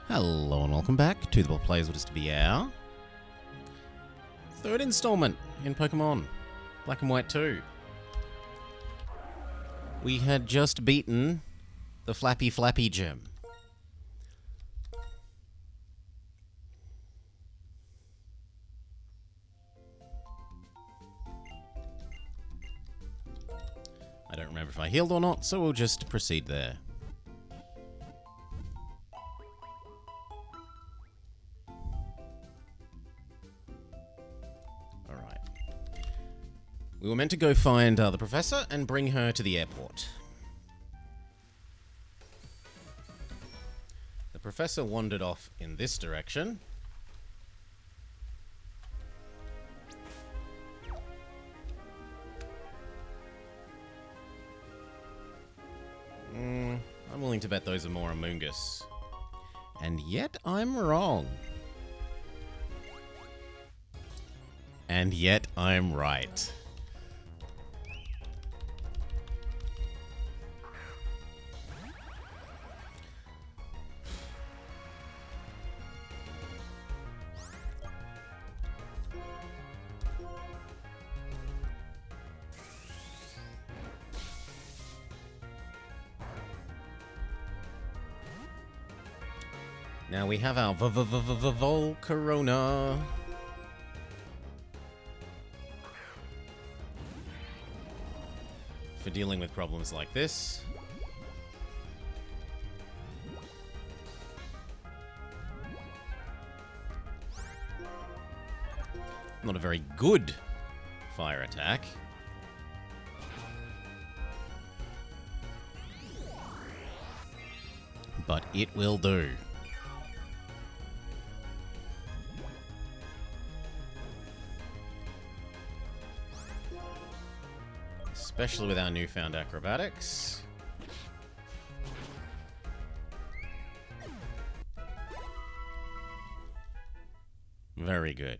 Hello and welcome back to the What Plays What Is To Be Our third installment in Pokemon Black and White 2. We had just beaten the Flappy Flappy gym. I don't remember if I healed or not, so we'll just proceed there. Alright. We were meant to go find the professor and bring her to the airport. The professor wandered off in this direction. I'm willing to bet those are more Amoonguss. And yet I'm wrong. And yet I'm right. Now we have our Volcarona. For dealing with problems like this. Not a very good fire attack. But it will do. Especially with our newfound acrobatics. Very good.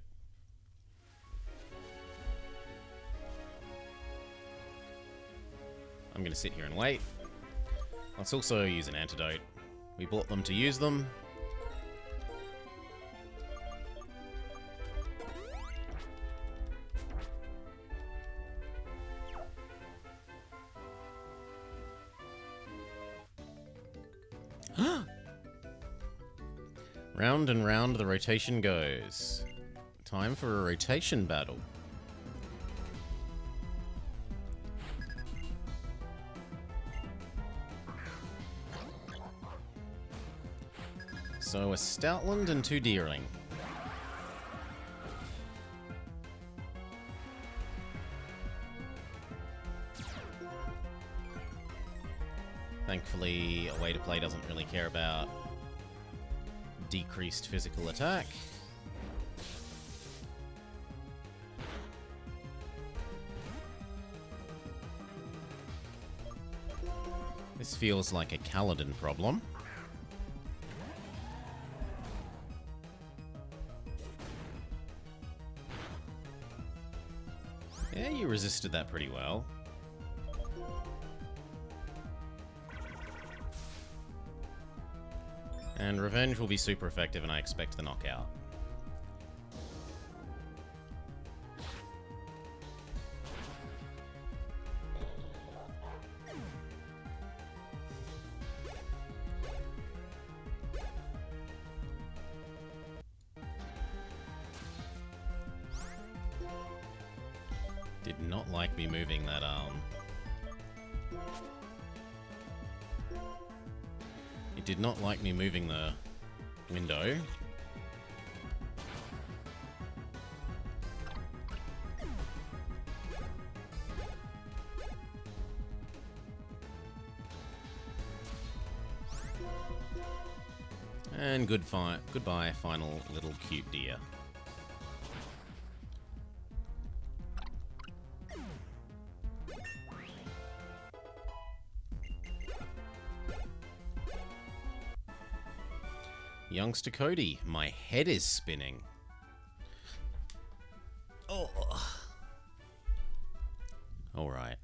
I'm going to sit here and wait. Let's also use an antidote. We bought them to use them. Round and round the rotation goes. Time for a rotation battle. So a Stoutland and two Deerling. Thankfully, a way to play doesn't really care about decreased physical attack. This feels like a Kaladin problem. Yeah, you resisted that pretty well. And Revenge will be super effective, and I expect the knockout. Did not like me moving that arm. It did not like me moving the window. And goodbye, final little cute deer. Youngster Cody, my head is spinning. Oh. All right.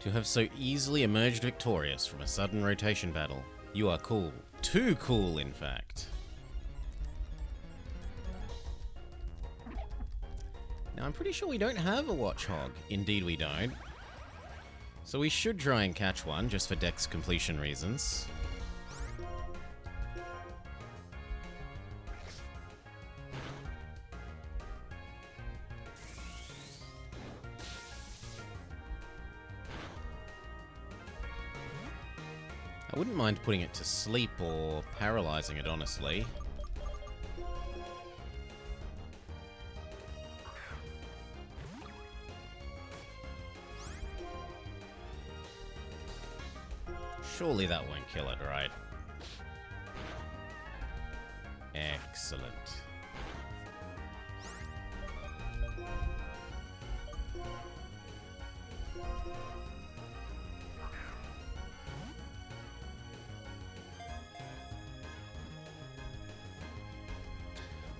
To have so easily emerged victorious from a sudden rotation battle. You are cool. Too cool, in fact. Now, I'm pretty sure we don't have a Watchog. Indeed we don't. So we should try and catch one, just for dex completion reasons. I wouldn't mind putting it to sleep or paralyzing it, honestly. Surely that won't kill it, right? Excellent.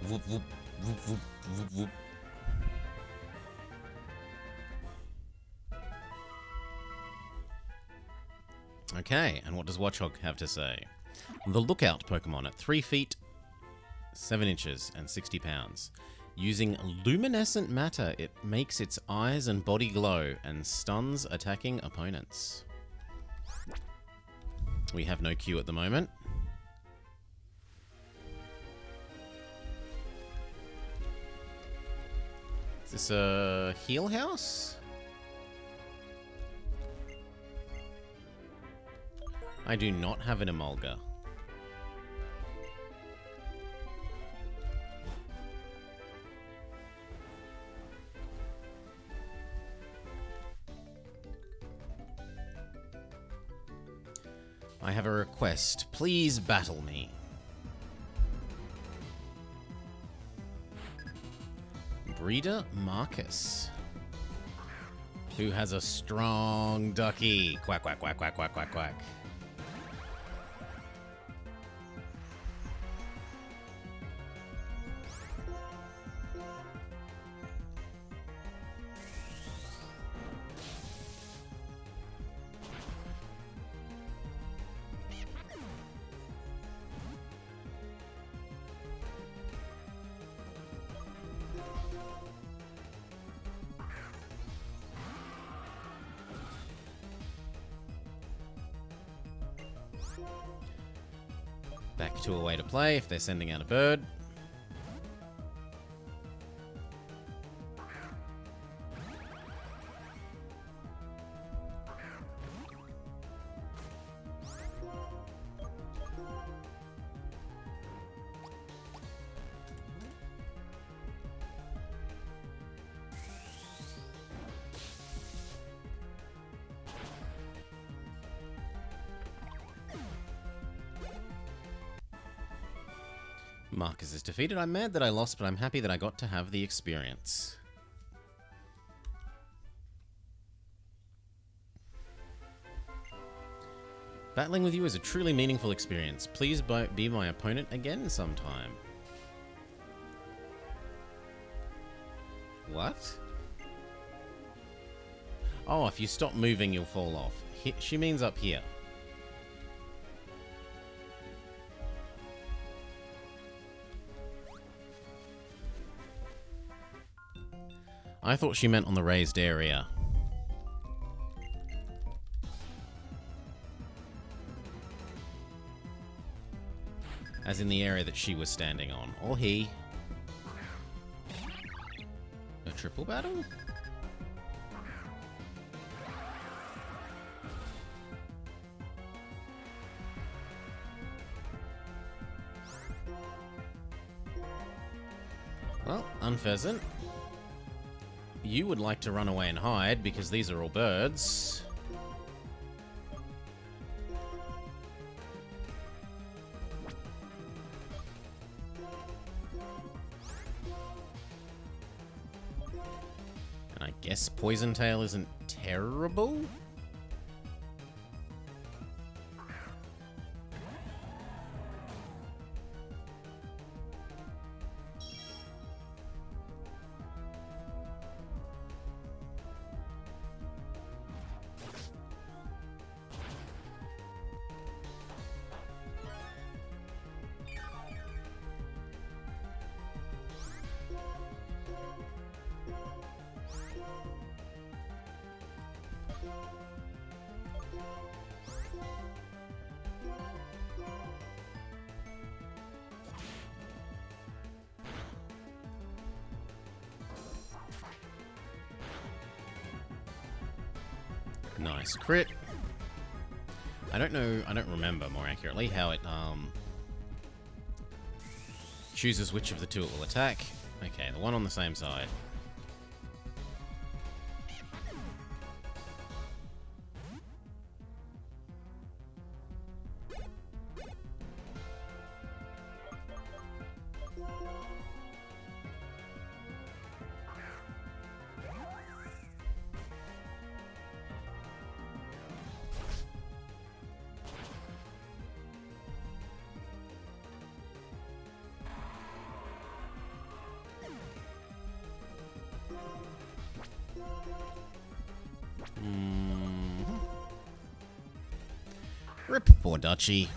Whoop, whoop, whoop, whoop, whoop, whoop. Okay, and what does Watchog have to say? The Lookout Pokemon at 3 feet, 7 inches, and 60 pounds. Using luminescent matter, it makes its eyes and body glow and stuns attacking opponents. We have no Q at the moment. Is this a heal house? I do not have an Emolga. I have a request. Please battle me. Breeder Marcus, who has a strong ducky. Quack, quack, quack, quack, quack, quack, quack. Back to a way to play if they're sending out a bird. Marcus is defeated. I'm mad that I lost, but I'm happy that I got to have the experience. Battling with you is a truly meaningful experience. Please be my opponent again sometime. What? Oh, if you stop moving, you'll fall off. She means up here. I thought she meant on the raised area. As in the area that she was standing on. Or he. A triple battle? Well, Unpheasant. You would like to run away and hide because these are all birds. And I guess Poison Tail isn't terrible? Nice crit. I don't remember more accurately how it chooses which of the two it will attack. Okay, the one on the same side. Rip, poor Dutchie.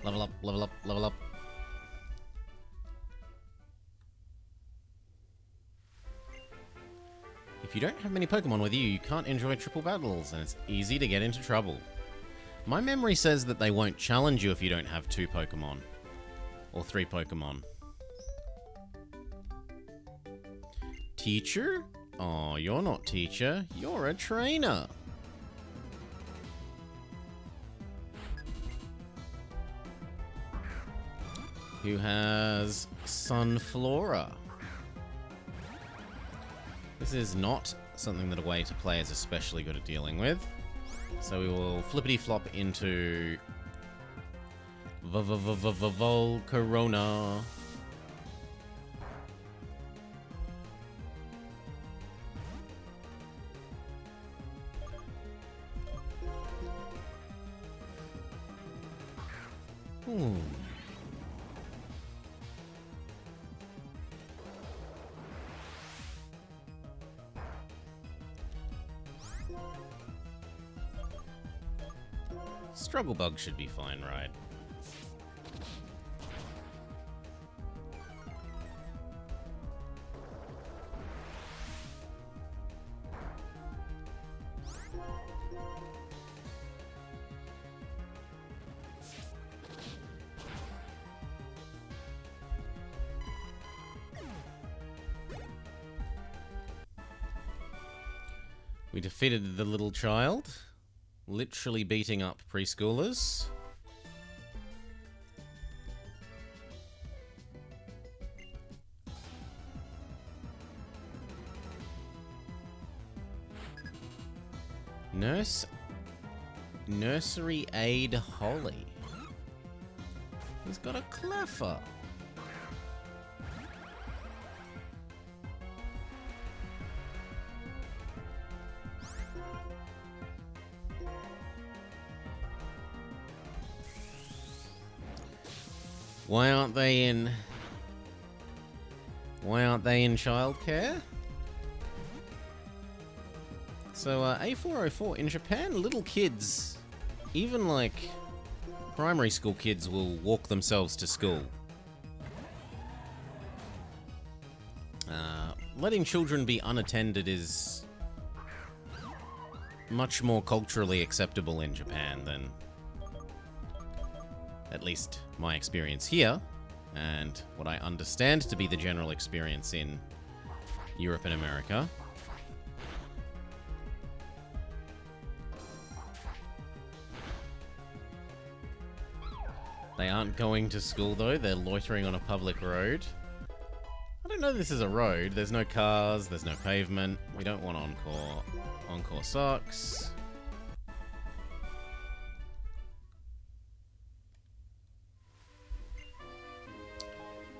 Level up, level up, level up. If you don't have many Pokemon with you, you can't enjoy triple battles, and it's easy to get into trouble. My memory says that they won't challenge you if you don't have 2 Pokemon. Or 3 Pokemon. Teacher? Oh, you're not teacher. You're a trainer. Who has Sunflora. This is not something that a way to play is especially good at dealing with. So we will flippity-flop into Volcarona. Struggle Bug should be fine, right? We defeated the little child. Literally beating up preschoolers. Nursery Aide Holly. He's got a Cleffa. Why aren't they in childcare? So, A404, in Japan, little kids, even like primary school kids, will walk themselves to school. Letting children be unattended is much more culturally acceptable in Japan than at least my experience here, and what I understand to be the general experience in Europe and America. They aren't going to school though, they're loitering on a public road. I don't know this is a road, there's no cars, there's no pavement, we don't want Encore. Encore sucks.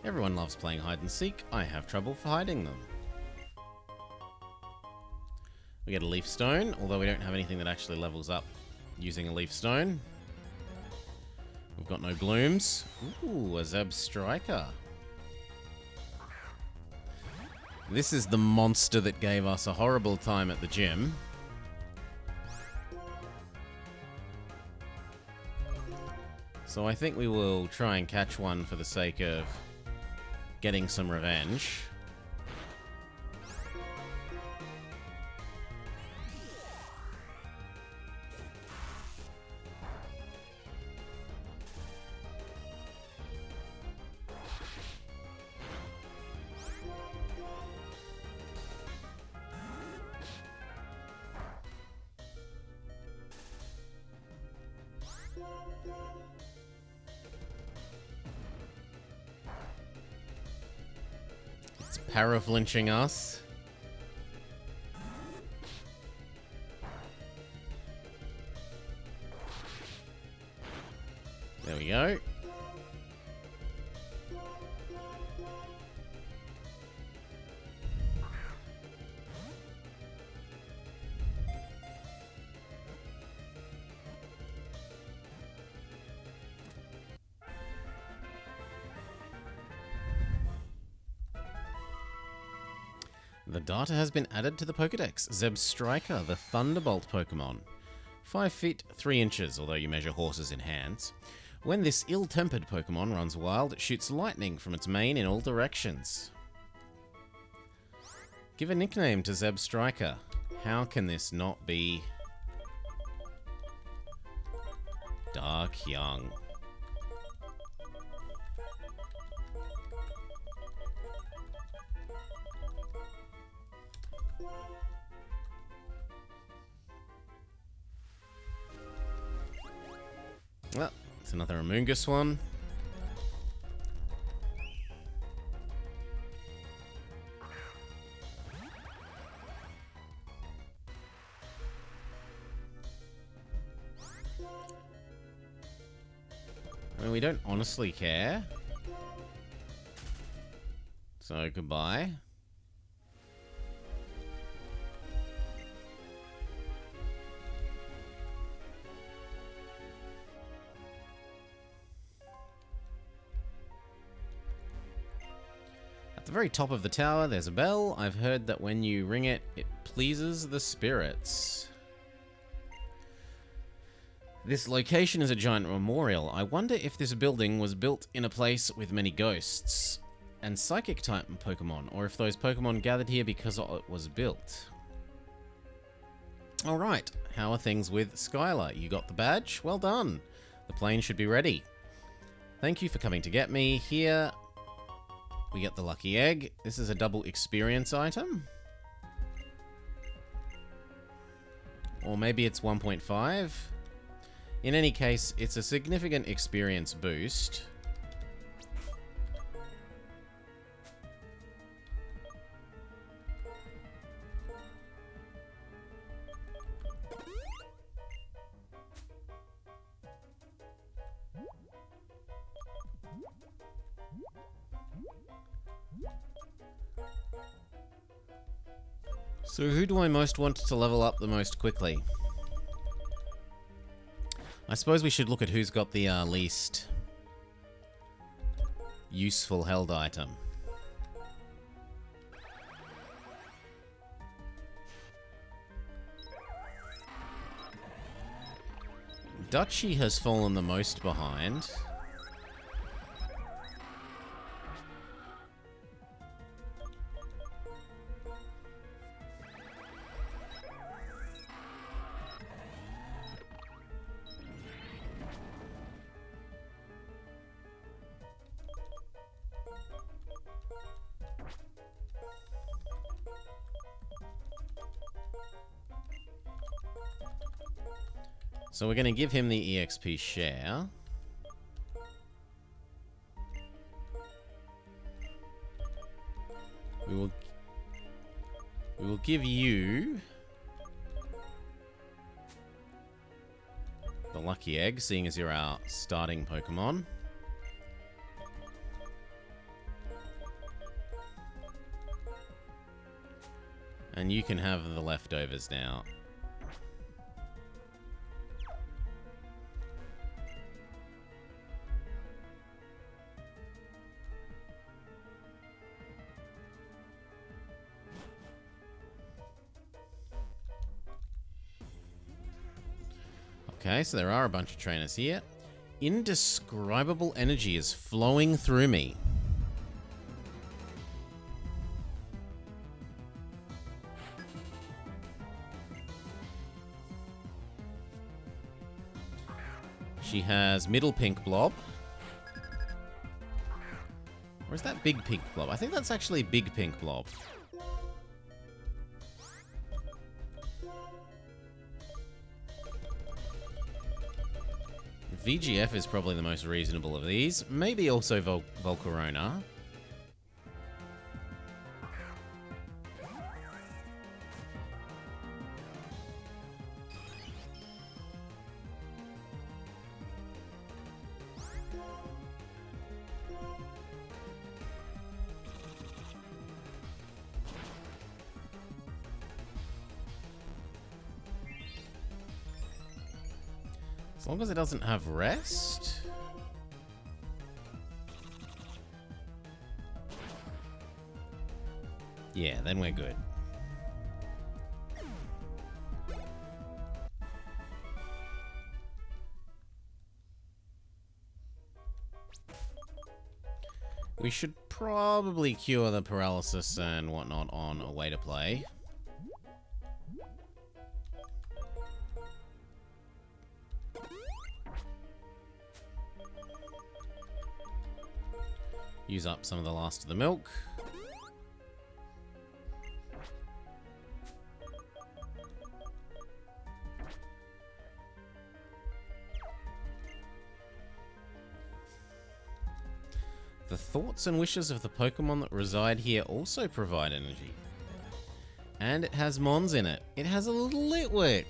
Everyone loves playing hide and seek. I have trouble hiding them. We get a leaf stone, although we don't have anything that actually levels up using a leaf stone. We've got no blooms. Ooh, a Zebstrika. This is the monster that gave us a horrible time at the gym. So I think we will try and catch one for the sake of getting some revenge. It's paraflinching us. There we go. The data has been added to the Pokedex. Zebstrika, the Thunderbolt Pokemon. 5 feet 3 inches, although you measure horses in hands. When this ill-tempered Pokemon runs wild, it shoots lightning from its mane in all directions. Give a nickname to Zebstrika. How can this not be Dark Young? Well, it's another Amoonguss one. I mean, we don't honestly care. So, goodbye. At the very top of the tower, there's a bell. I've heard that when you ring it, it pleases the spirits. This location is a giant memorial. I wonder if this building was built in a place with many ghosts and psychic-type Pokemon, or if those Pokemon gathered here because it was built. Alright, how are things with Skylar? You got the badge? Well done. The plane should be ready. Thank you for coming to get me. Here we get the lucky egg. This is a double experience item. Or maybe it's 1.5. In any case, it's a significant experience boost. So who do I most want to level up the most quickly? I suppose we should look at who's got the least useful held item. Dutchie has fallen the most behind. So we're going to give him the EXP share. We will give you the lucky egg, seeing as you're our starting Pokemon. And you can have the leftovers now. Okay, so there are a bunch of trainers here. Indescribable energy is flowing through me. She has middle pink blob. Or is that big pink blob? I think that's actually big pink blob. VGF is probably the most reasonable of these. Maybe also Volcarona. As long as it doesn't have rest. Yeah, then we're good. We should probably cure the paralysis and whatnot on a way to play. Use up some of the last of the milk. The thoughts and wishes of the Pokemon that reside here also provide energy. And it has Mons in it. It has a little Litwick.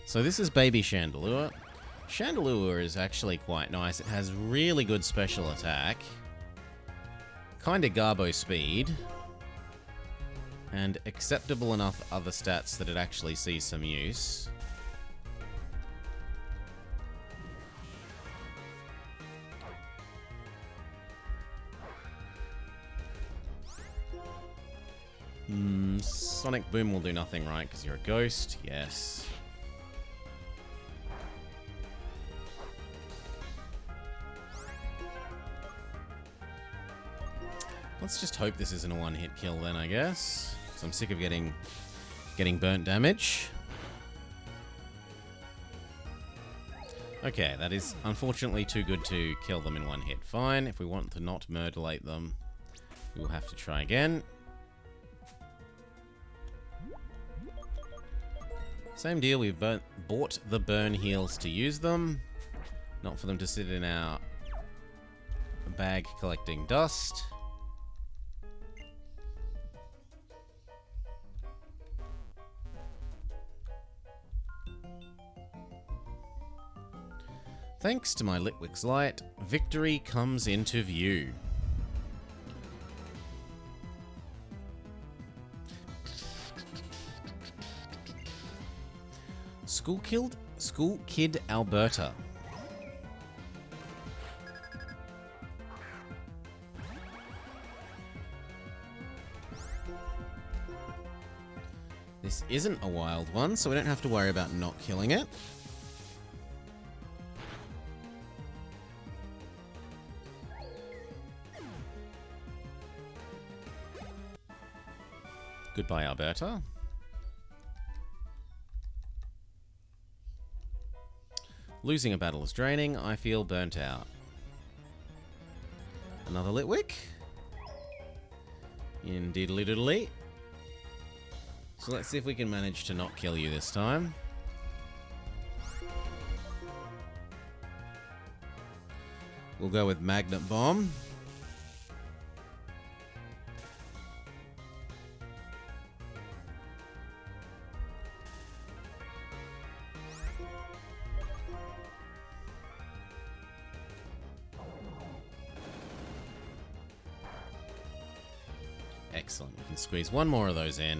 So this is Baby Chandelure. Chandelure is actually quite nice. It has really good special attack. Kinda Garbo speed. And acceptable enough other stats that it actually sees some use. Sonic Boom will do nothing, right? Because you're a ghost. Yes. Let's just hope this isn't a one-hit kill then, I guess. So I'm sick of getting burnt damage. Okay, that is unfortunately too good to kill them in one hit. Fine, if we want to not murderate them, we'll have to try again. Same deal, we've bought the burn heals to use them, not for them to sit in our bag collecting dust. Thanks to my Litwick's light, victory comes into view. School Kid Alberta. This isn't a wild one, so we don't have to worry about not killing it. Goodbye, Alberta. Losing a battle is draining. I feel burnt out. Another Litwick. Indeedly doodly. So let's see if we can manage to not kill you this time. We'll go with Magnet Bomb. Excellent. We can squeeze one more of those in.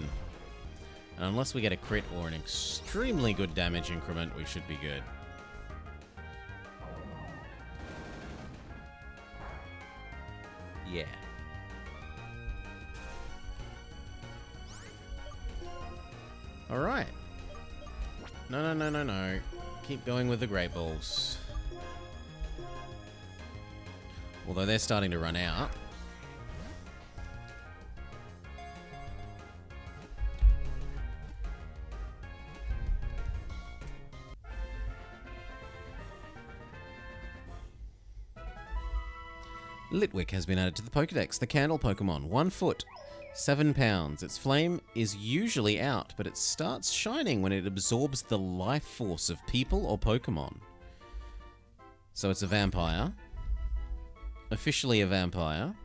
And unless we get a crit or an extremely good damage increment, we should be good. Yeah. Alright. No, no, no, no, no. Keep going with the Great Balls. Although they're starting to run out. Litwick has been added to the Pokedex, the candle Pokemon. 1 foot, 7 pounds. Its flame is usually out, but it starts shining when it absorbs the life force of people or Pokemon. So it's a vampire. Officially a vampire.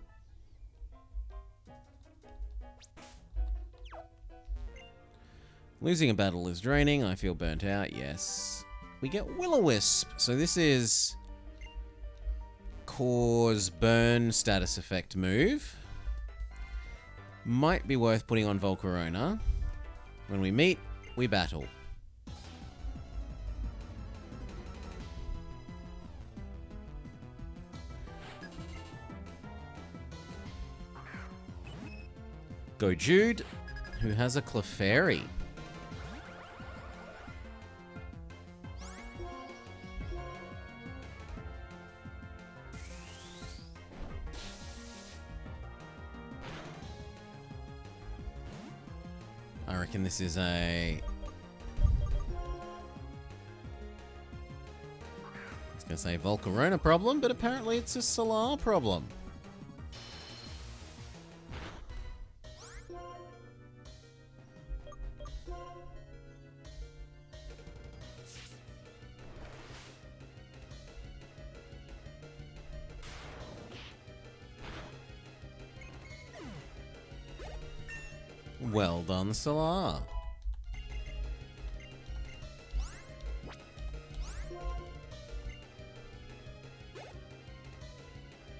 Losing a battle is draining. I feel burnt out. Yes. We get Will-O-Wisp. So this is cause burn status effect move. Might be worth putting on Volcarona. When we meet, we battle. Go Jude, who has a Clefairy. I reckon this is a... I was going to say Volcarona problem, but apparently it's a Solar problem. Well done, Solar.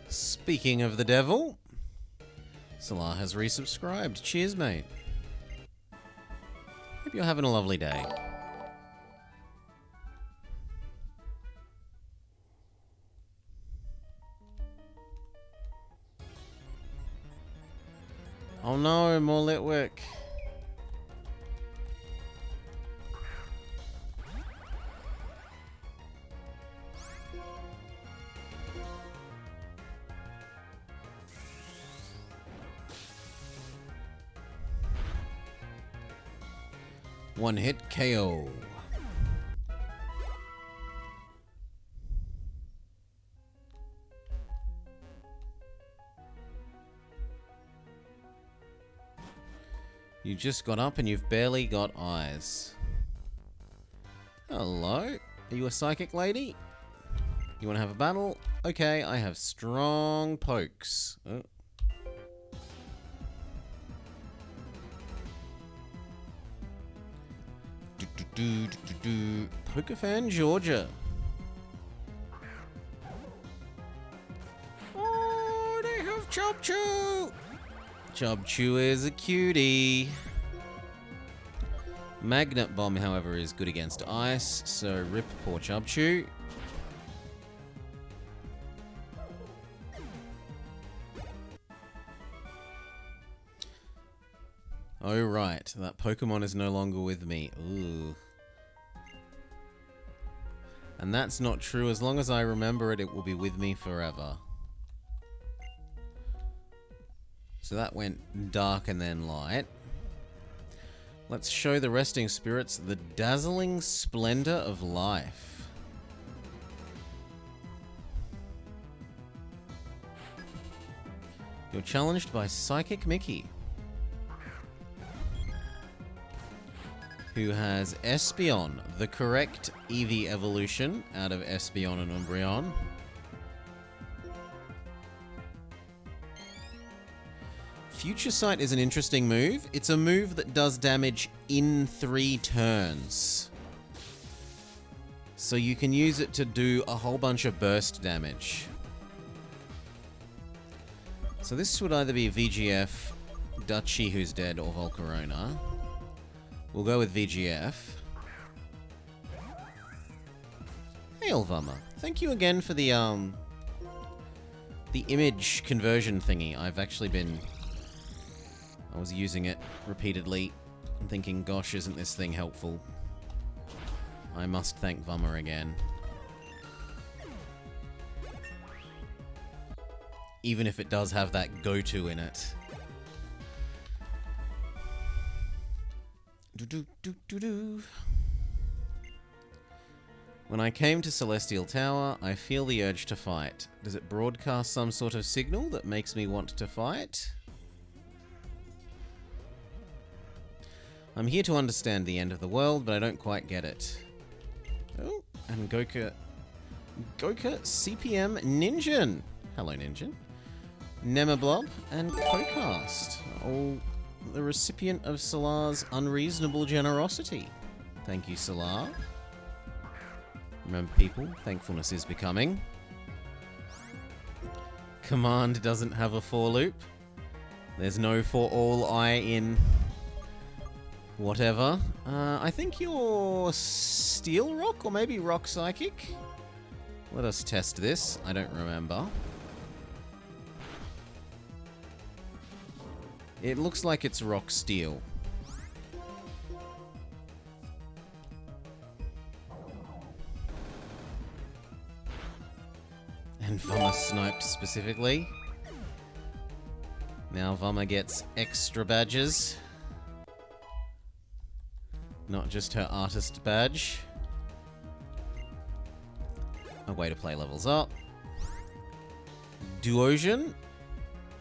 Speaking of the devil, Solar has resubscribed. Cheers, mate. Hope you're having a lovely day. Oh no, more Litwick. One hit KO. You just got up and you've barely got eyes. Hello? Are you a psychic lady? You want to have a battle? Okay, I have strong pokes. Oh. Pokefan Georgia. Oh, they have Chubchoo! Chubchoo is a cutie. Magnet Bomb, however, is good against ice, so rip poor Chubchoo. Oh, right. That Pokemon is no longer with me. Ooh. And that's not true. As long as I remember it, it will be with me forever. So that went dark and then light. Let's show the resting spirits the dazzling splendor of life. You're challenged by Psychic Mickey, who has Espeon, the correct Eevee evolution out of Espeon and Umbreon. Future Sight is an interesting move. It's a move that does damage in 3 turns. So you can use it to do a whole bunch of burst damage. So this would either be VGF, Dutchie who's dead, or Volcarona. We'll go with VGF. Hey, Elvama. Thank you again for the image conversion thingy. I've actually been... I was using it repeatedly and thinking, gosh, isn't this thing helpful? I must thank Vummer again. Even if it does have that go-to in it. Do-do-do-do-do. When I came to Celestial Tower, I feel the urge to fight. Does it broadcast some sort of signal that makes me want to fight? I'm here to understand the end of the world, but I don't quite get it. Oh, and Goka CPM Ninjin. Hello, Ninjin. Nemablob and Kokast. All the recipient of Solar's unreasonable generosity. Thank you, Solar. Remember, people, thankfulness is becoming. Command doesn't have a for loop. There's no for all I in whatever. I think you're Steel Rock or maybe Rock Psychic. Let us test this. I don't remember. It looks like it's Rock Steel. And Vummer sniped specifically. Now Vummer gets extra badges. Not just her artist badge. A way to play levels up. Duosian.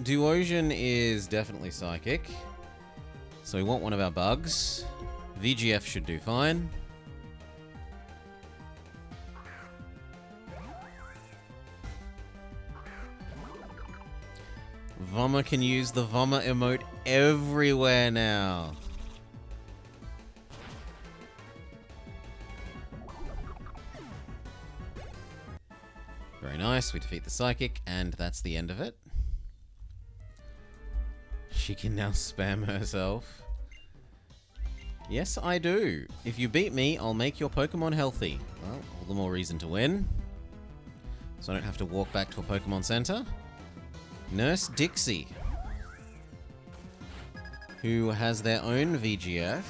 Duosian is definitely psychic. So we want one of our bugs. VGF should do fine. Vummer can use the Vummer emote everywhere now. Very nice, we defeat the psychic, and that's the end of it. She can now spam herself. Yes, I do. If you beat me, I'll make your Pokemon healthy. Well, all the more reason to win. So I don't have to walk back to a Pokemon Center. Nurse Dixie, who has their own VGF.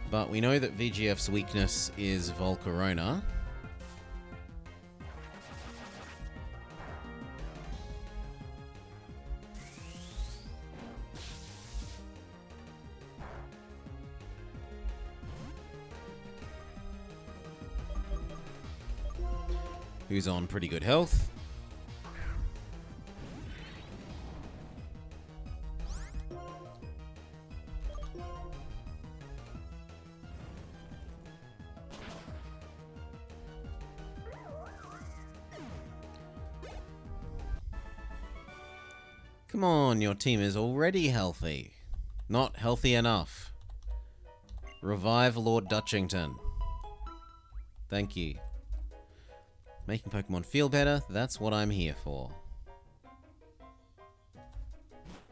But we know that VGF's weakness is Volcarona. Who's on pretty good health. Come on, your team is already healthy. Not healthy enough. Revive Lord Dutchington. Thank you. Making Pokemon feel better, that's what I'm here for.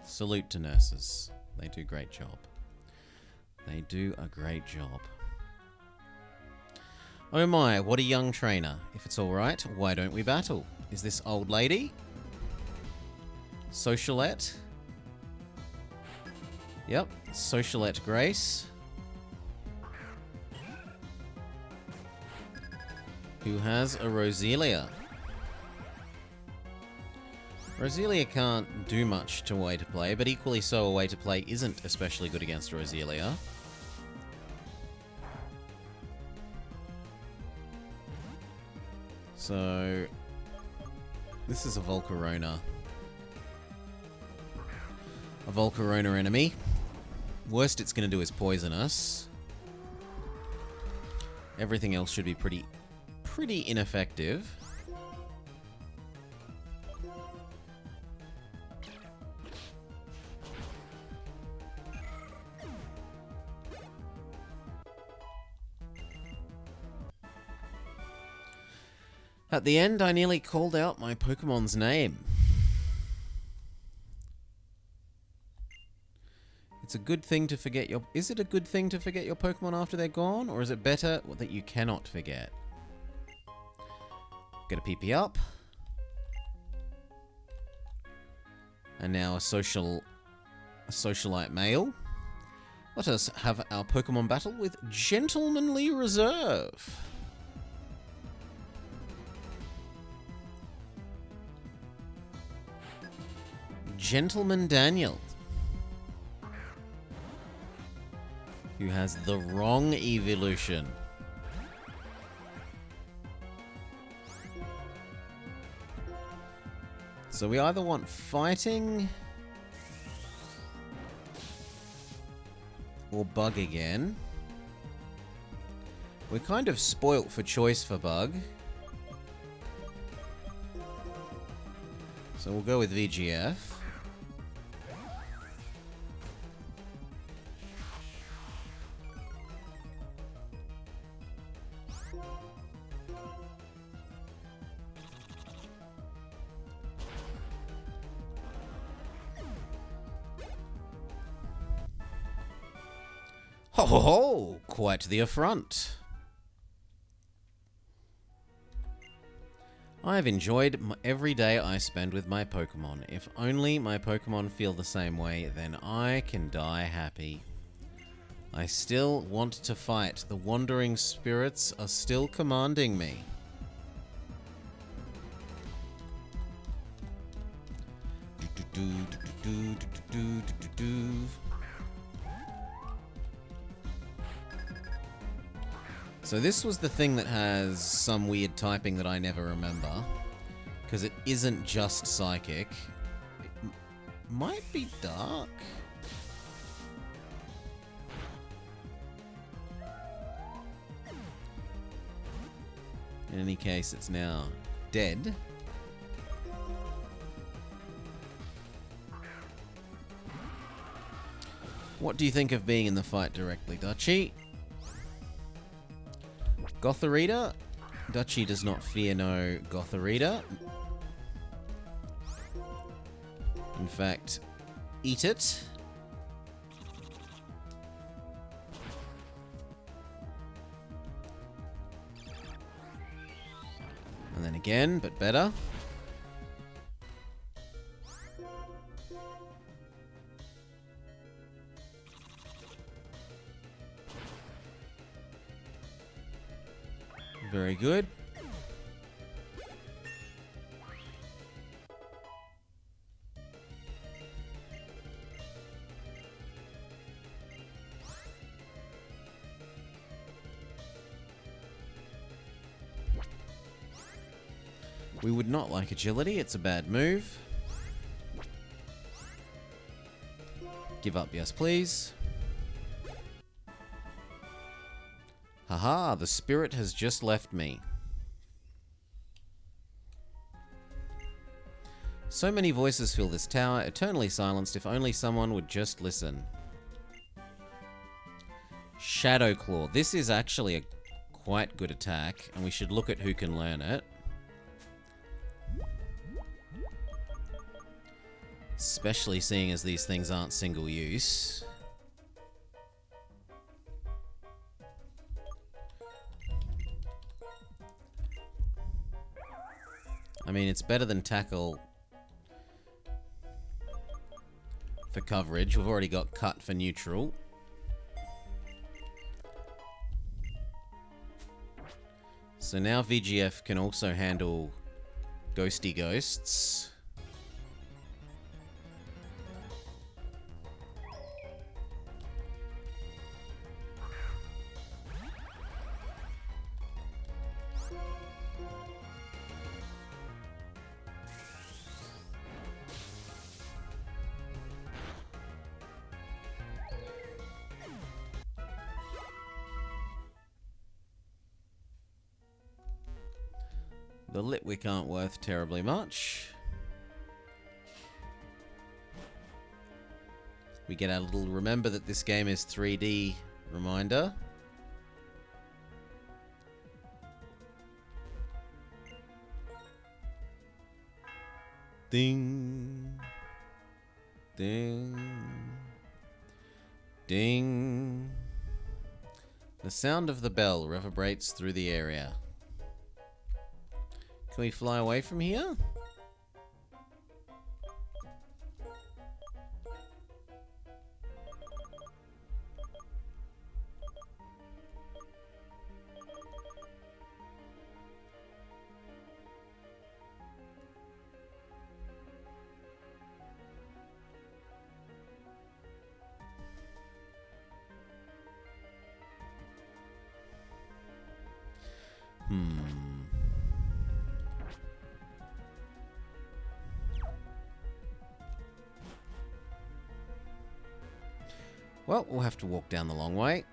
Salute to nurses. They do a great job. They do a great job. Oh my, what a young trainer. If it's alright, why don't we battle? Is this old lady? Socialette? Yep, Socialette Grace. Who has a Roselia. Roselia can't do much to way to play, but equally so a way to play isn't especially good against Roselia. So this is a Volcarona. A Volcarona enemy. Worst it's going to do is poison us. Everything else should be pretty ineffective. At the end, I nearly called out my Pokemon's name. It's a good thing to forget your... Is it a good thing to forget your Pokemon after they're gone? Or is it better that you cannot forget? Get a PP up. And now a Socialite male. Let us have our Pokemon battle with Gentlemanly Reserve. Gentleman Daniel, who has the wrong evolution. So we either want fighting or bug again. We're kind of spoilt for choice for bug. So we'll go with VGF. Ho ho ho! Quite the affront. I've enjoyed every day I spend with my Pokemon. If only my Pokemon feel the same way, then I can die happy. I still want to fight. The wandering spirits are still commanding me. So this was the thing that has some weird typing that I never remember, because it isn't just psychic. It might be dark. In any case, it's now dead. What do you think of being in the fight directly, Dutchie? Gothorita? Dutchie does not fear no Gothorita. In fact, eat it. And then again, but better. Very good. We would not like agility, it's a bad move. Give up, yes please. Haha, the spirit has just left me. So many voices fill this tower, eternally silenced. If only someone would just listen. Shadow Claw. This is actually a quite good attack, and we should look at who can learn it. Especially seeing as these things aren't single use. I mean, it's better than Tackle for coverage. We've already got Cut for neutral. So now VGF can also handle Ghosty Ghosts. The Litwick aren't worth terribly much. We get our little remember that this game is 3D reminder. Ding. Ding. Ding. The sound of the bell reverberates through the area. Can we fly away from here? Well, we'll have to walk down the long way.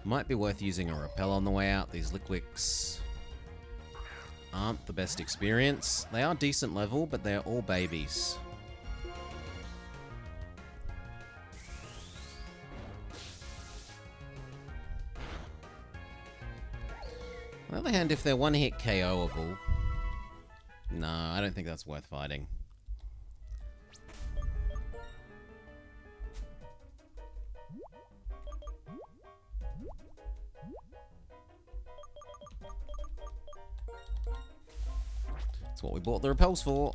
Might be worth using a rappel on the way out. These Lickwicks aren't the best experience. They are decent level, but they're all babies. On the other hand, if they're one-hit KO'able, no, I don't think that's worth fighting. That's what we bought the repels for.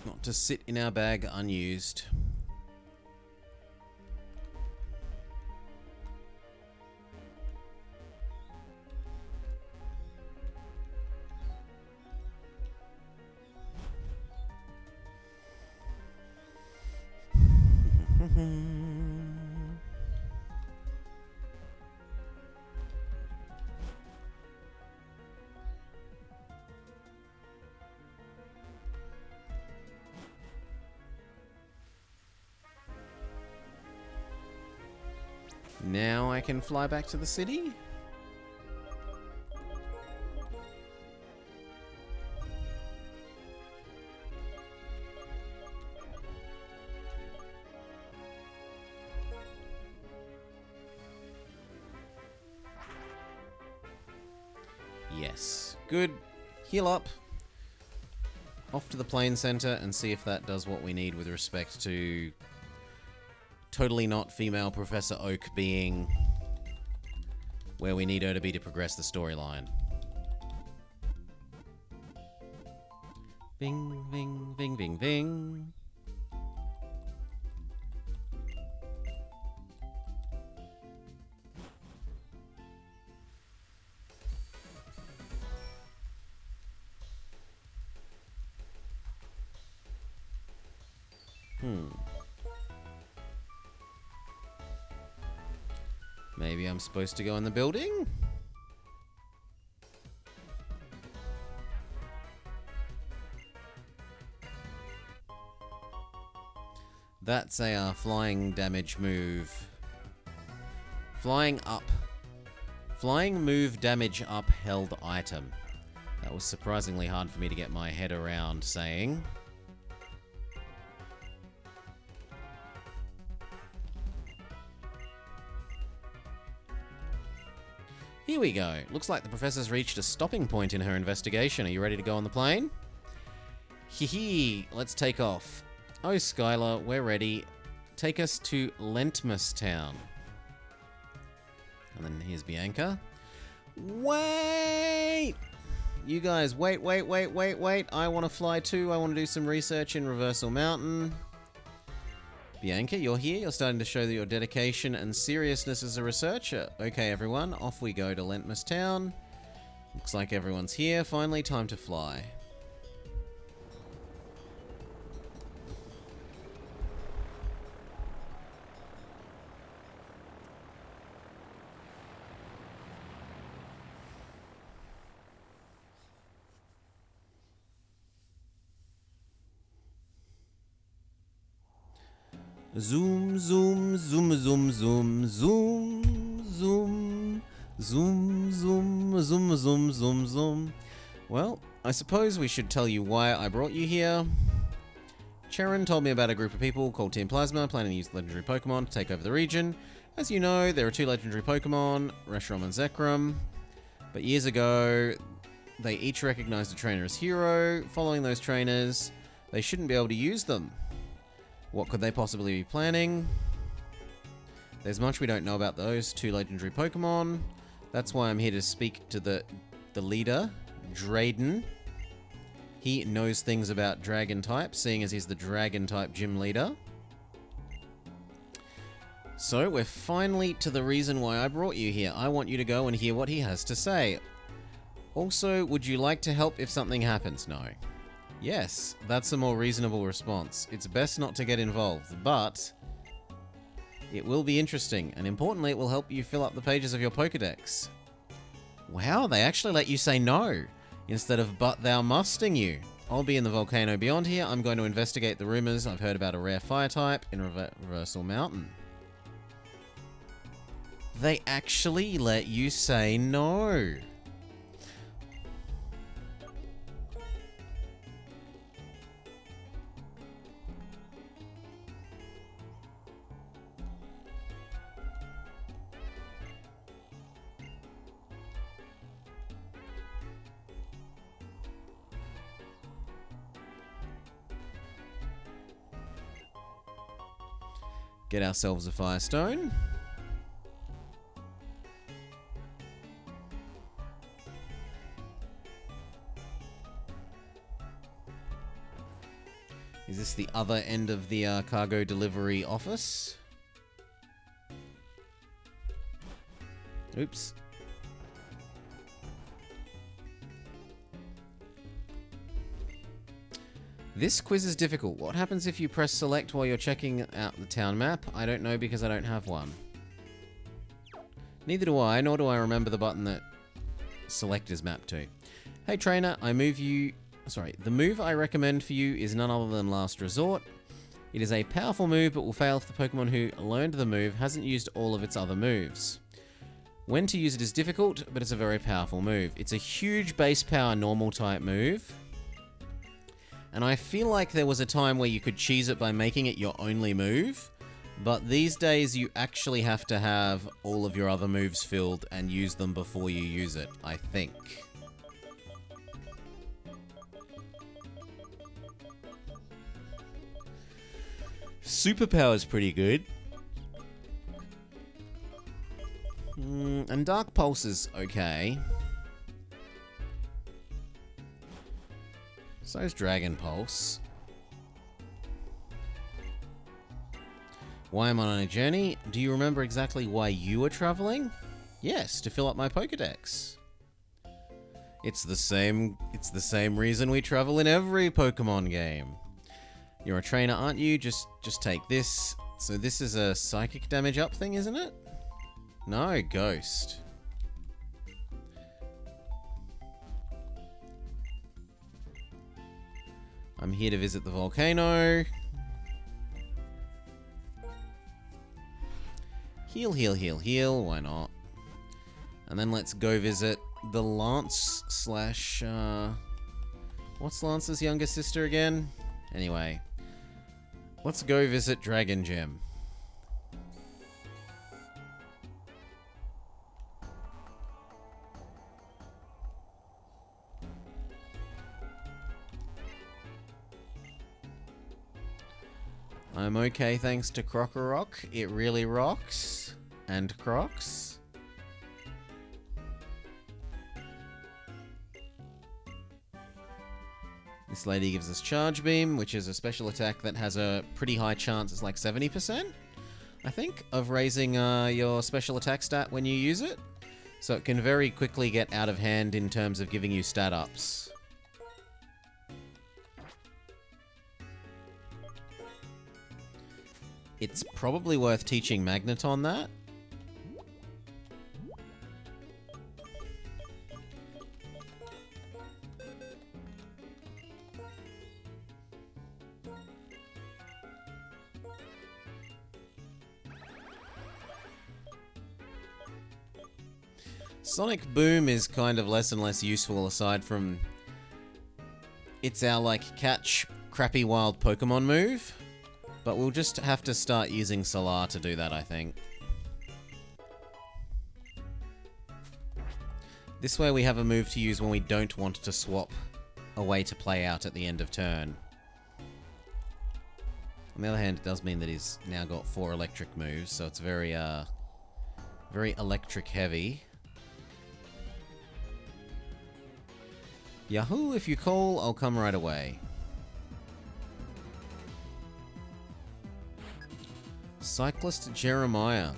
Not to sit in our bag unused. Now I can fly back to the city? Yes. Good. Heal up. Off to the plane center and see if that does what we need with respect to totally not female Professor Oak being where we need her to be to progress the storyline. Bing, bing, bing, bing, bing. Maybe I'm supposed to go in the building? That's a flying damage move. Flying up. Flying move damage up held item. That was surprisingly hard for me to get my head around saying. Here we go. Looks like the professor's reached a stopping point in her investigation. Are you ready to go on the plane? Hee, let's take off. Oh, Skylar, we're ready. Take us to Lentmas Town. And then here's Bianca. Wait! You guys, wait. I want to fly too. I want to do some research in Reversal Mountain. Bianca, you're here. You're starting to show your dedication and seriousness as a researcher. Okay, everyone, off we go to Lentmas Town. Looks like everyone's here. Finally, time to fly. Zoom, zoom, zoom, zoom, zoom, zoom, zoom, zoom, zoom, zoom, zoom, zoom, zoom. Well, I suppose we should tell you why I brought you here. Charon told me about a group of people called Team Plasma planning to use legendary Pokemon to take over the region. As you know, there are two legendary Pokemon, Reshiram and Zekrom. But years ago, they each recognized a trainer as hero. Following those trainers, they shouldn't be able to use them. What could they possibly be planning? There's much we don't know about those two legendary Pokemon. That's why I'm here to speak to the leader, Drayden. He knows things about dragon type, seeing as he's the dragon type gym leader. So we're finally to the reason why I brought you here. I want you to go and hear what he has to say. Also, would you like to help if something happens? No. Yes, that's a more reasonable response. It's best not to get involved, but it will be interesting, and importantly, it will help you fill up the pages of your Pokedex. Wow, they actually let you say no. instead of but thou musting you. I'll be in the volcano beyond here. I'm going to investigate the rumors I've heard about a rare fire type in Reversal Mountain. They actually let you say no. Get ourselves a Firestone. Is this the other end of the cargo delivery office? Oops. This quiz is difficult. What happens if you press select while you're checking out the town map? I don't know because I don't have one. Neither do I, nor do I remember the button that select is mapped to. Hey trainer, the move I recommend for you is none other than Last Resort. It is a powerful move, but will fail if the Pokemon who learned the move hasn't used all of its other moves. When to use it is difficult, but it's a very powerful move. It's a huge base power normal type move. And I feel like there was a time where you could cheese it by making it your only move, but these days you actually have to have all of your other moves filled and use them before you use it, I think. Superpower's pretty good. And Dark Pulse is okay. So is Dragon Pulse. Why am I on a journey? Do you remember exactly why you were traveling? Yes, to fill up my Pokedex. It's the same reason we travel in every Pokemon game. You're a trainer, aren't you? Just take this. So this is a psychic damage up thing, isn't it? No, ghost. I'm here to visit the volcano. Heal, heal, heal, heal. Why not? And then let's go visit the Lance slash... what's Lance's younger sister again? Anyway. Let's go visit Dragon Gem. I'm okay thanks to Crocorock. It really rocks. And Crocs. This lady gives us Charge Beam, which is a special attack that has a pretty high chance, it's like 70%, I think, of raising your special attack stat when you use it. So it can very quickly get out of hand in terms of giving you stat ups. It's probably worth teaching Magneton that. Sonic Boom is kind of less and less useful aside from... It's our, like, catch crappy wild Pokemon move. But we'll just have to start using Solar to do that, I think. This way we have a move to use when we don't want to swap a way to play out at the end of turn. On the other hand, it does mean that he's now got 4 electric moves, so it's very, very electric heavy. Yahoo! If you call, I'll come right away. Cyclist Jeremiah.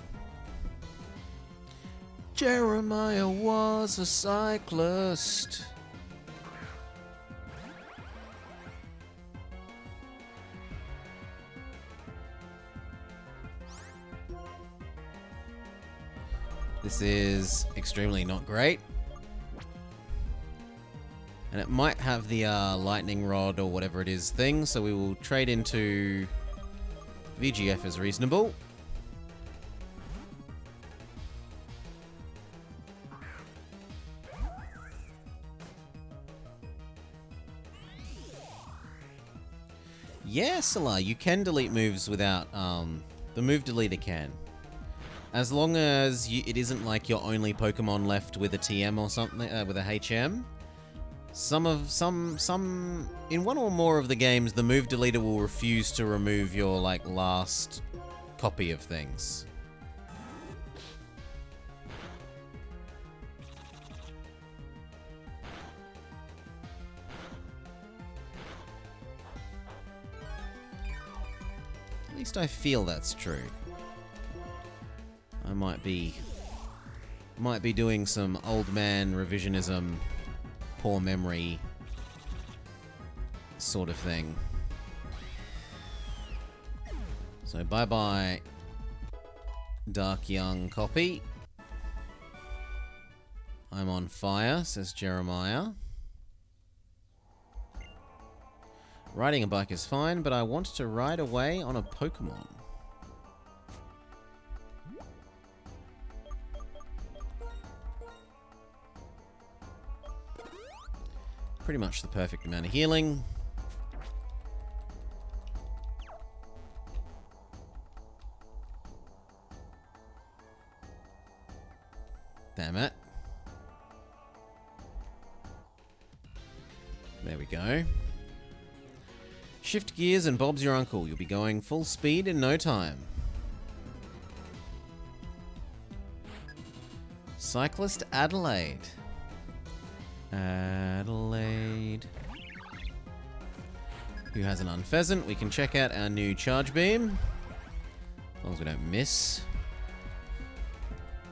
Jeremiah was a cyclist. This is extremely not great. And it might have the lightning rod or whatever it is thing, so we will trade into VGF as reasonable. Yeah, Salah, you can delete moves without, the move deleter can. As long as it isn't like your only Pokemon left with a TM or something, with a HM. In one or more of the games, the move deleter will refuse to remove your, like, last copy of things. At least I feel that's true. I might be doing some old man revisionism, poor memory sort of thing. So bye-bye, Dark Young copy. I'm on fire, says Jeremiah. Riding a bike is fine, but I want to ride away on a Pokemon. Pretty much the perfect amount of healing. Damn it. There we go. Shift gears and Bob's your uncle. You'll be going full speed in no time. Cyclist Adelaide. Adelaide. Who has an Unpheasant? We can check out our new Charge Beam. As long as we don't miss.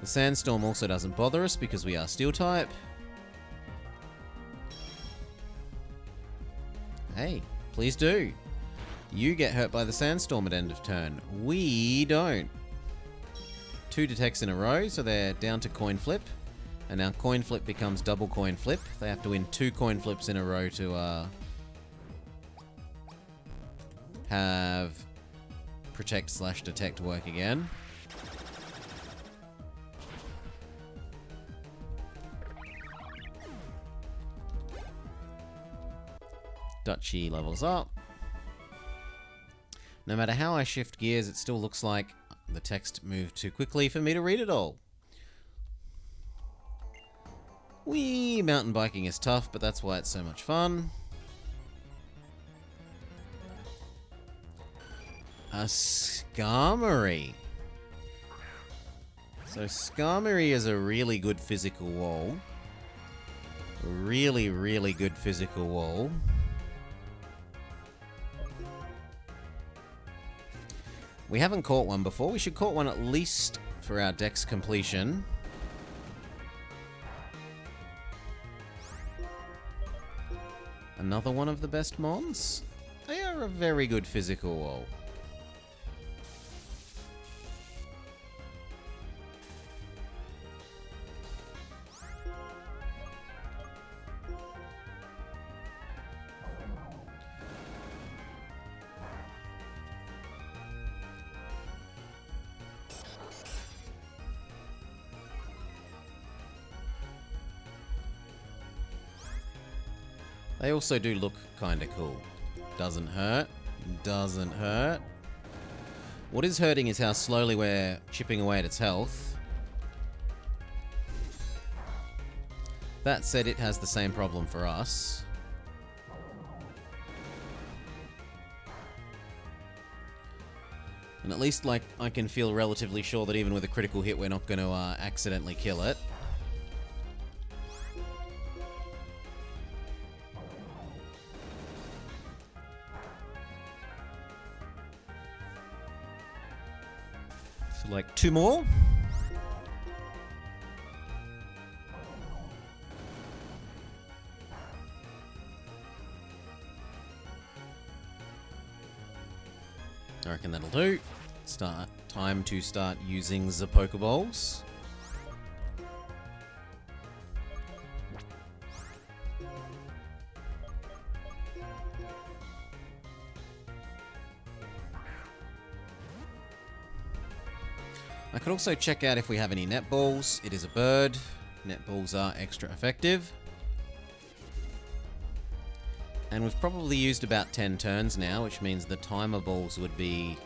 The Sandstorm also doesn't bother us because we are Steel type. Hey, please do. You get hurt by the Sandstorm at end of turn. We don't. 2 detects in a row, so they're down to coin flip. And now coin flip becomes double coin flip. They have to win 2 coin flips in a row to have protect/detect work again. Dutchie levels up. No matter how I shift gears, it still looks like the text moved too quickly for me to read it all. Whee! Mountain biking is tough, but that's why it's so much fun. A Skarmory. So Skarmory is a really good physical wall. Really, really good physical wall. We haven't caught one before. We should caught one at least for our dex completion. Another one of the best mons? They are a very good physical wall. They also do look kinda cool. Doesn't hurt. Doesn't hurt. What is hurting is how slowly we're chipping away at its health. That said, it has the same problem for us. And at least, like, I can feel relatively sure that even with a critical hit, we're not going to accidentally kill it. So, like, 2 more. I reckon that'll do. Time to start using the Pokeballs. I could also check out if we have any netballs. It is a bird. Netballs are extra effective. And we've probably used about 10 turns now, which means the timer balls would be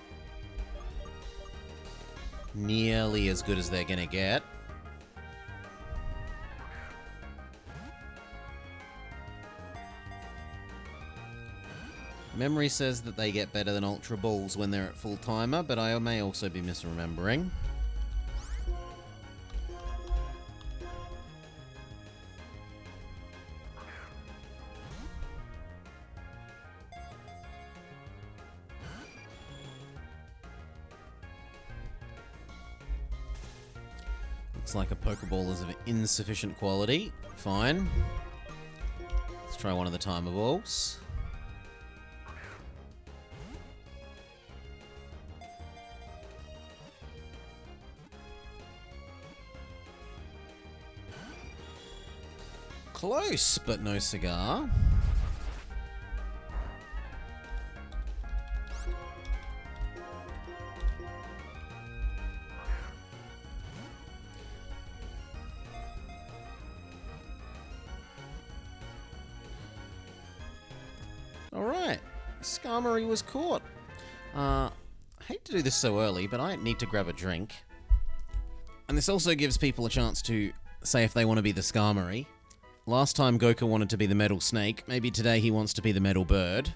nearly as good as they're going to get. Memory says that they get better than Ultra Balls when they're at full timer, but I may also be misremembering. Looks like a Pokeball is of insufficient quality. Fine. Let's try one of the timer balls. Close, but no cigar. Alright, Skarmory was caught. I hate to do this so early, but I need to grab a drink. And this also gives people a chance to say if they want to be the Skarmory. Last time Goku wanted to be the Metal Snake. Maybe today he wants to be the Metal Bird.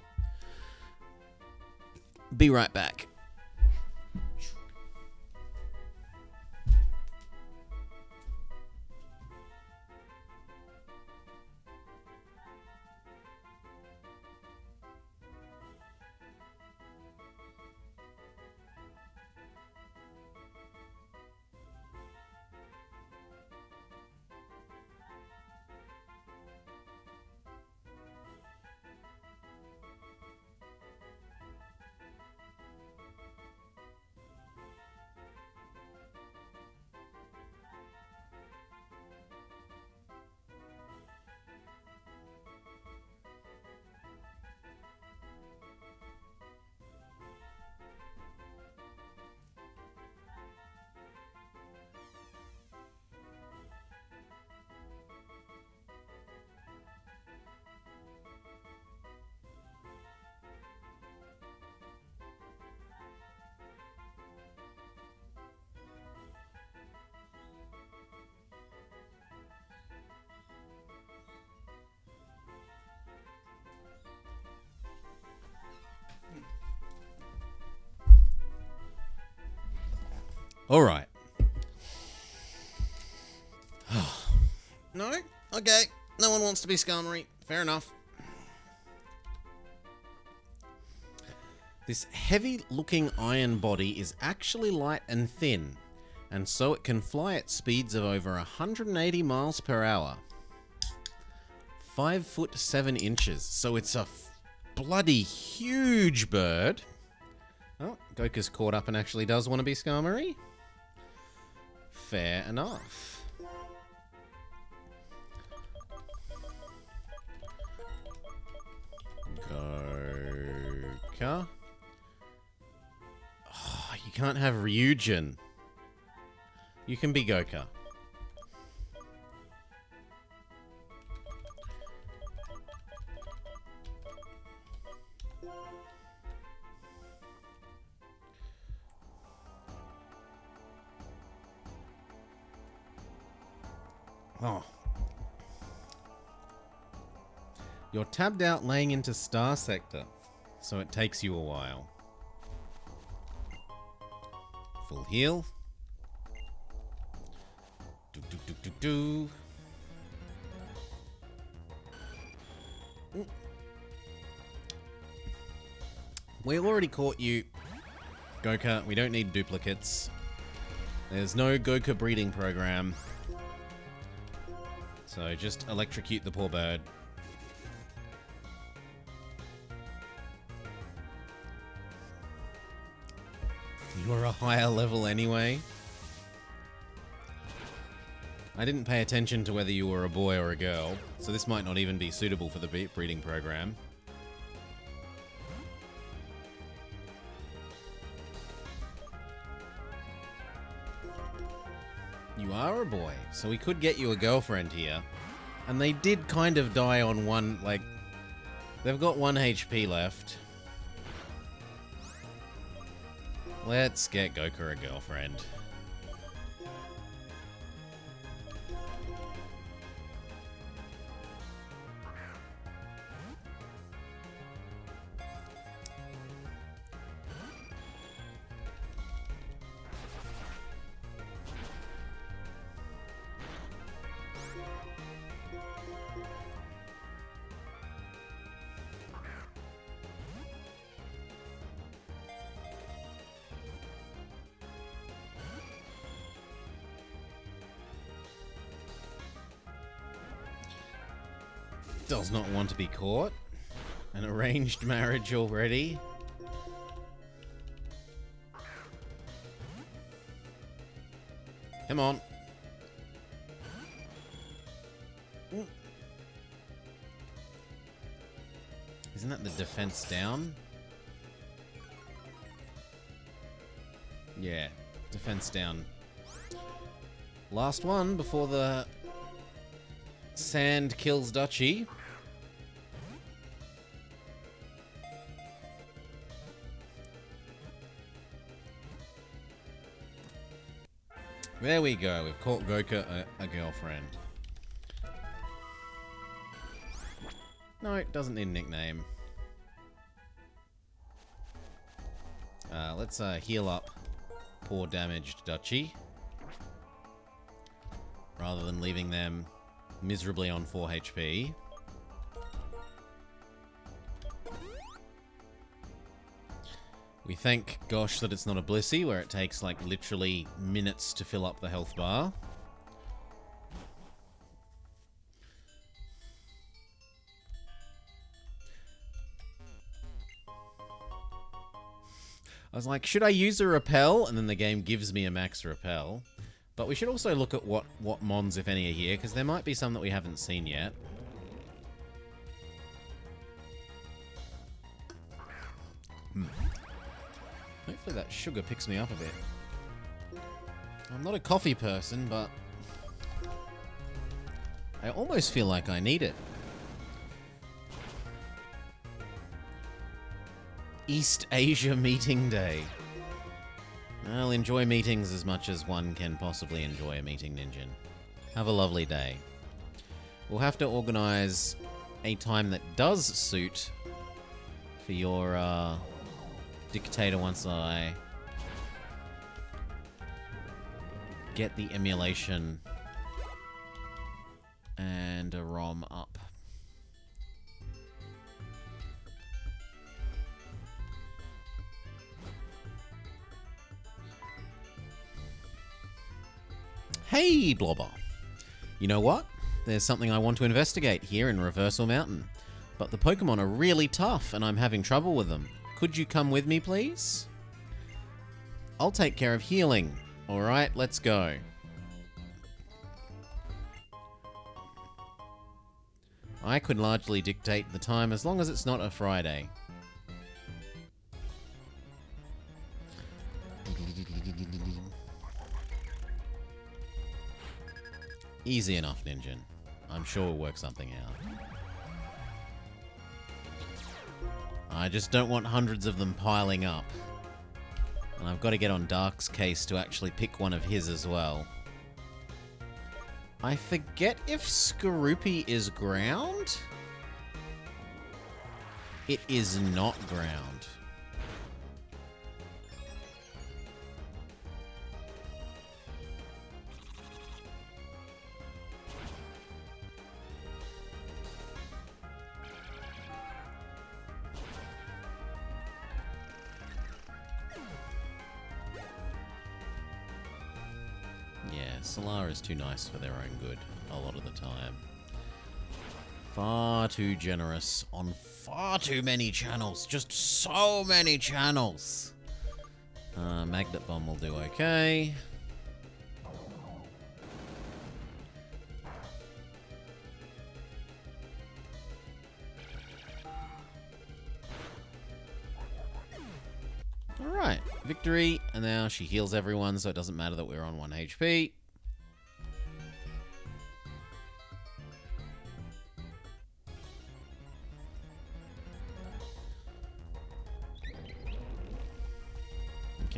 Be right back. All right. No? Okay. No one wants to be Skarmory. Fair enough. This heavy-looking iron body is actually light and thin, and so it can fly at speeds of over 180 miles per hour. 5 foot 7 inches, so it's a bloody huge bird. Oh, Goku's caught up and actually does want to be Skarmory. Fair enough. Goka. Oh, you can't have Ryujin. You can be Goka. Oh. You're tabbed out laying into Star Sector, so it takes you a while. Full heal. Do, do, do, do, do. We already caught you, Goka. We don't need duplicates. There's no Goka breeding program. So just electrocute the poor bird. You're a higher level anyway. I didn't pay attention to whether you were a boy or a girl, so this might not even be suitable for the breeding program. You are a boy, so we could get you a girlfriend here. And they did kind of die on one, like... They've got 1 HP left. Let's get Goku a girlfriend. Does not want to be caught. An arranged marriage already. Come on. Ooh. Isn't that the defense down? Yeah, defense down. Last one before the sand kills Dutchy. There we go. We've caught Goku a girlfriend. No, it doesn't need a nickname. Let's heal up poor damaged Dutchy. Rather than leaving them miserably on 4 HP. We thank gosh that it's not a Blissey, where it takes like literally minutes to fill up the health bar. I was like, should I use a repel? And then the game gives me a max repel. But we should also look at what mons, if any, are here, because there might be some that we haven't seen yet. Hopefully that sugar picks me up a bit. I'm not a coffee person, but I almost feel like I need it. East Asia Meeting Day. I'll enjoy meetings as much as one can possibly enjoy a meeting, Ninjin. Have a lovely day. We'll have to organize a time that does suit for your dictator once I get the emulation and a ROM up. Hey, Blobber. You know what? There's something I want to investigate here in Reversal Mountain. But the Pokemon are really tough and I'm having trouble with them. Could you come with me, please? I'll take care of healing. Alright, let's go. I could largely dictate the time as long as it's not a Friday. Easy enough, Ninjin. I'm sure we'll work something out. I just don't want hundreds of them piling up. And I've got to get on Dark's case to actually pick one of his as well. I forget if Skorupi is ground? It is not ground. Solar is too nice for their own good a lot of the time. Far too generous on far too many channels. Just so many channels. Magnet Bomb will do okay. Alright, victory. And now she heals everyone, so it doesn't matter that we're on 1 HP.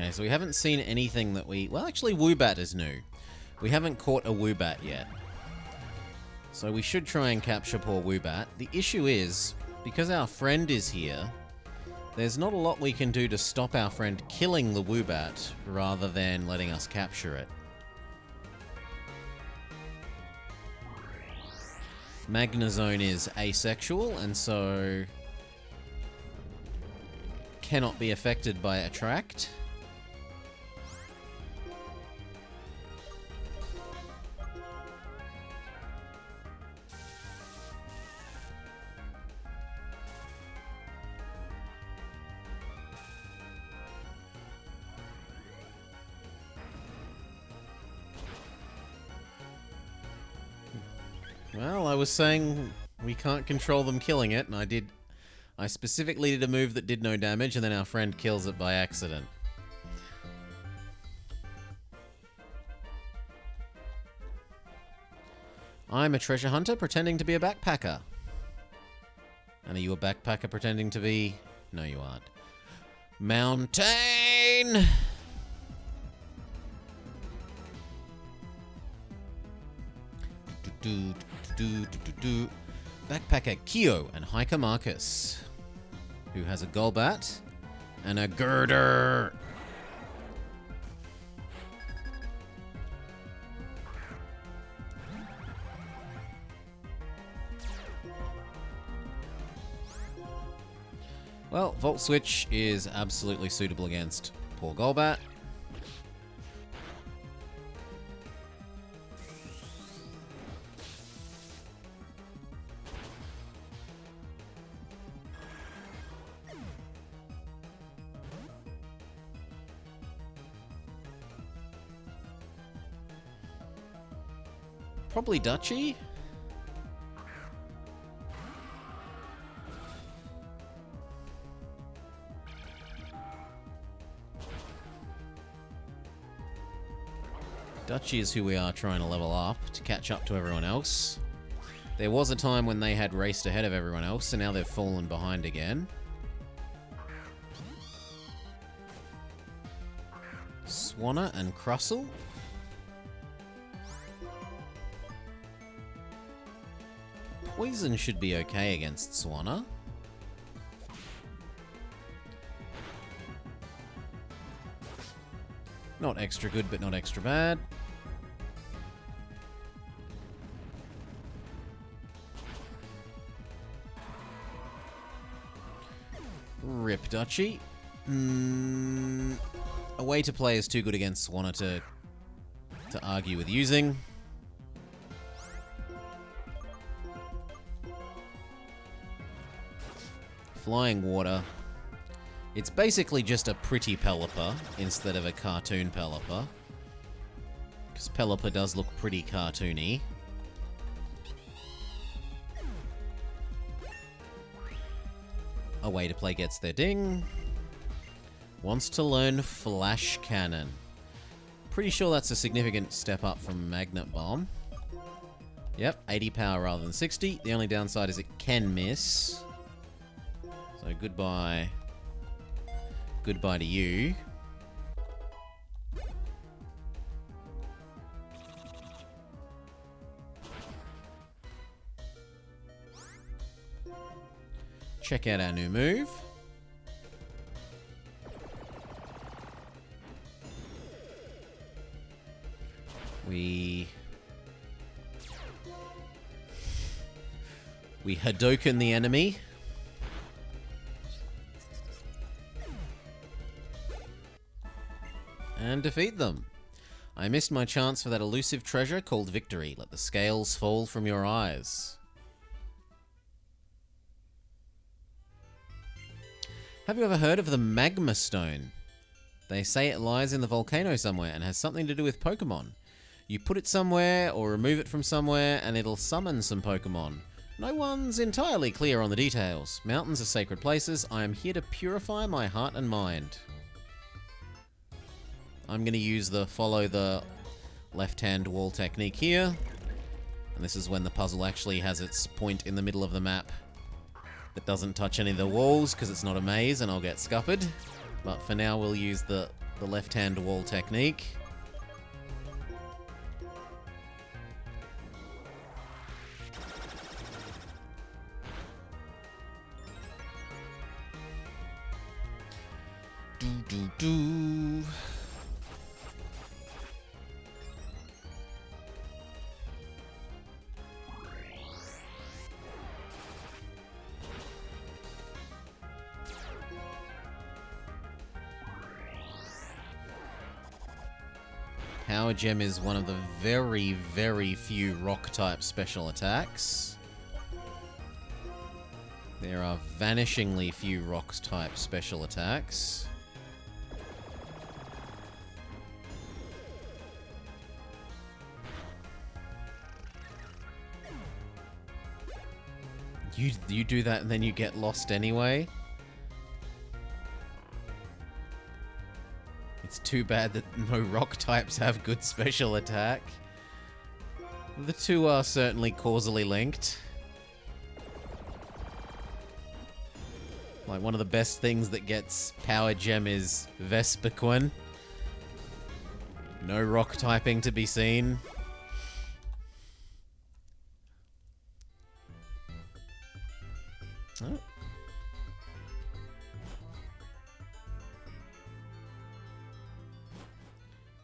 Okay, so we haven't seen anything that we... Well, actually, Woobat is new. We haven't caught a Woobat yet. So we should try and capture poor Woobat. The issue is, because our friend is here, there's not a lot we can do to stop our friend killing the Woobat rather than letting us capture it. Magnezone is asexual and so cannot be affected by Attract. Well, I was saying we can't control them killing it, and I specifically did a move that did no damage, and then our friend kills it by accident. I'm a treasure hunter pretending to be a backpacker. And are you a backpacker pretending to be... No, you aren't. Mountain! Backpacker Kyo and hiker Marcus, who has a Golbat and a Girder. Well, Volt Switch is absolutely suitable against poor Golbat. Probably Dutchy. Dutchy is who we are trying to level up to catch up to everyone else. There was a time when they had raced ahead of everyone else, and now they've fallen behind again. Swanna and Crustle. Poison should be okay against Swanna. Not extra good, but not extra bad. Rip Dutchy. A way to play is too good against Swanna to argue with using. Flying Water. It's basically just a pretty Pelipper instead of a cartoon Pelipper. Because Pelipper does look pretty cartoony. A way to play gets their ding. Wants to learn Flash Cannon. Pretty sure that's a significant step up from Magnet Bomb. Yep, 80 power rather than 60. The only downside is it can miss. So goodbye. Goodbye to you. Check out our new move. We Hadouken the enemy. And defeat them. I missed my chance for that elusive treasure called victory. Let the scales fall from your eyes. Have you ever heard of the Magma Stone? They say it lies in the volcano somewhere and has something to do with Pokemon. You put it somewhere or remove it from somewhere and it'll summon some Pokemon. No one's entirely clear on the details. Mountains are sacred places. I am here to purify my heart and mind. I'm going to use the follow the left-hand wall technique here. And this is when the puzzle actually has its point in the middle of the map that doesn't touch any of the walls because it's not a maze and I'll get scuppered. But for now we'll use the the left-hand wall technique. Do. Power Gem is one of the very, very few rock-type special attacks. There are vanishingly few rock-type special attacks. You do that and then you get lost anyway? It's too bad that no rock types have good special attack. The two are certainly causally linked. Like, one of the best things that gets Power Gem is Vespiquen. No rock typing to be seen. Oh.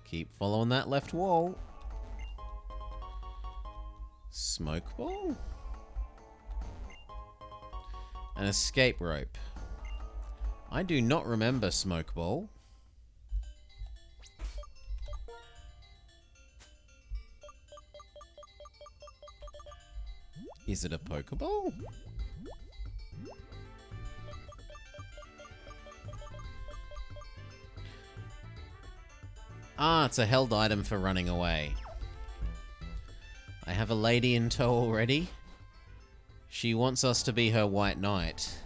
Keep following that left wall. Smoke ball? An escape rope. I do not remember smoke ball. Is it a Pokeball? Ah, it's a held item for running away. I have a lady in tow already. She wants us to be her white knight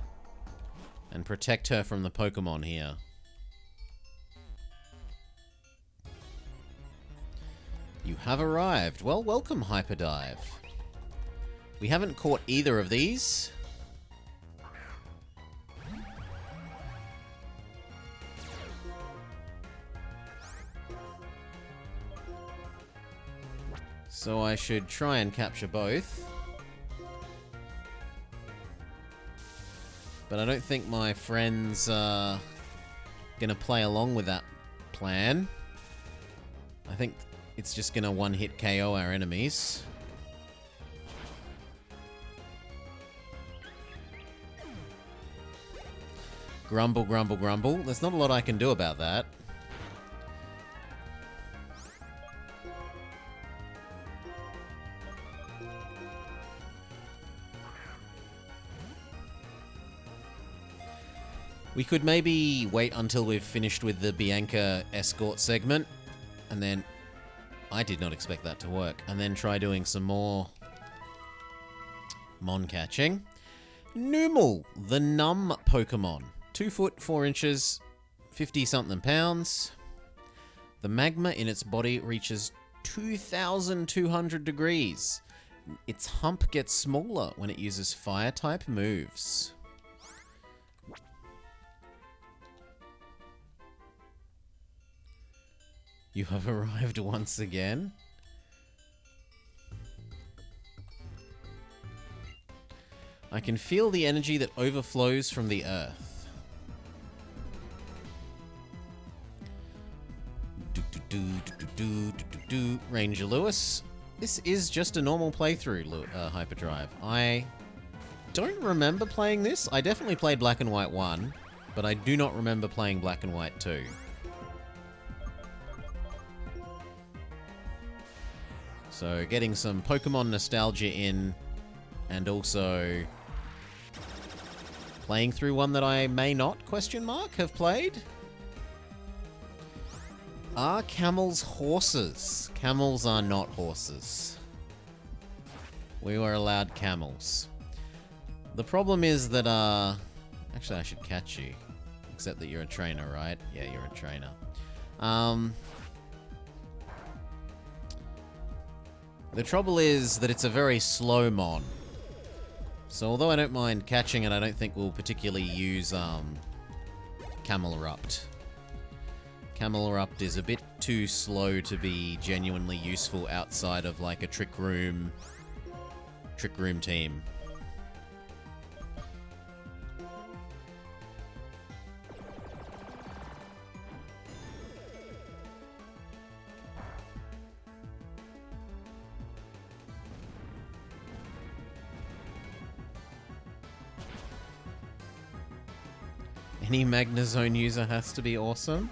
and protect her from the Pokemon here. You have arrived. Well, welcome, Hyperdive. We haven't caught either of these. So I should try and capture both. But I don't think my friends are gonna play along with that plan. I think it's just gonna one-hit KO our enemies. Grumble, grumble, grumble. There's not a lot I can do about that. We could maybe wait until we've finished with the Bianca escort segment, and then... I did not expect that to work. And then try doing some more Mon catching. Numel, the numb Pokemon. 2 foot, 4 inches, 50-something pounds. The magma in its body reaches 2,200 degrees. Its hump gets smaller when it uses fire-type moves. You have arrived once again. I can feel the energy that overflows from the earth. Ranger Lewis. This is just a normal playthrough, Hyperdrive. I don't remember playing this. I definitely played Black and White 1, but I do not remember playing Black and White 2. So getting some Pokemon nostalgia in, and also playing through one that I may not, have played. Are camels horses? Camels are not horses. We were allowed camels. The problem is that, actually I should catch you. Except that you're a trainer, right? Yeah, you're a trainer. The trouble is that it's a very slow mon. So although I don't mind catching it, I don't think we'll particularly use Camerupt. Camelorupt is a bit too slow to be genuinely useful outside of like a Trick Room team. Any Magnezone user has to be awesome.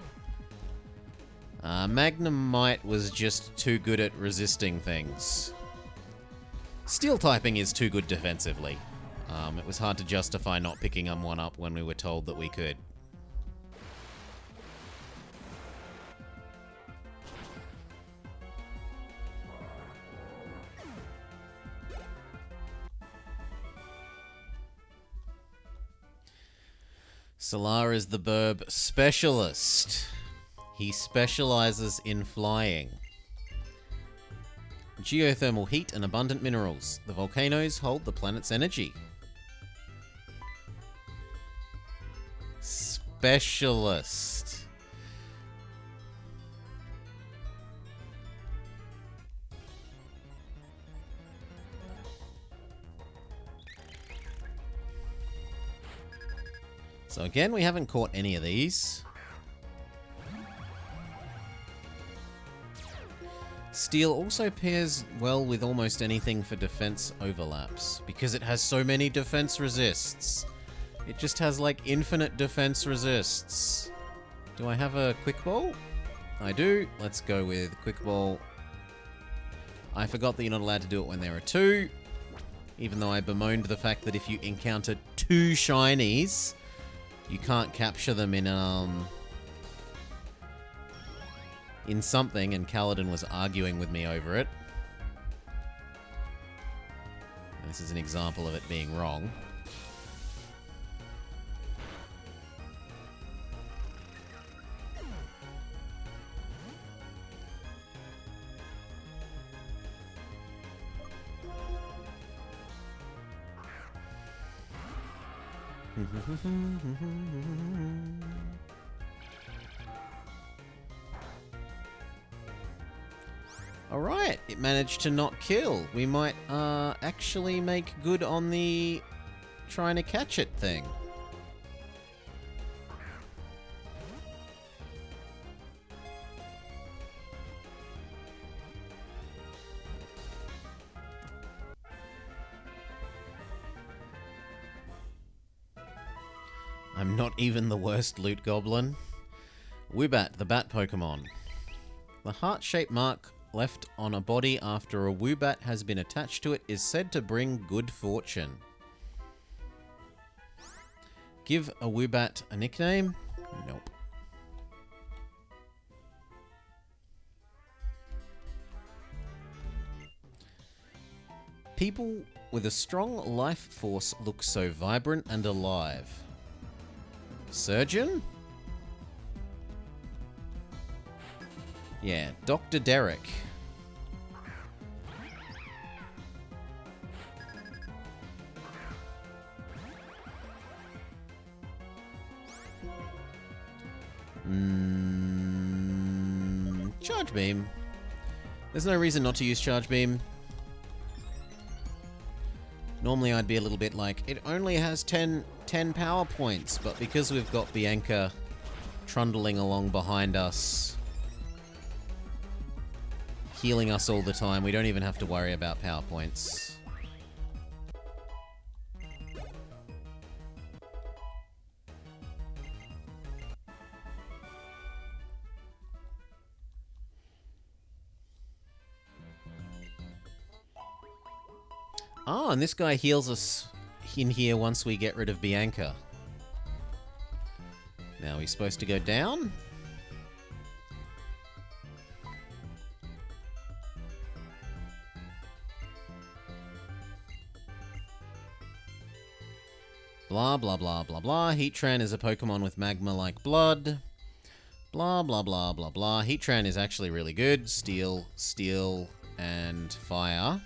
Magnemite was just too good at resisting things. Steel typing is too good defensively. It was hard to justify not picking one up when we were told that we could. Solar is the Burb specialist. He specializes in flying. Geothermal heat and abundant minerals. The volcanoes hold the planet's energy. Specialist. So again, we haven't caught any of these. Steel also pairs well with almost anything for defense overlaps, because it has so many defense resists. It just has like infinite defense resists. Do I have a Quick Ball? I do. Let's go with Quick Ball. I forgot that you're not allowed to do it when there are two, even though I bemoaned the fact that if you encounter two shinies, you can't capture them in something, and Kaladin was arguing with me over it. And this is an example of it being wrong. Alright, it managed to not kill. We might actually make good on the trying to catch it thing. I'm not even the worst loot goblin. Woobat, the bat Pokemon. The heart-shaped mark left on a body after a Woobat has been attached to it is said to bring good fortune. Give a Woobat a nickname? Nope. People with a strong life force look so vibrant and alive. Surgeon? Yeah, Dr. Derek. Charge Beam. There's no reason not to use Charge Beam. Normally I'd be a little bit like, it only has 10 power points, but because we've got Bianca trundling along behind us, healing us all the time, we don't even have to worry about power points. Oh, and this guy heals us in here once we get rid of Bianca. Now he's supposed to go down. Blah, blah, blah, blah, blah. Heatran is a Pokemon with magma-like blood. Blah, blah, blah, blah, blah. Heatran is actually really good. Steel, steel, and fire.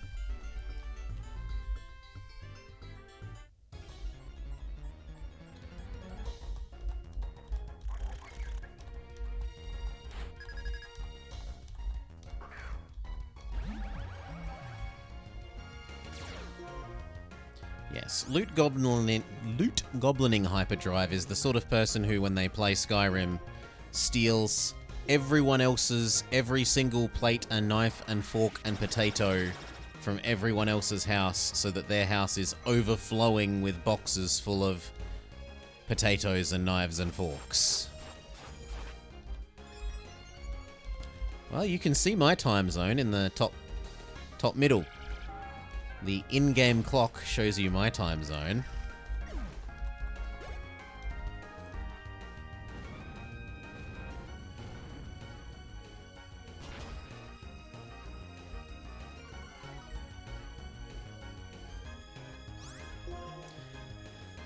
Yes, loot goblining hyperdrive is the sort of person who, when they play Skyrim, steals everyone else's every single plate and knife and fork and potato from everyone else's house so that their house is overflowing with boxes full of potatoes and knives and forks. Well, you can see my time zone in the top middle. The in-game clock shows you my time zone.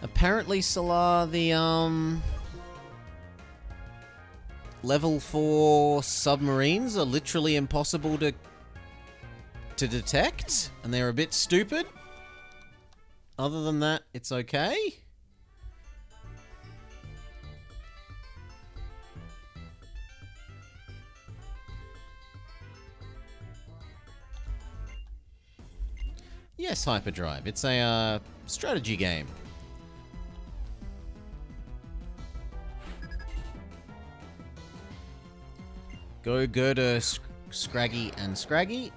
Apparently, Salah, the level 4 submarines are literally impossible to detect, and they're a bit stupid. Other than that, it's okay. Yes, Hyperdrive. It's a strategy game. Go Gerda, Scraggy, and Scraggy.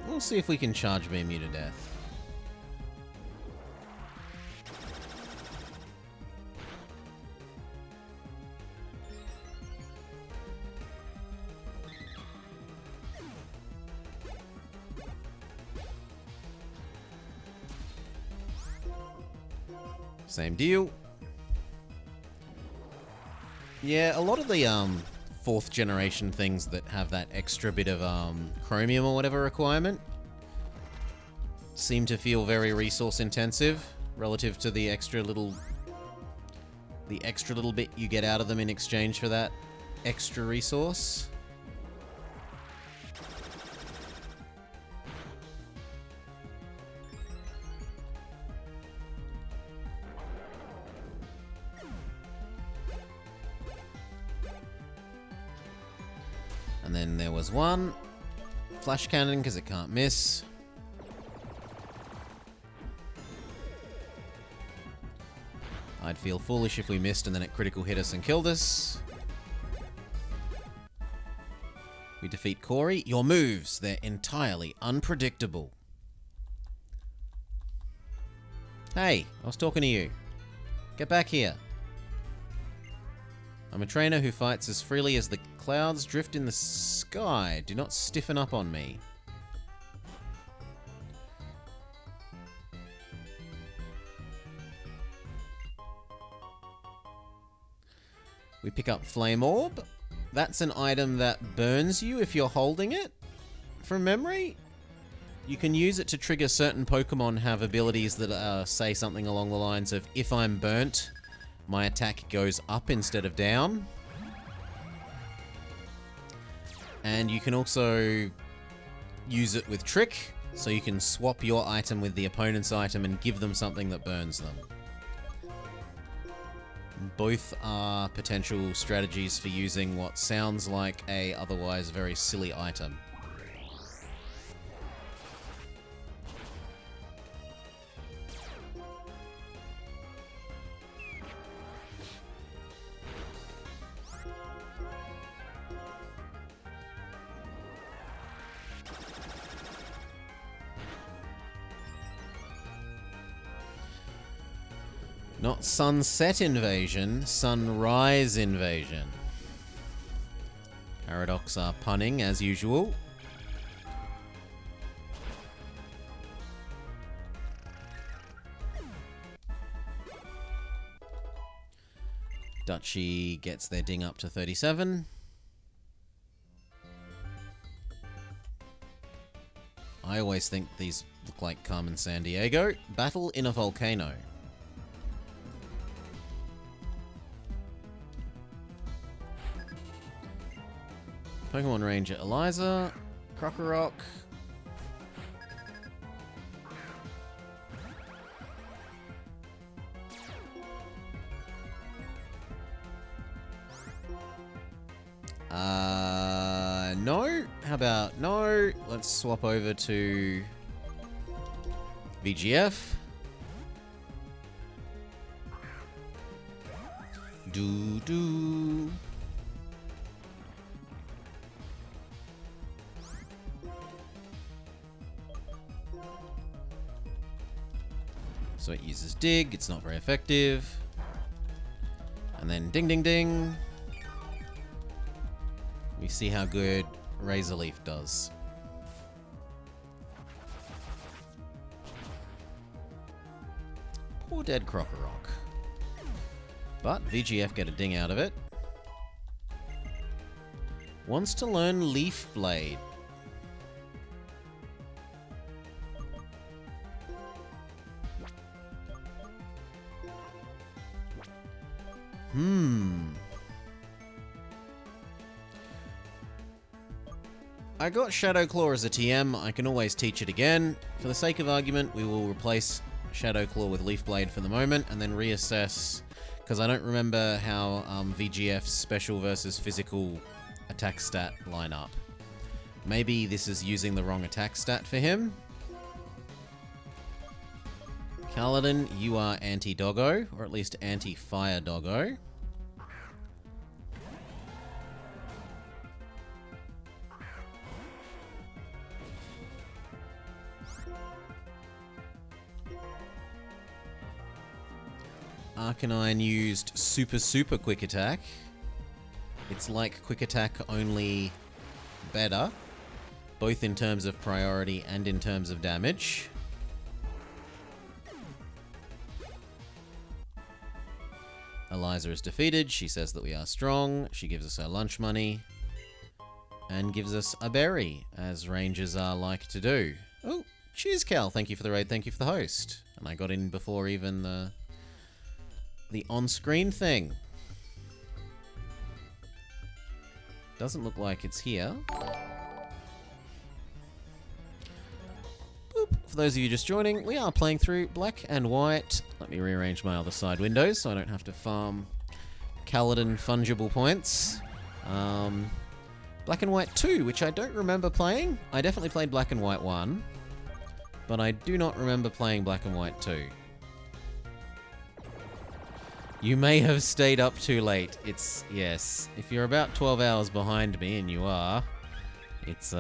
We'll see if we can charge beam you to death. Same deal. Yeah, a lot of the 4th generation things that have that extra bit of chromium or whatever requirement seem to feel very resource intensive relative to the extra little bit you get out of them in exchange for that extra resource. And then there was one flash cannon because it can't miss. I'd feel foolish if we missed and then it critical hit us and killed us. We defeat Corey. Your moves, they're entirely unpredictable. Hey, I was talking to you. Get back here. I'm a trainer who fights as freely as the clouds drift in the sky. Do not stiffen up on me. We pick up Flame Orb. That's an item that burns you if you're holding it, from memory. You can use it to trigger certain Pokemon have abilities that say something along the lines of, if I'm burnt, my attack goes up instead of down. And you can also use it with Trick, so you can swap your item with the opponent's item and give them something that burns them. Both are potential strategies for using what sounds like a otherwise very silly item. Not Sunset Invasion, Sunrise Invasion. Paradox are punning as usual. Duchy gets their ding up to 37. I always think these look like Carmen Sandiego. Battle in a volcano. Pokemon Ranger Eliza, Krokorok. No. How about no? Let's swap over to VGF. Do. So it uses dig, it's not very effective. And then ding ding ding. We see how good Razor Leaf does. Poor dead Krokorok. But VGF get a ding out of it. Wants to learn Leaf Blade. I got Shadow Claw as a TM. I can always teach it again. For the sake of argument, we will replace Shadow Claw with Leaf Blade for the moment and then reassess, because I don't remember how VGF's special versus physical attack stat line up. Maybe this is using the wrong attack stat for him. Kaladin, you are anti-doggo, or at least anti-fire doggo. Arcanine used super quick attack. It's like quick attack, only better, both in terms of priority and in terms of damage. Eliza is defeated. She says that we are strong. She gives us our lunch money and gives us a berry, as rangers are like to do. Oh, cheers, Cal. Thank you for the raid. Thank you for the host. And I got in before even the on-screen thing. Doesn't look like it's here. Boop. For those of you just joining, we are playing through Black and White. Let me rearrange my other side windows so I don't have to farm Kaladin fungible points. Black and White 2, which I don't remember playing. I definitely played Black and White 1, but I do not remember playing Black and White 2. You may have stayed up too late. Yes. If you're about 12 hours behind me, and you are, it's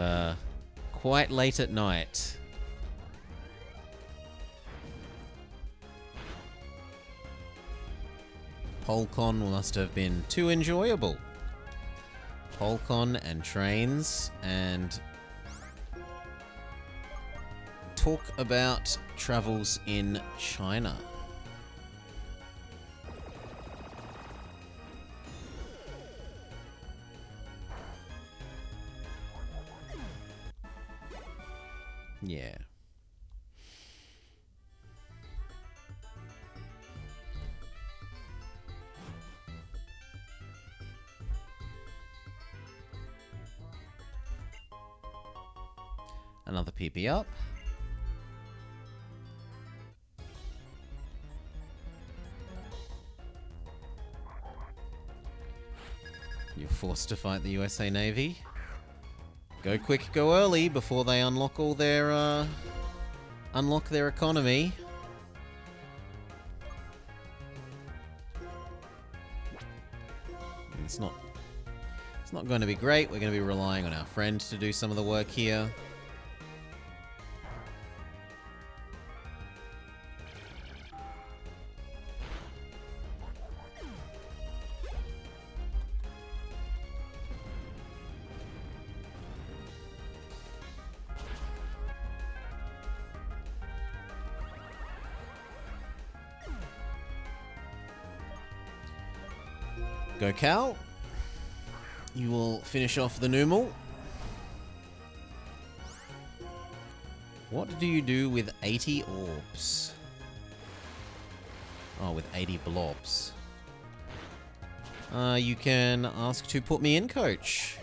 quite late at night. Polcon must have been too enjoyable. Polcon and trains and talk about travels in China. Yeah. Another PP up. You're forced to fight the USA Navy. Go quick, go early before they unlock all their unlock their economy. It's not going to be great. We're going to be relying on our friend to do some of the work here. Go Cal. You will finish off the Numel. What do you do with 80 orbs? Oh, with 80 blobs. You can ask to put me in, coach.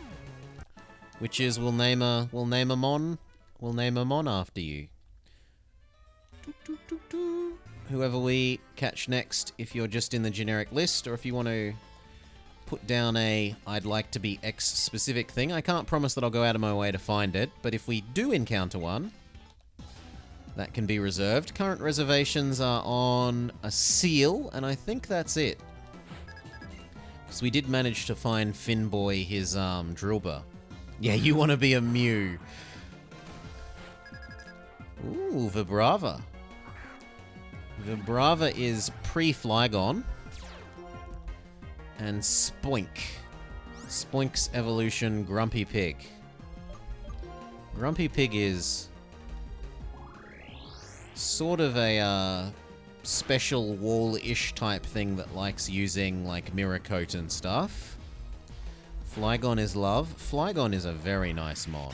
Which is we'll name a mon after you. Whoever we catch next, if you're just in the generic list, or if you want to put down a I'd like to be X specific thing. I can't promise that I'll go out of my way to find it, but if we do encounter one, that can be reserved. Current reservations are on a seal, and I think that's it. Because we did manage to find Finboy his Drillbur. Yeah, you want to be a Mew. Ooh, Vibrava. Vibrava is pre-Flygon. And Spoink. Spoink's evolution, Grumpy Pig. Grumpy Pig is sort of a special wall-ish type thing that likes using like Mirror Coat and stuff. Flygon is love. Flygon is a very nice mon.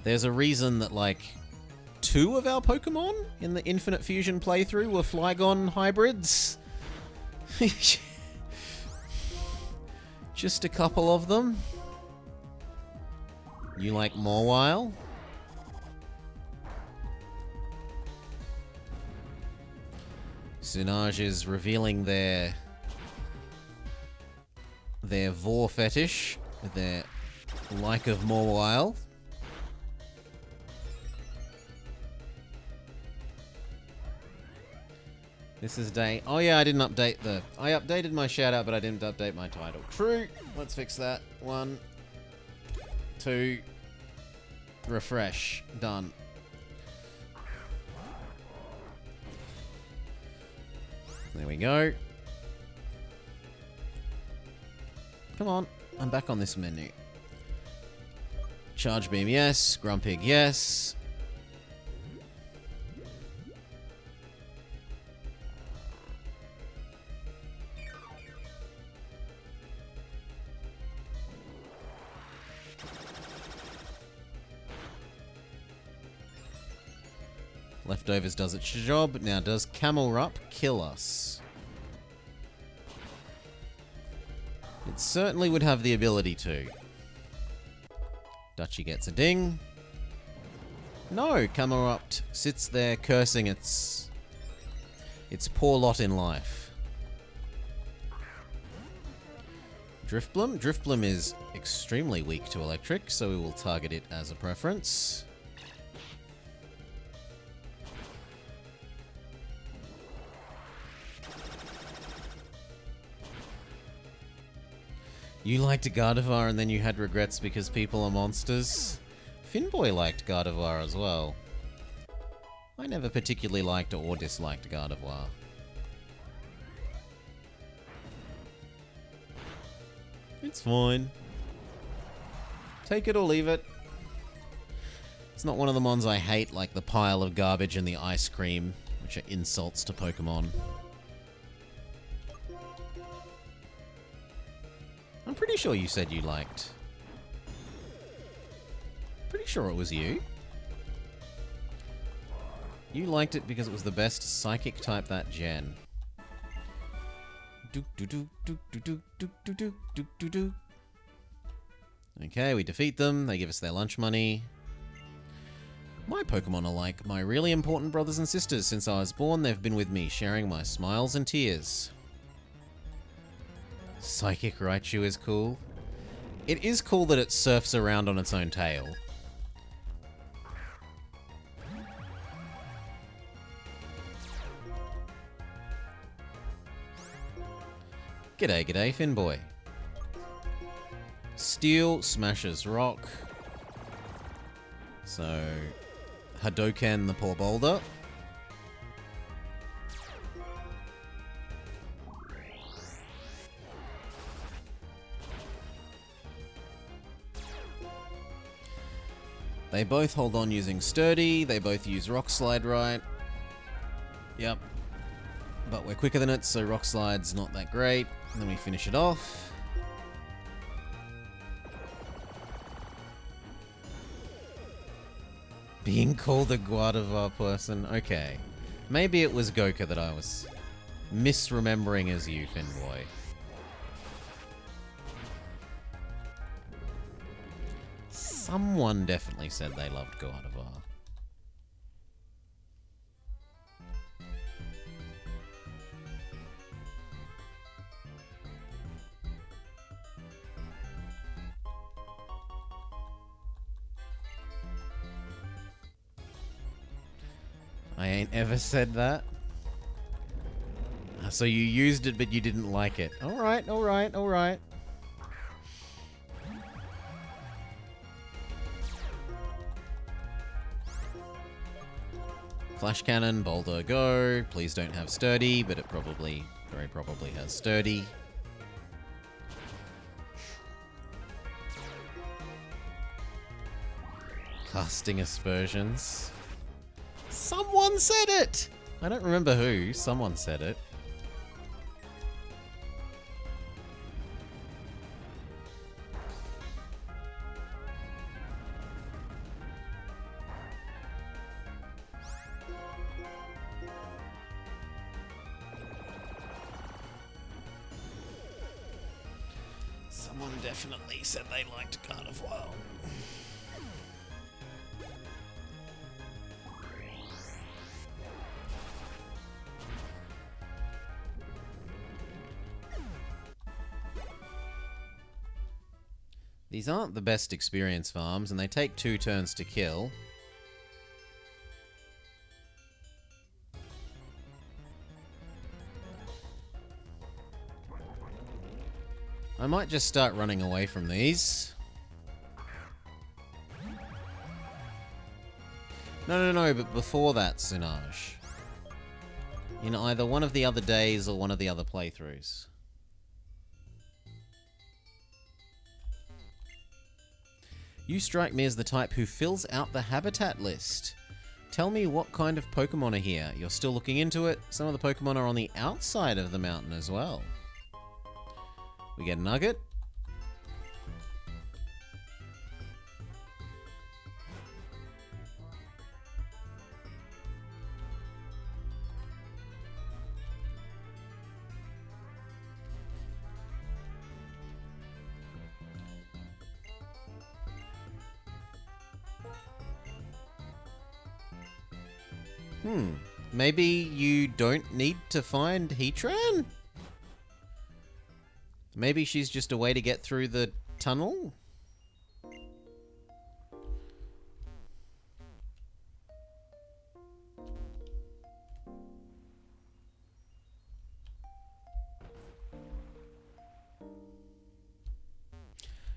There's a reason that like 2 of our Pokemon in the Infinite Fusion playthrough were Flygon hybrids. Just a couple of them. You like Mawile? Sunage is revealing their vor fetish, their like of Mawile. This is day... Oh yeah, I didn't update the... I updated my shout-out, but I didn't update my title. True. Let's fix that. 1, 2... Refresh. Done. There we go. Come on. I'm back on this menu. Charge Beam, yes. Grumpig, yes. Leftovers does its job. Now, does Camelrupt kill us? It certainly would have the ability to. Dutchie gets a ding. No, Camelrupt sits there cursing its poor lot in life. Drifblim? Drifblim is extremely weak to electric, so we will target it as a preference. You liked Gardevoir and then you had regrets because people are monsters? Finboy liked Gardevoir as well. I never particularly liked or disliked Gardevoir. It's fine. Take it or leave it. It's not one of the mons I hate, like the pile of garbage and the ice cream, which are insults to Pokemon. I'm pretty sure you said you liked. Pretty sure it was you. You liked it because it was the best psychic type that gen. Okay, we defeat them. They give us their lunch money. My Pokemon are like my really important brothers and sisters. Since I was born, they've been with me, sharing my smiles and tears. Psychic Raichu is cool. It is cool that it surfs around on its own tail. G'day, g'day, Finboy. Steel smashes rock. So, Hadoken the poor boulder. They both hold on using Sturdy. They both use Rock Slide right. Yep. But we're quicker than it, so Rock Slide's not that great. And then we finish it off. Being called a Gardevoir person. Okay. Maybe it was Goka that I was misremembering as you, Finboy. Someone definitely said they loved Gardevoir. I ain't ever said that. So you used it, but you didn't like it. Alright, alright, alright. Flash cannon, boulder, go. Please don't have sturdy, but it probably, very probably has sturdy. Casting aspersions. Someone said it! I don't remember who. Someone said it. Someone definitely said they liked Gardevoir. These aren't the best experience farms, and they take 2 turns to kill. I might just start running away from these. No, but before that, Sinage. In either one of the other days or one of the other playthroughs. You strike me as the type who fills out the habitat list. Tell me what kind of Pokemon are here. You're still looking into it. Some of the Pokemon are on the outside of the mountain as well. We get a Nugget. Maybe you don't need to find Heatran? Maybe she's just a way to get through the tunnel?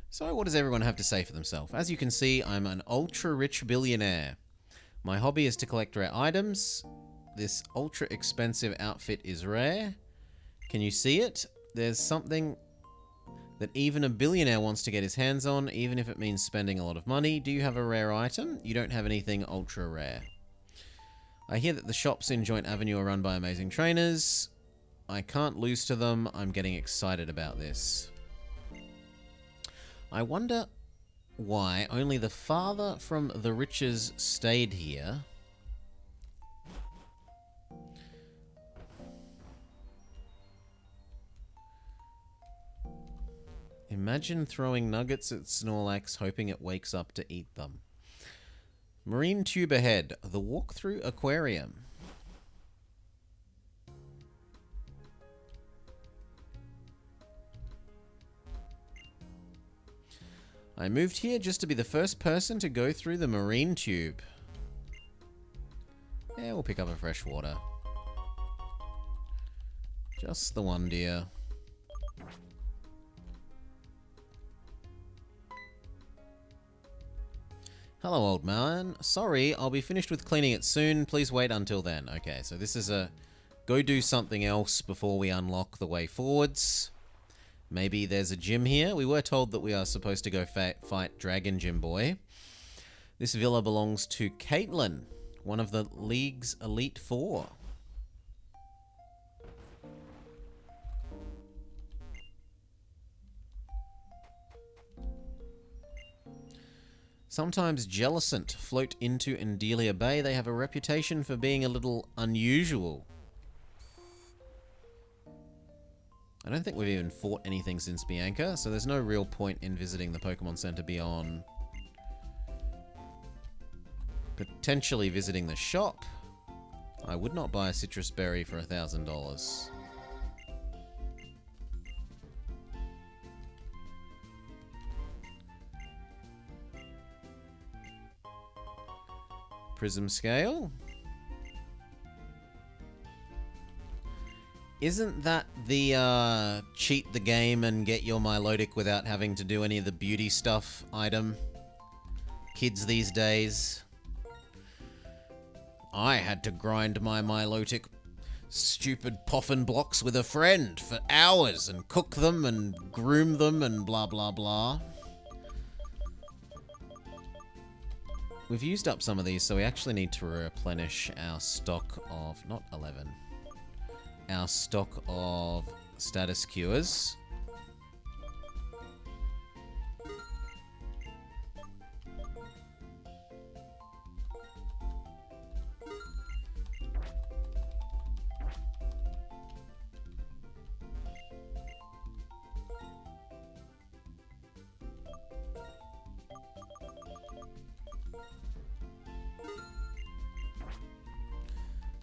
So what does everyone have to say for themselves? As you can see, I'm an ultra-rich billionaire. My hobby is to collect rare items. This ultra-expensive outfit is rare. Can you see it? There's something that even a billionaire wants to get his hands on, even if it means spending a lot of money. Do you have a rare item? You don't have anything ultra-rare. I hear that the shops in Joint Avenue are run by amazing trainers. I can't lose to them. I'm getting excited about this. I wonder why only the father from the riches stayed here. Imagine throwing nuggets at Snorlax, hoping it wakes up to eat them. Marine tube ahead. The walk-through aquarium. I moved here just to be the first person to go through the marine tube. Yeah, we'll pick up a fresh water. Just the one, dear. Hello, old man. Sorry, I'll be finished with cleaning it soon. Please wait until then. Okay, so this is a go do something else before we unlock the way forwards. Maybe there's a gym here. We were told that we are supposed to go fight Dragon Gym Boy. This villa belongs to Caitlin, one of the League's Elite Four. Sometimes Jellicent float into Endelia Bay. They have a reputation for being a little unusual. I don't think we've even fought anything since Bianca, so there's no real point in visiting the Pokemon Center beyond potentially visiting the shop. I would not buy a citrus berry for $1,000. Prism scale. Isn't that the cheat the game and get your Milotic without having to do any of the beauty stuff item? Kids these days. I had to grind my Milotic stupid poffin blocks with a friend for hours and cook them and groom them and blah blah blah. We've used up some of these, so we actually need to replenish our stock of, not 11, our stock of status cures.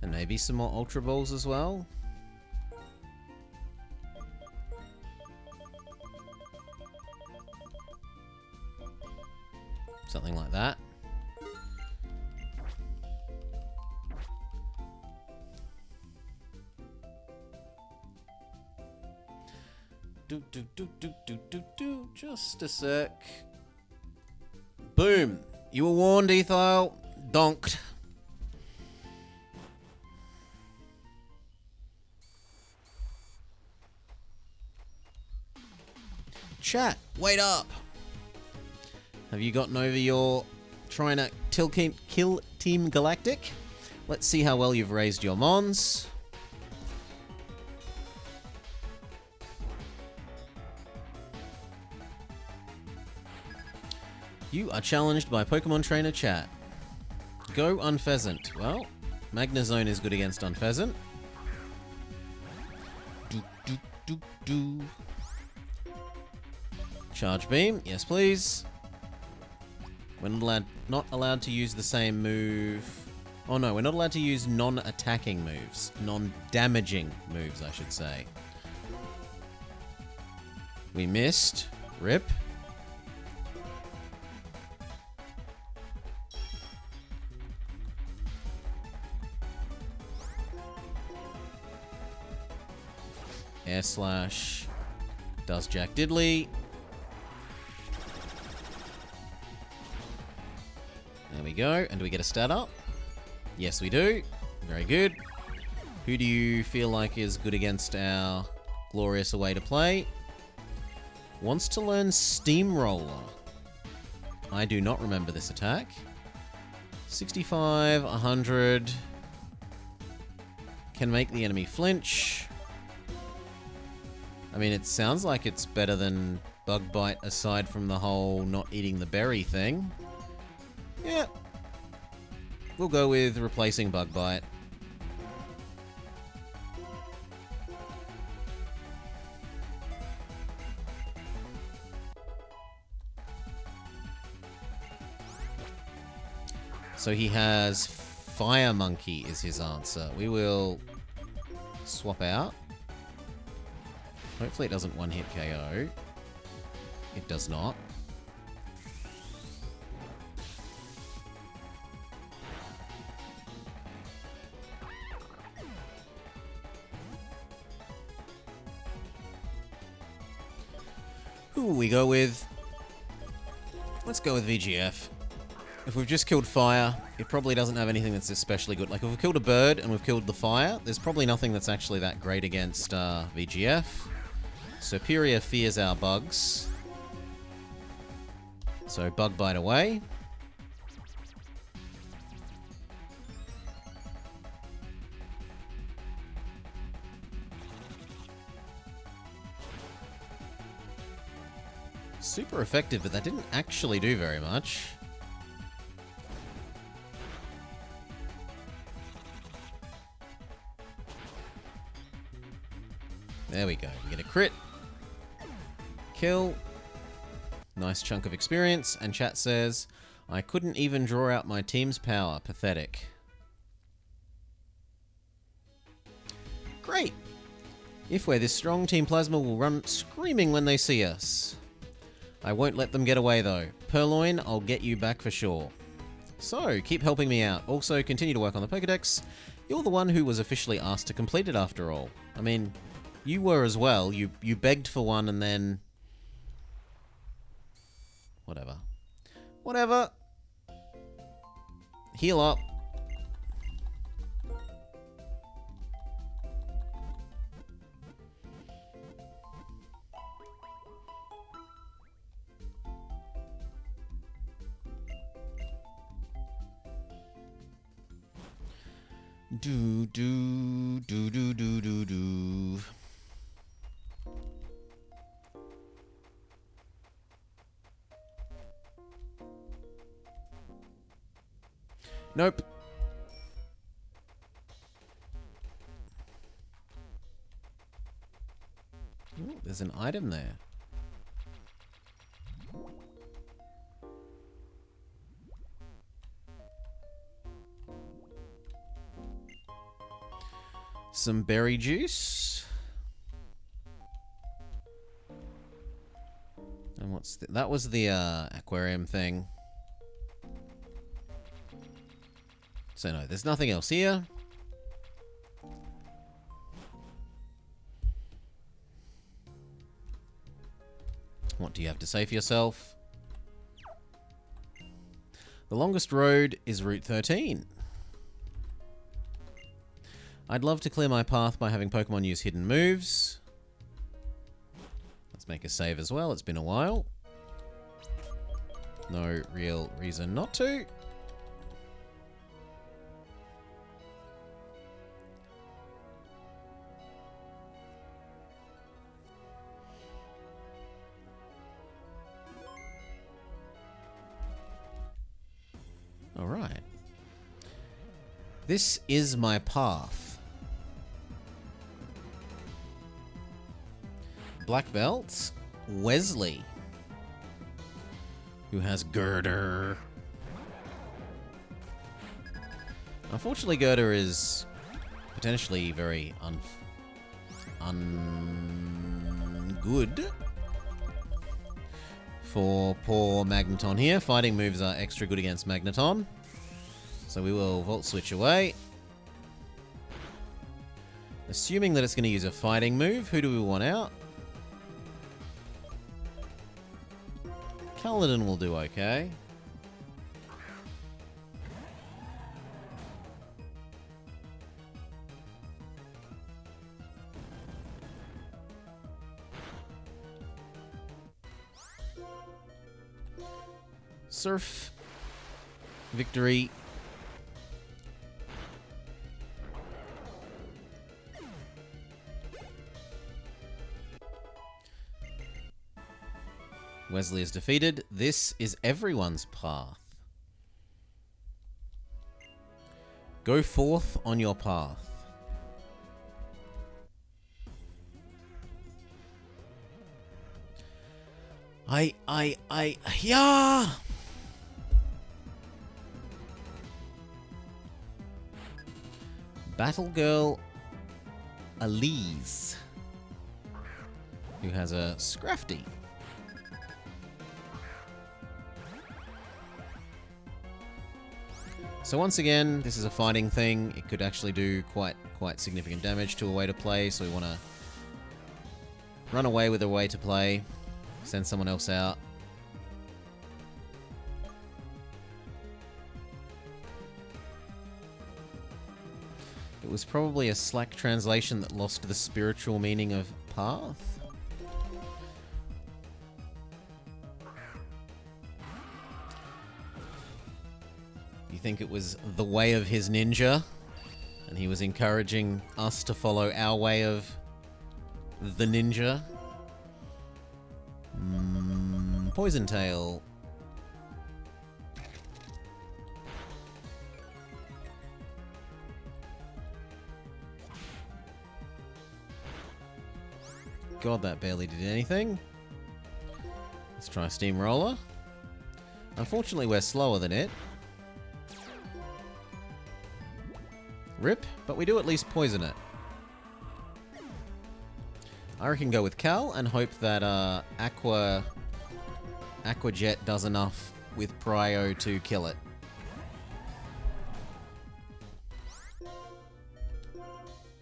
And maybe some more Ultra Balls as well. Something like that. Do. Just a sec. Boom. You were warned, Ethyl. Donked. Chat, wait up. Have you gotten over your trying to kill Team Galactic? Let's see how well you've raised your mons. You are challenged by Pokemon Trainer Chat. Go Unpheasant. Well, Magnezone is good against Unpheasant. Do. Charge Beam, yes please. We're not allowed to use the same move. Oh no, we're not allowed to use non-attacking moves. Non-damaging moves, I should say. We missed. Rip. Air Slash does Jack Diddley. There we go. And do we get a stat up? Yes, we do. Very good. Who do you feel like is good against our glorious away to play? Wants to learn Steamroller. I do not remember this attack. 65, 100. Can make the enemy flinch. I mean, it sounds like it's better than Bug Bite aside from the whole not eating the berry thing. Yeah. We'll go with replacing Bug Bite. So he has Fire Monkey is his answer. We will swap out. Hopefully it doesn't one-hit KO. It does not. Who will we go with? Let's go with VGF. If we've just killed fire, it probably doesn't have anything that's especially good. Like, if we've killed a bird and we've killed the fire, there's probably nothing that's actually that great against VGF. Superior fears our bugs. So, Bug Bite away. Super effective, but that didn't actually do very much. There we go. We get a crit. Kill. Nice chunk of experience. And chat says, I couldn't even draw out my team's power. Pathetic. Great. If we're this strong, Team Plasma will run screaming when they see us. I won't let them get away though. Purloin, I'll get you back for sure. So, keep helping me out. Also, continue to work on the Pokedex. You're the one who was officially asked to complete it after all. I mean, you were as well. You begged for one and then... Whatever. Whatever. Heal up. Do do do do do do do. Nope. Ooh, there's an item there. Some berry juice. And what's that was the aquarium thing. So no, there's nothing else here. What do you have to say for yourself? The longest road is Route 13. I'd love to clear my path by having Pokemon use hidden moves. Let's make a save as well. It's been a while. No real reason not to. All right. This is my path. Black belt, Wesley, who has Girder. Unfortunately, Girder is potentially very good for poor Magneton here. Fighting moves are extra good against Magneton. So we will Volt Switch away. Assuming that it's going to use a fighting move, who do we want out? Paladin will do okay. Surf. Victory. Wesley is defeated. This is everyone's path. Go forth on your path. Yeah! Battle Girl Elise, who has a Scrafty. So once again, this is a fighting thing. It could actually do quite significant damage to a way to play, so we want to run away with a way to play, send someone else out. It was probably a Slack translation that lost the spiritual meaning of path. You think it was the way of his ninja, and he was encouraging us to follow our way of the ninja? Poison Tail. God, that barely did anything. Let's try Steamroller. Unfortunately, we're slower than it. Rip, but we do at least poison it. I reckon go with Cal and hope that Aqua Jet does enough with Prio to kill it.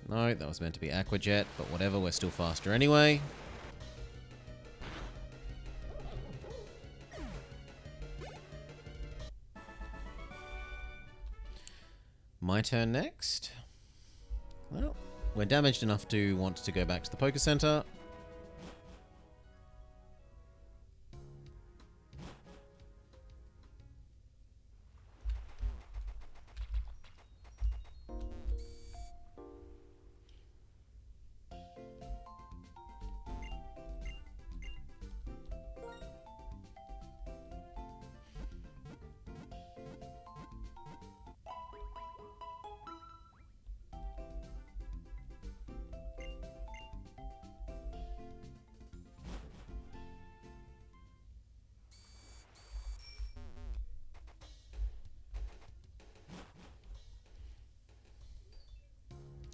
No, that was meant to be Aqua Jet, but whatever, we're still faster anyway. My turn next. Well, we're damaged enough to want to go back to the Poké Center.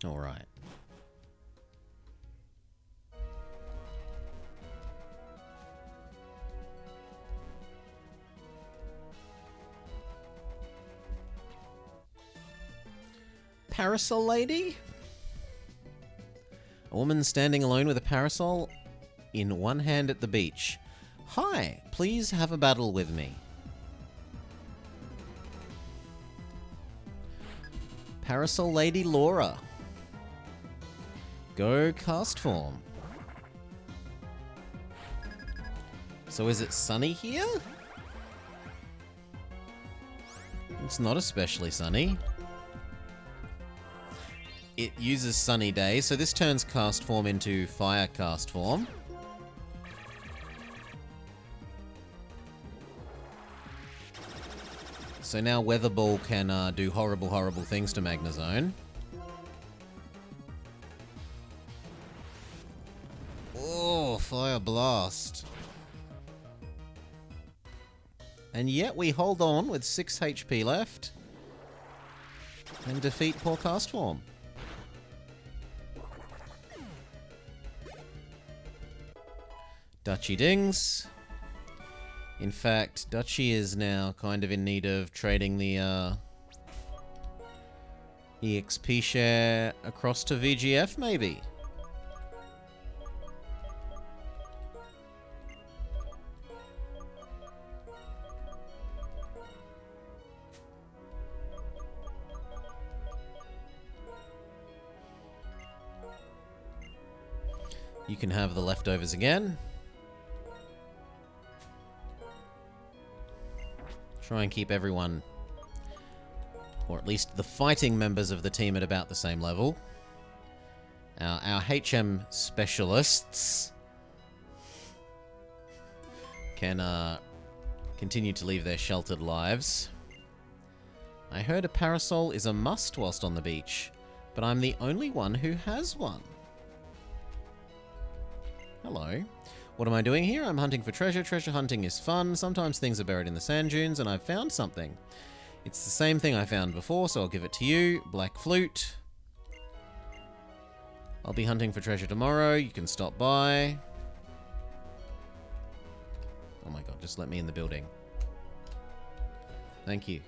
All right. Parasol lady? A woman standing alone with a parasol in one hand at the beach. Hi, please have a battle with me. Parasol lady Laura. Go cast form. So is it sunny here? It's not especially sunny. It uses sunny day, so this turns cast form into fire cast form. So now Weather Ball can do horrible, horrible things to Magnezone. Oh, Fire Blast. And yet we hold on with 6 HP left and defeat poor cast form. Dutchy Dings. In fact, Dutchy is now kind of in need of trading the EXP share across to VGF, maybe. You can have the leftovers again. Try and keep everyone, or at least the fighting members of the team, at about the same level. Our HM specialists can continue to live their sheltered lives. I heard a parasol is a must whilst on the beach, but I'm the only one who has one. Hello. What am I doing here? I'm hunting for treasure. Treasure hunting is fun. Sometimes things are buried in the sand dunes, and I've found something. It's the same thing I found before, so I'll give it to you. Black Flute. I'll be hunting for treasure tomorrow. You can stop by. Oh my god, just let me in the building. Thank you.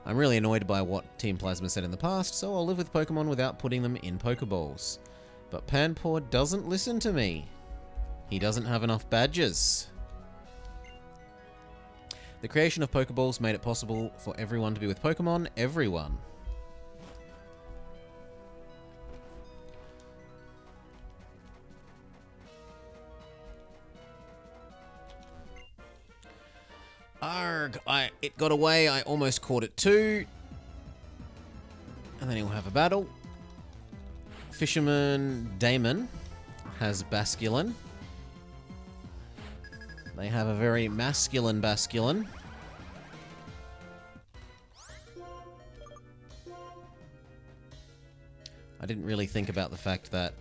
I'm really annoyed by what Team Plasma said in the past, so I'll live with Pokemon without putting them in Pokeballs. But Panpour doesn't listen to me. He doesn't have enough badges. The creation of Pokeballs made it possible for everyone to be with Pokemon. Everyone. Arg! It got away. I almost caught it too. And then he'll have a battle. Fisherman Damon has Basculin. They have a very masculine Basculin. I didn't really think about the fact that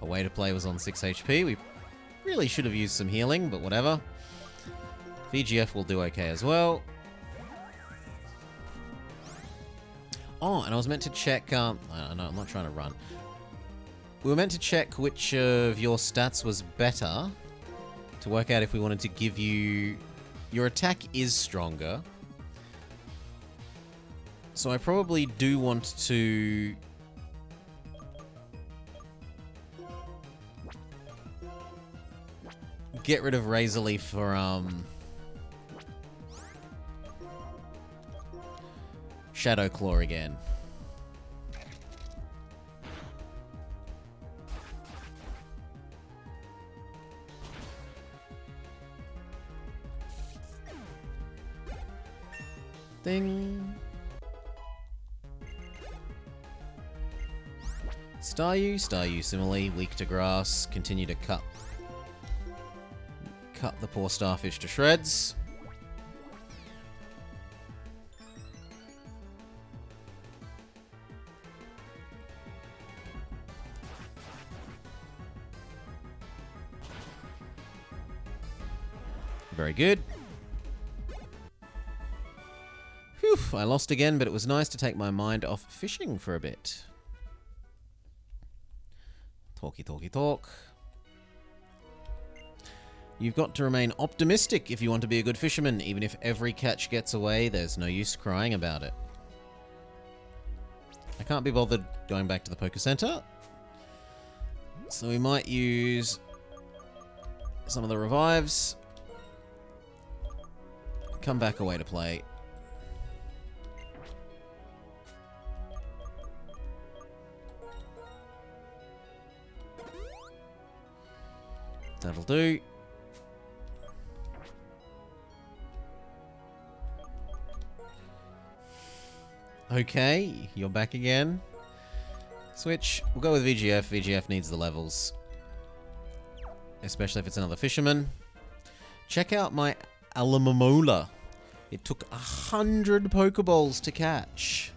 a way to play was on 6 HP. We really should have used some healing, but whatever. VGF will do okay as well. Oh, and I was meant to check... no, I'm not trying to run. We were meant to check which of your stats was better to work out if we wanted to give you... Your attack is stronger. So I probably do want to... get rid of Razor Leaf for, Shadow Claw again. Ding. Staryu similarly, weak to grass, continue to cut the poor starfish to shreds. Very good. Whew, I lost again, but it was nice to take my mind off fishing for a bit. Talk. You've got to remain optimistic if you want to be a good fisherman. Even if every catch gets away, there's no use crying about it. I can't be bothered going back to the Poké Center. So we might use some of the revives. Come back away to play. That'll do. Okay, you're back again. Switch. We'll go with VGF. VGF needs the levels. Especially if it's another fisherman. Check out my Alomomola. It took 100 Pokeballs to catch.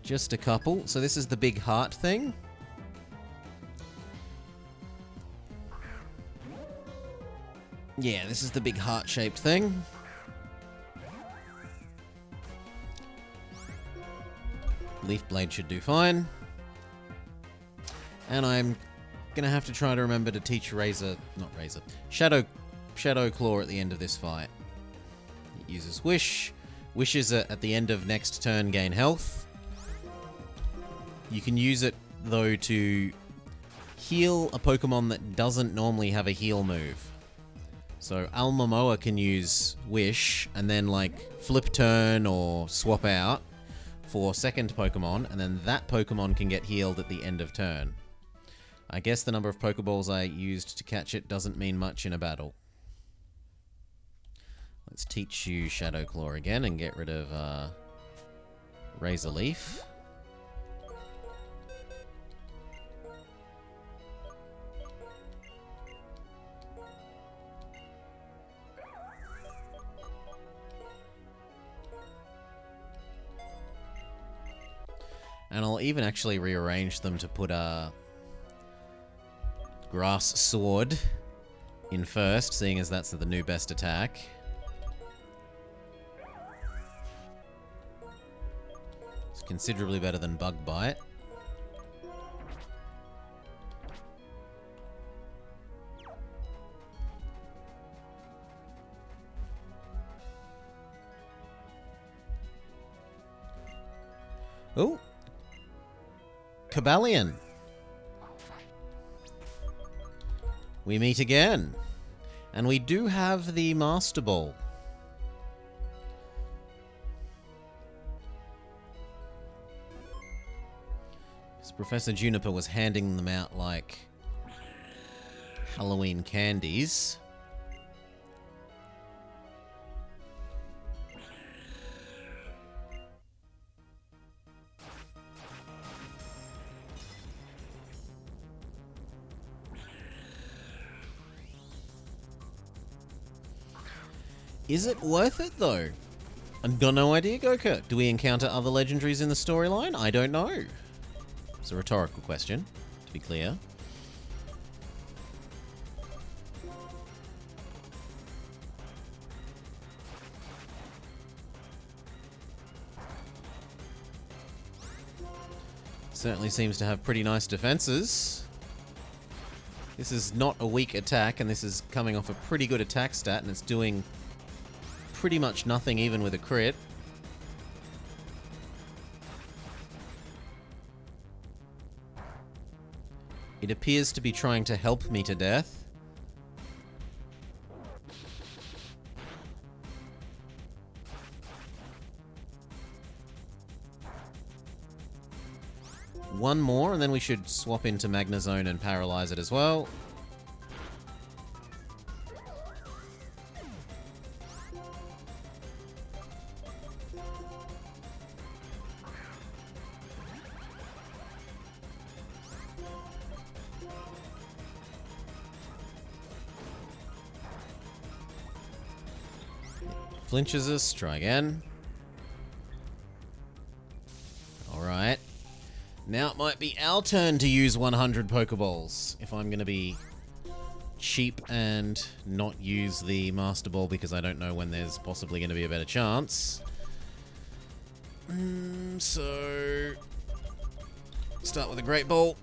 Just a couple. So this is the big heart thing. Yeah, this is the big heart-shaped thing. Leaf Blade should do fine. And I'm gonna have to try to remember to teach Shadow Claw at the end of this fight. It uses Wish. Wishes at the end of next turn gain health. You can use it, though, to heal a Pokemon that doesn't normally have a heal move. So Almamoa can use Wish and then like flip turn or swap out for second Pokemon, and then that Pokemon can get healed at the end of turn. I guess the number of Pokeballs I used to catch it doesn't mean much in a battle. Let's teach you Shadow Claw again and get rid of Razor Leaf. And I'll even actually rearrange them to put a Grass Sword in first, seeing as that's the new best attack. It's considerably better than Bug Bite. Oh! Cobalion. We meet again. And we do have the Master Ball. So Professor Juniper was handing them out like Halloween candies. Is it worth it, though? I've got no idea, Goka. Do we encounter other legendaries in the storyline? I don't know. It's a rhetorical question, to be clear. Certainly seems to have pretty nice defenses. This is not a weak attack, and this is coming off a pretty good attack stat, and it's doing pretty much nothing even with a crit. It appears to be trying to help me to death. One more, and then we should swap into Magnezone and paralyze it as well. Flinches us. Try again. Alright. Now it might be our turn to use 100 Pokeballs. If I'm going to be cheap and not use the Master Ball because I don't know when there's possibly going to be a better chance. So... start with a Great Ball.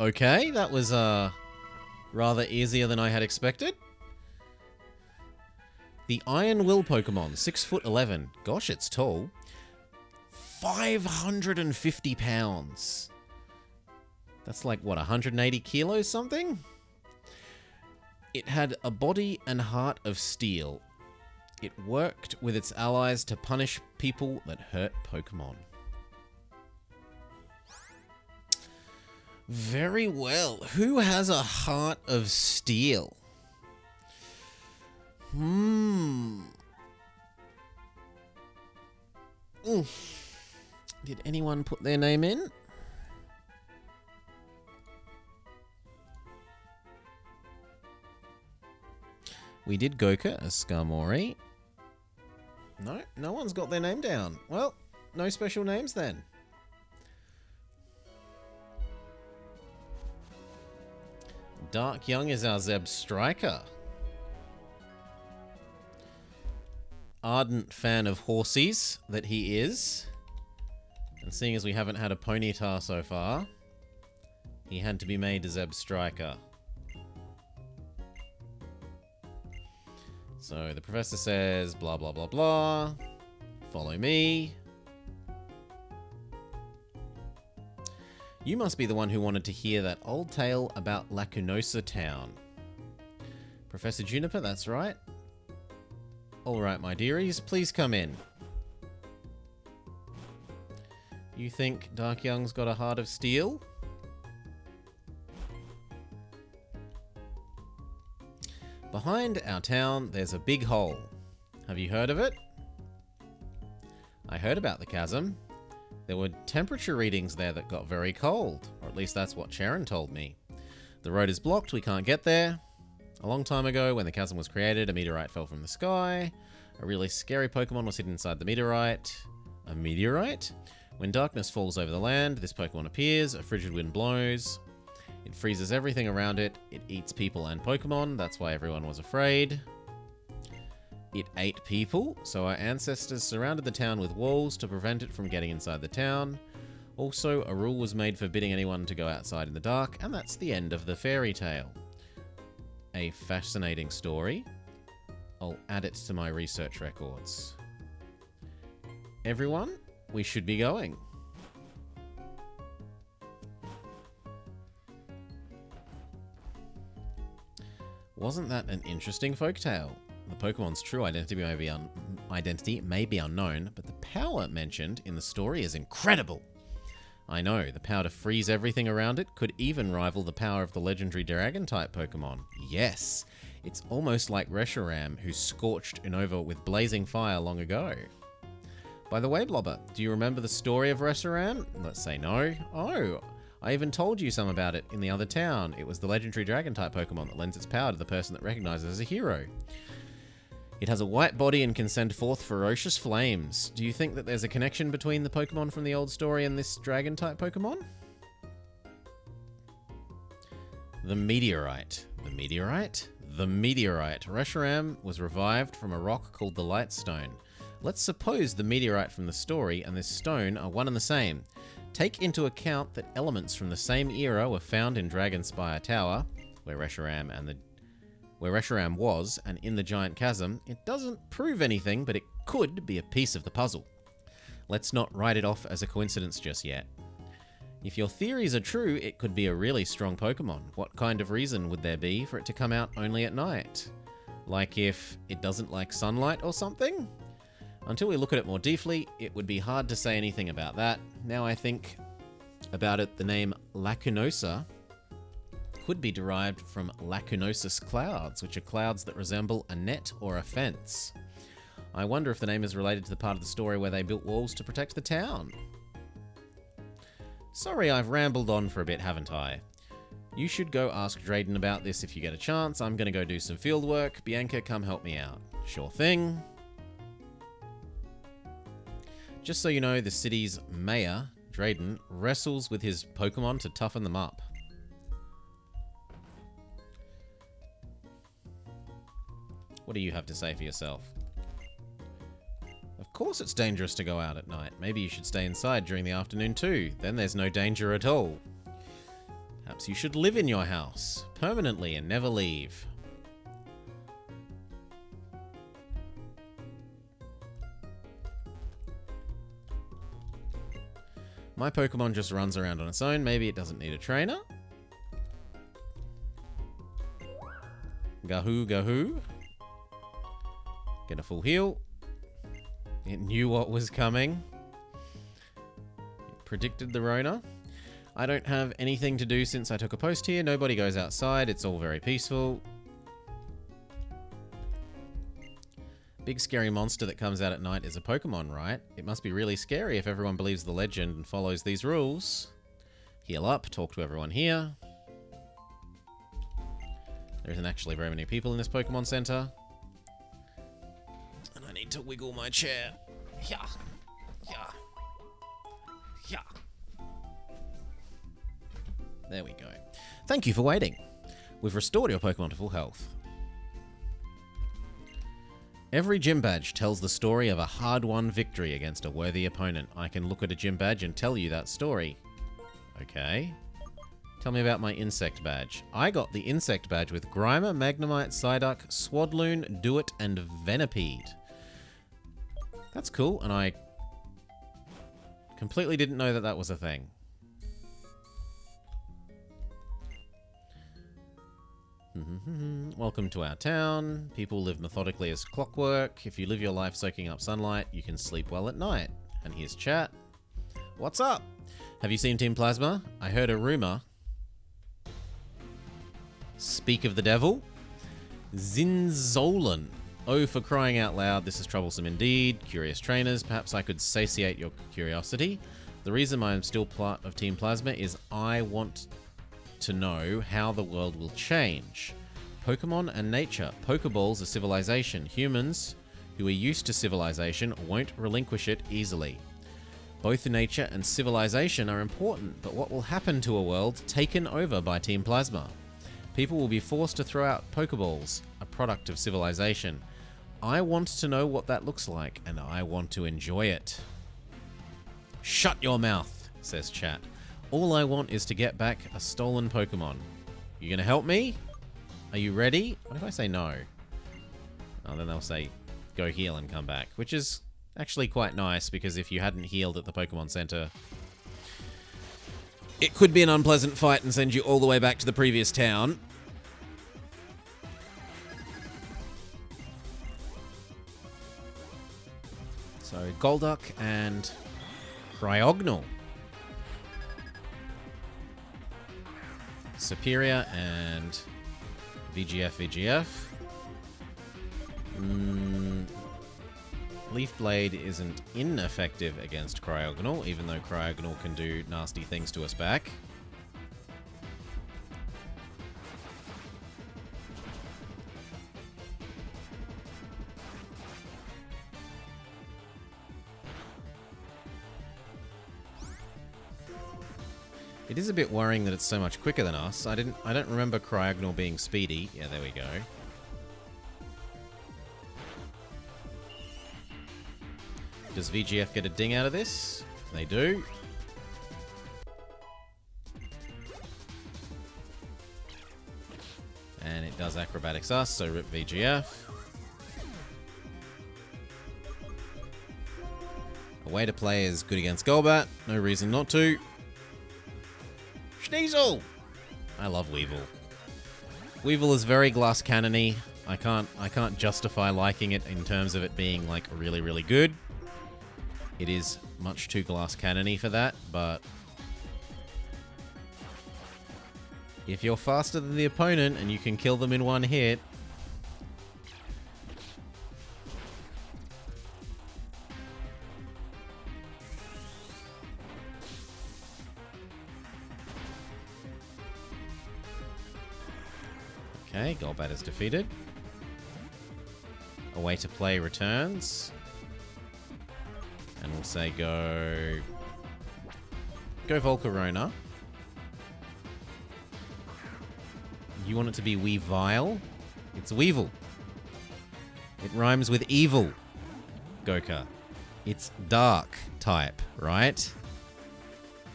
Okay, that was rather easier than I had expected. The Iron Will Pokemon, 6'11". Gosh, it's tall. 550 pounds. That's like, what, 180 kilos something? It had a body and heart of steel. It worked with its allies to punish people that hurt Pokemon. Very well. Who has a heart of steel? Did anyone put their name in? We did Goka as Skarmory. No, no one's got their name down. Well, no special names then. Dark Young is our Zebstrika. Ardent fan of horsies that he is. And seeing as we haven't had a Ponyta so far, he had to be made a Zebstrika. So the professor says, blah, blah, blah, blah. Follow me. You must be the one who wanted to hear that old tale about Lacunosa Town. Professor Juniper, that's right. Alright, my dearies, please come in. You think Dark Young's got a heart of steel? Behind our town, there's a big hole. Have you heard of it? I heard about the chasm. There were temperature readings there that got very cold, or at least that's what Sharon told me. The road is blocked, we can't get there. A long time ago, when the chasm was created, a meteorite fell from the sky. A really scary Pokemon was hidden inside the meteorite. A meteorite? When darkness falls over the land, this Pokemon appears, a frigid wind blows. It freezes everything around it. It eats people and Pokemon, that's why everyone was afraid. It ate people, so our ancestors surrounded the town with walls to prevent it from getting inside the town. Also, a rule was made forbidding anyone to go outside in the dark, and that's the end of the fairy tale. A fascinating story. I'll add it to my research records. Everyone, we should be going. Wasn't that an interesting folktale? The Pokemon's true identity may be unknown, but the power mentioned in the story is incredible. I know, the power to freeze everything around it could even rival the power of the legendary Dragon-type Pokemon. Yes, it's almost like Reshiram, who scorched Unova with blazing fire long ago. By the way, Blobber, do you remember the story of Reshiram? Let's say no. Oh, I even told you some about it in the other town. It was the legendary Dragon-type Pokemon that lends its power to the person that recognizes it as a hero. It has a white body and can send forth ferocious flames. Do you think that there's a connection between the Pokemon from the old story and this Dragon-type Pokemon? The meteorite. The meteorite? The meteorite. Reshiram was revived from a rock called the Lightstone. Let's suppose the meteorite from the story and this stone are one and the same. Take into account that elements from the same era were found in Dragonspire Tower. where Reshiram was, and in the giant chasm, it doesn't prove anything, but it could be a piece of the puzzle. Let's not write it off as a coincidence just yet. If your theories are true, it could be a really strong Pokemon. What kind of reason would there be for it to come out only at night? Like if it doesn't like sunlight or something? Until we look at it more deeply, it would be hard to say anything about that. Now I think about it, the name Lacunosa could be derived from lacunosus clouds, which are clouds that resemble a net or a fence. I wonder if the name is related to the part of the story where they built walls to protect the town. Sorry, I've rambled on for a bit, haven't I? You should go ask Drayden about this if you get a chance. I'm gonna go do some field work. Bianca, come help me out. Sure thing. Just so you know, the city's mayor, Drayden, wrestles with his Pokemon to toughen them up. What do you have to say for yourself? Of course it's dangerous to go out at night. Maybe you should stay inside during the afternoon too. Then there's no danger at all. Perhaps you should live in your house permanently and never leave. My Pokemon just runs around on its own. Maybe it doesn't need a trainer. Gahoo, Gahoo. Get a full heal. It knew what was coming. It predicted the Rona. I don't have anything to do since I took a post here. Nobody goes outside. It's all very peaceful. Big scary monster that comes out at night is a Pokemon, right? It must be really scary if everyone believes the legend and follows these rules. Heal up, talk to everyone here. There isn't actually very many people in this Pokemon Center. And I need to wiggle my chair. Yeah. Yeah. Yeah. There we go. Thank you for waiting. We've restored your Pokemon to full health. Every gym badge tells the story of a hard-won victory against a worthy opponent. I can look at a gym badge and tell you that story. Okay. Tell me about my insect badge. I got the insect badge with Grimer, Magnemite, Psyduck, Swadloon, Duet, and Venipede. That's cool, and I completely didn't know that that was a thing. Welcome to our town. People live methodically as clockwork. If you live your life soaking up sunlight, you can sleep well at night. And here's chat. What's up? Have you seen Team Plasma? I heard a rumor. Speak of the devil. Zinzolan. Oh, for crying out loud, this is troublesome indeed. Curious trainers, perhaps I could satiate your curiosity. The reason I am still part of Team Plasma is I want to know how the world will change. Pokemon and nature. Pokeballs are civilization. Humans, who are used to civilization, won't relinquish it easily. Both nature and civilization are important, but what will happen to a world taken over by Team Plasma? People will be forced to throw out Pokeballs, a product of civilization. I want to know what that looks like, and I want to enjoy it. Shut your mouth, says chat. All I want is to get back a stolen Pokemon. You gonna help me? Are you ready? What if I say no? Oh, then they'll say, go heal and come back. Which is actually quite nice, because if you hadn't healed at the Pokemon Center, it could be an unpleasant fight and send you all the way back to the previous town. So, Golduck and Cryogonal. Superior and VGF. Leaf Blade isn't ineffective against Cryogonal, even though Cryogonal can do nasty things to us back. It is a bit worrying that it's so much quicker than us. I don't remember Cryogonal being speedy. Yeah, there we go. Does VGF get a ding out of this? They do. And it does Acrobatics Us, so rip VGF. A way to play is good against Golbat. No reason not to. Sneasel! I love Weevil. Weevil is very glass cannon-y. I can't justify liking it in terms of it being like really, really good. It is much too glass cannon-y for that, but if you're faster than the opponent and you can kill them in one hit, okay, Golbat is defeated. A way to play returns. And we'll say go Volcarona. You want it to be Weavile? It's Weevil. It rhymes with evil. Goka. It's dark type, right?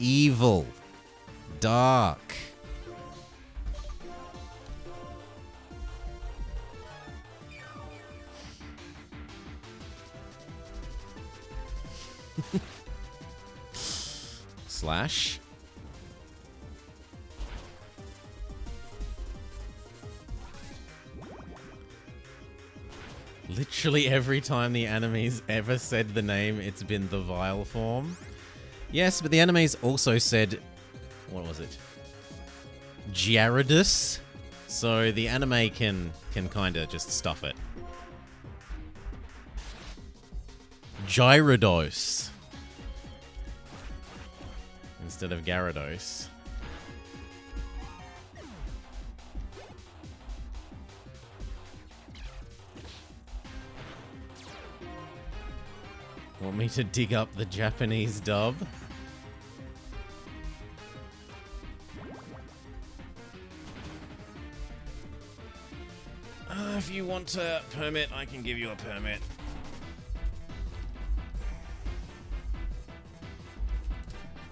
Evil. Dark. Slash. Literally every time the anime's ever said the name, it's been the vile form. Yes, but the anime's also said... what was it? Gyarados. So the anime can kind of just stuff it. Gyarados. Instead of Gyarados. Want me to dig up the Japanese dub? If you want a permit, I can give you a permit.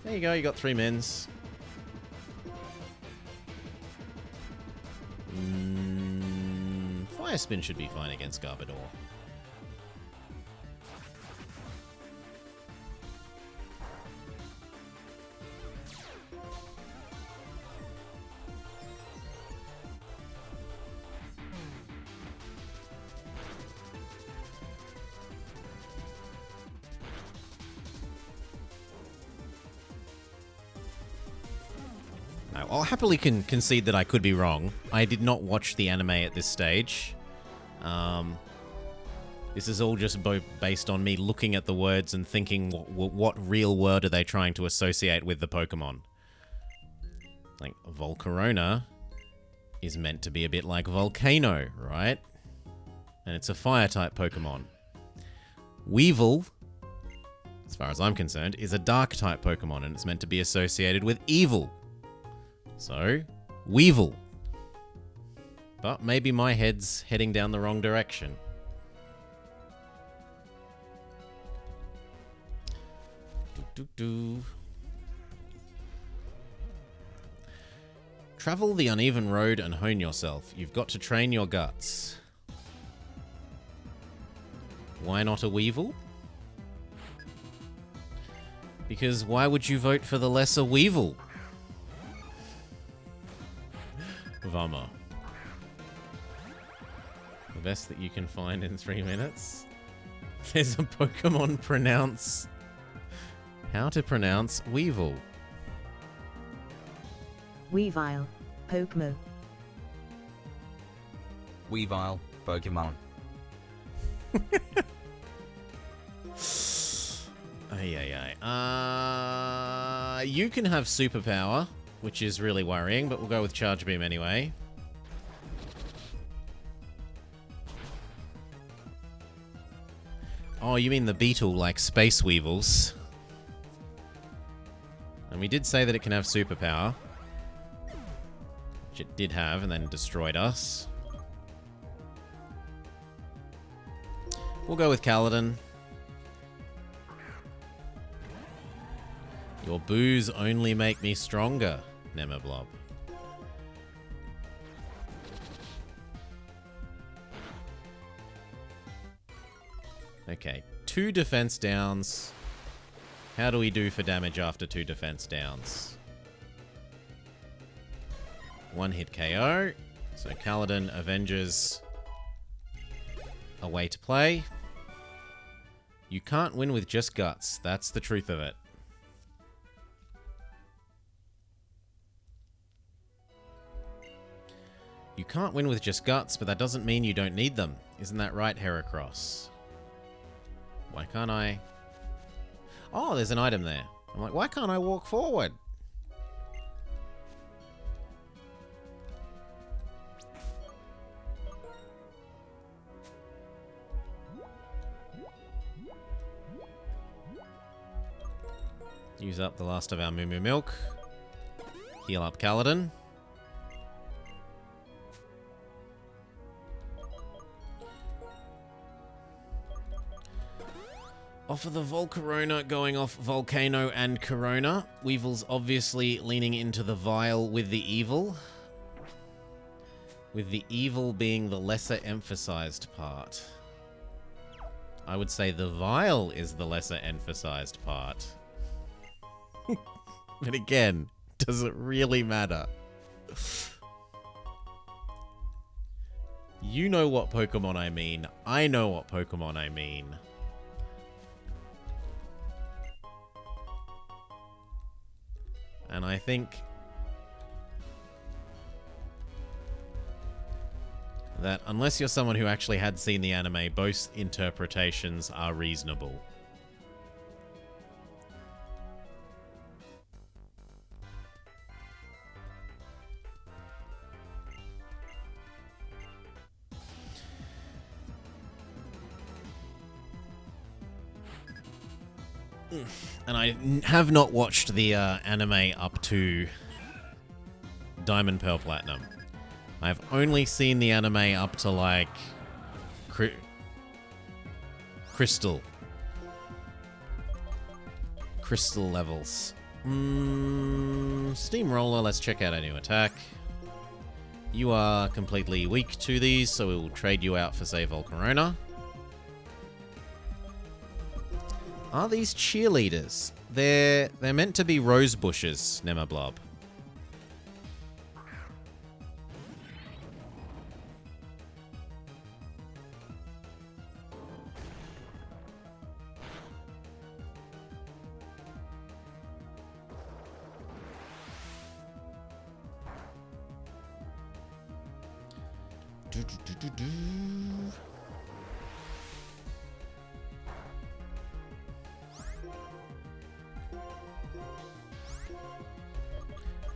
There you go, you got 3 mins. Fire Spin should be fine against Garbodor. I'll happily concede that I could be wrong. I did not watch the anime at this stage. This is all just based on me looking at the words and thinking, what real word are they trying to associate with the Pokemon? Like, Volcarona is meant to be a bit like Volcano, right? And it's a Fire-type Pokemon. Weevil, as far as I'm concerned, is a Dark-type Pokemon, and it's meant to be associated with evil. So, Weevil. But maybe my head's heading down the wrong direction. Travel the uneven road and hone yourself. You've got to train your guts. Why not a Weevil? Because why would you vote for the lesser Weevil? Vama. The best that you can find in 3 minutes. There's a Pokemon pronounce... How to pronounce Weevil. Weavile. Pokemon. Weavile. Pokemon. You can have superpower, which is really worrying, but we'll go with Charge Beam anyway. Oh, you mean the beetle like Space Weevils. And we did say that it can have superpower. Which it did have, and then destroyed us. We'll go with Kaladin. Your boos only make me stronger, Nemoblob. Okay, 2 defense downs. How do we do for damage after 2 defense downs? 1 hit KO. So Kaladin Avengers a way to play. You can't win with just guts. That's the truth of it. You can't win with just guts, but that doesn't mean you don't need them. Isn't that right, Heracross? Why can't I... Oh, there's an item there. I'm like, why can't I walk forward? Use up the last of our Moo Moo Milk. Heal up Kaladin. Off of the Volcarona going off Volcano and Corona. Weevil's obviously leaning into the Vile with the Evil. With the Evil being the lesser emphasized part. I would say the Vile is the lesser emphasized part. But again, does it really matter? You know what Pokemon I mean. I know what Pokemon I mean. And I think that unless you're someone who actually had seen the anime, both interpretations are reasonable. And I have not watched the anime up to Diamond, Pearl, Platinum. I've only seen the anime up to, like, Crystal levels. Steamroller, let's check out our new attack. You are completely weak to these, so we will trade you out for, say, Volcarona. Are these cheerleaders? They're meant to be rose bushes, Nemablob.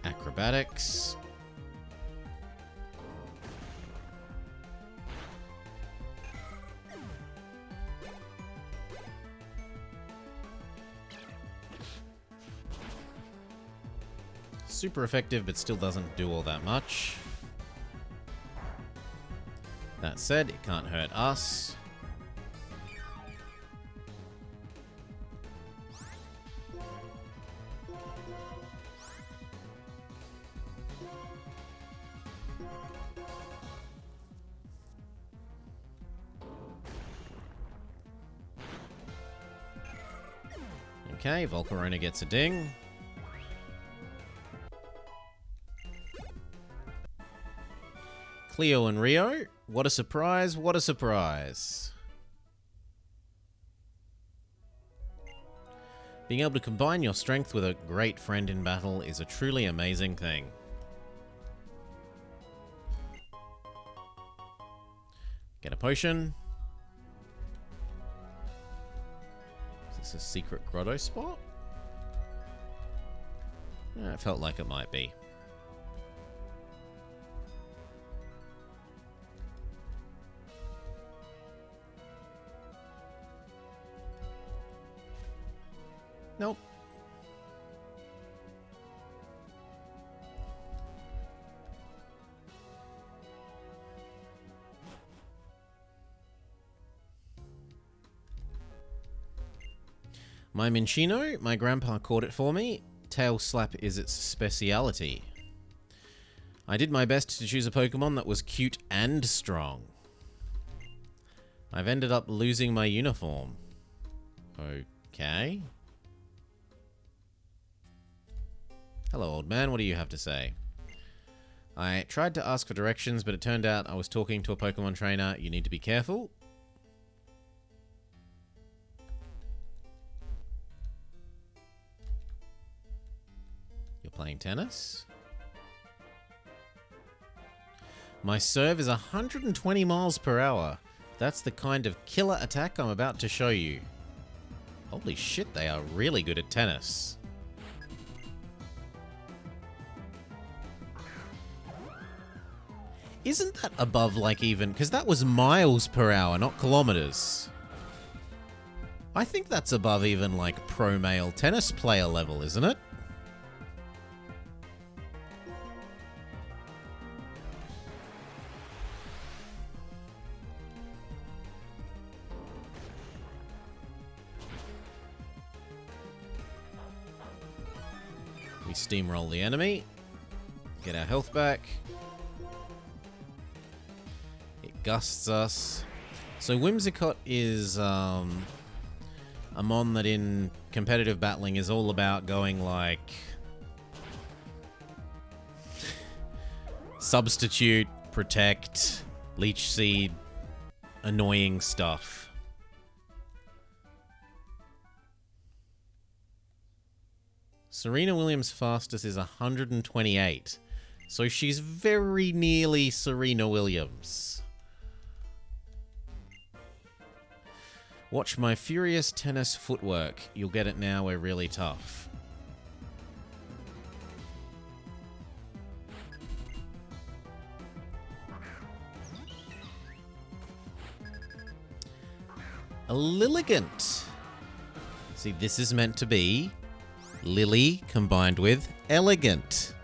Acrobatics. Super effective, but still doesn't do all that much. That said, it can't hurt us. Okay, Volcarona gets a ding. Cleo and Rio. What a surprise, what a surprise. Being able to combine your strength with a great friend in battle is a truly amazing thing. Get a potion. Is this a secret grotto spot? It felt like it might be. Nope. My Minchino, my grandpa caught it for me. Tail Slap is its speciality. I did my best to choose a Pokemon that was cute and strong. I've ended up losing my uniform. Okay. Hello, old man. What do you have to say? I tried to ask for directions, but it turned out I was talking to a Pokemon trainer. You need to be careful. You're playing tennis? My serve is 120 miles per hour. That's the kind of killer attack I'm about to show you. Holy shit, they are really good at tennis. Isn't that above, like, even... Because that was miles per hour, not kilometers. I think that's above even, like, pro male tennis player level, isn't it? We steamroll the enemy. Get our health back. It gusts us. So Whimsicott is a mon that in competitive battling is all about going like substitute, protect, leech seed, annoying stuff. Serena Williams' fastest is 128. So she's very nearly Serena Williams. Watch my furious tennis footwork. You'll get it now, we're really tough. A Lilligant. See, this is meant to be Lily combined with elegant.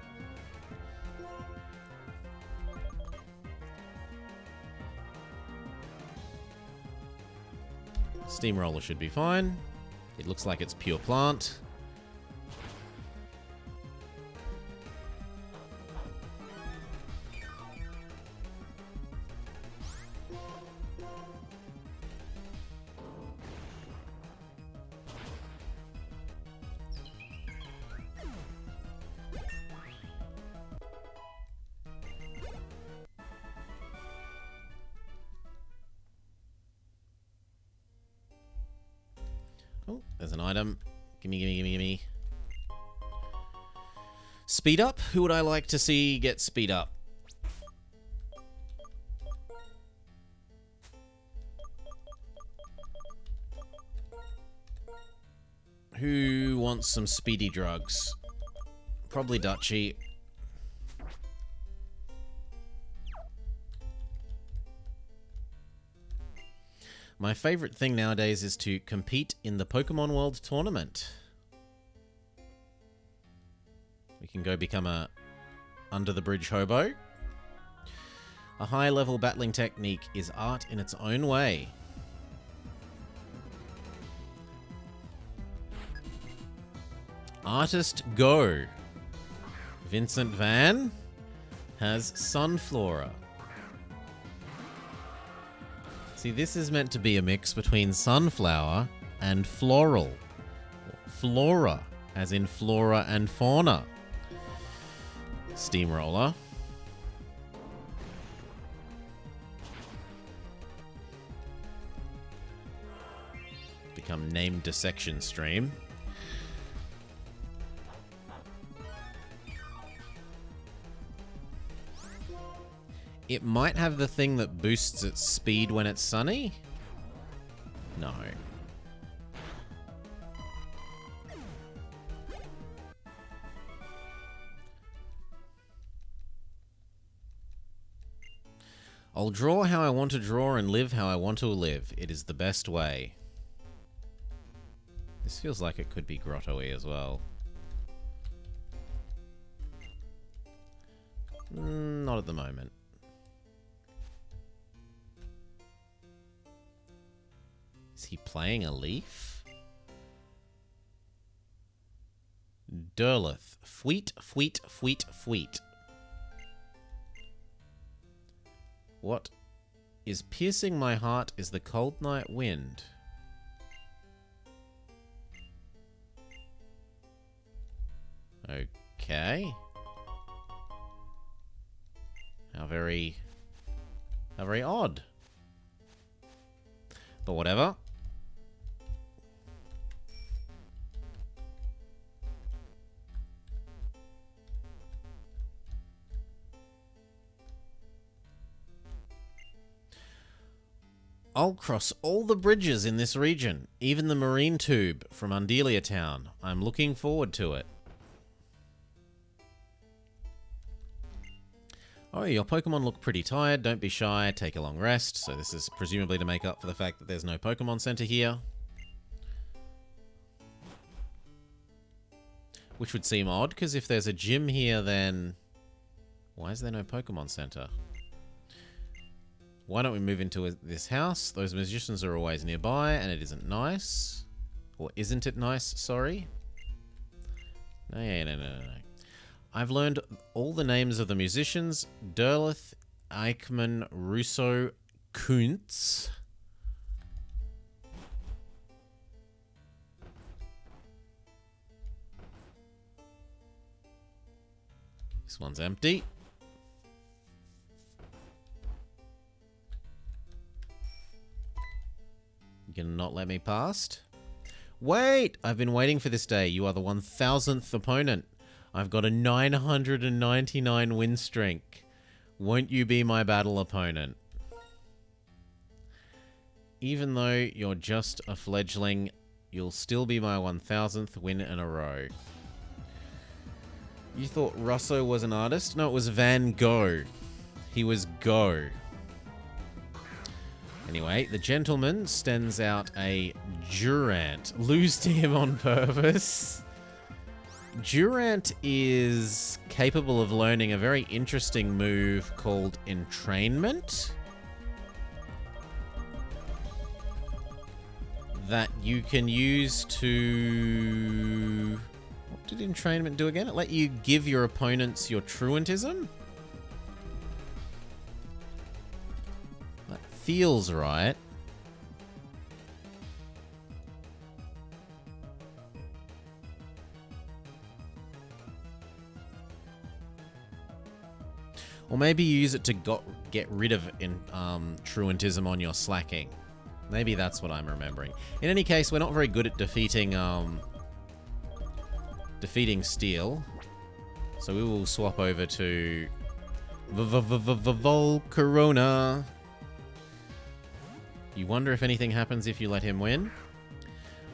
Steamroller should be fine. It looks like it's pure plant. Oh, there's an item. Gimme, gimme, gimme, gimme. Speed up? Who would I like to see get speed up? Who wants some speedy drugs? Probably Dutchy. My favorite thing nowadays is to compete in the Pokemon World Tournament. We can go become a under the bridge hobo. A high-level battling technique is art in its own way. Artist Go. Vincent Van has Sunflora. See, this is meant to be a mix between sunflower and floral. Flora, as in flora and fauna. Steamroller. Become name dissection stream. It might have the thing that boosts its speed when it's sunny? No. I'll draw how I want to draw and live how I want to live. It is the best way. This feels like it could be grotto-y as well. Not at the moment. Is he playing a leaf? Durlith. Fweet, fweet, fweet, fweet. What is piercing my heart is the cold night wind. Okay. How very odd. But whatever. I'll cross all the bridges in this region, even the marine tube from Undelia Town. I'm looking forward to it. Oh, your Pokemon look pretty tired. Don't be shy. Take a long rest. So this is presumably to make up for the fact that there's no Pokemon Center here. Which would seem odd, because if there's a gym here, then why is there no Pokemon Center? Why don't we move into this house? Those musicians are always nearby, and it isn't nice. Or isn't it nice? Sorry. No. I've learned all the names of the musicians. Derleth, Eichmann, Russo, Kuntz. This one's empty. You gonna not let me past? Wait! I've been waiting for this day. You are the 1000th opponent. I've got a 999 win streak. Won't you be my battle opponent? Even though you're just a fledgling, you'll still be my 1000th win in a row. You thought Russo was an artist? No, it was Van Gogh. He was Go. Anyway, the gentleman sends out a Durant. Lose to him on purpose. Durant is capable of learning a very interesting move called Entrainment. That you can use to... What did Entrainment do again? It let you give your opponents your Truantism? That feels right. Or maybe you use it to get rid of Truantism on your slacking. Maybe that's what I'm remembering. In any case, we're not very good at defeating Steel. So we will swap over to Volcarona. You wonder if anything happens if you let him win?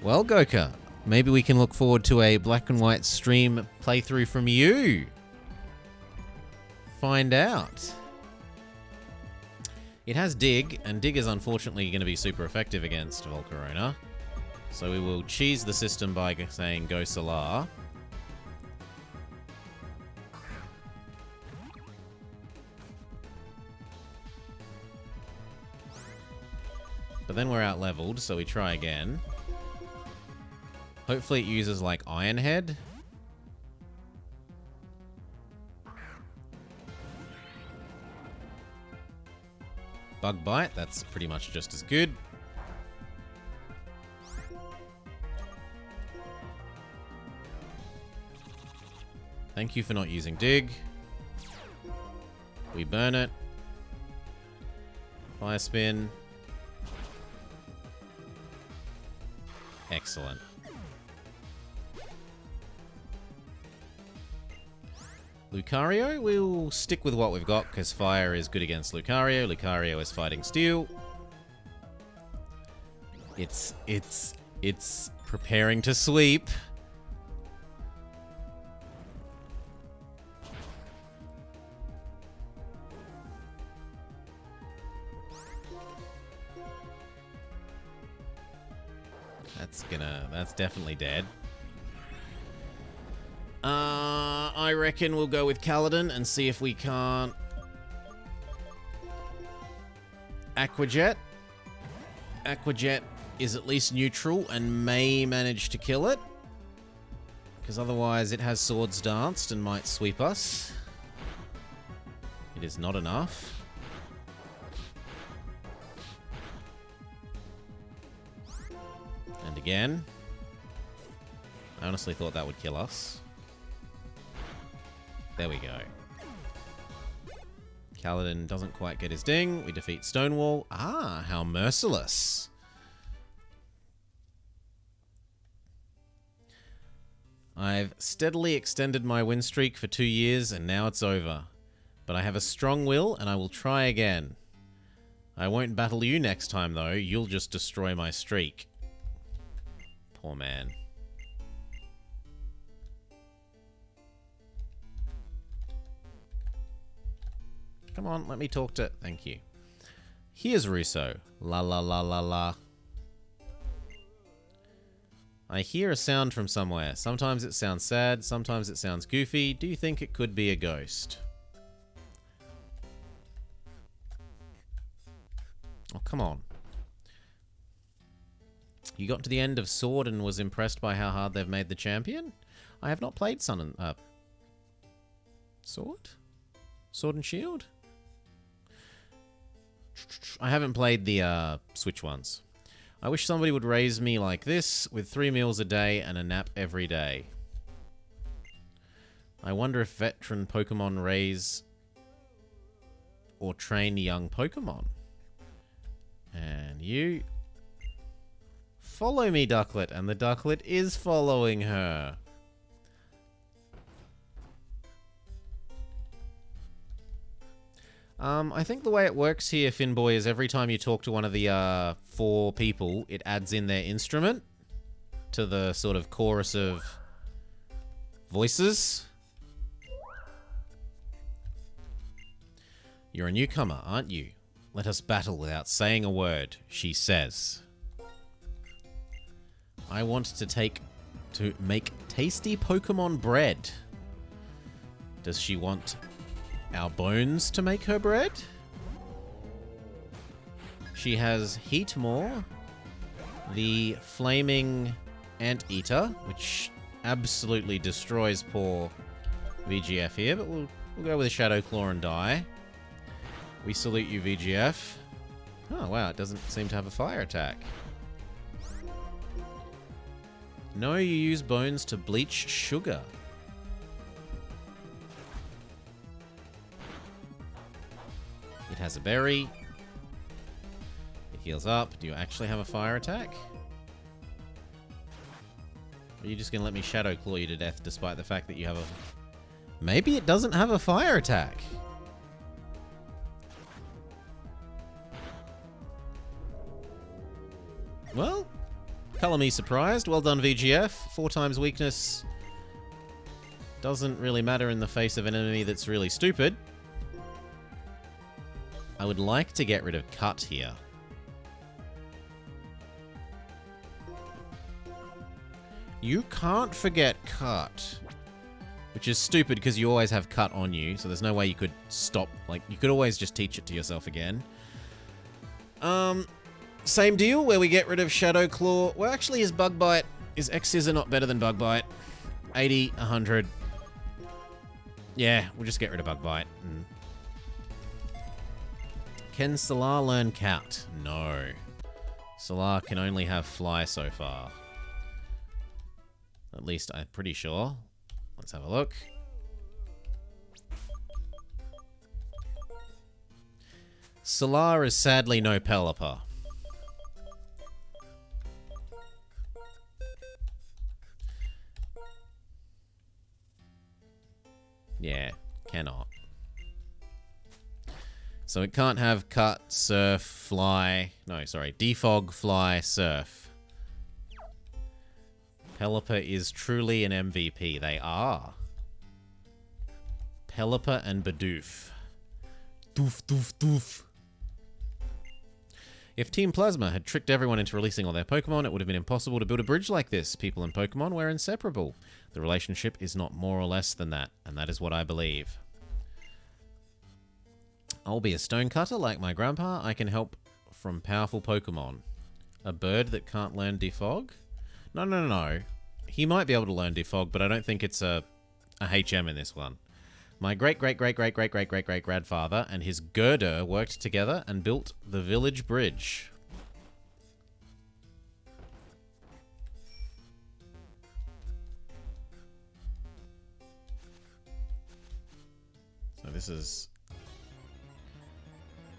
Well, Goka, maybe we can look forward to a black and white stream playthrough from you. Find out. It has Dig, and Dig is unfortunately going to be super effective against Volcarona. So we will cheese the system by saying Go Solar. But then we're out leveled, so we try again. Hopefully it uses like Iron Head. Bug Bite, that's pretty much just as good. Thank you for not using Dig. We burn it. Fire Spin. Excellent. Lucario, we'll stick with what we've got because fire is good against Lucario. Lucario is fighting steel. It's preparing to sweep. That's definitely dead. I reckon we'll go with Kaladin and see if we can't... Aquajet. Aquajet is at least neutral and may manage to kill it. Because otherwise it has Swords Danced and might sweep us. It is not enough. again. I honestly thought that would kill us. There we go. Kaladin doesn't quite get his ding. We defeat Stonewall. Ah, how merciless. I've steadily extended my win streak for 2 years and now it's over. But I have a strong will and I will try again. I won't battle you next time though. You'll just destroy my streak. Poor man. Come on, let me talk to... Thank you. Here's Russo. La la la la la. I hear a sound from somewhere. Sometimes it sounds sad, sometimes it sounds goofy. Do you think it could be a ghost? Oh, come on. You got to the end of Sword and was impressed by how hard they've made the champion? I have not played Sun and... Sword? Sword and Shield? I haven't played the Switch ones. I wish somebody would raise me like this, with 3 meals a day and a nap every day. I wonder if veteran Pokemon raise or train young Pokemon. And you... Follow me, Ducklet. And the Ducklet is following her. I think the way it works here, Finboy, is every time you talk to one of the 4 people, it adds in their instrument to the sort of chorus of voices. You're a newcomer, aren't you? Let us battle without saying a word, she says. I want to make tasty Pokemon bread. Does she want our bones to make her bread? She has Heatmore, the flaming anteater, which absolutely destroys poor VGF here, but we'll go with a Shadow Claw and die. We salute you, VGF. Oh, wow, it doesn't seem to have a fire attack. No, you use bones to bleach sugar. It has a berry. It heals up. Do you actually have a fire attack? Or are you just going to let me Shadow Claw you to death despite the fact that you have a... Maybe it doesn't have a fire attack. Well, color me surprised. Well done, VGF. 4 times weakness doesn't really matter in the face of an enemy that's really stupid. I would like to get rid of Cut here. You can't forget Cut. Which is stupid because you always have Cut on you, so there's no way you could stop. Like, you could always just teach it to yourself again. Same deal where we get rid of Shadow Claw. Well, actually, his Bug Bite, his X-Scissor not better than Bug Bite. 80, 100. Yeah, we'll just get rid of Bug Bite. Can Solar learn Cat? No. Solar can only have Fly so far. At least I'm pretty sure. Let's have a look. Solar is sadly no Pelipper. Yeah, cannot. So it can't have Cut, Surf, Fly... No, sorry. Defog, Fly, Surf. Pelipper is truly an MVP. They are. Pelipper and Bidoof. Doof, doof, doof. If Team Plasma had tricked everyone into releasing all their Pokemon, it would have been impossible to build a bridge like this. People and Pokemon were inseparable. The relationship is not more or less than that, and that is what I believe. I'll be a stonecutter like my grandpa. I can help from powerful Pokemon. A bird that can't learn Defog? No. He might be able to learn Defog, but I don't think it's a HM in this one. My great-great-great-great-great-great-great-grandfather and his girder worked together and built the village bridge. this is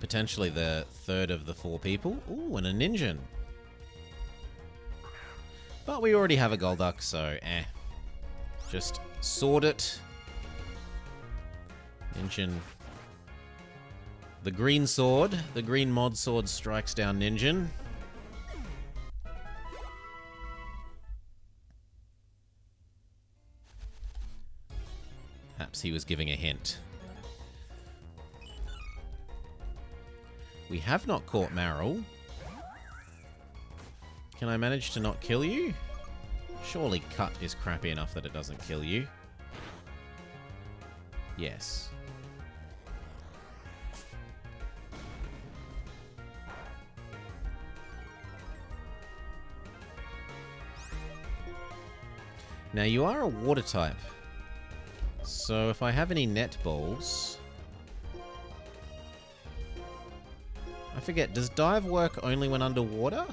potentially the third of the 4 people. Ooh, and a Ninja. But we already have a Golduck, so just sword it. Ninja. The green sword, the green mod sword strikes down Ninja. Perhaps he was giving a hint. We have not caught Marill. Can I manage to not kill you? Surely Cut is crappy enough that it doesn't kill you. Yes. Now you are a water type. So if I have any net balls... I forget, does dive work only when underwater?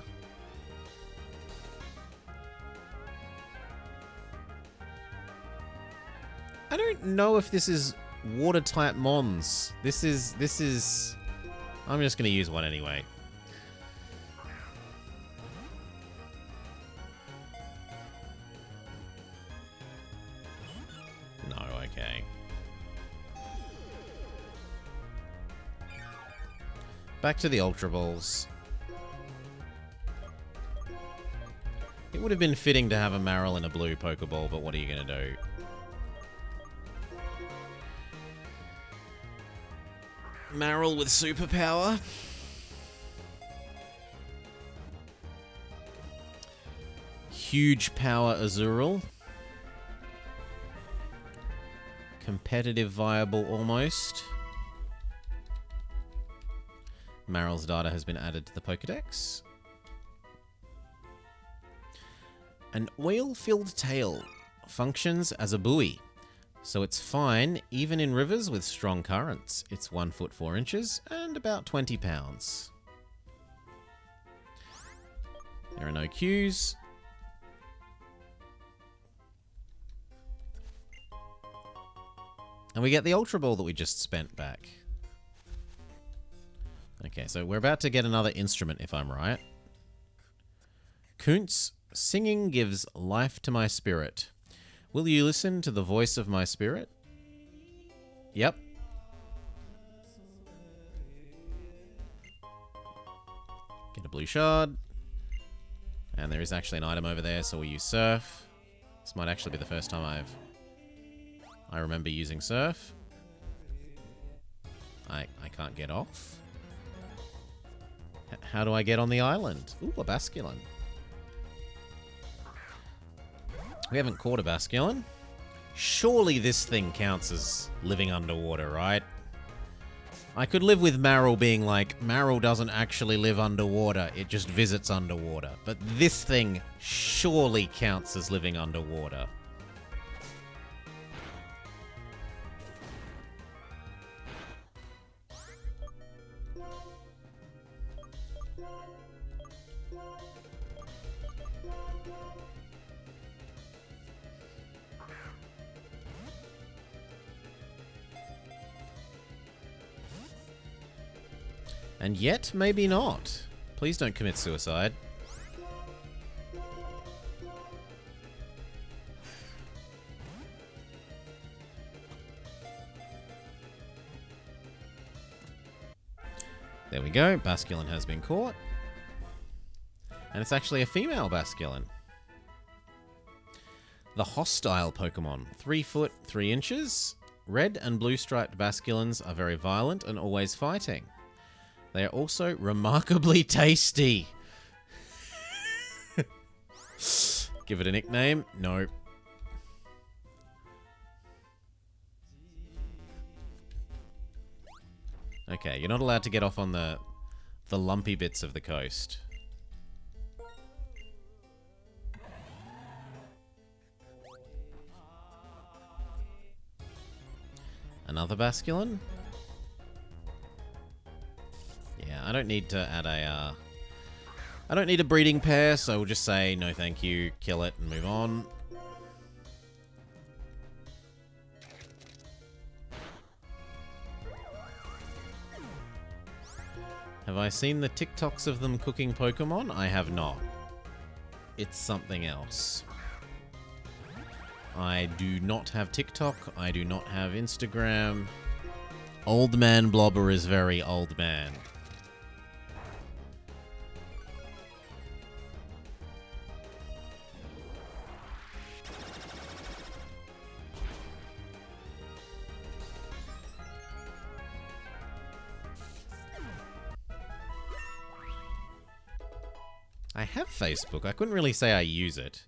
I don't know if this is water type Mons. This is... I'm just going to use one anyway. No, okay. Back to the Ultra Balls. It would have been fitting to have a Marill and a blue Pokeball, but what are you going to do? Marill with superpower. Huge power Azurill. Competitive viable almost. Marill's data has been added to the Pokedex. An oil-filled tail functions as a buoy, so it's fine even in rivers with strong currents. It's 1 foot 4 inches and about 20 pounds. There are no Qs. And we get the Ultra Ball that we just spent back. Okay, so we're about to get another instrument, if I'm right. Kuntz, singing gives life to my spirit. Will you listen to the voice of my spirit? Yep. Get a blue shard. And there is actually an item over there, so we'll use Surf. This might actually be the first time I remember using Surf. I can't get off. How do I get on the island? Ooh, a Basculin. We haven't caught a Basculin. Surely this thing counts as living underwater, right? I could live with Marill being like, Marill doesn't actually live underwater, it just visits underwater. But this thing surely counts as living underwater. And yet, maybe not. Please don't commit suicide. There we go. Basculin has been caught. And it's actually a female Basculin. The hostile Pokemon. 3 foot 3 inches. Red and blue striped Basculins are very violent and always fighting. They are also remarkably tasty. Give it a nickname? No. Okay, you're not allowed to get off on the lumpy bits of the coast. Another Basculin? Yeah, I don't need to add a, I don't need a breeding pair, so we'll just say no thank you, kill it, and move on. Have I seen the TikToks of them cooking Pokemon? I have not. It's something else. I do not have TikTok. I do not have Instagram. Old man Blobber is very old man. I have Facebook. I couldn't really say I use it.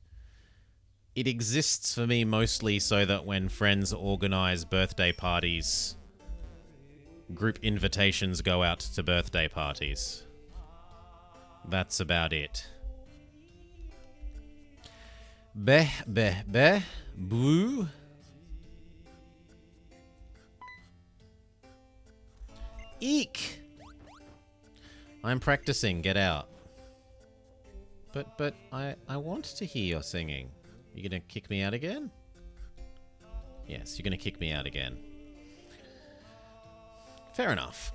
It exists for me mostly so that when friends organize birthday parties, group invitations go out to birthday parties. That's about it. Beh, beh, beh, boo. Eek! I'm practicing, get out. But I want to hear your singing. You gonna kick me out again? Yes, you're gonna kick me out again. Fair enough.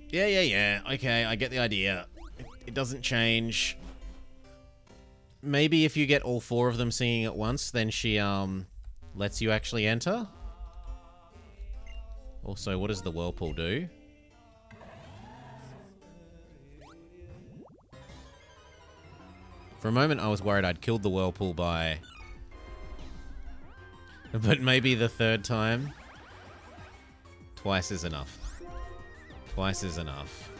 Yeah. Okay, I get the idea. It doesn't change. Maybe if you get all 4 of them singing at once, then she, lets you actually enter? Also, what does the Whirlpool do? For a moment, I was worried I'd killed the Whirlpool by... But maybe the 3rd time? Twice is enough. Twice is enough.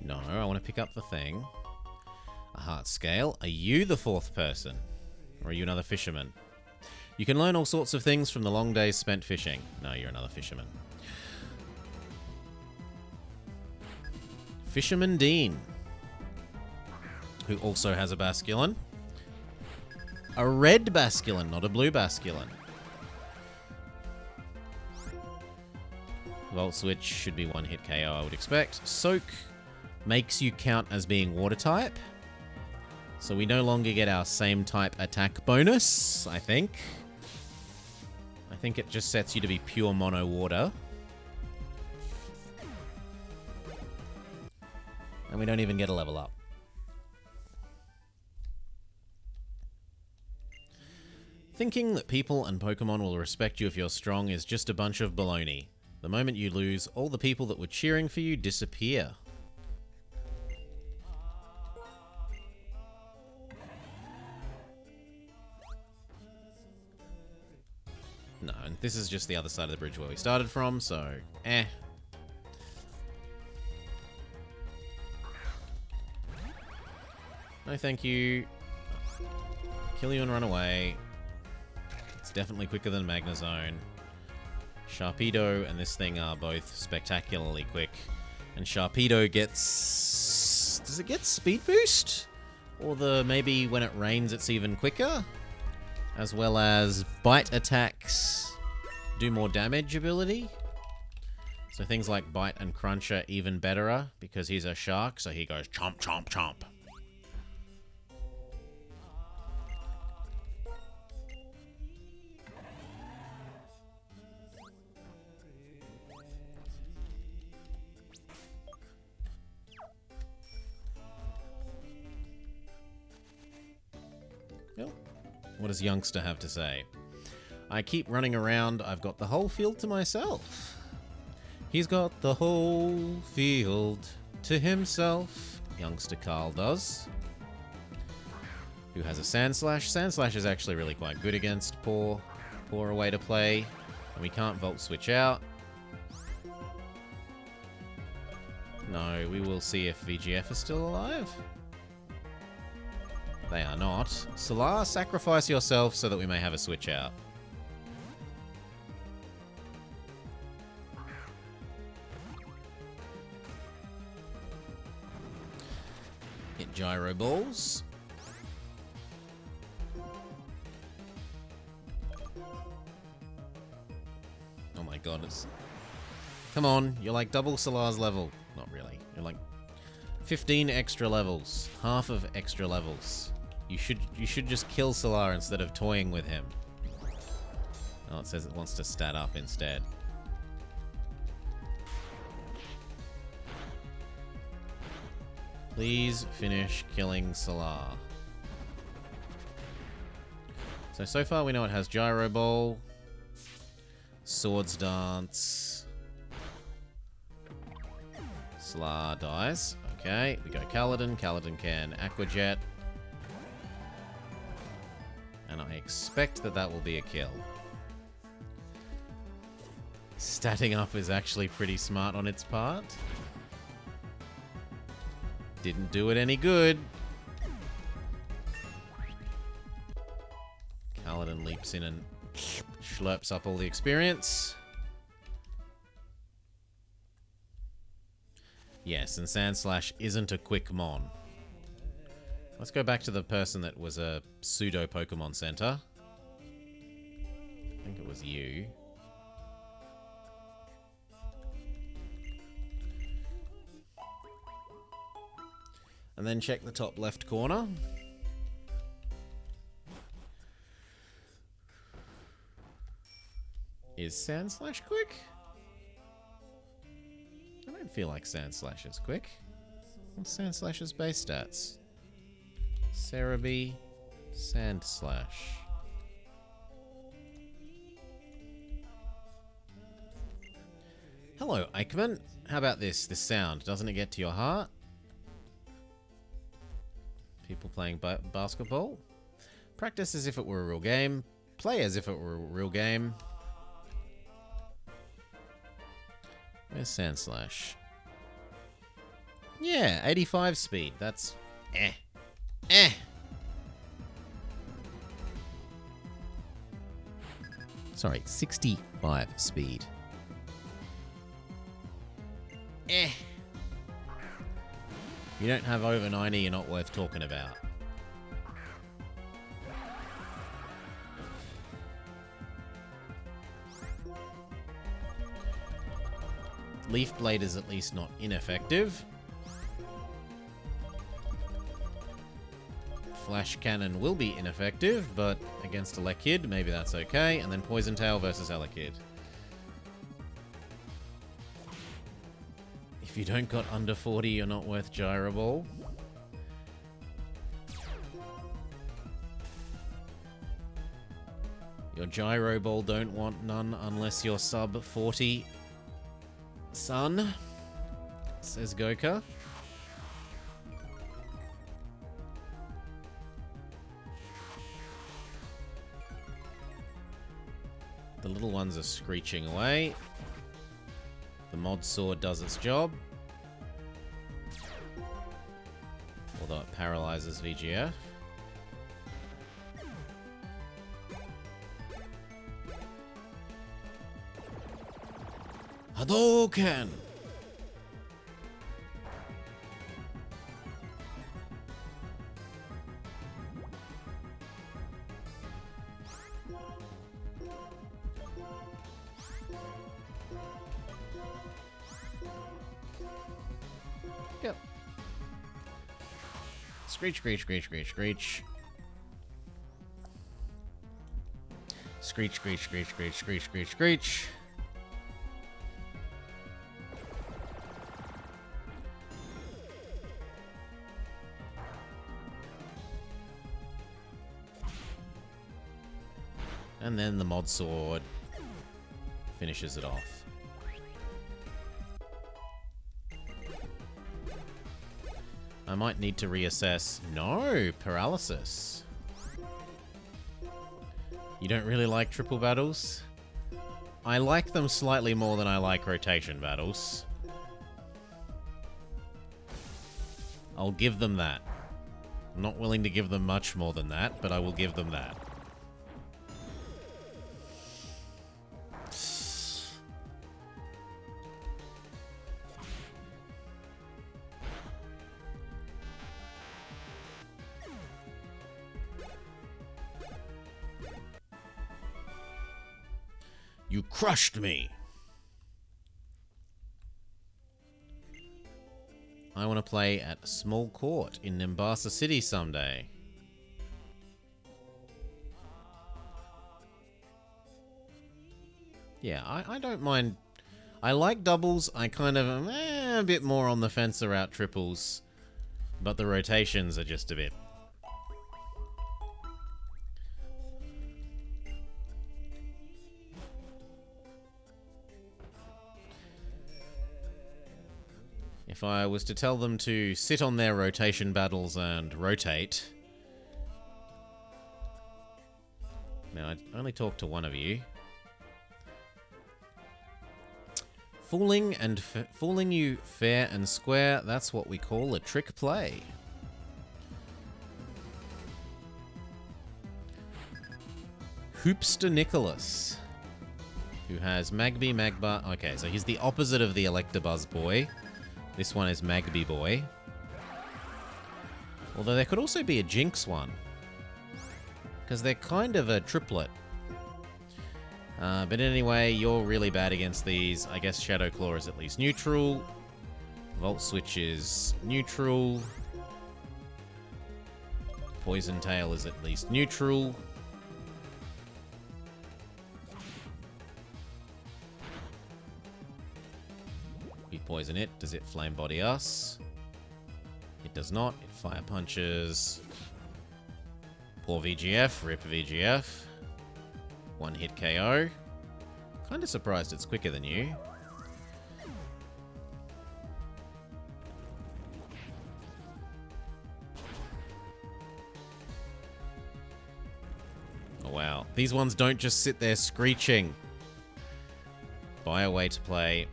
No, I want to pick up the thing. A heart scale. Are you the 4th person? Or are you another fisherman? You can learn all sorts of things from the long days spent fishing. No, you're another fisherman. Fisherman Dean. Who also has a Basculin. A red Basculin, not a blue Basculin. Volt Switch should be 1-hit KO, I would expect. Soak makes you count as being water type. So we no longer get our same type attack bonus, I think. I think it just sets you to be pure mono water. And we don't even get a level up. Thinking that people and Pokemon will respect you if you're strong is just a bunch of baloney. The moment you lose, all the people that were cheering for you disappear. No, and this is just the other side of the bridge where we started from, so eh. No thank you. Kill you and run away. It's definitely quicker than Magnezone. Sharpedo and this thing are both spectacularly quick. And Sharpedo gets... Does it get Speed Boost? Or maybe when it rains it's even quicker? As well as bite attacks do more damage ability. So things like bite and crunch are even betterer because he's a shark, so he goes chomp, chomp, chomp. Yep. What does Youngster have to say? I keep running around, I've got the whole field to myself. He's got the whole field to himself. Youngster Carl does. Who has a Sandslash. Sandslash is actually really quite good against poor away to play. And we can't Volt Switch out. No, we will see if VGF is still alive. They are not. Solar, sacrifice yourself so that we may have a switch out. Hit Gyro Balls. Oh my my god, it's... Come on, you're like double Solar's level. Not really. You're like 15 extra levels. Half of extra levels. You should just kill Solar instead of toying with him. Oh, it says it wants to stat up instead. Please finish killing Solar. So far we know it has Gyro Ball, Swords Dance. Solar dies. Okay, we go Kaladin. Kaladin can Aqua Jet. And I expect that that will be a kill. Statting up is actually pretty smart on its part. Didn't do it any good. Kaladin leaps in and slurps up all the experience. Yes, and Sandslash isn't a quick mon. Let's go back to the person that was a pseudo Pokemon Center. I think it was you. And then check the top left corner. Is Sandslash quick? I don't feel like Sandslash is quick. What's Sandslash's base stats? Cerebi, Sandslash. Hello, Eichmann. How about this sound? Doesn't it get to your heart? People playing basketball. Practice as if it were a real game. Play as if it were a real game. Where's Sandslash? Yeah, 85 speed. That's... Sorry, 65 speed. You don't have over 90, you're not worth talking about. Leaf Blade is at least not ineffective. Flash Cannon will be ineffective, but against Elekid, maybe that's okay. And then Poison Tail versus Elekid. If you don't got under 40, you're not worth Gyro Ball. Your Gyro Ball don't want none unless you're sub 40. Son, says Goka. The little ones are screeching away. The Mod Sword does its job. Although it paralyzes VGF. Hadouken! Go. Screech, screech, screech, screech, screech. Screech, screech, screech, screech, screech, screech, screech. And then the Mod Sword finishes it off. I might need to reassess. No, paralysis. You don't really like triple battles? I like them slightly more than I like rotation battles. I'll give them that. I'm not willing to give them much more than that, but I will give them that. You crushed me. I want to play at Small Court in Nimbasa City someday. Yeah, I don't mind. I like doubles. I kind of am a bit more on the fence about triples. But the rotations are just a bit. If I was to tell them to sit on their rotation battles and rotate... Now, I only talked to one of you. Fooling you fair and square, that's what we call a trick play. Hoopster Nicholas, who has Magby, Magba... Okay, so he's the opposite of the Electabuzz boy. This one is Magby boy. Although there could also be a Jinx one. Because they're kind of a triplet. But anyway, you're really bad against these. I guess Shadow Claw is at least neutral. Volt Switch is neutral. Poison Tail is at least neutral. We poison it. Does it flame body us? It does not. It fire punches. Poor VGF. Rip VGF. One hit KO. Kinda surprised it's quicker than you. Oh wow. These ones don't just sit there screeching. Buy a way to play.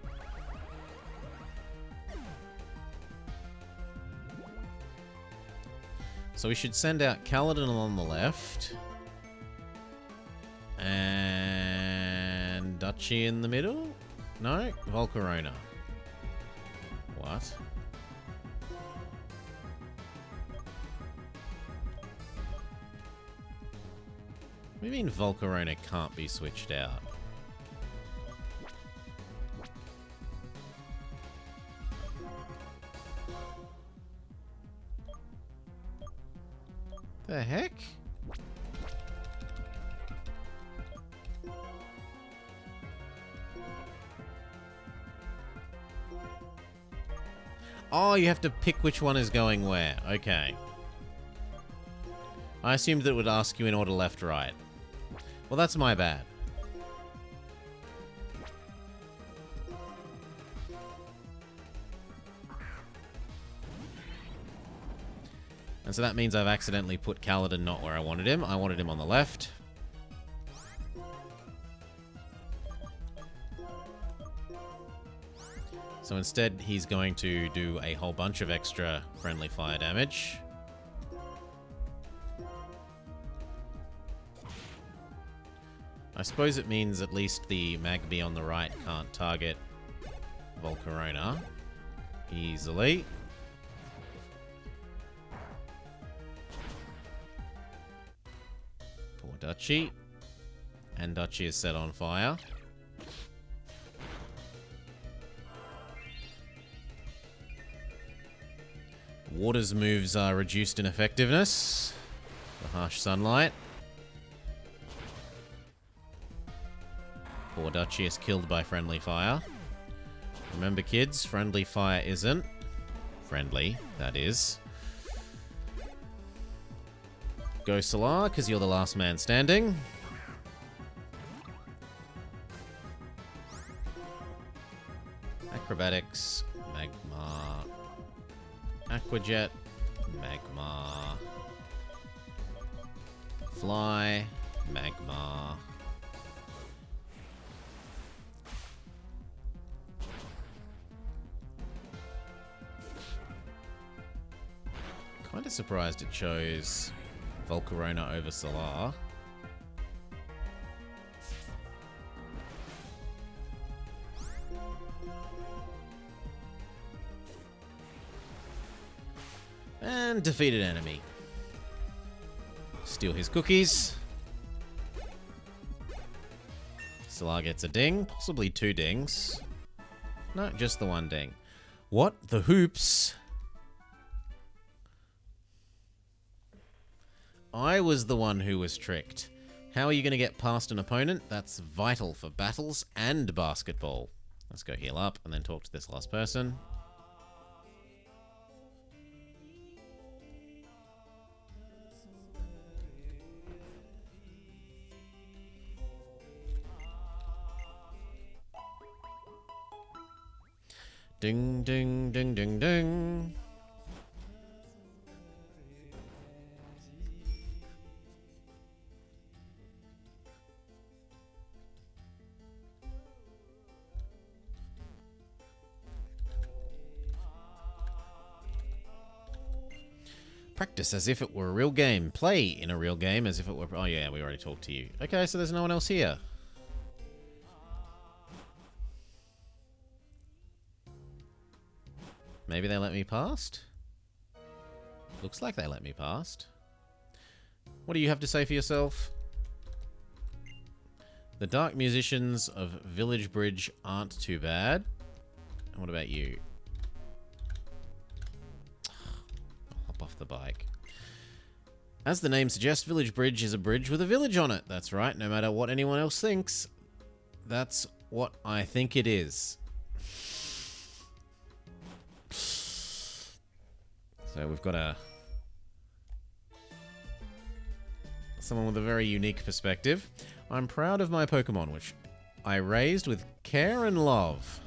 So we should send out Kaladin on the left. And Dutchy in the middle? No? Volcarona. What? What do you mean Volcarona can't be switched out? The heck? Oh, you have to pick which one is going where. Okay. I assumed that it would ask you in order left, right. Well, that's my bad. And so that means I've accidentally put Kaladin not where I wanted him. I wanted him on the left. So instead, he's going to do a whole bunch of extra friendly fire damage. I suppose it means at least the Magby on the right can't target Volcarona easily. Poor Dutchy. And Dutchy is set on fire. Water's moves are reduced in effectiveness. The harsh sunlight. Poor Dutchy is killed by friendly fire. Remember, kids, friendly fire isn't friendly, that is. Go Solar, because you're the last man standing. Acrobatics, Magma, Aquajet, Magma, Fly, Magma. Kinda surprised it chose Volcarona over Solar. And defeated enemy. Steal his cookies. Solar gets a ding, possibly two dings. No, just the one ding. What? The hoops I was the one who was tricked. How are you going to get past an opponent? That's vital for battles and basketball. Let's go heal up and then talk to this last person. Ding, ding, ding, ding, ding. Practice as if it were a real game. Play in a real game as if it were... Oh, yeah, we already talked to you. Okay, so there's no one else here. Maybe they let me past? Looks like they let me past. What do you have to say for yourself? The dark musicians of Village Bridge aren't too bad. And what about you? I'll hop off the bike. As the name suggests, Village Bridge is a bridge with a village on it. That's right, no matter what anyone else thinks. That's what I think it is. So we've got someone with a very unique perspective. I'm proud of my Pokemon, which I raised with care and love.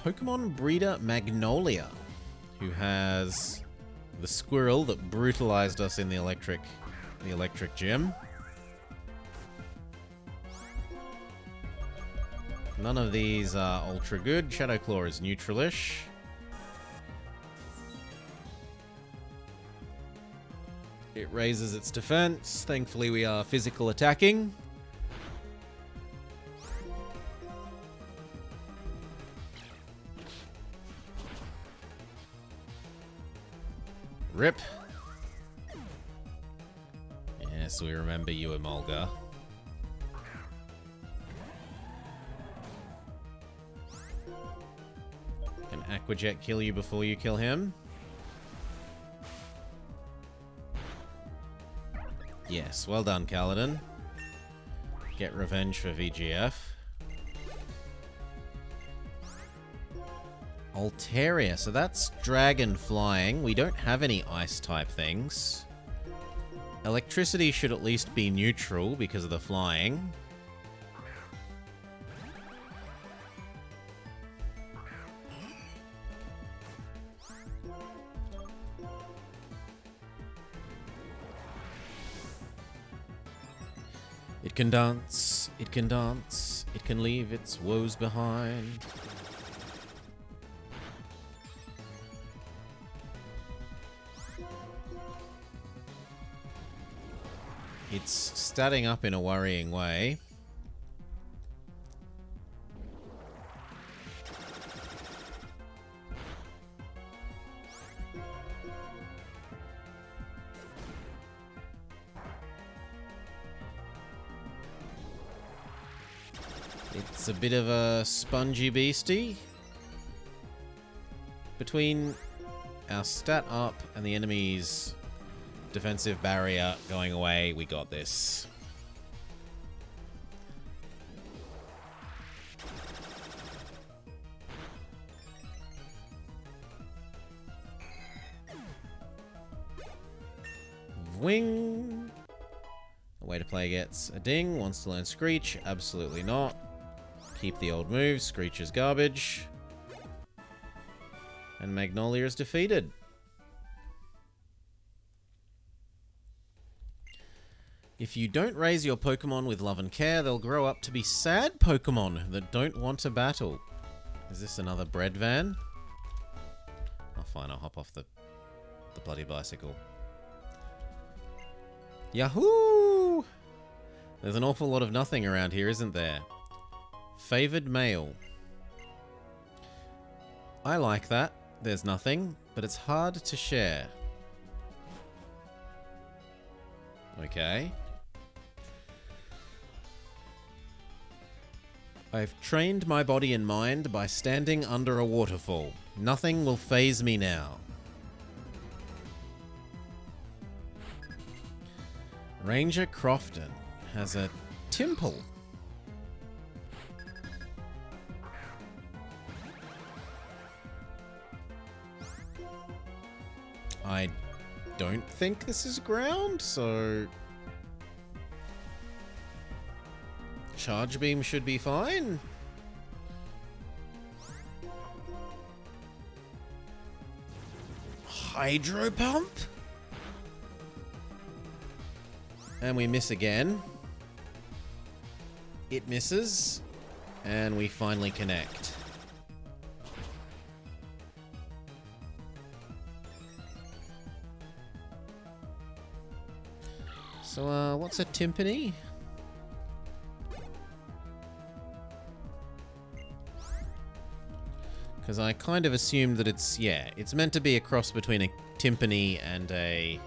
Pokemon breeder Magnolia, who has the squirrel that brutalized us in the electric gym. None of these are ultra good. Shadow Claw is neutralish. It raises its defense. Thankfully, we are physical attacking. Rip. Yes, we remember you, Emolga. Can Aquajet kill you before you kill him? Yes, well done, Kaladin. Get revenge for VGF. Altaria, so that's dragon flying. We don't have any ice type things. Electricity should at least be neutral because of the flying. It can dance, it can dance, it can leave its woes behind. It's statting up in a worrying way. It's a bit of a spongy beastie. Between our stat up and the enemy's defensive barrier going away, we got this. Wing. The way to play gets a ding. Wants to learn Screech. Absolutely not. Keep the old moves. Screech is garbage. And Magnolia is defeated. If you don't raise your Pokemon with love and care, they'll grow up to be sad Pokemon that don't want to battle. Is this another bread van? Oh, fine, I'll hop off the bloody bicycle. Yahoo! There's an awful lot of nothing around here, isn't there? Favored mail. I like that. There's nothing, but it's hard to share. Okay. I've trained my body and mind by standing under a waterfall. Nothing will faze me now. Ranger Crofton has a Timple. I don't think this is ground, so Charge Beam should be fine. Hydro Pump? And we miss again. It misses. And we finally connect. So, what's a timpani? Because I kind of assumed that it's, yeah, it's meant to be a cross between a timpani and a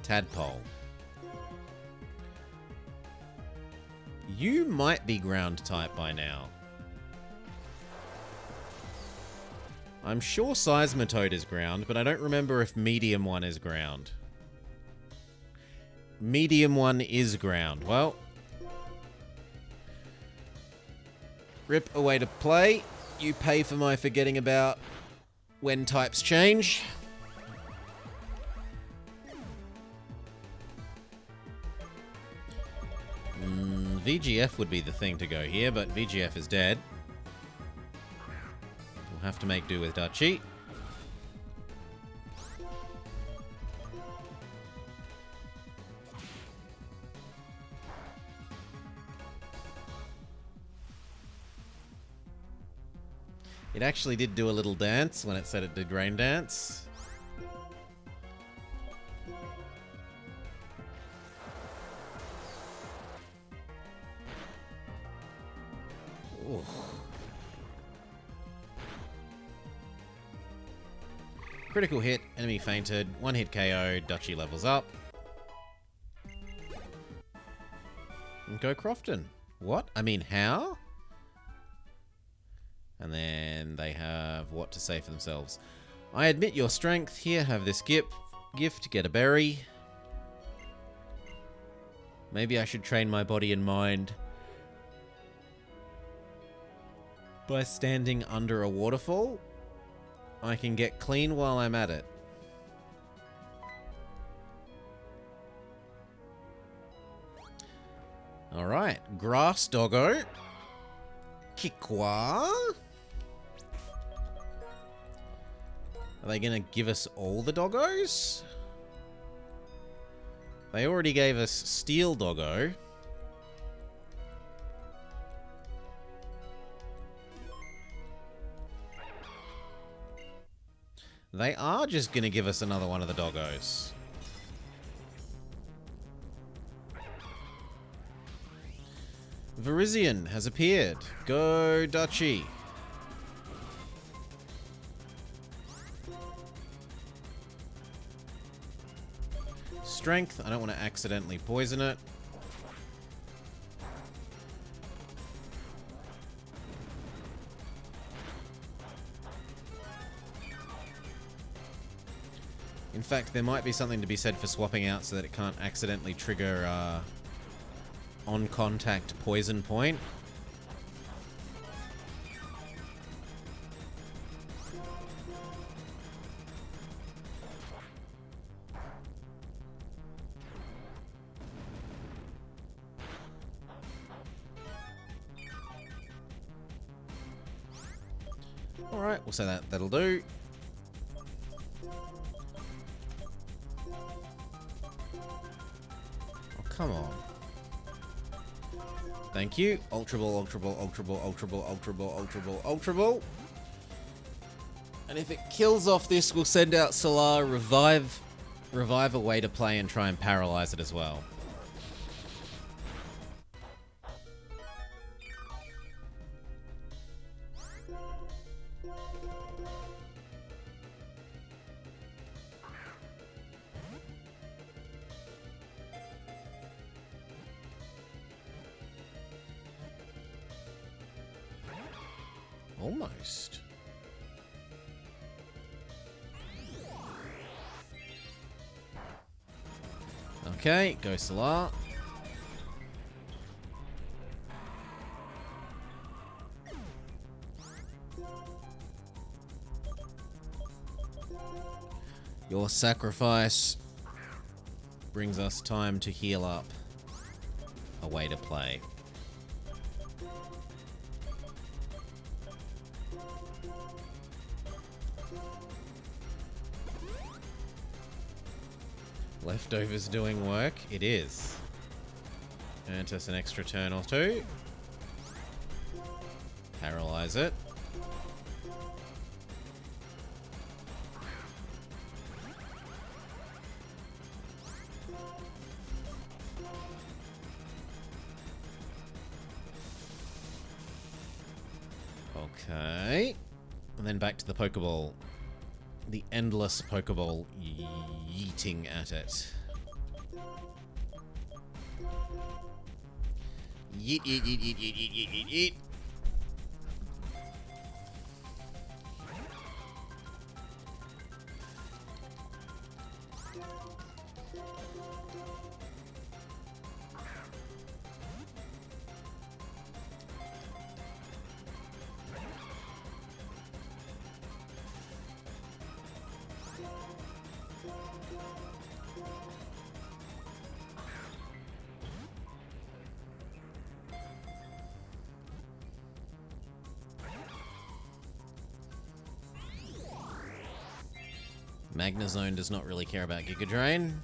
tadpole. You might be ground type by now. I'm sure Seismitoad is ground, but I don't remember if Medium 1 is ground. Medium 1 is ground. Well, rip away to play. You pay for my forgetting about when types change. VGF would be the thing to go here, but VGF is dead. We'll have to make do with Dutchie. It actually did do a little dance when it said it did rain dance. Ooh. Critical hit, enemy fainted, 1 hit KO, Dutchie levels up. And go Crofton. What? I mean, how? And then they have what to say for themselves. I admit your strength. Here, have this gift. Get a berry. Maybe I should train my body and mind by standing under a waterfall. I can get clean while I'm at it. Alright, Grass Doggo. Kikwa. Are they going to give us all the doggos? They already gave us Steel Doggo. They are just going to give us another one of the doggos. Virizion has appeared. Go, Dutchie. Strength. I don't want to accidentally poison it. In fact, there might be something to be said for swapping out so that it can't accidentally trigger on contact poison point. Alright, we'll say that'll do. Oh, come on. Thank you. Ultra Ball, Ultra Ball, Ultra Ball, Ultra Ball, Ultra Ball, Ultra Ball, Ultra Ball. And if it kills off this, we'll send out Solar, revive a way to play and try and paralyze it as well. Almost. Okay, go Salar. Your sacrifice brings us time to heal up. A way to play. Leftovers doing work? It is. Earned us an extra turn or two. Paralyze it. Okay. And then back to the Pokeball. The endless Pokeball yeeting at it. Yeet, yeet, yeet, yeet, yeet, yeet, yeet, yeet, yeet. Magnezone does not really care about Giga Drain.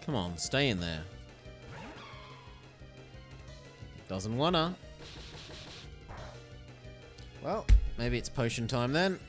Come on, stay in there. Doesn't wanna. Well, maybe it's potion time then.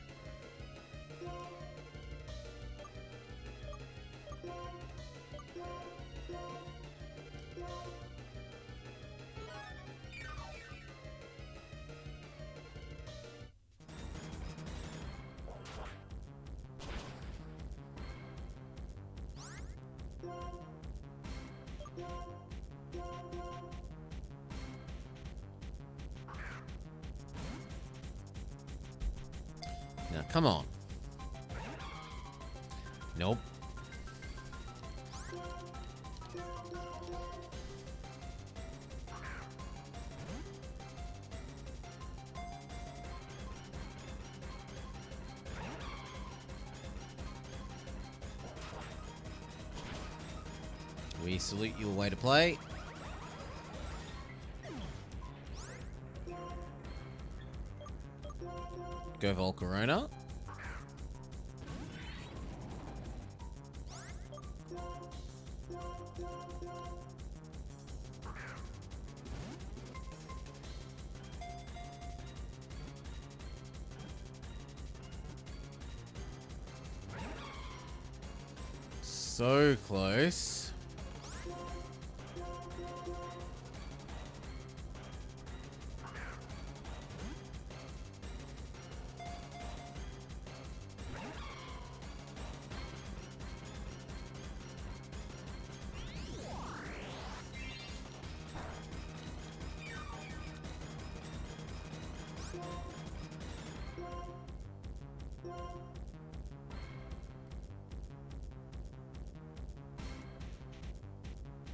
Now, come on. Nope. We salute you, a way to play. Go Volcarona. So close.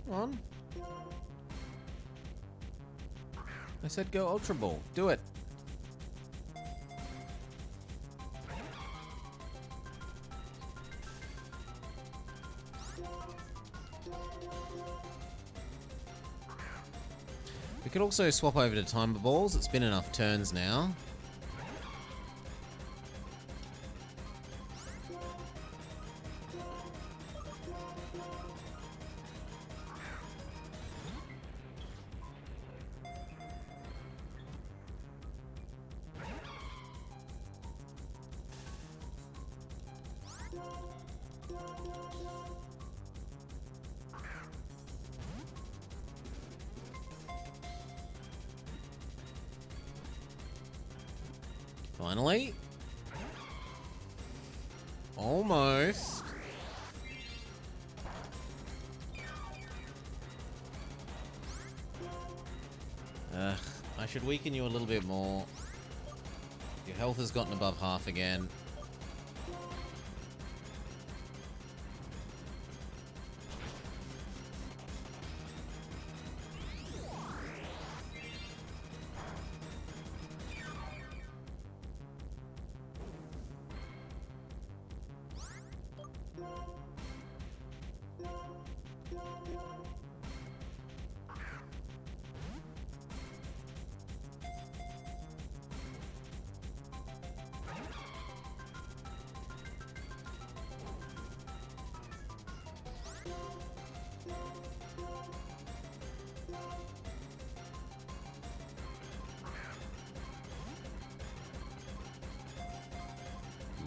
Come on. I said go Ultra Ball. Do it. We could also swap over to Timer Balls. It's been enough turns now. Finally. Almost. I should weaken you a little bit more. Your health has gotten above half again.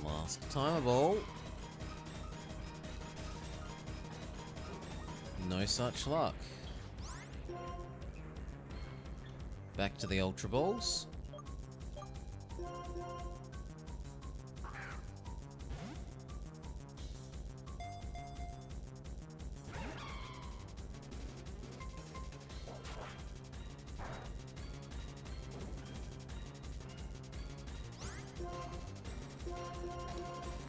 Last timeable. No such luck. Back to the Ultra Balls.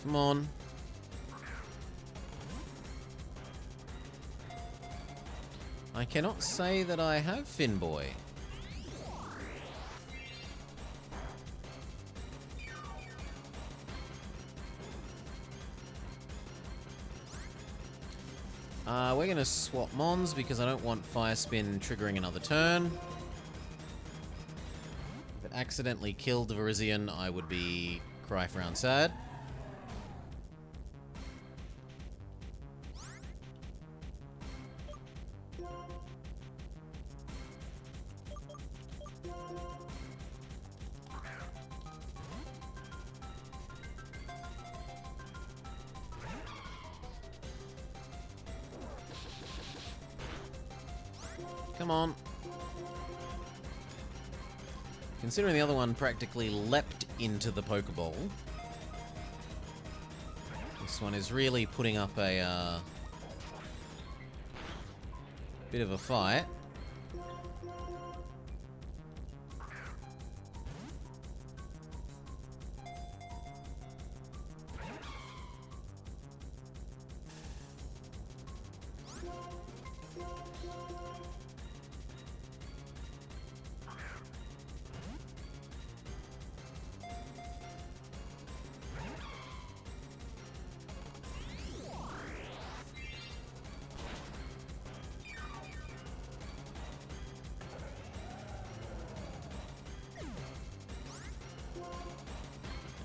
Come on. I cannot say that I have Finboy. We're going to swap Mons because I don't want Fire Spin triggering another turn. If it accidentally killed the Virizion, I would be cry frown sad. Come on. Considering the other one practically leapt into the Pokeball, this one is really putting up a bit of a fight.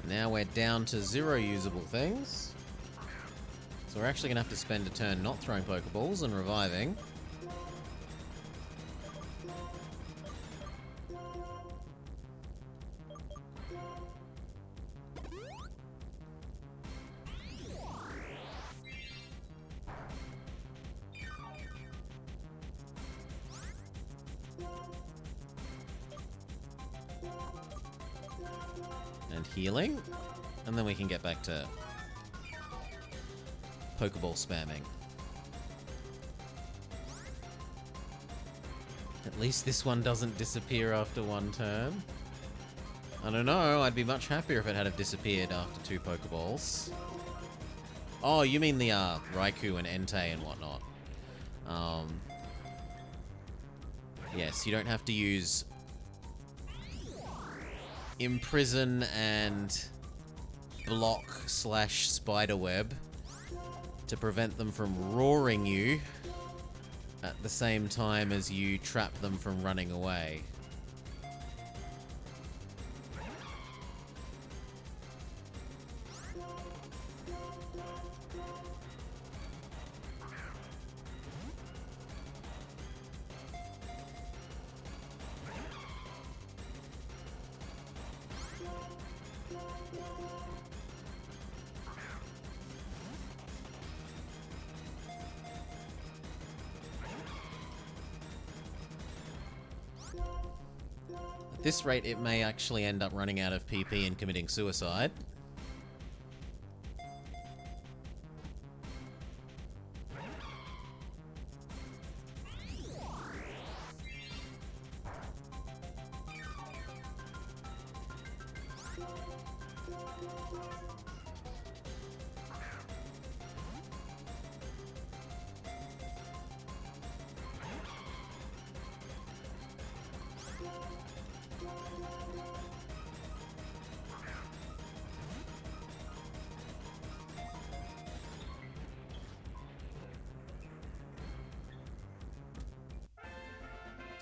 Now we're down to 0 usable things. So we're actually going to have to spend a turn not throwing Pokeballs and reviving. And healing, and then we can get back to Pokeball spamming. At least this one doesn't disappear after one turn. I don't know, I'd be much happier if it had have disappeared after 2 Pokeballs. Oh, you mean the Raikou and Entei and whatnot. Yes, you don't have to use Imprison and Block / Spiderweb to prevent them from roaring you at the same time as you trap them from running away. At this rate, it may actually end up running out of PP and committing suicide.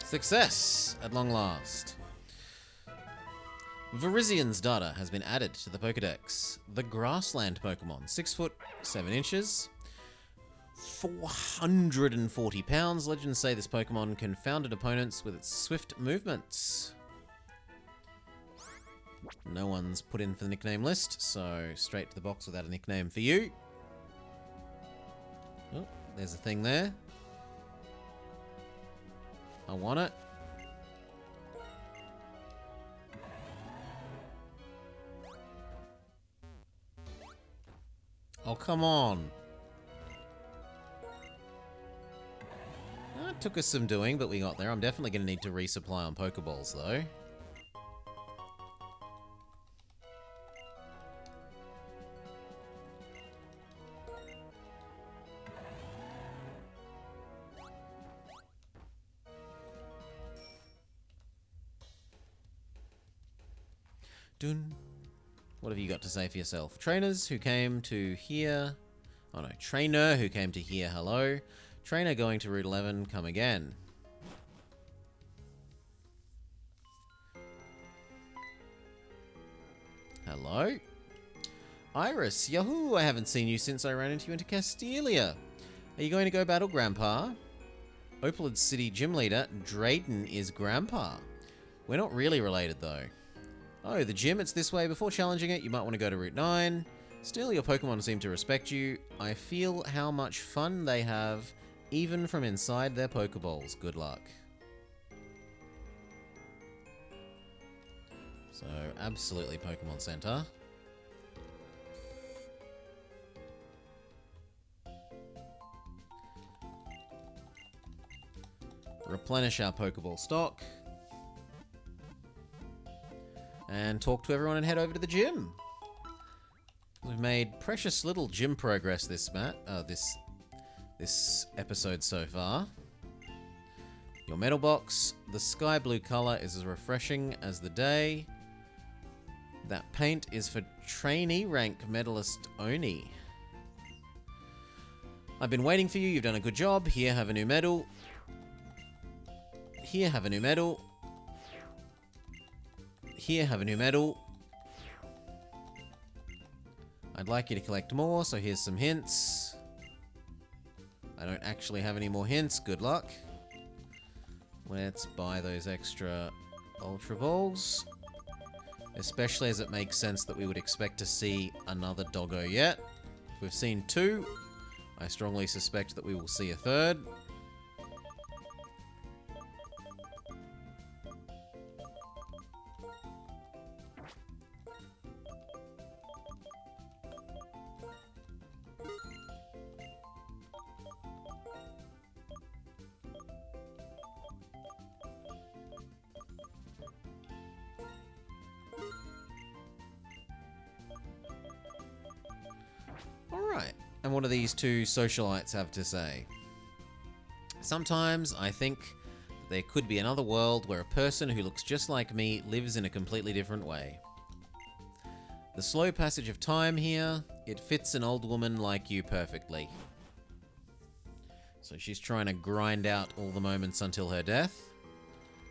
Success, at long last. Virizian's data has been added to the Pokedex. The Grassland Pokemon, 6 foot 7 inches, 440 pounds. Legends say this Pokemon confounded opponents with its swift movements. No one's put in for the nickname list, so straight to the box without a nickname for you. Oh, there's a thing there. I want it. Oh, come on. It took us some doing, but we got there. I'm definitely going to need to resupply on Pokeballs, though. Dun. What have you got to say for yourself? Trainers who came to here... Oh no, trainer who came to here, hello. Trainer going to Route 11, come again. Hello? Iris, yahoo! I haven't seen you since I ran into you into Castelia. Are you going to go battle Grandpa? Opalid City Gym Leader, Drayden is Grandpa. We're not really related though. Oh, the gym, it's this way. Before challenging it, you might want to go to Route 9. Still, your Pokemon seem to respect you. I feel how much fun they have, even from inside their Pokeballs. Good luck. So, absolutely Pokemon Center. Replenish our Pokeball stock. And talk to everyone and head over to the gym. We've made precious little gym progress this episode so far. Your medal box. The sky blue color is as refreshing as the day. That paint is for trainee rank medalist Oni. I've been waiting for you. You've done a good job. Here, have a new medal. Here, have a new medal. Here, have a new medal. I'd like you to collect more, so here's some hints. I don't actually have any more hints. Good luck. Let's buy those extra Ultra Balls. Especially as it makes sense that we would expect to see another Doggo yet. If we've seen 2, I strongly suspect that we will see a 3rd. Alright, and what do these 2 socialites have to say? Sometimes I think there could be another world where a person who looks just like me lives in a completely different way. The slow passage of time here, it fits an old woman like you perfectly. So she's trying to grind out all the moments until her death.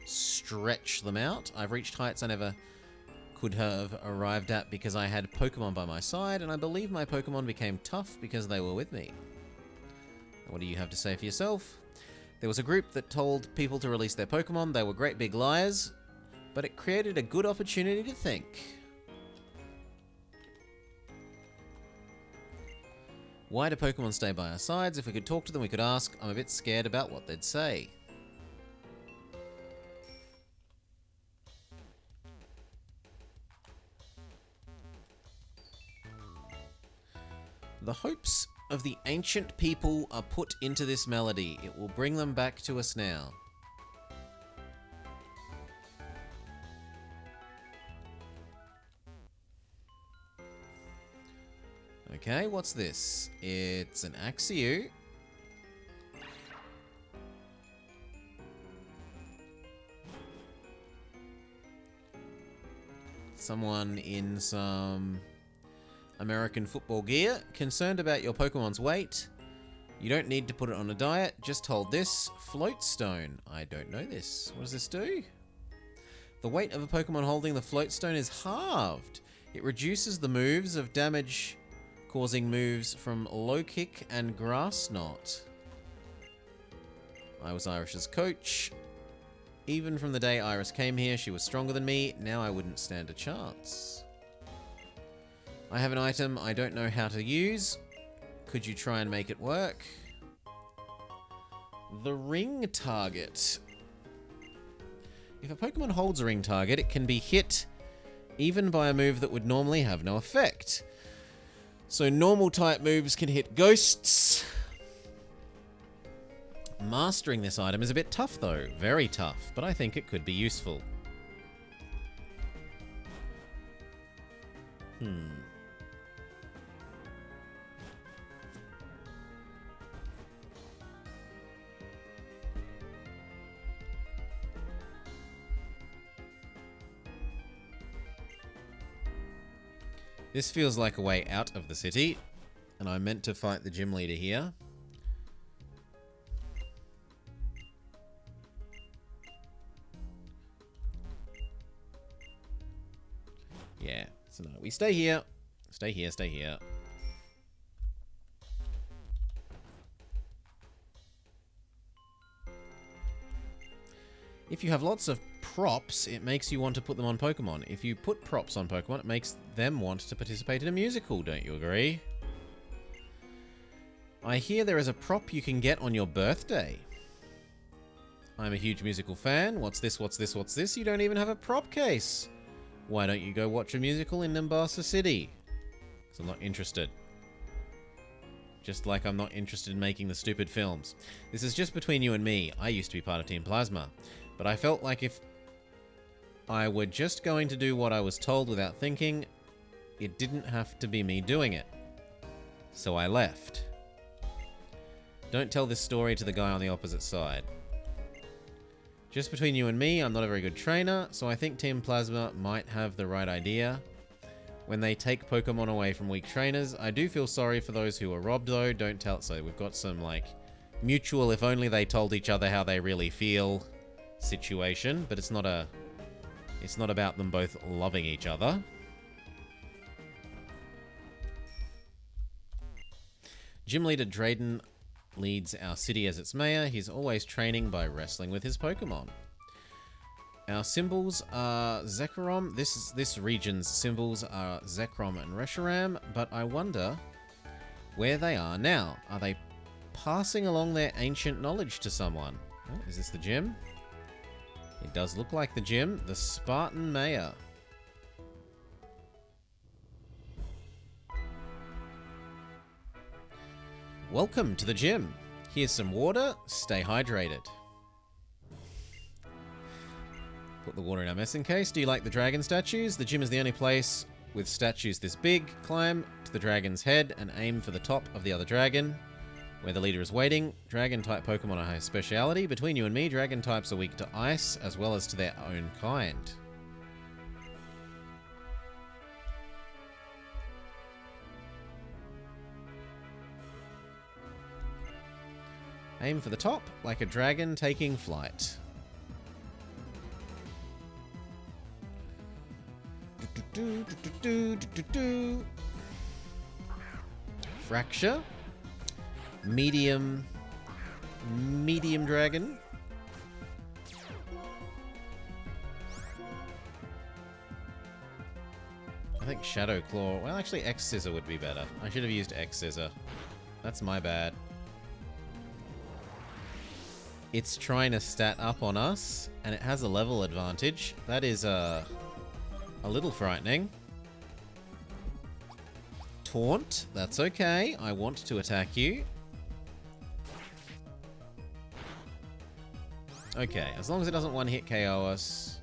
Stretch them out. I've reached heights I never could have arrived at because I had Pokemon by my side, and I believe my Pokemon became tough because they were with me. What do you have to say for yourself? There was a group that told people to release their Pokemon. They were great big liars, but it created a good opportunity to think. Why do Pokemon stay by our sides? If we could talk to them, we could ask. I'm a bit scared about what they'd say. The hopes of the ancient people are put into this melody. It will bring them back to us now. Okay, what's this? It's an Axew. Someone in some American football gear. Concerned about your Pokemon's weight? You don't need to put it on a diet. Just hold this. Float Stone. I don't know this. What does this do? The weight of a Pokemon holding the Float Stone is halved. It reduces the moves of damage causing moves from Low Kick and Grass Knot. I was Irish's coach. Even from the day Iris came here, she was stronger than me. Now I wouldn't stand a chance. I have an item I don't know how to use. Could you try and make it work? The Ring Target. If a Pokemon holds a Ring Target, it can be hit even by a move that would normally have no effect. So normal type moves can hit ghosts. Mastering this item is a bit tough though, very tough, but I think it could be useful. This feels like a way out of the city, and I'm meant to fight the gym leader here. Yeah, so no, we stay here. Stay here, stay here. If you have lots of props, it makes you want to put them on Pokemon. If you put props on Pokemon, it makes them want to participate in a musical, don't you agree? I hear there is a prop you can get on your birthday. I'm a huge musical fan. What's this, what's this, what's this? You don't even have a prop case. Why don't you go watch a musical in Nimbasa City? Because I'm not interested. Just like I'm not interested in making the stupid films. This is just between you and me. I used to be part of Team Plasma. But I felt like if I were just going to do what I was told without thinking, it didn't have to be me doing it. So I left. Don't tell this story to the guy on the opposite side. Just between you and me, I'm not a very good trainer, so I think Team Plasma might have the right idea. When they take Pokemon away from weak trainers, I do feel sorry for those who are robbed though. Don't tell. So we've got some like mutual, if only they told each other how they really feel situation, but it's not about them both loving each other. Gym leader Drayden leads our city as its mayor. He's always training by wrestling with his Pokemon. Our symbols are Zekrom. This region's symbols are Zekrom and Reshiram, but I wonder where they are now. Are they passing along their ancient knowledge to someone? Oh, is this the gym? It does look like the gym. The Spartan Mayor. Welcome to the gym. Here's some water. Stay hydrated. Put the water in our medicine case. Do you like the dragon statues? The gym is the only place with statues this big. Climb to the dragon's head and aim for the top of the other dragon, where the leader is waiting. Dragon-type Pokemon are his speciality. Between you and me, dragon types are weak to ice, as well as to their own kind. Aim for the top, like a dragon taking flight. Fracture. Medium dragon. I think Shadow Claw. Well, actually, X Scissor would be better. I should have used X Scissor. That's my bad. It's trying to stat up on us, and it has a level advantage. That is a little frightening. taunt. That's okay. I want to attack you. Okay, as long as it doesn't one-hit KO us.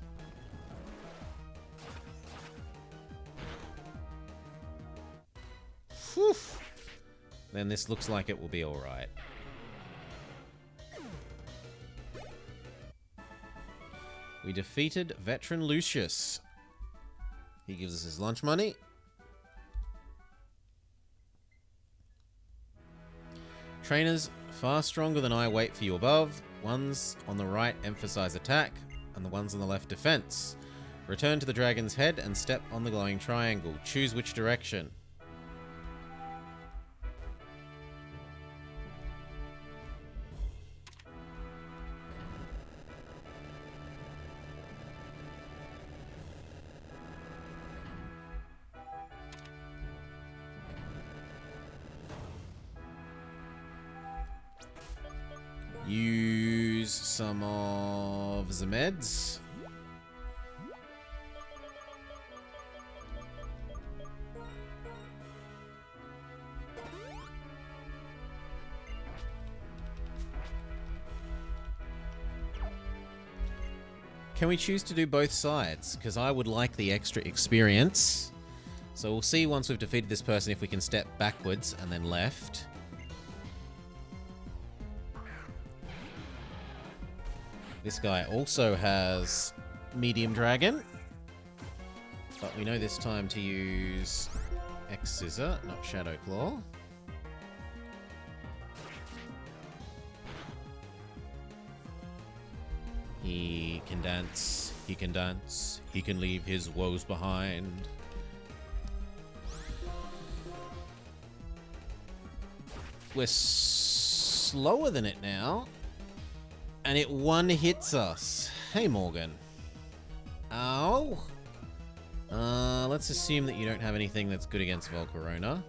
Whew. Then this looks like it will be alright. We defeated Veteran Lucius. He gives us his lunch money. Trainers far stronger than I wait for you above. Ones on the right emphasize attack, and the ones on the left defense. Return to the dragon's head and step on the glowing triangle. Choose which direction. Use some of the meds. Can we choose to do both sides? Because I would like the extra experience. So we'll see once we've defeated this person if we can step backwards and then left. This guy also has Medium Dragon. But we know this time to use X-Scissor, not Shadow Claw. He can dance, he can dance, he can leave his woes behind. We're slower than it now. And it one-hits us. Hey, Morgan. Ow. Let's assume that you don't have anything that's good against Volcarona.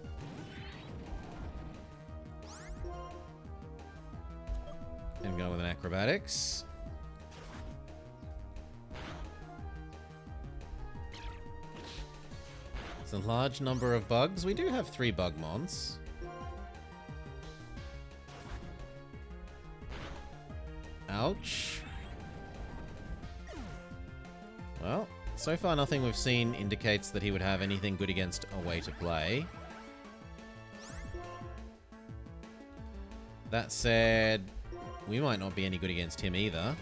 And go with an Acrobatics. It's a large number of bugs. We do have 3 bug mons. Ouch. Well, so far nothing we've seen indicates that he would have anything good against a way to play. That said, we might not be any good against him either.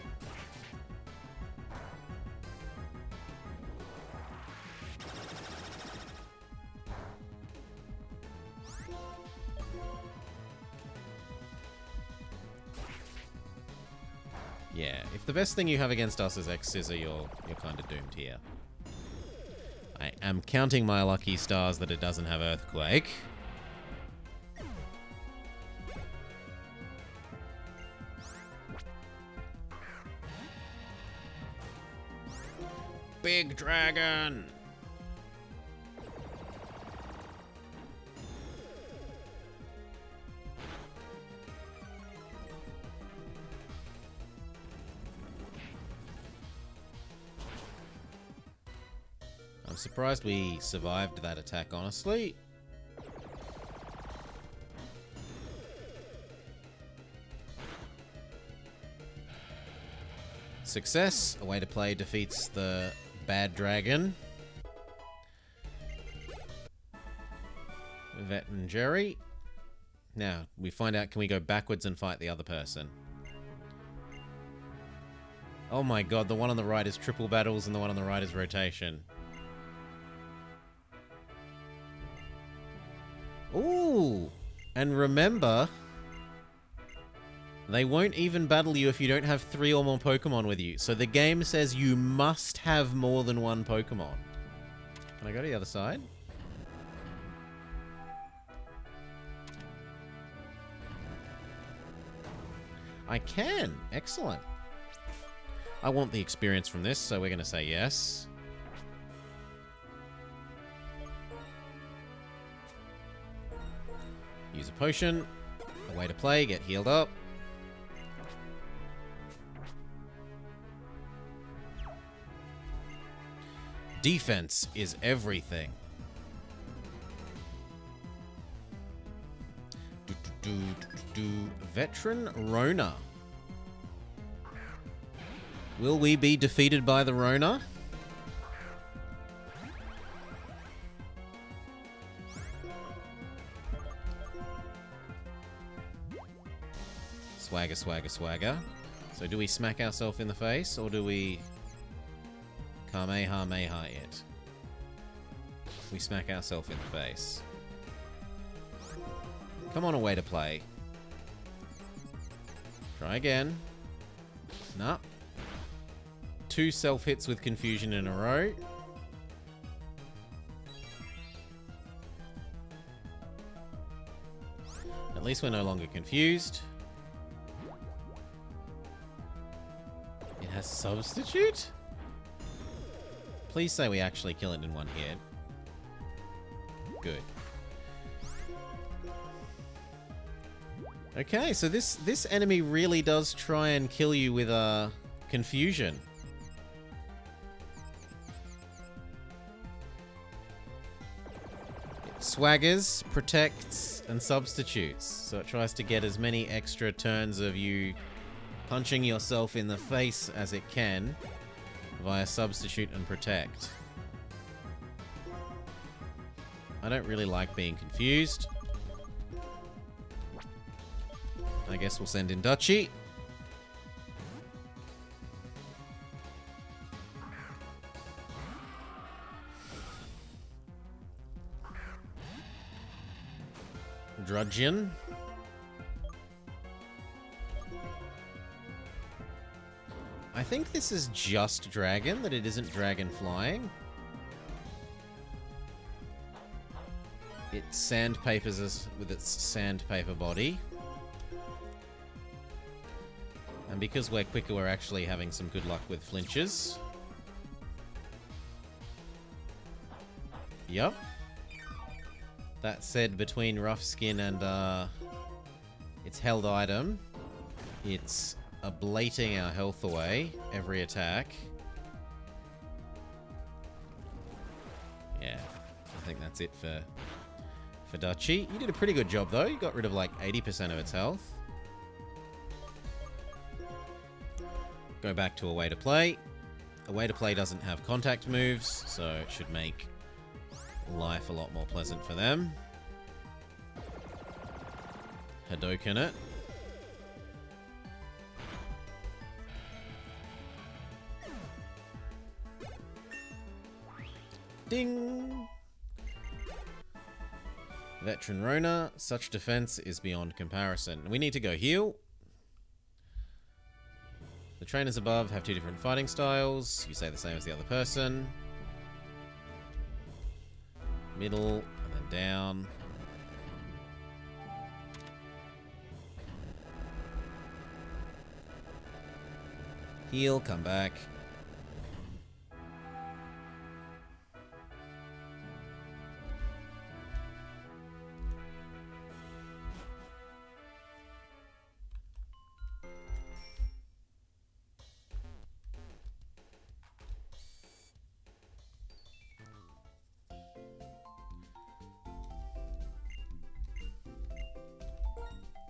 Yeah, if the best thing you have against us is X-Scissor, you're kind of doomed here. I am counting my lucky stars that it doesn't have Earthquake. Big Dragon! I'm surprised we survived that attack, honestly. Success. A way to play defeats the bad dragon. Vet and Jerry. Now, we find out, can we go backwards and fight the other person? Oh my god, the one on the right is triple battles and the one on the right is rotation. Ooh! And remember, they won't even battle you if you don't have 3 or more Pokemon with you. So the game says you must have more than 1 Pokemon. Can I go to the other side? I can! Excellent. I want the experience from this, so we're going to say yes. Use a potion. A way to play, get healed up. Defense is everything. Veteran Rona. Will we be defeated by the Rona? Swagger, swagger, swagger. So do we smack ourselves in the face, or do we Kamehameha it? We smack ourselves in the face. Come on, a way to play. Try again. Nah. 2 self-hits with confusion in a row. At least we're no longer confused. It has substitute? Please say we actually kill it in one hit. Good. Okay, so this enemy really does try and kill you with confusion. It swaggers, protects, and substitutes. So it tries to get as many extra turns of you punching yourself in the face as it can via substitute and protect. I don't really like being confused. I guess we'll send in Dutchie. Drudgeon. I think this is just dragon, that it isn't dragon flying. It sandpapers us with its sandpaper body. And because we're quicker, we're actually having some good luck with flinches. Yup. That said, between rough skin and its held item, it's ablating our health away every attack. Yeah, I think that's it for Dutchie. You did a pretty good job though. You got rid of like 80% of its health. Go back to a way to play. A way to play doesn't have contact moves, so it should make life a lot more pleasant for them. Hadoken it. Ding! Veteran Rona, such defense is beyond comparison. We need to go heal. The trainers above have 2 different fighting styles. You say the same as the other person. Middle, and then down. Heal, come back.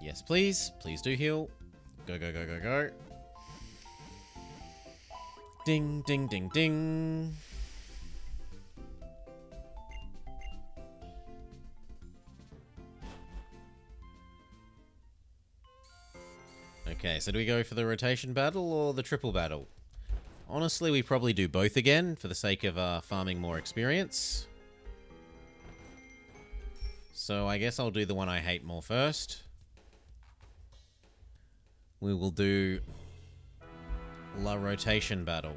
Yes, please. Please do heal. Go, go, go, go, go. Ding, ding, ding, ding. Okay, so do we go for the rotation battle or the triple battle? Honestly, we probably do both again for the sake of farming more experience. So I guess I'll do the one I hate more first. We will do La Rotation Battle.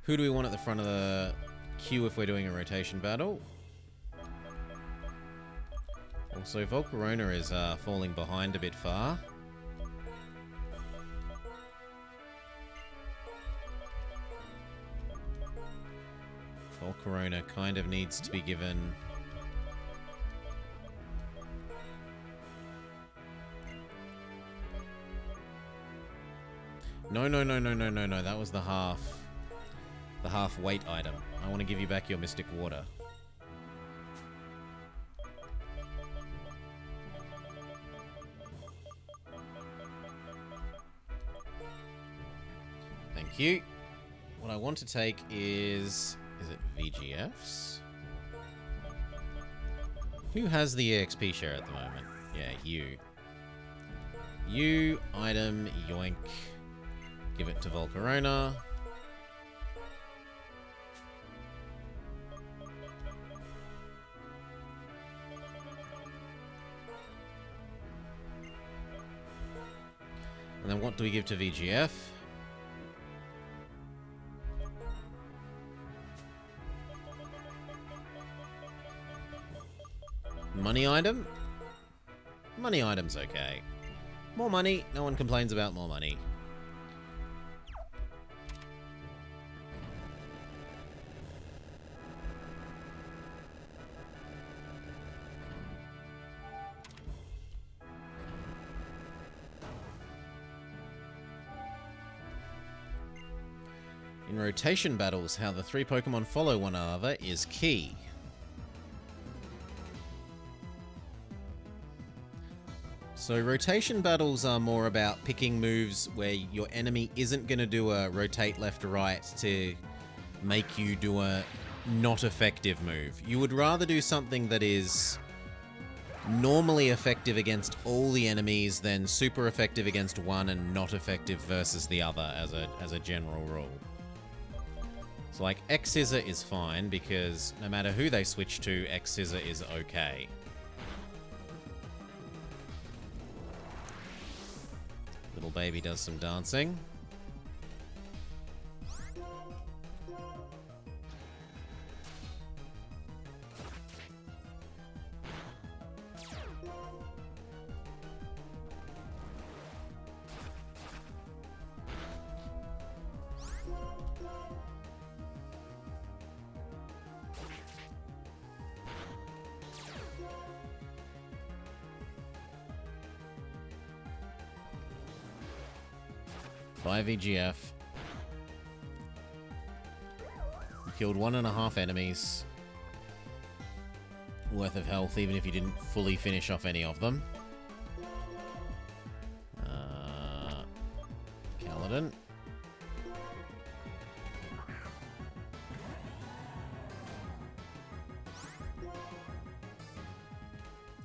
Who do we want at the front of the queue if we're doing a rotation battle? Also, Volcarona is falling behind a bit far. Volcarona kind of needs to be given No, no, no, no, no, no, no. That was the half weight item. I want to give you back your Mystic Water. Thank you. What I want to take is it VGFs? Who has the EXP share at the moment? Yeah, you. You, item, yoink. Give it to Volcarona. And then what do we give to VGF? Money item? Money item's okay. More money, no one complains about more money. In rotation battles, how the three Pokemon follow one another is key. So rotation battles are more about picking moves where your enemy isn't going to do a rotate left to right to make you do a not effective move. You would rather do something that is normally effective against all the enemies than super effective against one and not effective versus the other as a general rule. So like X-Scissor is fine because no matter who they switch to, X-Scissor is okay. Little baby does some dancing. By VGF. You killed 1.5 enemies worth of health, even if you didn't fully finish off any of them. Kaladin.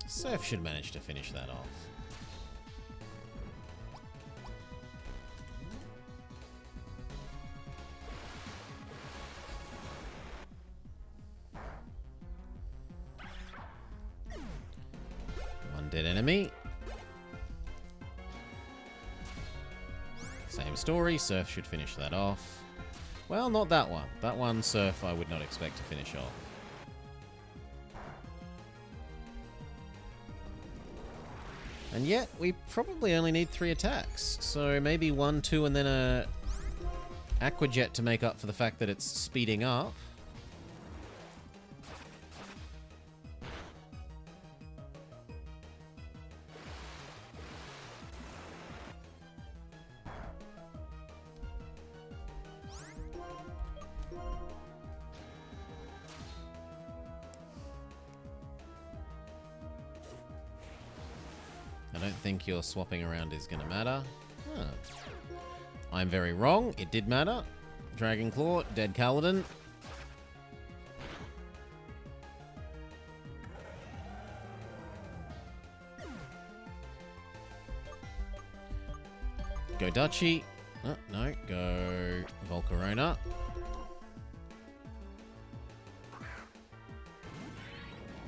Surf should manage to finish that off. Dead enemy. Same story, Surf should finish that off. Well, not that one. That one, Surf, I would not expect to finish off. And yet, we probably only need 3 attacks. So maybe 1, 2, and then a Aqua Jet to make up for the fact that it's speeding up. I don't think your swapping around is going to matter. Huh. I'm very wrong. It did matter. Dragon Claw, dead Kaladin. Go Dutchie. Oh, no, go Volcarona.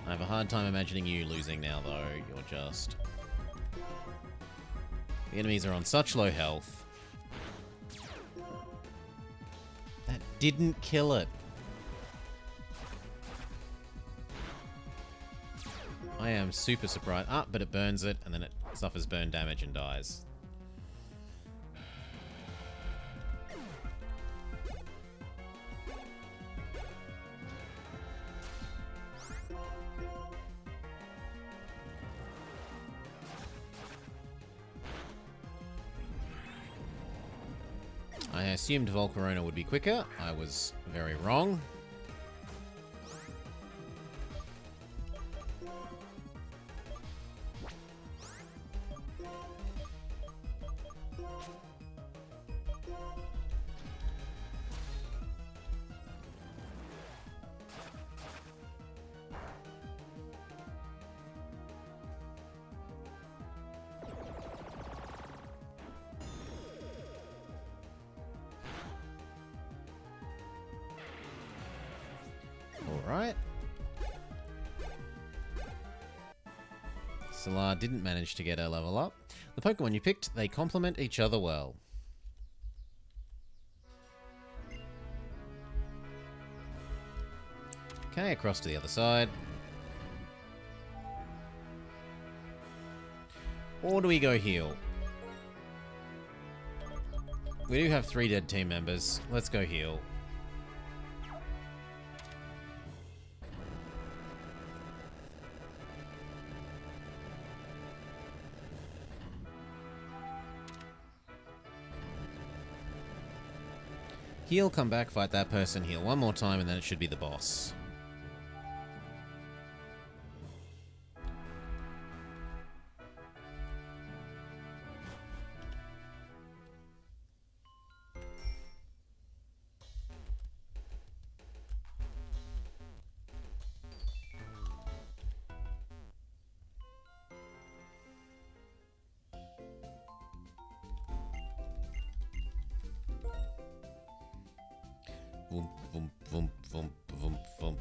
I have a hard time imagining you losing now, though. You're just... The enemies are on such low health. That didn't kill it. I am super surprised. Ah, but it burns it, and then it suffers burn damage and dies. I assumed Volcarona would be quicker. I was very wrong. Alright. Salar didn't manage to get her level up. The Pokemon you picked, they complement each other well. Okay, across to the other side. Or do we go heal? We do have 3 dead team members. Let's go heal. Heal, come back, fight that person, heal one more time, and then it should be the boss. Vroom, vroom, vroom, vroom, vroom, vroom.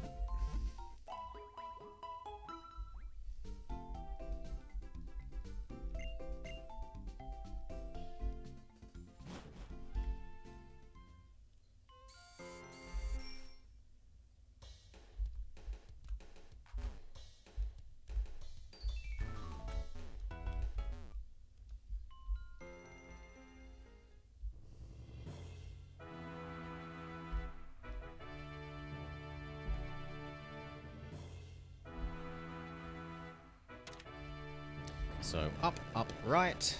So, up, right.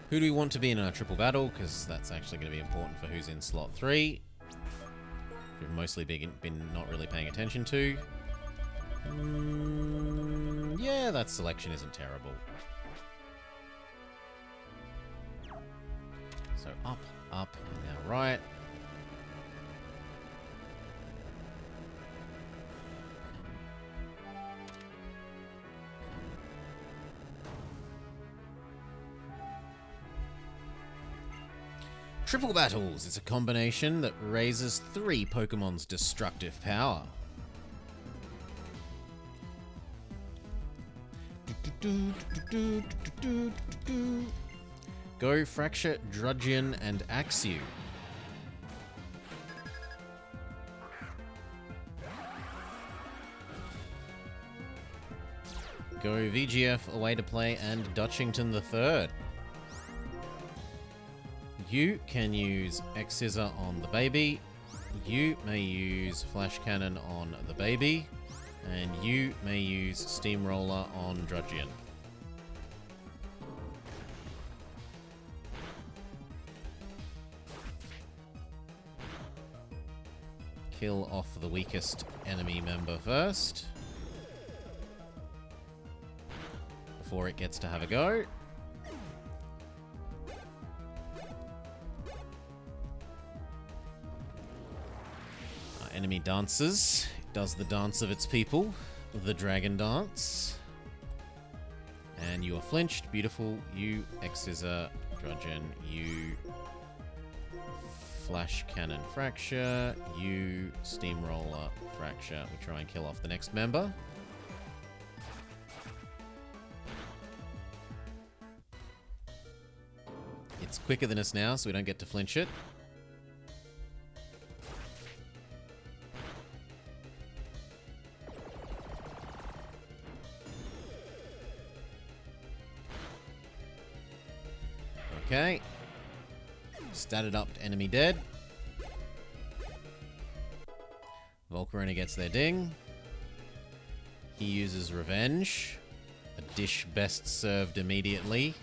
Who do we want to be in our triple battle? Because that's actually going to be important for who's in slot 3. We've mostly been not really paying attention to. Yeah, that selection isn't terrible. So, up, and now right. Triple Battles is a combination that raises 3 Pokemon's destructive power. Go Fracture, Drudgeon, and Axew. Go VGF, Away to Play, and Dutchington III. You can use X-Scissor on the baby. You may use Flash Cannon on the baby. And you may use Steamroller on Drudgeon. Kill off the weakest enemy member first. Before it gets to have a go. Enemy dances. It does the dance of its people. The dragon dance. And you are flinched. Beautiful. You X-Scissor, Drudgeon. You Flash Cannon Fracture. You Steamroller Fracture. We try and kill off the next member. It's quicker than us now, so we don't get to flinch it. Okay. Statted up to enemy dead. Volcarona gets their ding. He uses Revenge. A dish best served immediately.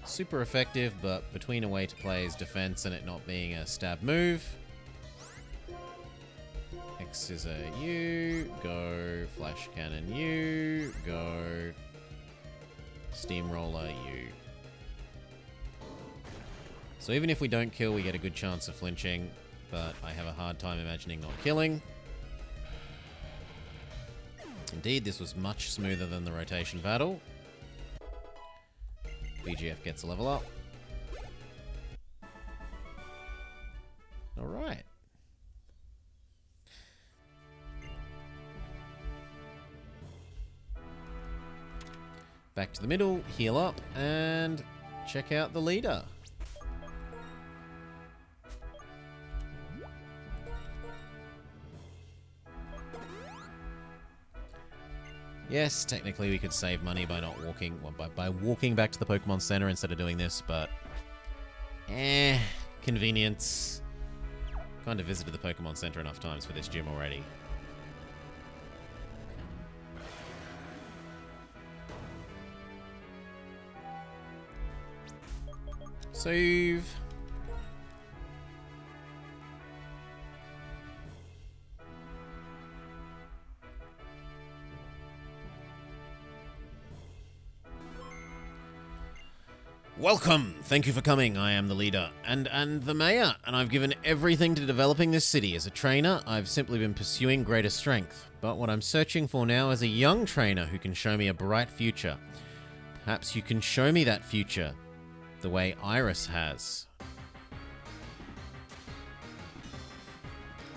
super effective, but between a way to play's defense and it not being a stab move. X-Scissor you, go. Flash Cannon you, go. Steamroller you. So even if we don't kill, we get a good chance of flinching, but I have a hard time imagining not killing. Indeed, this was much smoother than the rotation battle. BGF gets a level up. Alright. Back to the middle, heal up, and check out the leader. Yes, technically we could save money by not walking, well, by walking back to the Pokemon Center instead of doing this, but convenience. Kind of visited the Pokemon Center enough times for this gym already. Save. Welcome! Thank you for coming. I am the leader and the mayor, and I've given everything to developing this city. As a trainer, I've simply been pursuing greater strength. But what I'm searching for now is a young trainer who can show me a bright future. Perhaps you can show me that future the way Iris has.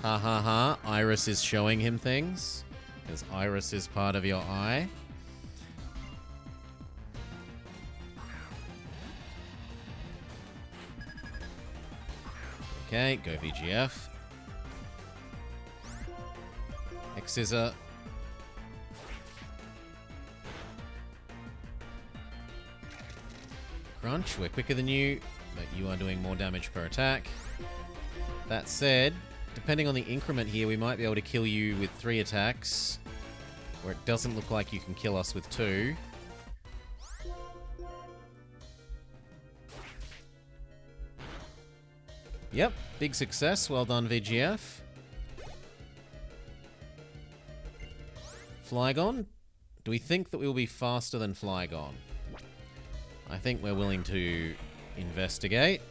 Ha ha ha, Iris is showing him things, because Iris is part of your eye. Okay, go VGF. X-Scissor. Crunch, we're quicker than you, but you are doing more damage per attack. That said, depending on the increment here, we might be able to kill you with 3 attacks, where it doesn't look like you can kill us with 2. Yep, big success. Well done, VGF. Flygon? Do we think that we'll be faster than Flygon? I think we're willing to investigate.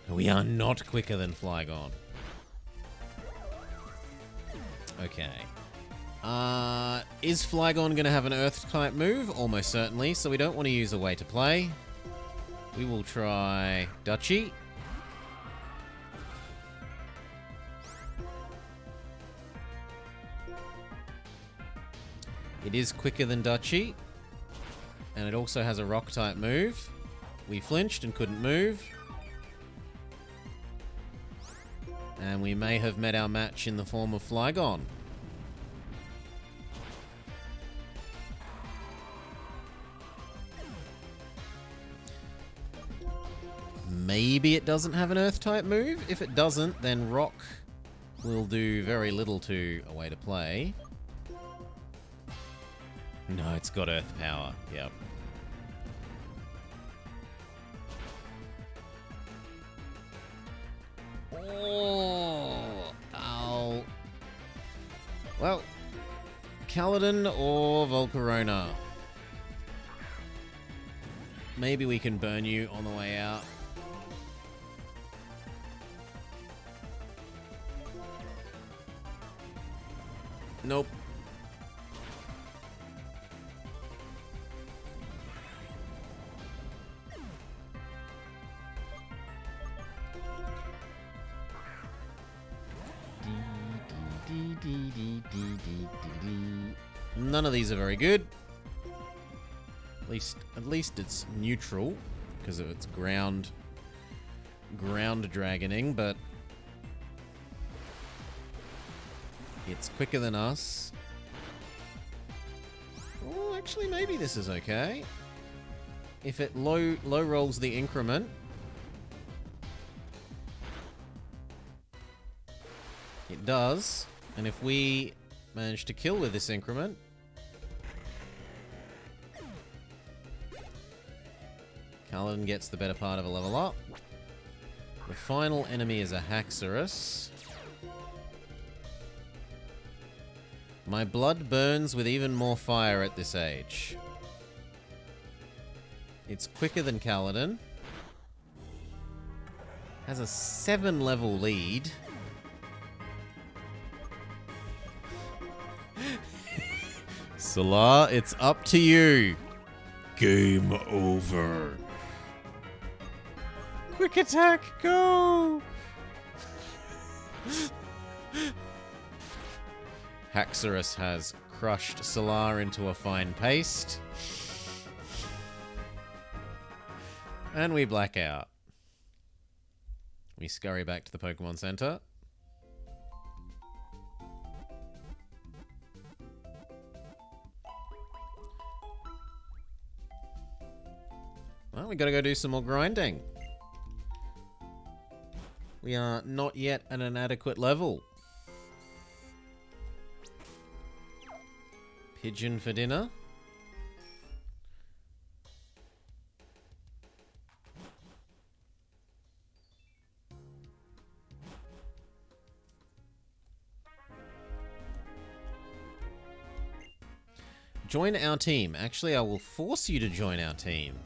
We are not quicker than Flygon. Okay. Is Flygon going to have an Earth-type move? Almost certainly, so we don't want to use a way to play. We will try Dutchie. It is quicker than Dutchie. And it also has a rock-type move. We flinched and couldn't move. And we may have met our match in the form of Flygon. Maybe it doesn't have an Earth-type move. If it doesn't, then Rock will do very little to a way to play. No, it's got Earth power. Yep. Oh, ow. Well, Kaladin or Volcarona. Maybe we can burn you on the way out. Nope. None of these are very good. At least it's neutral because of its ground dragoning, but it's quicker than us. Oh, actually, maybe this is okay. If it low rolls the increment, it does. And if we manage to kill with this increment, Kaladin gets the better part of a level up. The final enemy is a Haxorus. My blood burns with even more fire at this age. It's quicker than Kaladin. Has a 7-level lead. Salah, it's up to you. Game over. Quick attack, go! Haxorus has crushed Salah into a fine paste. And we black out. We scurry back to the Pokemon Center. Well, we gotta go do some more grinding. We are not yet at an adequate level. Pigeon for dinner. Join our team. Actually, I will force you to join our team.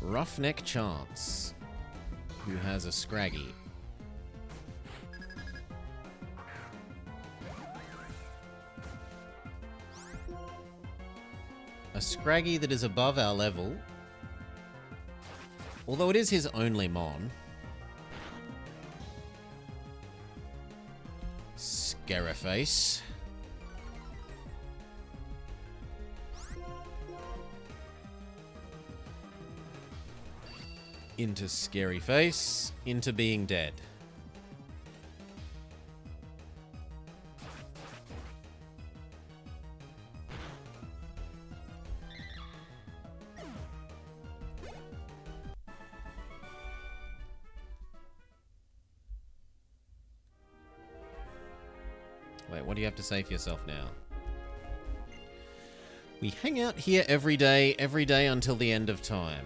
Roughneck Chance, who has a Scraggy. A Scraggy that is above our level. Although it is his only Mon. Scaraface. Into Scary Face. Into being dead. Wait, what do you have to say for yourself now? We hang out here every day until the end of time.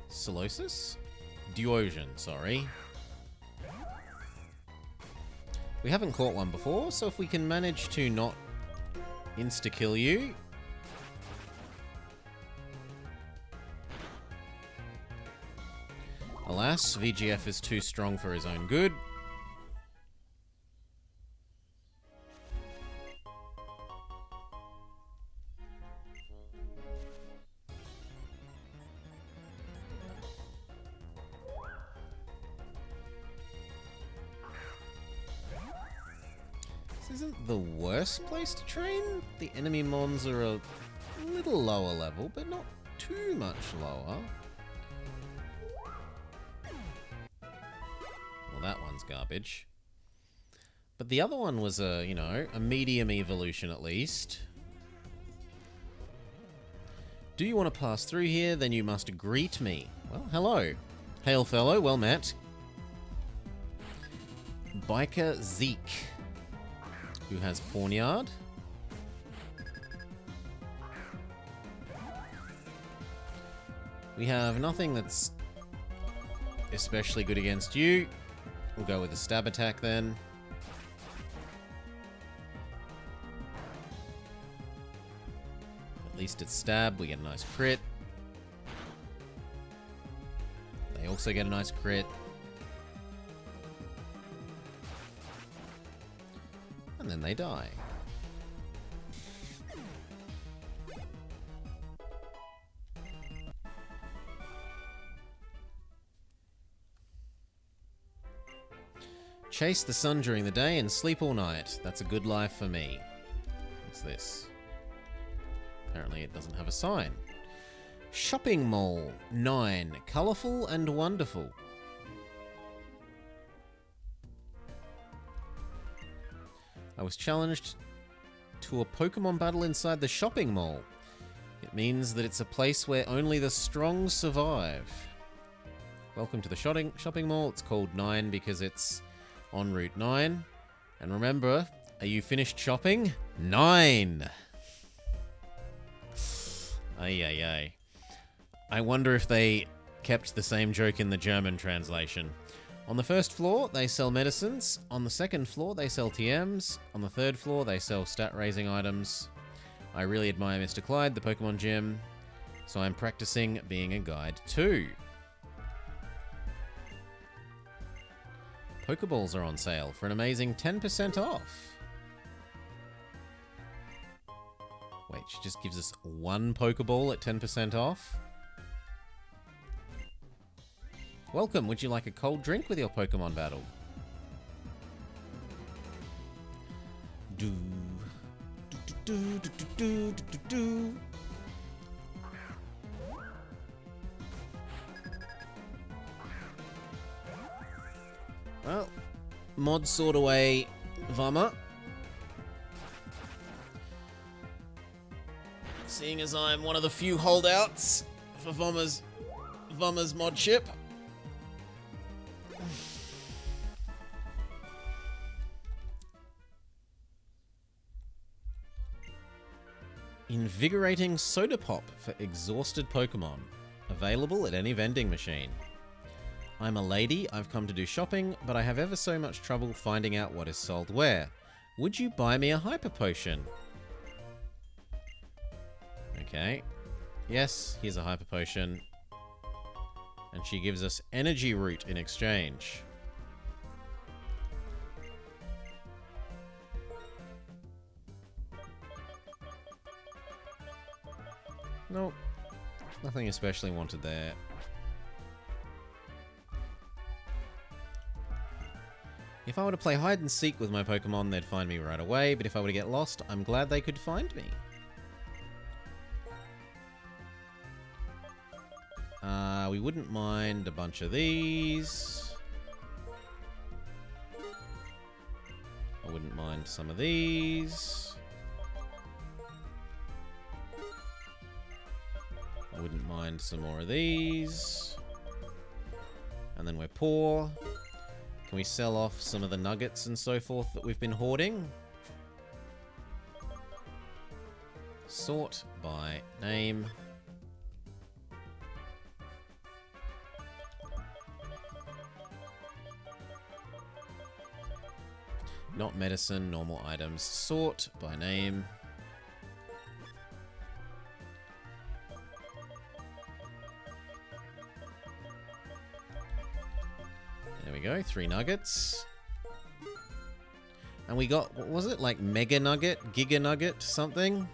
Solosis? Duosion, sorry. We haven't caught one before, so if we can manage to not insta-kill you... Alas, VGF is too strong for his own good. This isn't the worst place to train. The enemy mons are a little lower level, but not too much lower. Well, that one's garbage. But the other one was a, you know, a medium evolution at least. Do you want to pass through here? Then you must greet me. Well, hello. Hail fellow, well met. Biker Zeke, who has Pawniard. We have nothing that's especially good against you. We'll go with a stab attack then. At least it's stab, we get a nice crit. They also get a nice crit. And then they die. Chase the sun during the day and sleep all night. That's a good life for me. What's this? Apparently it doesn't have a sign. Shopping Mall 9. Colourful and wonderful. I was challenged to a Pokemon battle inside the shopping mall. It means that it's a place where only the strong survive. Welcome to the shopping mall. It's called 9 because it's en route 9. And remember, are you finished shopping? 9! Ay, ay, ay. I wonder if they kept the same joke in the German translation. On the first floor, they sell medicines. On the second floor, they sell TMs. On the third floor, they sell stat-raising items. I really admire Mr. Clyde, the Pokemon Gym, so I'm practicing being a guide too. Pokeballs are on sale for an amazing 10% off. Wait, she just gives us one Pokeball at 10% off? Welcome, would you like a cold drink with your Pokemon battle? Do, do, do, do, do, do, do, do. Well, mod sort away Vommer. Seeing as I'm one of the few holdouts for Vommer's mod ship. Invigorating Soda Pop for exhausted Pokemon. Available at any vending machine. I'm a lady, I've come to do shopping, but I have ever so much trouble finding out what is sold where. Would you buy me a Hyper Potion? Okay. Yes, here's a Hyper Potion. And she gives us Energy Root in exchange. Nope. Nothing especially wanted there. If I were to play hide and seek with my Pokemon, they'd find me right away, but if I were to get lost, I'm glad they could find me. We wouldn't mind a bunch of these. I wouldn't mind some of these. I wouldn't mind some more of these. And then we're poor. Can we sell off some of the nuggets and so forth that we've been hoarding? Sort by name. Not medicine, normal items. Sort by name. There we go, 3 nuggets. And we got, what was it? Like Mega Nugget? Giga Nugget? Something?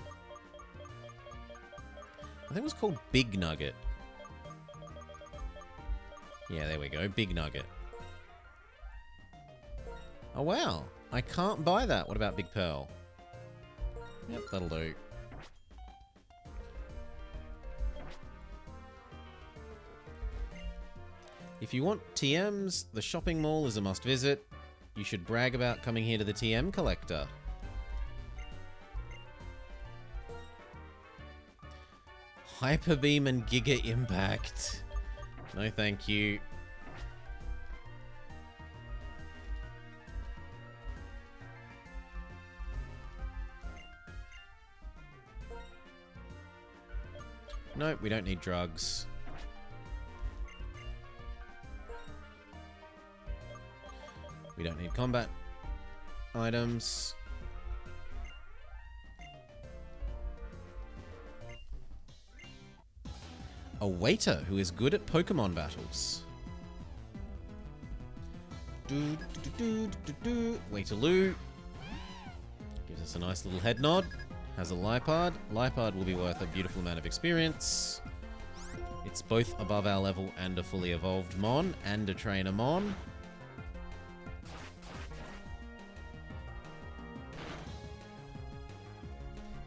I think it was called Big Nugget. Yeah, there we go, Big Nugget. Oh wow, I can't buy that. What about Big Pearl? Yep, that'll do. If you want TMs, the shopping mall is a must visit. You should brag about coming here to the TM collector. Hyper Beam and Giga Impact. No thank you. Nope, we don't need drugs. We don't need combat items. A waiter who is good at Pokemon battles. Waiterloo. Gives us a nice little head nod. Has a Liepard. Liepard will be worth a beautiful amount of experience. It's both above our level and a fully evolved Mon and a trainer Mon.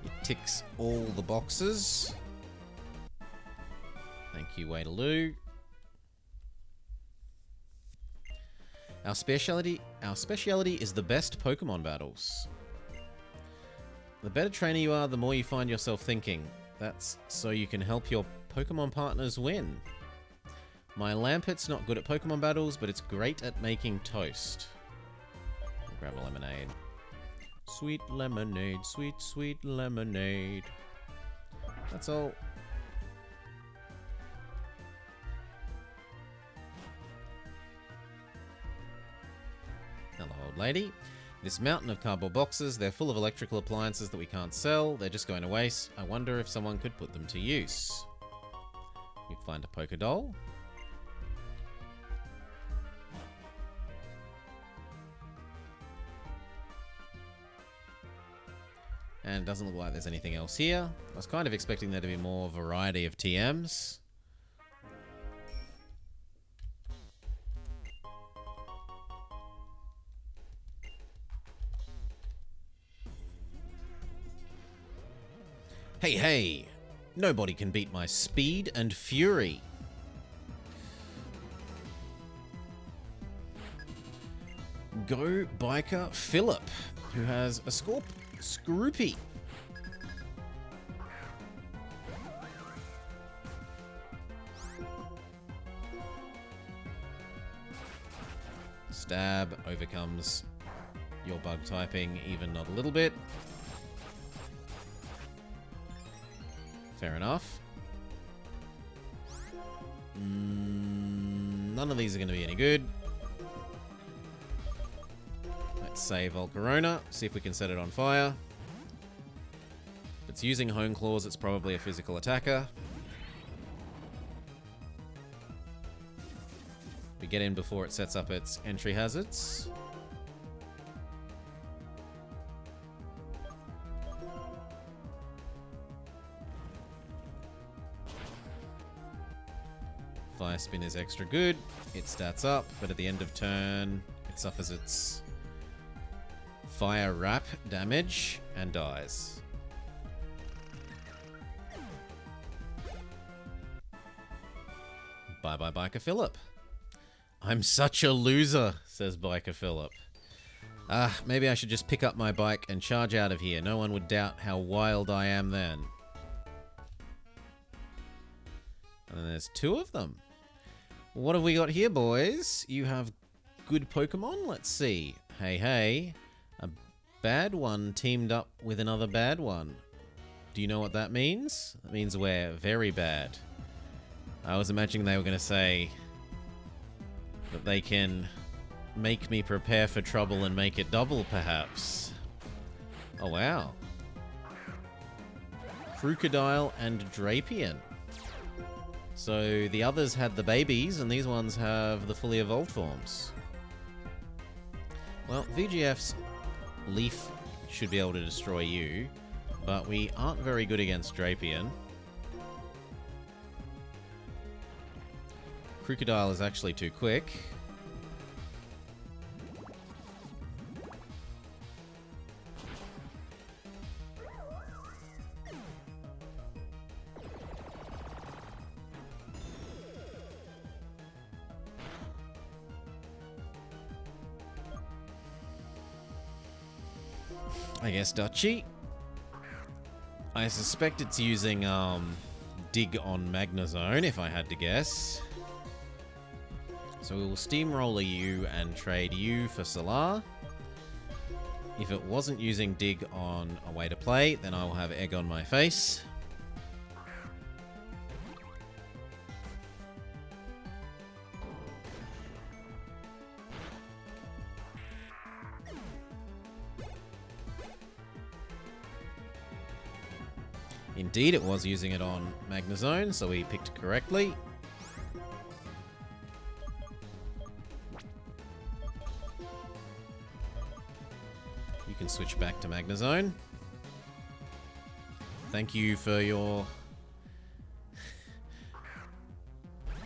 It ticks all the boxes. Thank you, Waiterloo. Our speciality is the best Pokemon battles. The better trainer you are, the more you find yourself thinking. That's so you can help your Pokemon partners win. My Lampert's not good at Pokemon battles, but it's great at making toast. grab a lemonade. Sweet lemonade, sweet, sweet lemonade. That's all. Hello, old lady. This mountain of cardboard boxes, they're full of electrical appliances that we can't sell. They're just going to waste. I wonder if someone could put them to use. We find a polka doll. And it doesn't look like there's anything else here. I was kind of expecting there to be more variety of TMs. Hey, hey! Nobody can beat my speed and fury. Go biker Philip, who has a Scroopy. Stab overcomes your bug typing, even not a little bit. Fair enough. None of these are going to be any good. Let's save Volcarona, see if we can set it on fire. If it's using Hone Claws, it's probably a physical attacker. We get in before it sets up its entry hazards. Fire Spin is extra good. It stats up, but at the end of turn, it suffers its Fire Wrap damage and dies. Bye-bye, Biker Philip. I'm such a loser, says Biker Philip. Maybe I should just pick up my bike and charge out of here. No one would doubt how wild I am then. And then there's two of them. What have we got here, boys? You have good Pokemon? Let's see. Hey, hey. A bad one teamed up with another bad one. Do you know what that means? That means we're very bad. I was imagining they were going to say that they can make me prepare for trouble and make it double, perhaps. Oh, wow. Crocodile and Drapion. So the others had the babies, and these ones have the fully evolved forms. Well, VGF's Leaf should be able to destroy you, but we aren't very good against Drapion. Crocodile is actually too quick. I guess Dutchie. I suspect it's using Dig on Magnezone, if I had to guess. So we will Steamroller you and trade you for Solar. If it wasn't using Dig on a way to play, then I will have Egg on my face. Indeed, it was using it on Magnezone, so we picked correctly. You can switch back to Magnezone. Thank you for your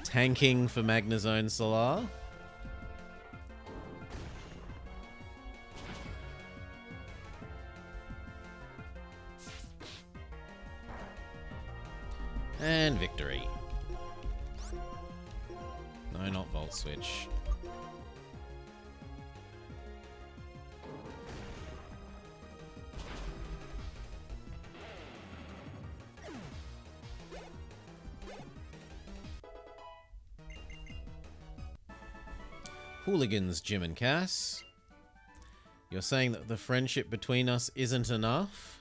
tanking for Magnezone Solar. And victory. No, not Volt Switch. Hooligans, Jim and Cass. You're saying that the friendship between us isn't enough?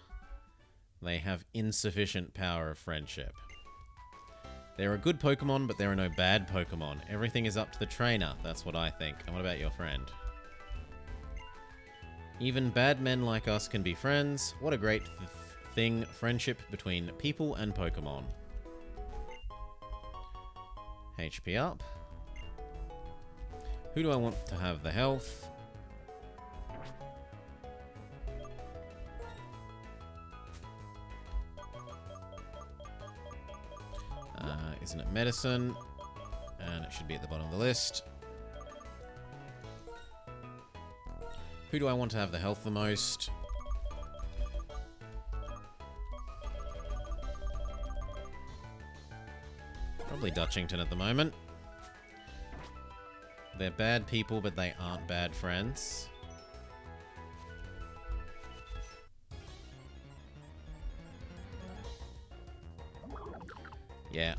They have insufficient power of friendship. There are good Pokemon, but there are no bad Pokemon. Everything is up to the trainer. That's what I think. And what about your friend? Even bad men like us can be friends. What a great thing, friendship between people and Pokemon. HP up. Who do I want to have the health? Isn't it medicine? And it should be at the bottom of the list. Who do I want to have the health the most? Probably Dutchington at the moment. They're bad people, but they aren't bad friends. Yeah.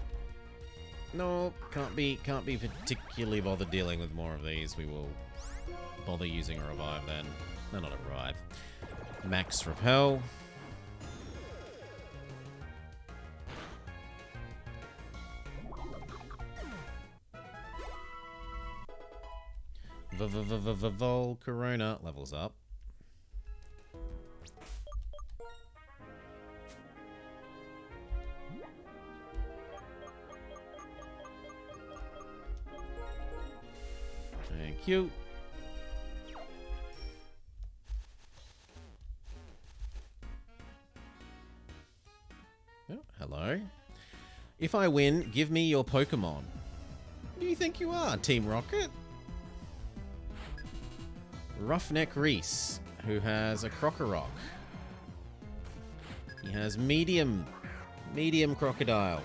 No, can't be particularly bothered dealing with more of these. We will bother using a revive then. No, not a revive. Max repel. Corona levels up. Thank you. Oh, hello. If I win, give me your Pokemon. Who do you think you are, Team Rocket? Roughneck Reese, who has a Crocorock. He has medium Crocodile.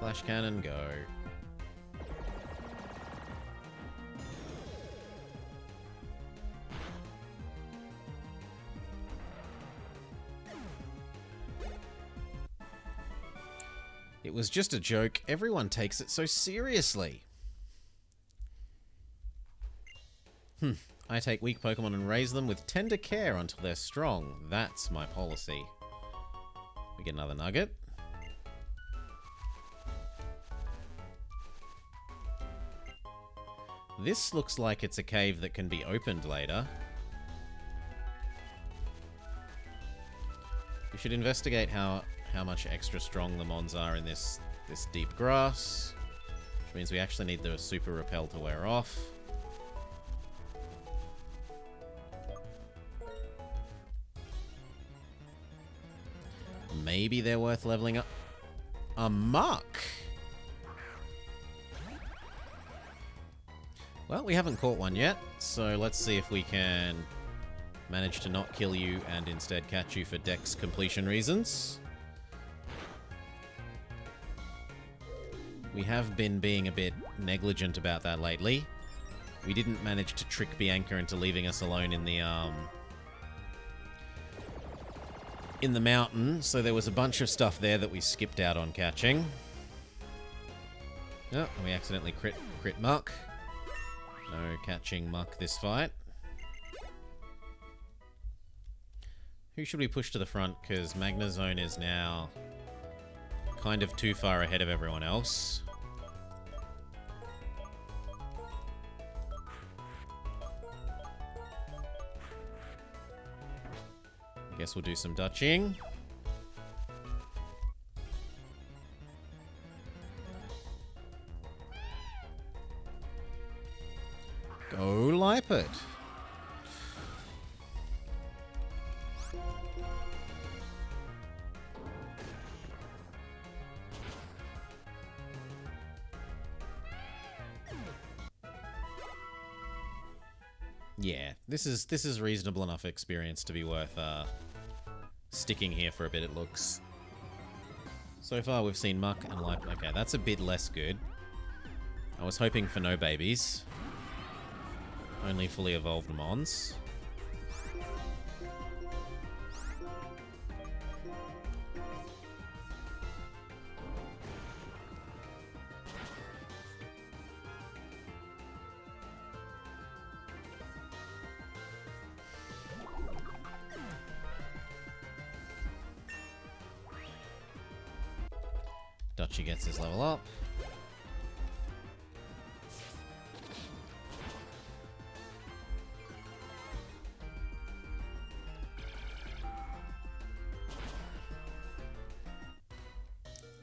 Flash Cannon, go. It was just a joke. Everyone takes it so seriously. I take weak Pokemon and raise them with tender care until they're strong. That's my policy. We get another nugget. This looks like it's a cave that can be opened later. We should investigate how much extra strong the Mons are in this deep grass. Which means we actually need the Super Repel to wear off. Maybe they're worth leveling up. A Muck! Well, we haven't caught one yet, so let's see if we can manage to not kill you and instead catch you for Dex completion reasons. We have been being a bit negligent about that lately. We didn't manage to trick Bianca into leaving us alone in the mountain, so there was a bunch of stuff there that we skipped out on catching. Oh, and we accidentally crit Muck. No catching Muck this fight. Who should we push to the front? Because Magnezone is now kind of too far ahead of everyone else. Guess we'll do some dutching. Go Liepard. Yeah, this is reasonable enough experience to be worth sticking here for a bit, it looks. So far we've seen Muck and Liepard. Okay, that's a bit less good. I was hoping for no babies. Only fully evolved Mons. Dutchy gets his level up.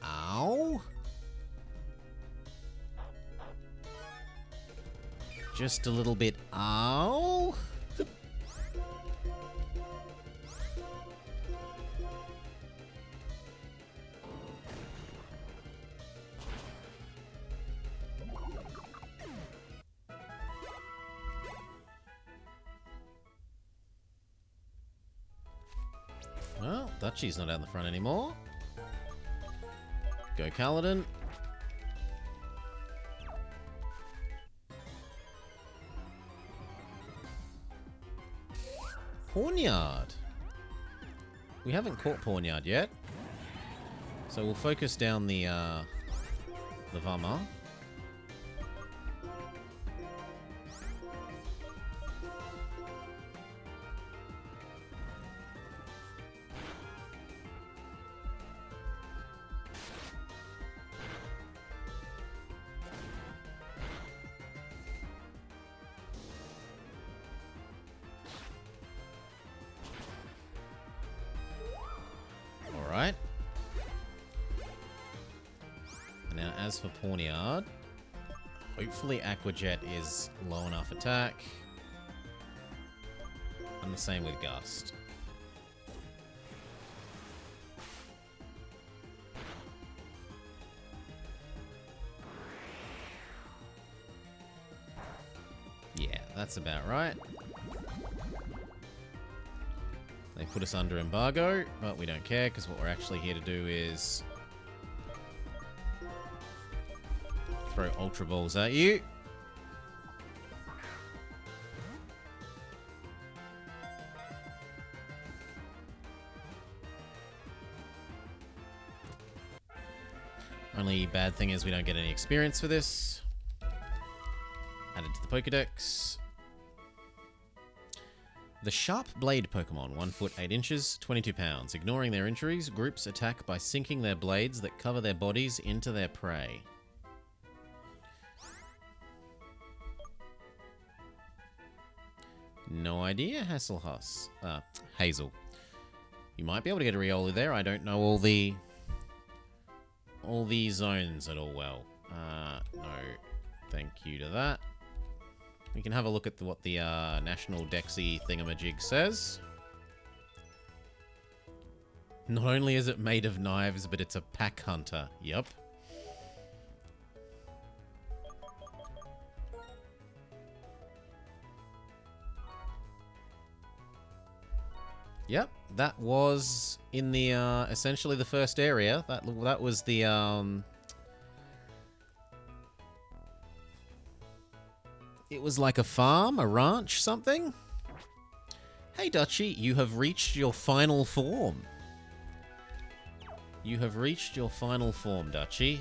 Ow! Just a little bit. Ow! Well, Dutchy's not out in the front anymore. Go Kaladin. Pawnyard. We haven't caught Pawnyard yet. So we'll focus down the Vama. Alright. Now, as for Pawnyard, hopefully Aquajet is low enough attack. And the same with Gust. Yeah, that's about right. They put us under embargo, but we don't care because what we're actually here to do is throw Ultra Balls at you. Only bad thing is we don't get any experience for this. Added to the Pokedex. The Sharp Blade Pokemon, 1 foot 8 inches, 22 pounds. Ignoring their injuries, groups attack by sinking their blades that cover their bodies into their prey. No idea, Hasselhuss. Hazel. You might be able to get a Riolu there. I don't know all the zones at all well. No, thank you to that. We can have a look at what the National Dexy thingamajig says. Not only is it made of knives, but it's a pack hunter. Yup. Yep, that was in the essentially the first area. That was the it was like a farm, a ranch, something. Hey Dutchy, you have reached your final form. You have reached your final form, Dutchy.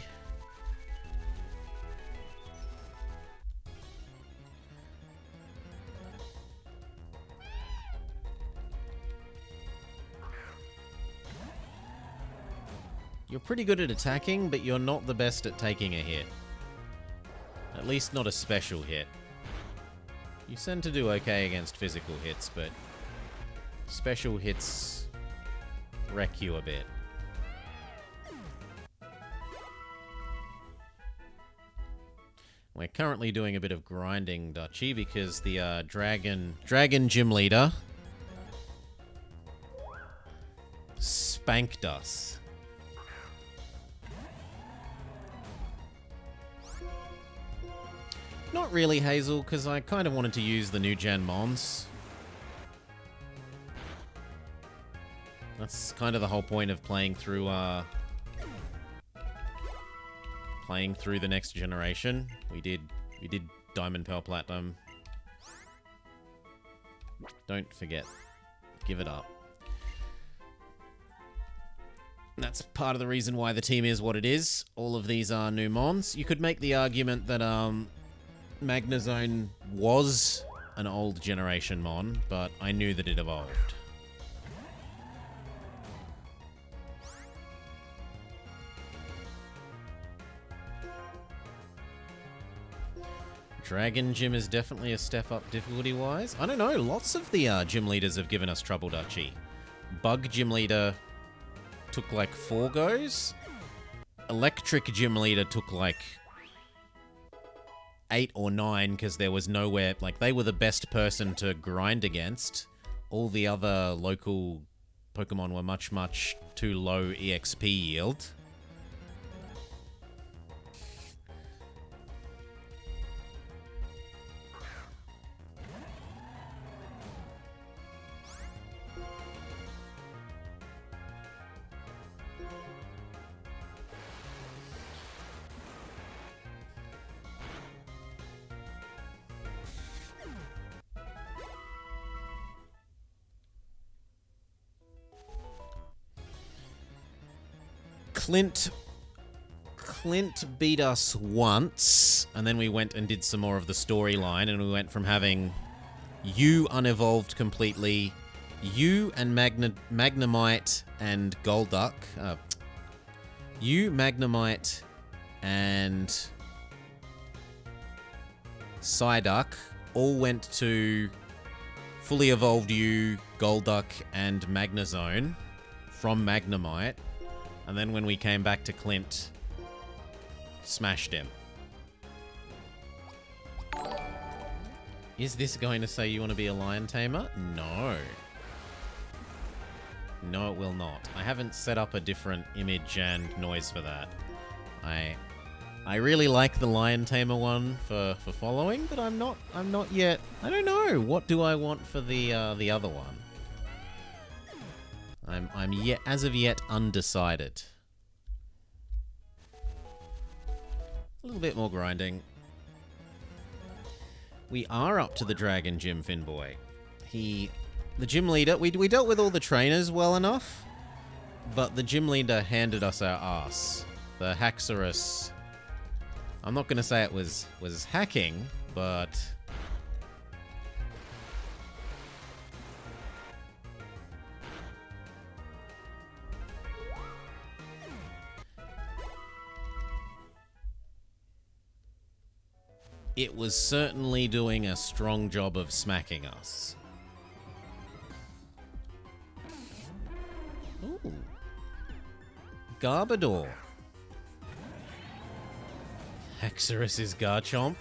You're pretty good at attacking, but you're not the best at taking a hit. At least not a special hit. You tend to do okay against physical hits, but special hits wreck you a bit. We're currently doing a bit of grinding, Dutchy, because the Dragon Gym Leader spanked us. Not really, Hazel, because I kind of wanted to use the new gen Mons. That's kind of the whole point of playing through the next generation. We did Diamond, Pearl, Platinum. Don't forget. Give it up. That's part of the reason why the team is what it is. All of these are new Mons. You could make the argument that Magnezone was an old generation Mon, but I knew that it evolved. Dragon Gym is definitely a step up difficulty-wise. I don't know, lots of the gym leaders have given us trouble, Dutchy. Bug Gym Leader took like 4 goes. Electric Gym Leader took like 8 or 9 because there was nowhere... Like, they were the best person to grind against. All the other local Pokemon were much, much too low EXP yield. Clint beat us once, and then we went and did some more of the storyline, and we went from having you unevolved completely, you and Magnemite and Golduck, you, Magnemite, and Psyduck all went to fully evolved you, Golduck, and Magnezone from Magnemite. And then when we came back to Clint, smashed him. Is this going to say you want to be a lion tamer? No. No, it will not. I haven't set up a different image and noise for that. I really like the lion tamer one for following, but I'm not yet. I don't know. What do I want for the other one? I'm yet, as of yet, undecided. A little bit more grinding. We are up to the Dragon Gym, Finboy. The gym leader, we dealt with all the trainers well enough, but the gym leader handed us our ass. The Haxorus, I'm not going to say it was hacking, but... it was certainly doing a strong job of smacking us. Ooh. Garbodor. Haxorus is Garchomp.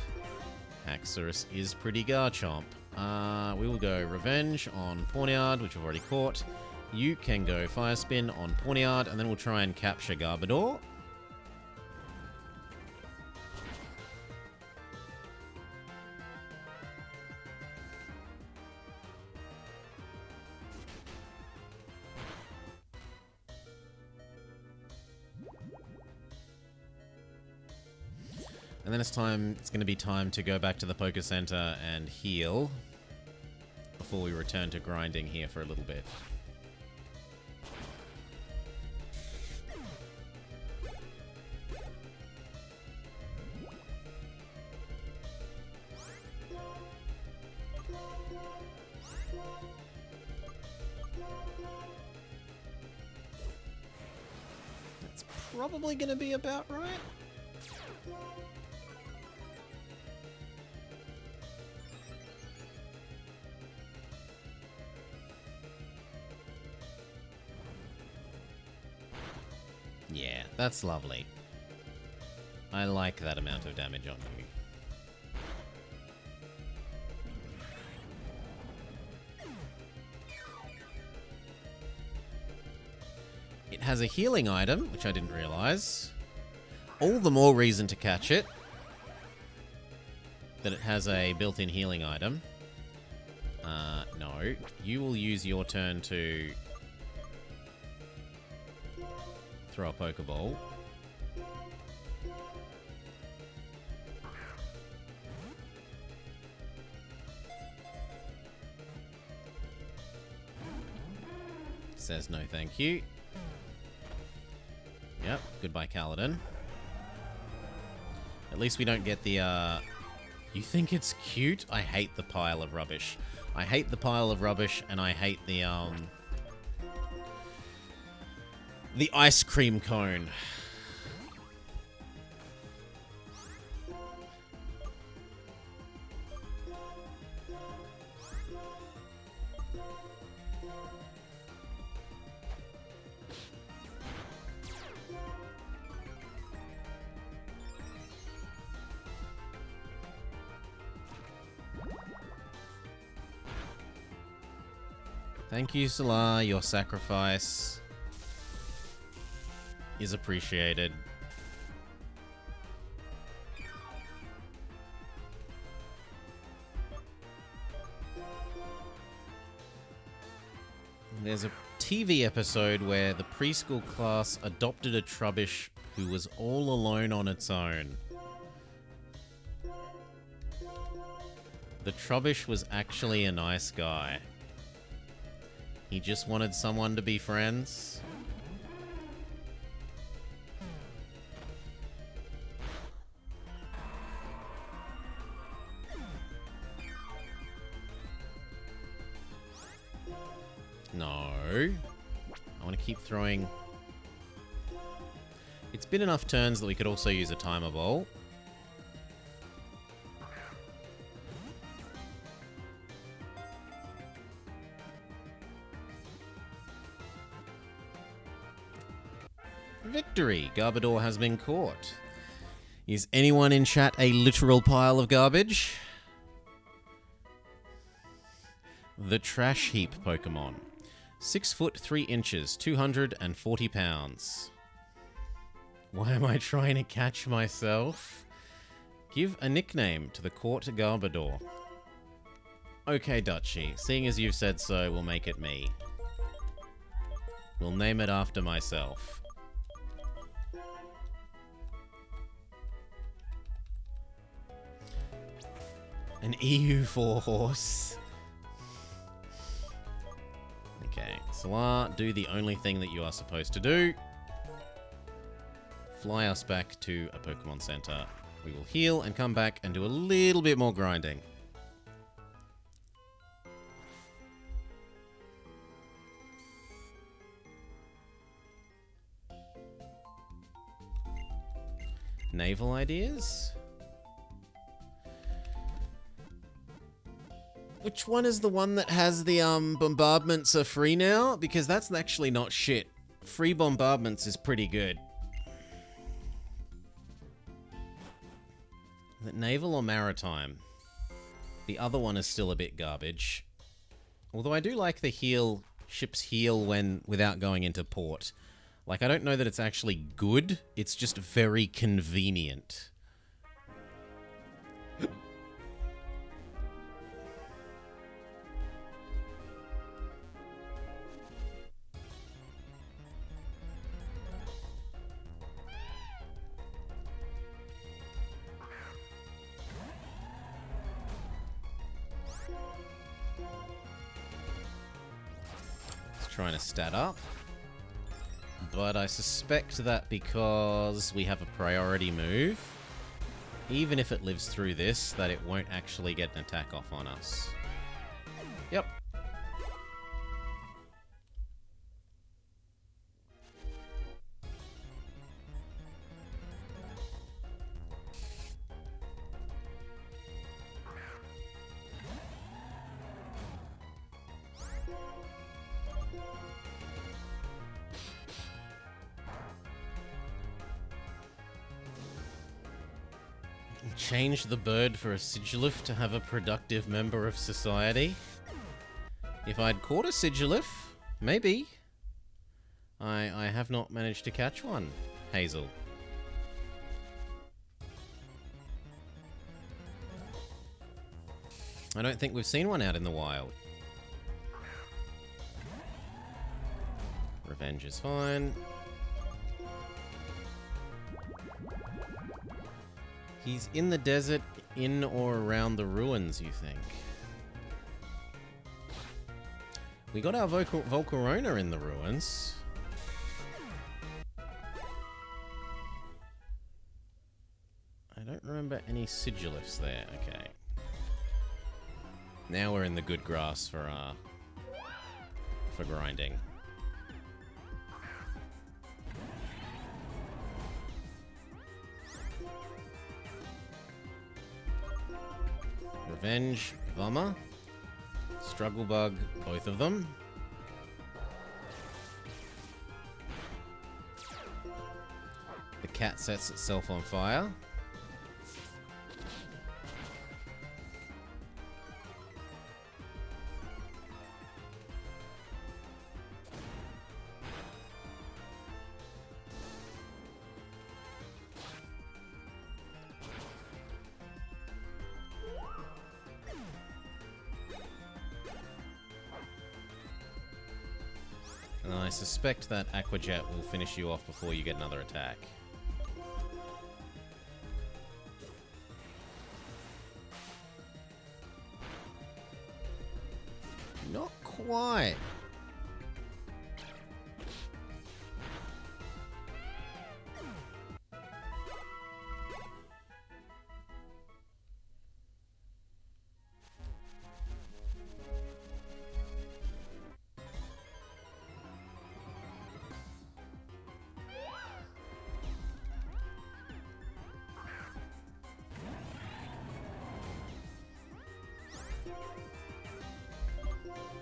Haxorus is pretty Garchomp. We will go Revenge on Pawniard, which we've already caught. You can go Fire Spin on Pawniard, and then we'll try and capture Garbodor. And then it's going to be time to go back to the Poké Center and heal before we return to grinding here for a little bit. That's probably going to be about right. Yeah, that's lovely. I like that amount of damage on you. It has a healing item, which I didn't realize. All the more reason to catch it. That it has a built-in healing item. No. You will use your turn to throw a Pokeball. Says no thank you. Yep, goodbye Kaladin. At least we don't get the, You think it's cute? I hate the pile of rubbish. I hate the pile of rubbish, and I hate the ice cream cone. Thank you, Salah. Your sacrifice is appreciated. There's a TV episode where the preschool class adopted a Trubbish who was all alone on its own. The Trubbish was actually a nice guy. He just wanted someone to be friends. No. I want to keep throwing. It's been enough turns that we could also use a timer ball. Victory! Garbodor has been caught. Is anyone in chat a literal pile of garbage? The Trash Heap Pokemon. 6 foot 3 inches, 240 pounds. Why am I trying to catch myself? Give a nickname to the Court Garbodor. Okay, Dutchie. Seeing as you've said so, we'll make it me. We'll name it after myself. An EU4 horse. Okay, Salah, do the only thing that you are supposed to do. Fly us back to a Pokemon Center. We will heal and come back and do a little bit more grinding. Naval ideas? Which one is the one that has the bombardments are free now? Because that's actually not shit. Free bombardments is pretty good. Is it naval or maritime? The other one is still a bit garbage. Although I do like the heal, ships heal when without going into port. Like, I don't know that it's actually good, it's just very convenient. Trying to stat up. But I suspect that because we have a priority move, even if it lives through this, that it won't actually get an attack off on us. Yep. Change the bird for a Sigilyph to have a productive member of society. If I'd caught a Sigilyph, maybe. I have not managed to catch one, Hazel. I don't think we've seen one out in the wild. Revenge is fine. He's in the desert, in or around the ruins, you think? We got our Volcarona in the ruins. I don't remember any Sigilyphs there. Okay. Now we're in the good grass for grinding. Revenge, Vama, Struggle Bug, both of them. The cat sets itself on fire. And I suspect that Aqua Jet will finish you off before you get another attack. Not quite.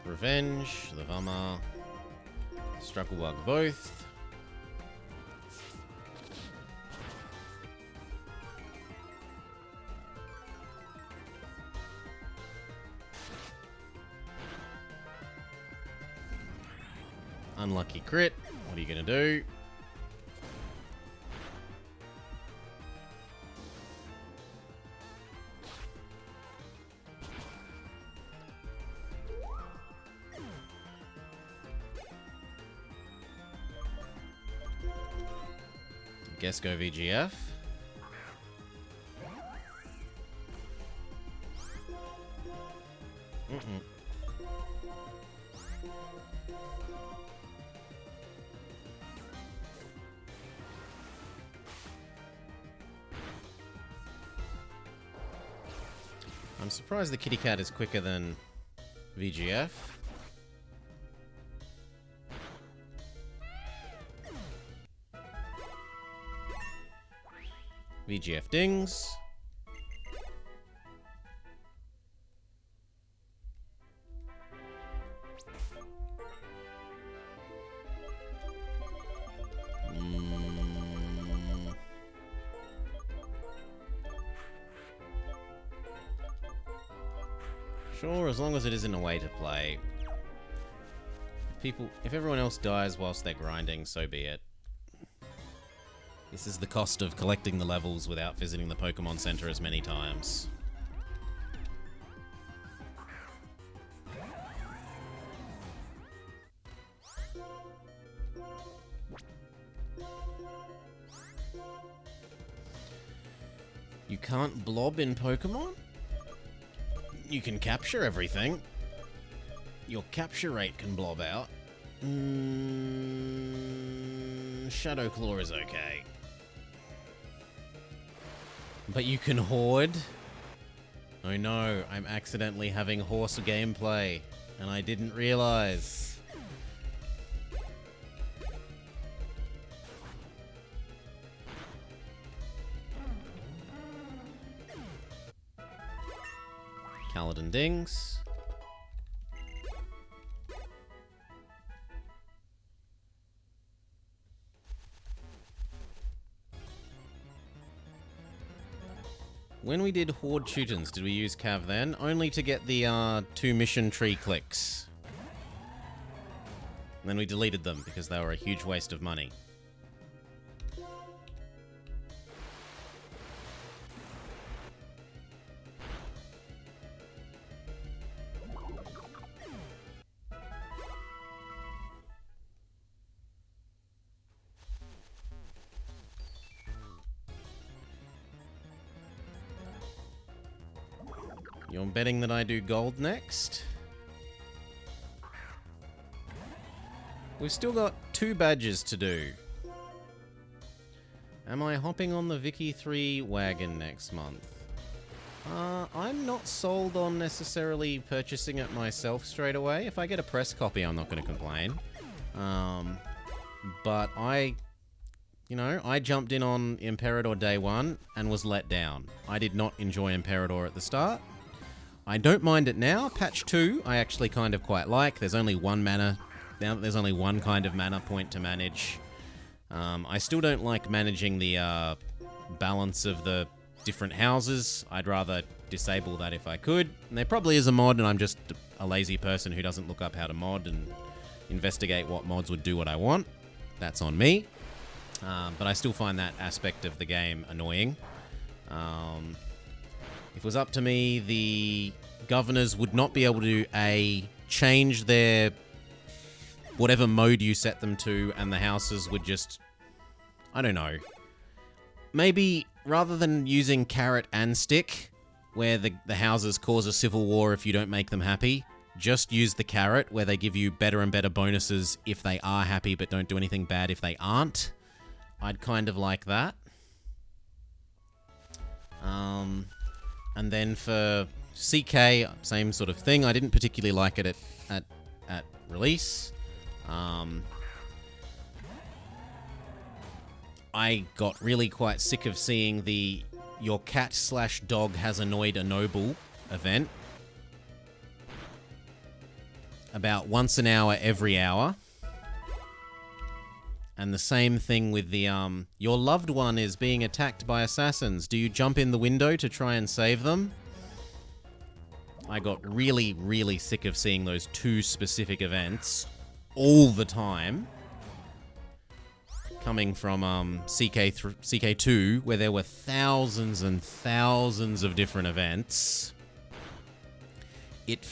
Revenge, the Vama, Strugglebug both. Unlucky crit. What are you gonna do? Guess go VGF. I'm surprised the kitty cat is quicker than VGF. VGF dings. Sure, as long as it isn't a way to play. If everyone else dies whilst they're grinding, so be it. This is the cost of collecting the levels without visiting the Pokemon Center as many times. You can't blob in Pokemon? You can capture everything. Your capture rate can blob out. Shadow Claw is okay. But you can hoard? Oh no, I'm accidentally having horse gameplay, and I didn't realize. Kaladin dings. When we did Horde Shootins, did we use Cav then? Only to get the 2 mission tree clicks. And then we deleted them because they were a huge waste of money. You're betting that I do gold next? We've still got 2 badges to do. Am I hopping on the Vicky 3 wagon next month? I'm not sold on necessarily purchasing it myself straight away. If I get a press copy, I'm not going to complain. But I jumped in on Imperador day 1 and was let down. I did not enjoy Imperador at the start. I don't mind it now. Patch 2, I actually kind of quite like. There's only one mana. Now that there's only one kind of mana point to manage. I still don't like managing the balance of the different houses. I'd rather disable that if I could. And there probably is a mod, and I'm just a lazy person who doesn't look up how to mod and investigate what mods would do what I want. That's on me. But I still find that aspect of the game annoying. If it was up to me, the governors would not be able to, change their whatever mode you set them to, and the houses would just, I don't know. Maybe rather than using carrot and stick, where the houses cause a civil war if you don't make them happy, just use the carrot, where they give you better and better bonuses if they are happy, but don't do anything bad if they aren't. I'd kind of like that. And then for CK, same sort of thing. I didn't particularly like it at release. I got really quite sick of seeing the "your cat/dog has annoyed a noble" event about once an hour every hour. And the same thing with the, your loved one is being attacked by assassins. Do you jump in the window to try and save them? I got really, really sick of seeing those two specific events all the time. Coming from CK2, where there were thousands and thousands of different events. It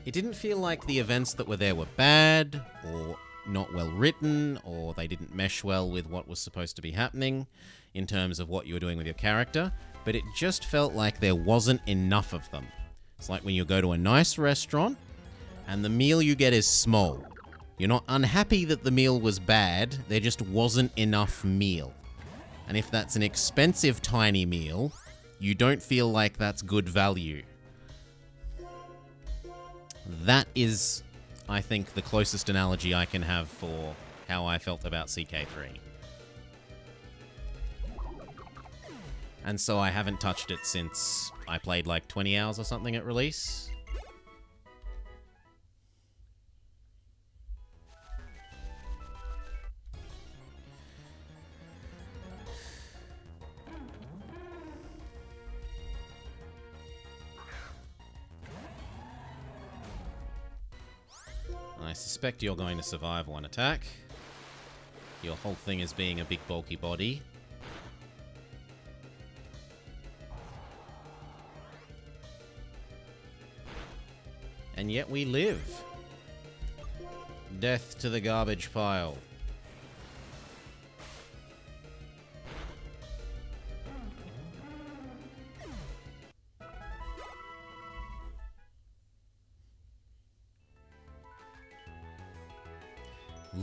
didn't feel like the events that were there were bad, or not well written, or they didn't mesh well with what was supposed to be happening in terms of what you were doing with your character, but it just felt like there wasn't enough of them. It's like when you go to a nice restaurant and the meal you get is small. You're not unhappy that the meal was bad, there just wasn't enough meal. And if that's an expensive tiny meal, you don't feel like that's good value. That is, I think, the closest analogy I can have for how I felt about CK3. And so I haven't touched it since I played like 20 hours or something at release. I suspect you're going to survive one attack. Your whole thing is being a big bulky body. And yet we live. Death to the garbage pile.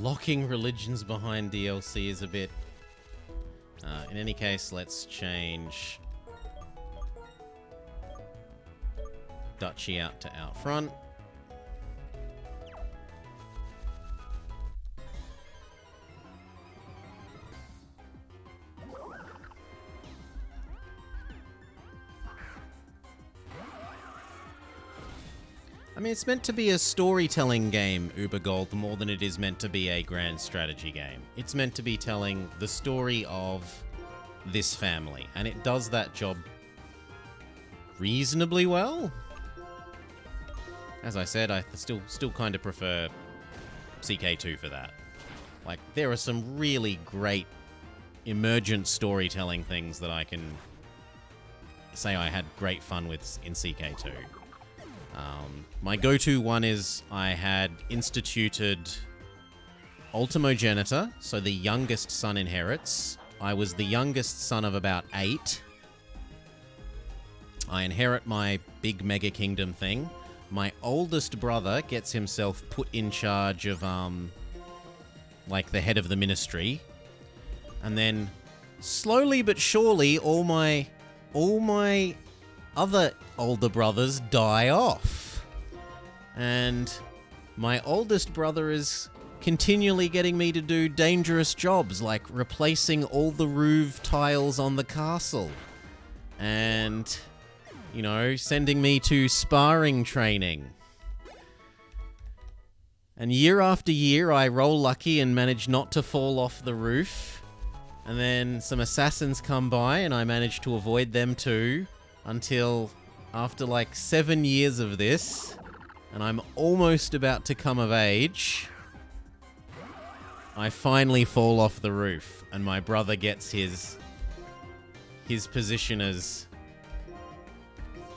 Locking religions behind DLC is a bit... in any case, let's change Duchy out to out front. I mean, it's meant to be a storytelling game, Uber Gold, more than it is meant to be a grand strategy game. It's meant to be telling the story of this family, and it does that job reasonably well. As I said, I still kind of prefer CK2 for that. Like, there are some really great emergent storytelling things that I can say I had great fun with in CK2. My go-to one is I had instituted Ultimogenita, so the youngest son inherits. I was the youngest son of about 8. I inherit my big mega kingdom thing. My oldest brother gets himself put in charge of, like, the head of the ministry. And then, slowly but surely, all my other older brothers die off. And my oldest brother is continually getting me to do dangerous jobs, like replacing all the roof tiles on the castle. And, you know, sending me to sparring training. And year after year, I roll lucky and manage not to fall off the roof. And then some assassins come by and I manage to avoid them too. Until after like 7 years of this, and I'm almost about to come of age, I finally fall off the roof and my brother gets his position as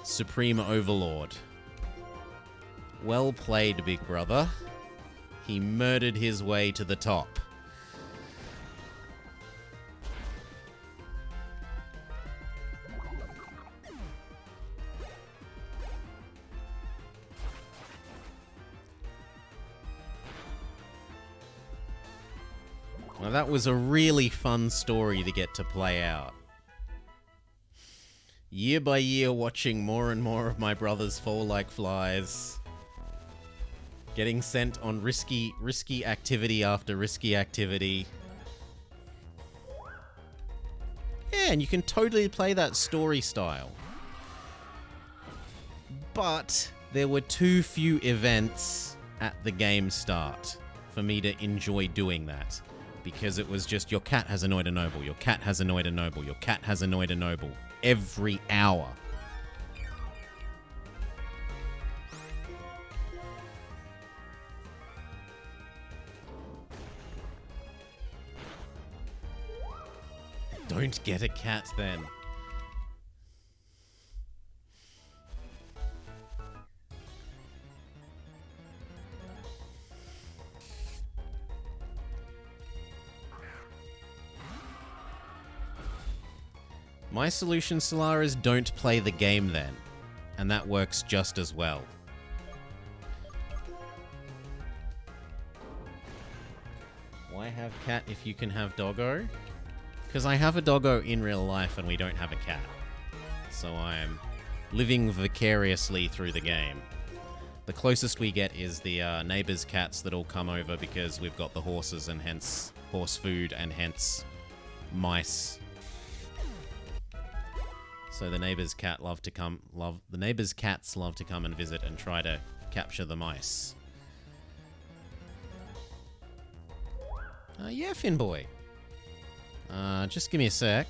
Supreme Overlord. Well played, big brother. He murdered his way to the top. Well, that was a really fun story to get to play out. Year by year, watching more and more of my brothers fall like flies. Getting sent on risky activity after risky activity. Yeah, and you can totally play that story style. But there were too few events at the game start for me to enjoy doing that. Because it was just, your cat has annoyed a noble, your cat has annoyed a noble, your cat has annoyed a noble. Every hour. Don't get a cat then. My solution, Solar, is don't play the game then. And that works just as well. Why have cat if you can have doggo? Because I have a doggo in real life and we don't have a cat. So I'm living vicariously through the game. The closest we get is the neighbor's cats that all come over because we've got the horses and hence horse food and hence mice. So the neighbor's cats love to come and visit and try to capture the mice. Yeah, Finboy. Just give me a sec.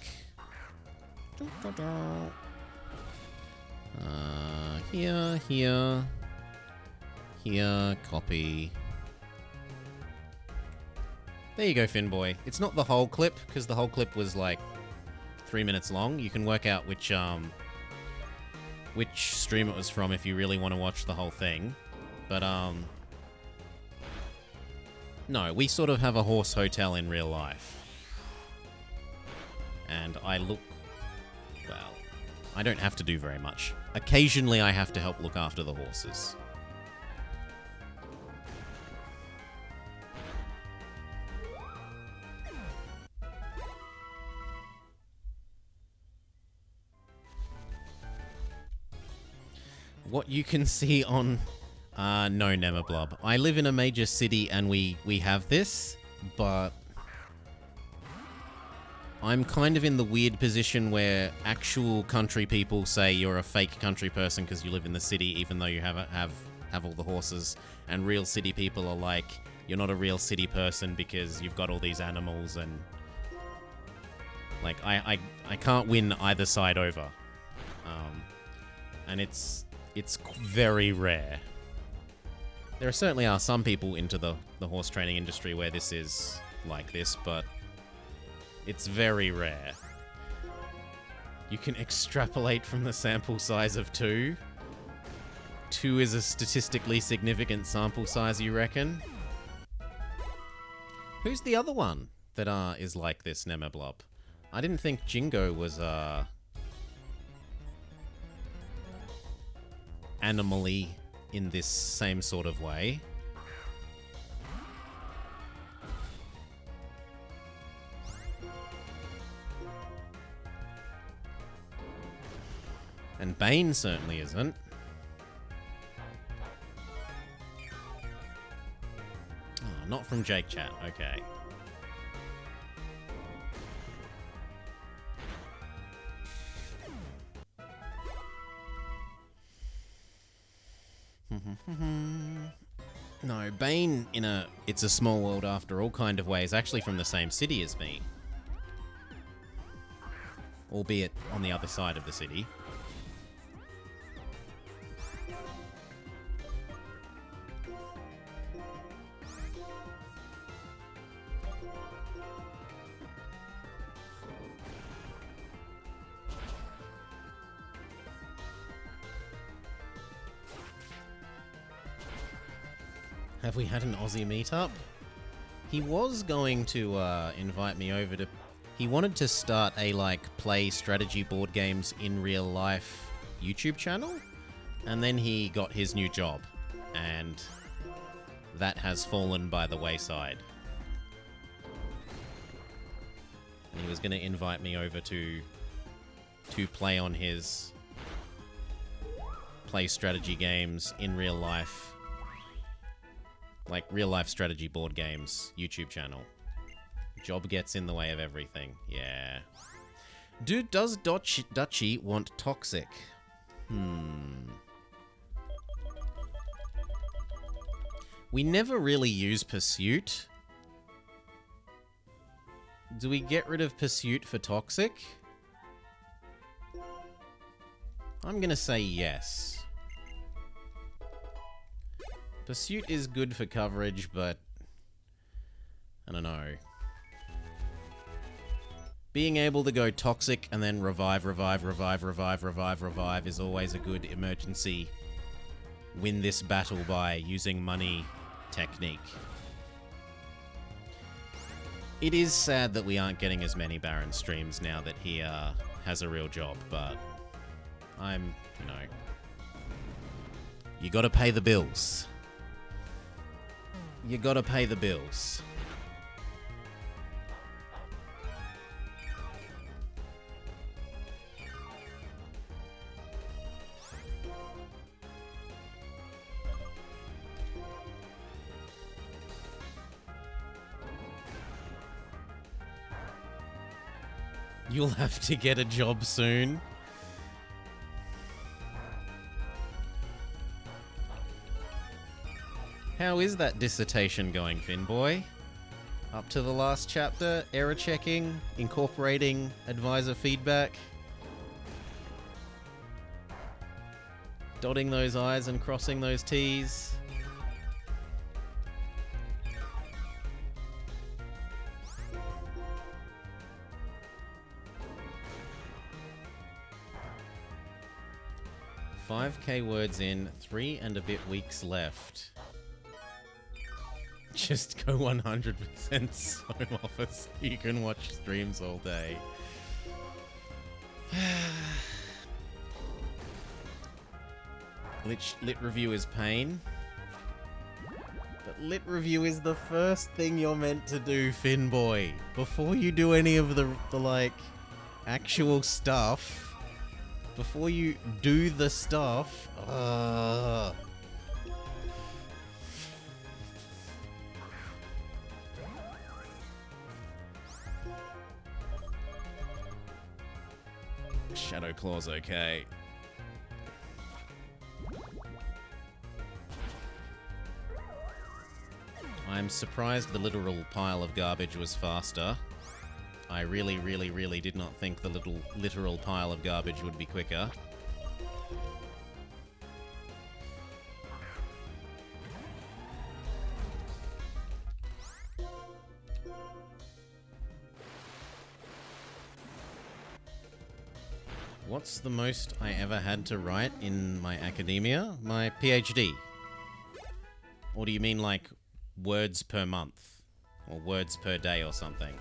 Here, copy. There you go, Finboy. It's not the whole clip, because the whole clip was like 3 minutes long. You can work out which stream it was from if you really want to watch the whole thing. But no, we sort of have a horse hotel in real life. And I look, well, I don't have to do very much. Occasionally I have to help look after the horses. What you can see on... no, Nemerblob. I live in a major city and we have this, but... I'm kind of in the weird position where actual country people say you're a fake country person because you live in the city even though you have all the horses, and real city people are like, you're not a real city person because you've got all these animals, and... like, I can't win either side over. And it's very rare. There certainly are some people into the horse training industry where this is like this, but it's very rare. You can extrapolate from the sample size of 2. 2 is a statistically significant sample size, you reckon? Who's the other one that is like this, Nemerblob? I didn't think Jingo was animally in this same sort of way. And Bane certainly isn't. Oh, not from Jake Chat, okay. No, Bane in a It's a Small World After All kind of way is actually from the same city as me. Albeit on the other side of the city. Have we had an Aussie meetup? He was going to invite me over to... He wanted to start a, like, play strategy board games in real life YouTube channel. And then he got his new job. And that has fallen by the wayside. And he was going to invite me over to play on his play strategy games in real life, like real life strategy board games YouTube channel. Job gets in the way of everything. Yeah. Dude, does Dutchie want toxic? We never really use Pursuit. Do we get rid of Pursuit for toxic? I'm gonna say yes. Pursuit is good for coverage, but I don't know. Being able to go toxic and then revive is always a good emergency win this battle by using money technique. It is sad that we aren't getting as many Baron streams now that he has a real job, but I'm, you know, you gotta pay the bills. You gotta pay the bills. You'll have to get a job soon. How is that dissertation going, Finboy? Up to the last chapter, error checking, incorporating advisor feedback, dotting those I's and crossing those T's. $5K words in, 3 and a bit weeks left. Just go 100% home office. You can watch streams all day. Lit review is pain. But lit review is the first thing you're meant to do, Finboy. Before you do any of the like, actual stuff. Before you do the stuff. Shadow Claw's okay. I'm surprised the literal pile of garbage was faster. I really, really, really did not think the literal pile of garbage would be quicker. What's the most I ever had to write in my academia? My PhD. Or do you mean like words per month? Or words per day or something?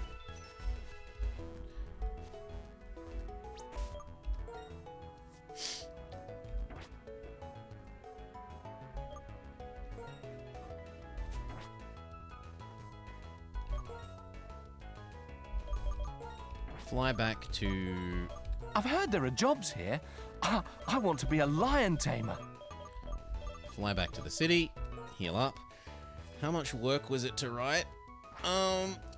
Fly back to... I've heard there are jobs here. I want to be a lion tamer. Fly back to the city. Heal up. How much work was it to write?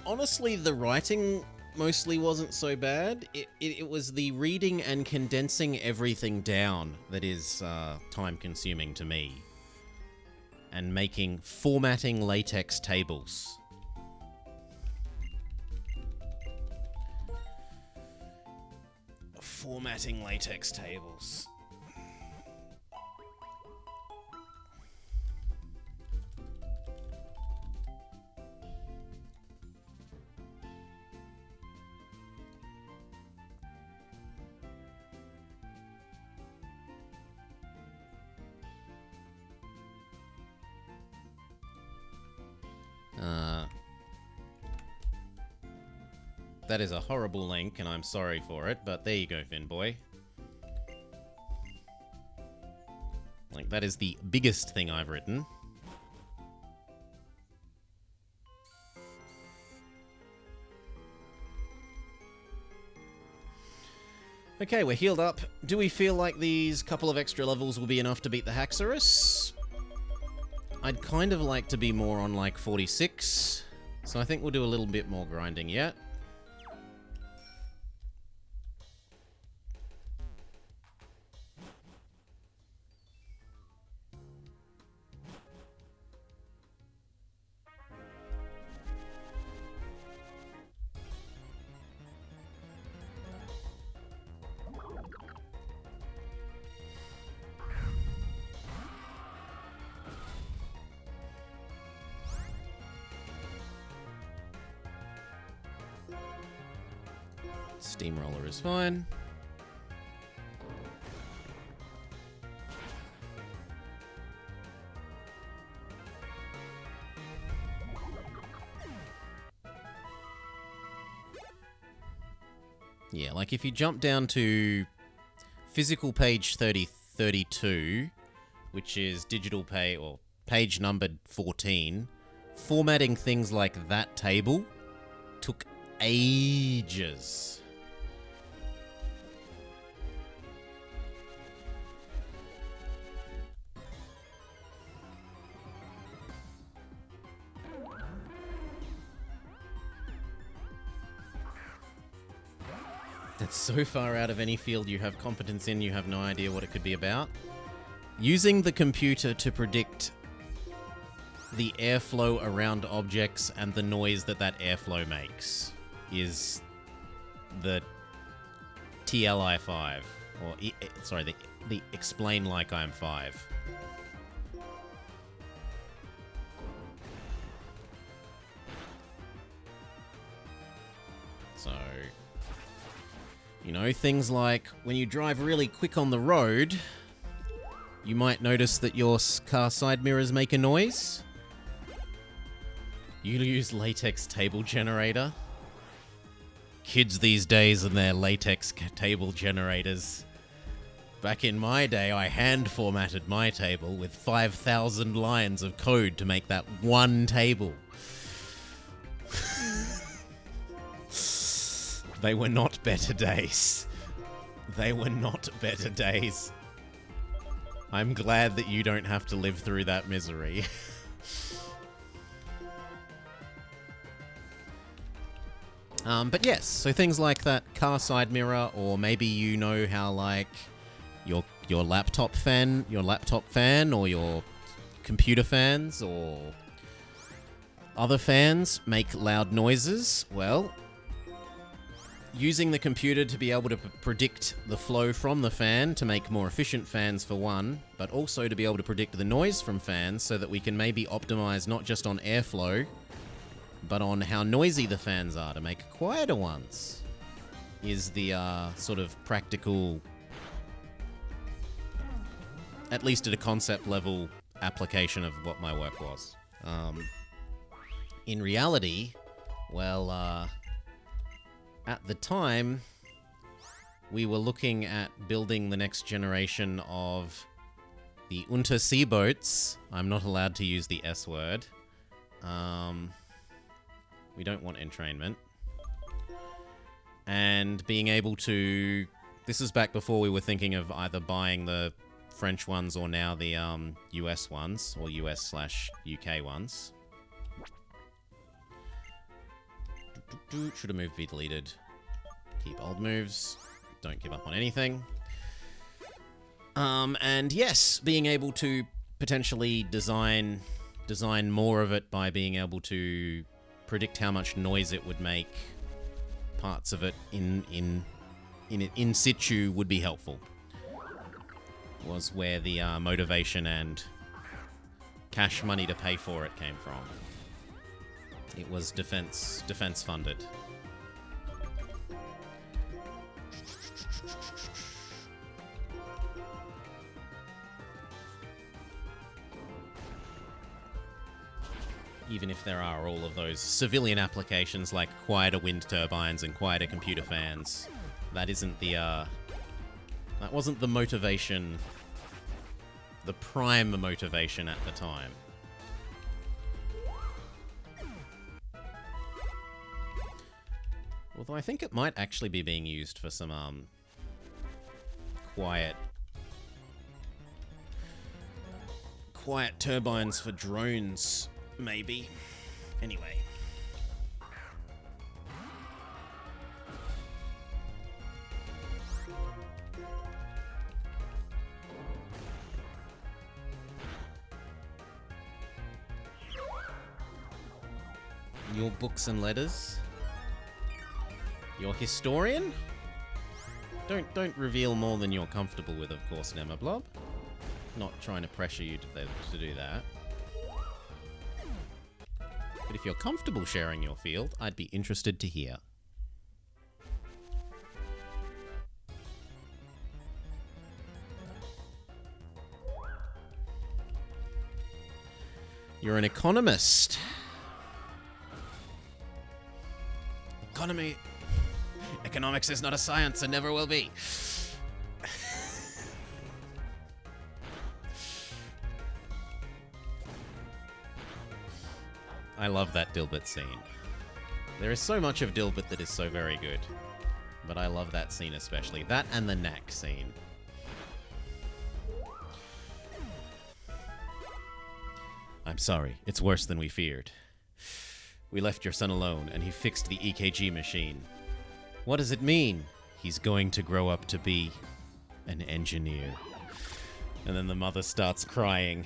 Honestly, the writing mostly wasn't so bad. It was the reading and condensing everything down that is time-consuming to me. And formatting latex tables. Formatting latex tables. That is a horrible link, and I'm sorry for it, but there you go, Finboy. Like, that is the biggest thing I've written. Okay, we're healed up. Do we feel like these couple of extra levels will be enough to beat the Haxorus? I'd kind of like to be more on like 46, so I think we'll do a little bit more grinding yet. Steamroller is fine. Yeah, like if you jump down to physical page 32, which is digital or page numbered 14, formatting things like that table took ages. That's so far out of any field you have competence in, you have no idea what it could be about. Using the computer to predict the airflow around objects and the noise that that airflow makes is the TLI 5. Or, sorry, the explain like I'm 5. So, you know, things like when you drive really quick on the road, you might notice that your car side mirrors make a noise. You use latex table generator. Kids these days and their latex table generators. Back in my day, I hand formatted my table with 5,000 lines of code to make that one table. They were not better days. They were not better days. I'm glad that you don't have to live through that misery. But yes, so things like that car side mirror, or maybe you know how like your laptop fan, or your computer fans, or other fans make loud noises. Well, using the computer to be able to predict the flow from the fan to make more efficient fans for one, but also to be able to predict the noise from fans so that we can maybe optimize not just on airflow, but on how noisy the fans are to make quieter ones, is the sort of practical, at least at a concept level, application of what my work was. In reality, well, at the time, we were looking at building the next generation of the Unterseeboats. I'm not allowed to use the S word. We don't want entrainment. And being able to... This is back before we were thinking of either buying the French ones or now the US ones, or US/UK ones. Should a move be deleted? Keep old moves. Don't give up on anything. And yes, being able to potentially design more of it by being able to predict how much noise it would make, parts of it in situ would be helpful. Was where the motivation and cash money to pay for it came from. It was defense funded. even if there are all of those civilian applications like quieter wind turbines and quieter computer fans, that isn't the, that wasn't the motivation, the prime motivation at the time. Although I think it might actually be being used for some, quiet turbines for drones, maybe. Anyway. Your books and letters? Your historian? Don't reveal more than you're comfortable with, of course, Nemablob. Not trying to pressure you to do that. But if you're comfortable sharing your field, I'd be interested to hear. You're an economist. Economics is not a science and never will be. I love that Dilbert scene. There is so much of Dilbert that is so very good. But I love that scene especially. That and the Knack scene. I'm sorry. It's worse than we feared. We left your son alone, and he fixed the EKG machine. What does it mean? He's going to grow up to be an engineer. And then the mother starts crying.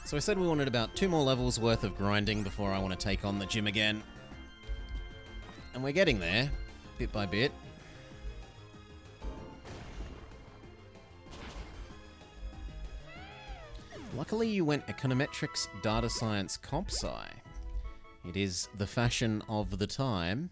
So I said we wanted about 2 more levels worth of grinding before I want to take on the gym again. And we're getting there, bit by bit. Luckily you went Econometrics Data Science Comp Sci. It is the fashion of the time.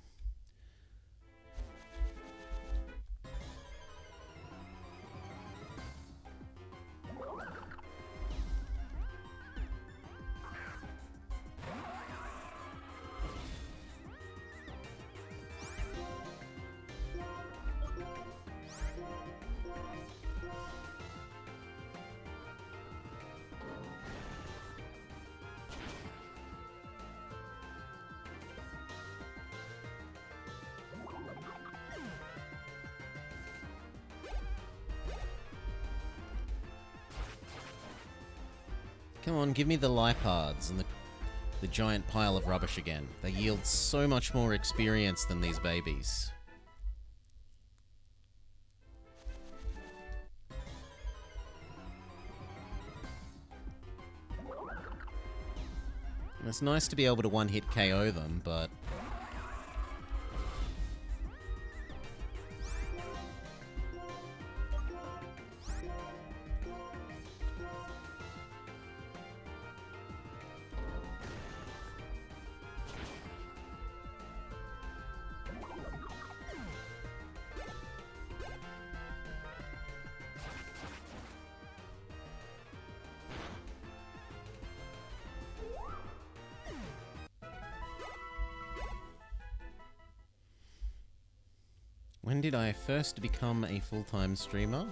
Come on, give me the lipards and the giant pile of rubbish again. They yield so much more experience than these babies. And it's nice to be able to one-hit KO them, but... When did I first become a full-time streamer?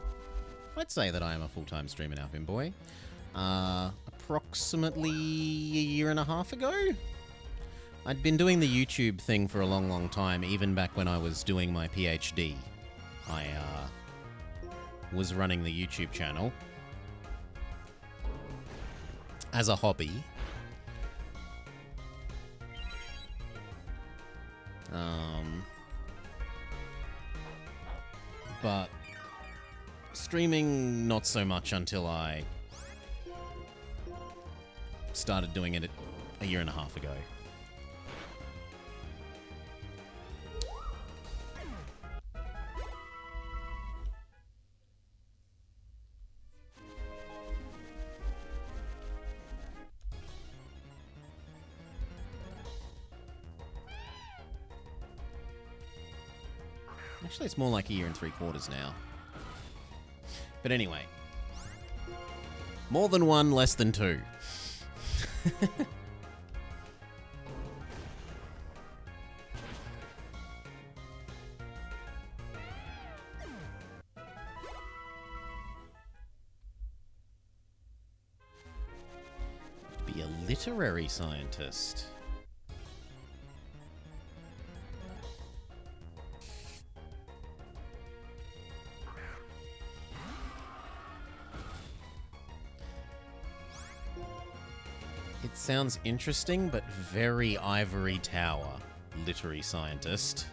I'd say that I am a full-time streamer now, Finboy. Approximately a year and a half ago? I'd been doing the YouTube thing for a long, long time, even back when I was doing my PhD. I was running the YouTube channel as a hobby. But Streaming, not so much until I started doing it a year and a half ago. Actually, it's more like a year and 3/4 now. But anyway. More than one, less than two. Be a literary scientist. It sounds interesting, but very Ivory Tower, literary scientist.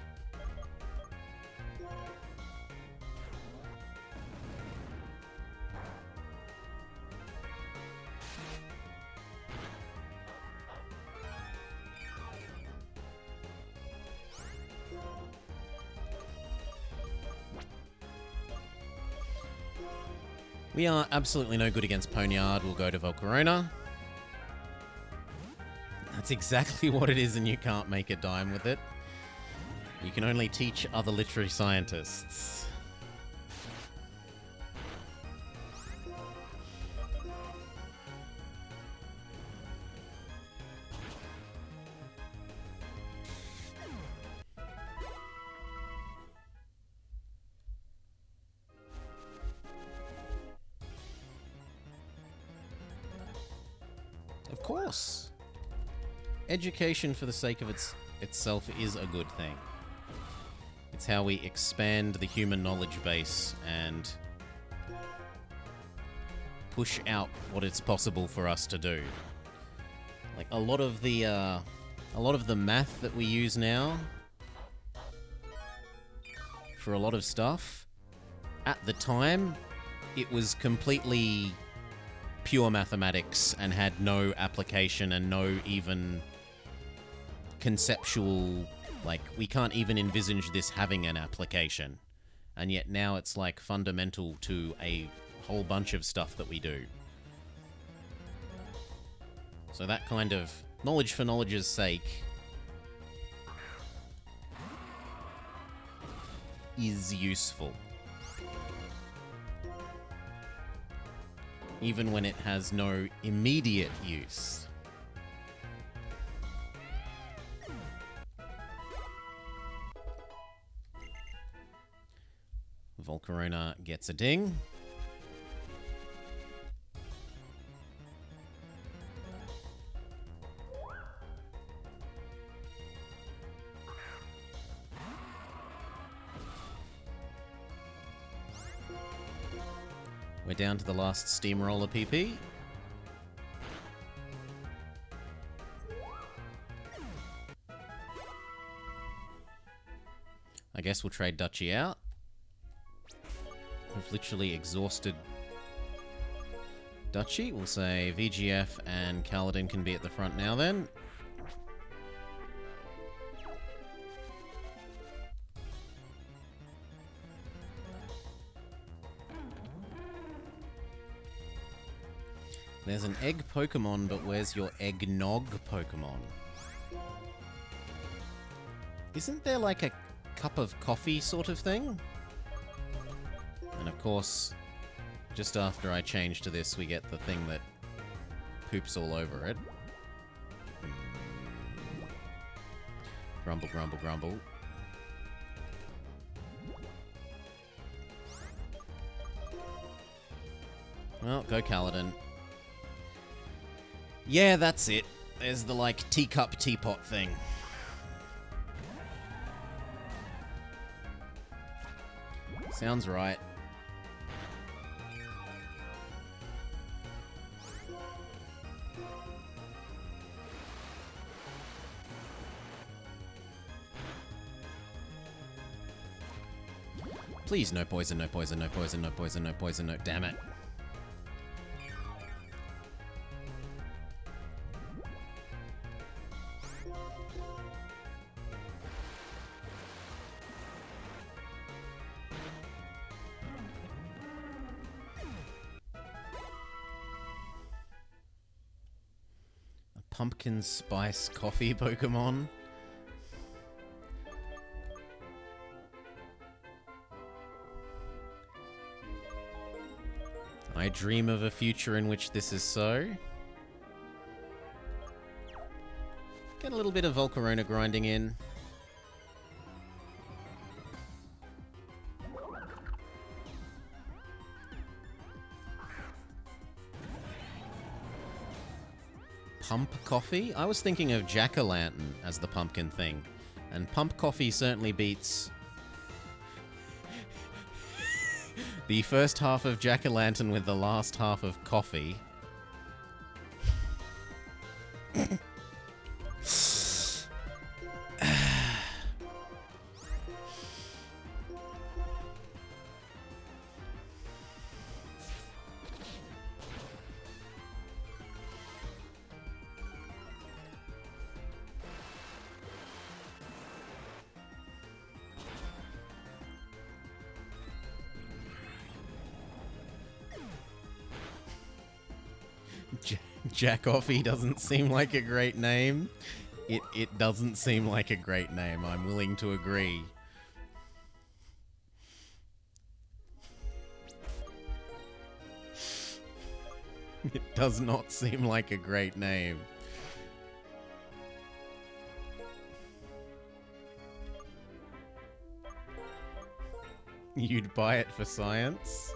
We are absolutely no good against Poniard. We'll go to Volcarona. That's exactly what it is, and you can't make a dime with it. You can only teach other literary scientists. Of course. Education for the sake of itself is a good thing. It's how we expand the human knowledge base and push out what it's possible for us to do. Like a lot of the math that we use now for a lot of stuff, at the time, it was completely pure mathematics and had no application and no even conceptual, like, we can't even envisage this having an application. And yet now it's like fundamental to a whole bunch of stuff that we do. So that kind of knowledge for knowledge's sake is useful. Even when it has no immediate use. Volcarona gets a ding. We're down to the last Steamroller PP. I guess we'll trade Duchy out. We've literally exhausted Duchy. We'll say VGF and Kaladin can be at the front now then. There's an egg Pokemon, but where's your eggnog Pokemon? Isn't there like a cup of coffee sort of thing? And of course, just after I change to this, we get the thing that poops all over it. Grumble, grumble, grumble. Well, go Kaladin. Yeah, that's it. There's the, like, teacup teapot thing. Sounds right. Please, no poison, no poison, no poison, no poison, no poison, no... Damn it. A pumpkin spice coffee Pokemon? I dream of a future in which this is so. Get a little bit of Volcarona grinding in. Pump coffee? I was thinking of Jack-o'-lantern as the pumpkin thing. And pump coffee certainly beats the first half of Jack-o'-lantern with the last half of coffee. Jack-Offy doesn't seem like a great name. It doesn't seem like a great name. I'm willing to agree. It does not seem like a great name. You'd buy it for science?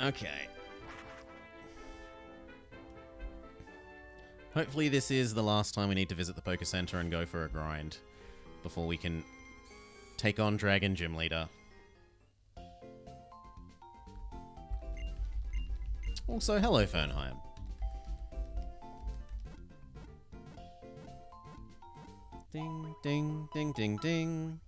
Okay. Hopefully this is the last time we need to visit the Poké Center and go for a grind before we can take on Dragon Gym Leader. Also, hello Fernheim. Ding, ding, ding, ding, ding.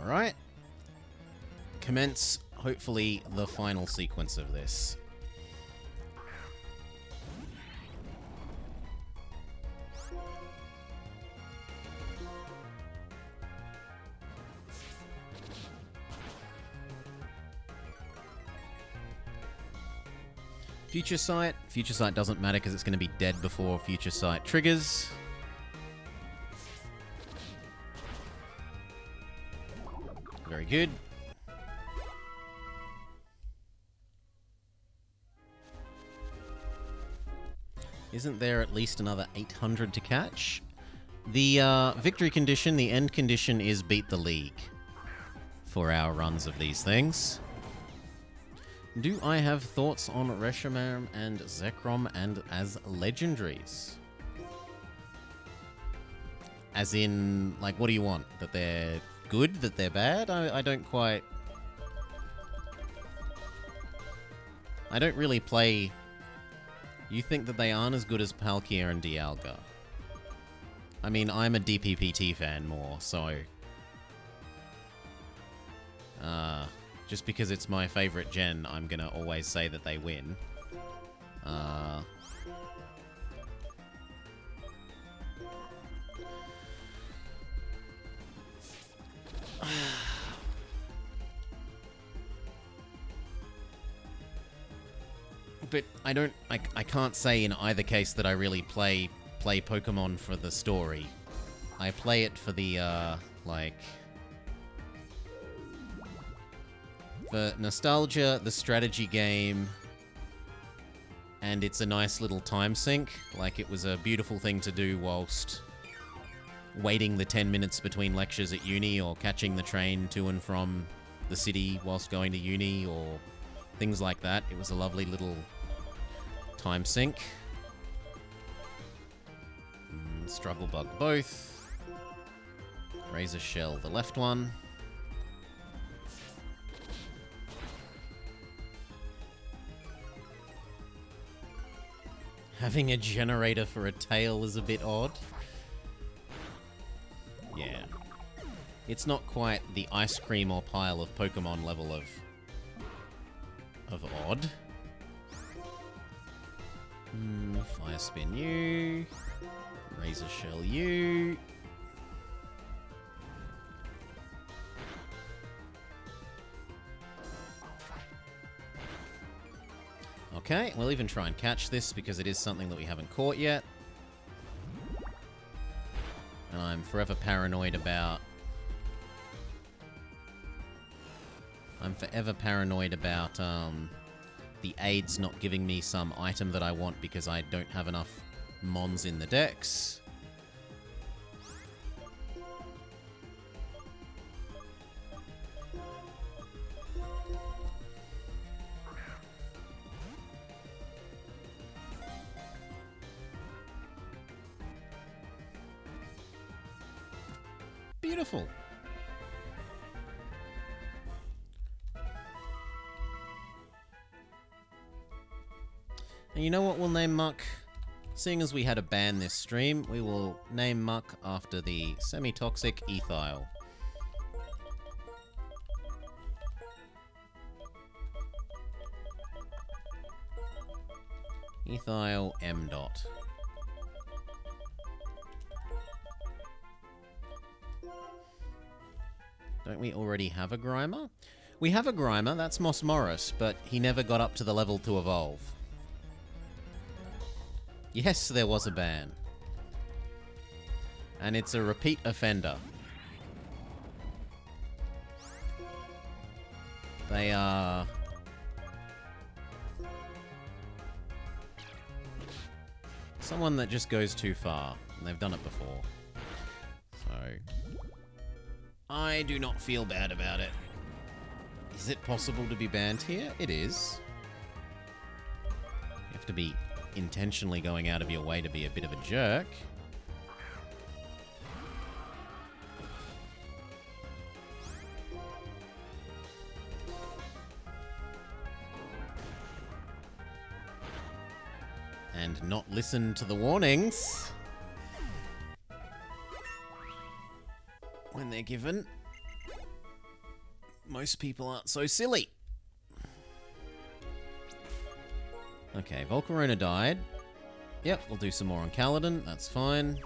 Alright. Commence, hopefully, the final sequence of this. Future Sight. Future Sight doesn't matter because it's going to be dead before Future Sight triggers. Very good. Isn't there at least another 800 to catch? The victory condition, the end condition, is beat the league for our runs of these things. Do I have thoughts on Reshiram and Zekrom and as legendaries? As in, like, what do you want? That they're good? That they're bad? I don't quite... I don't really play... You think that they aren't as good as Palkia and Dialga? I mean, I'm a DPPT fan more, so... just because it's my favorite gen, I'm gonna always say that they win. But I don't... I can't say in either case that I really play Pokemon for the story. I play it for the, like... For nostalgia, the strategy game, and it's a nice little time sink. Like, it was a beautiful thing to do whilst waiting the 10 minutes between lectures at uni, or catching the train to and from the city whilst going to uni, or things like that. It was a lovely little Time Sink. Struggle Bug both. Razor Shell the left one. Having a generator for a tail is a bit odd. Yeah. It's not quite the ice cream or pile of Pokemon level of odd. Fire Spin you. Razor Shell you. Okay, we'll even try and catch this because it is something that we haven't caught yet. And I'm forever paranoid about... the aids not giving me some item that I want because I don't have enough mons in the decks. Beautiful. And you know what we'll name Muck? Seeing as we had a ban this stream, we will name Muck after the semi-toxic Ethyl. Ethyl M. Dot. Don't we already have a Grimer? We have a Grimer, that's Moss Morris, but he never got up to the level to evolve. Yes, there was a ban. And it's a repeat offender. They are... someone that just goes too far, and they've done it before. So... I do not feel bad about it. Is it possible to be banned here? It is. You have to be intentionally going out of your way to be a bit of a jerk. And not listen to the warnings when they're given. Most people aren't so silly. Okay, Volcarona died. Yep, we'll do some more on Kaladin, that's fine.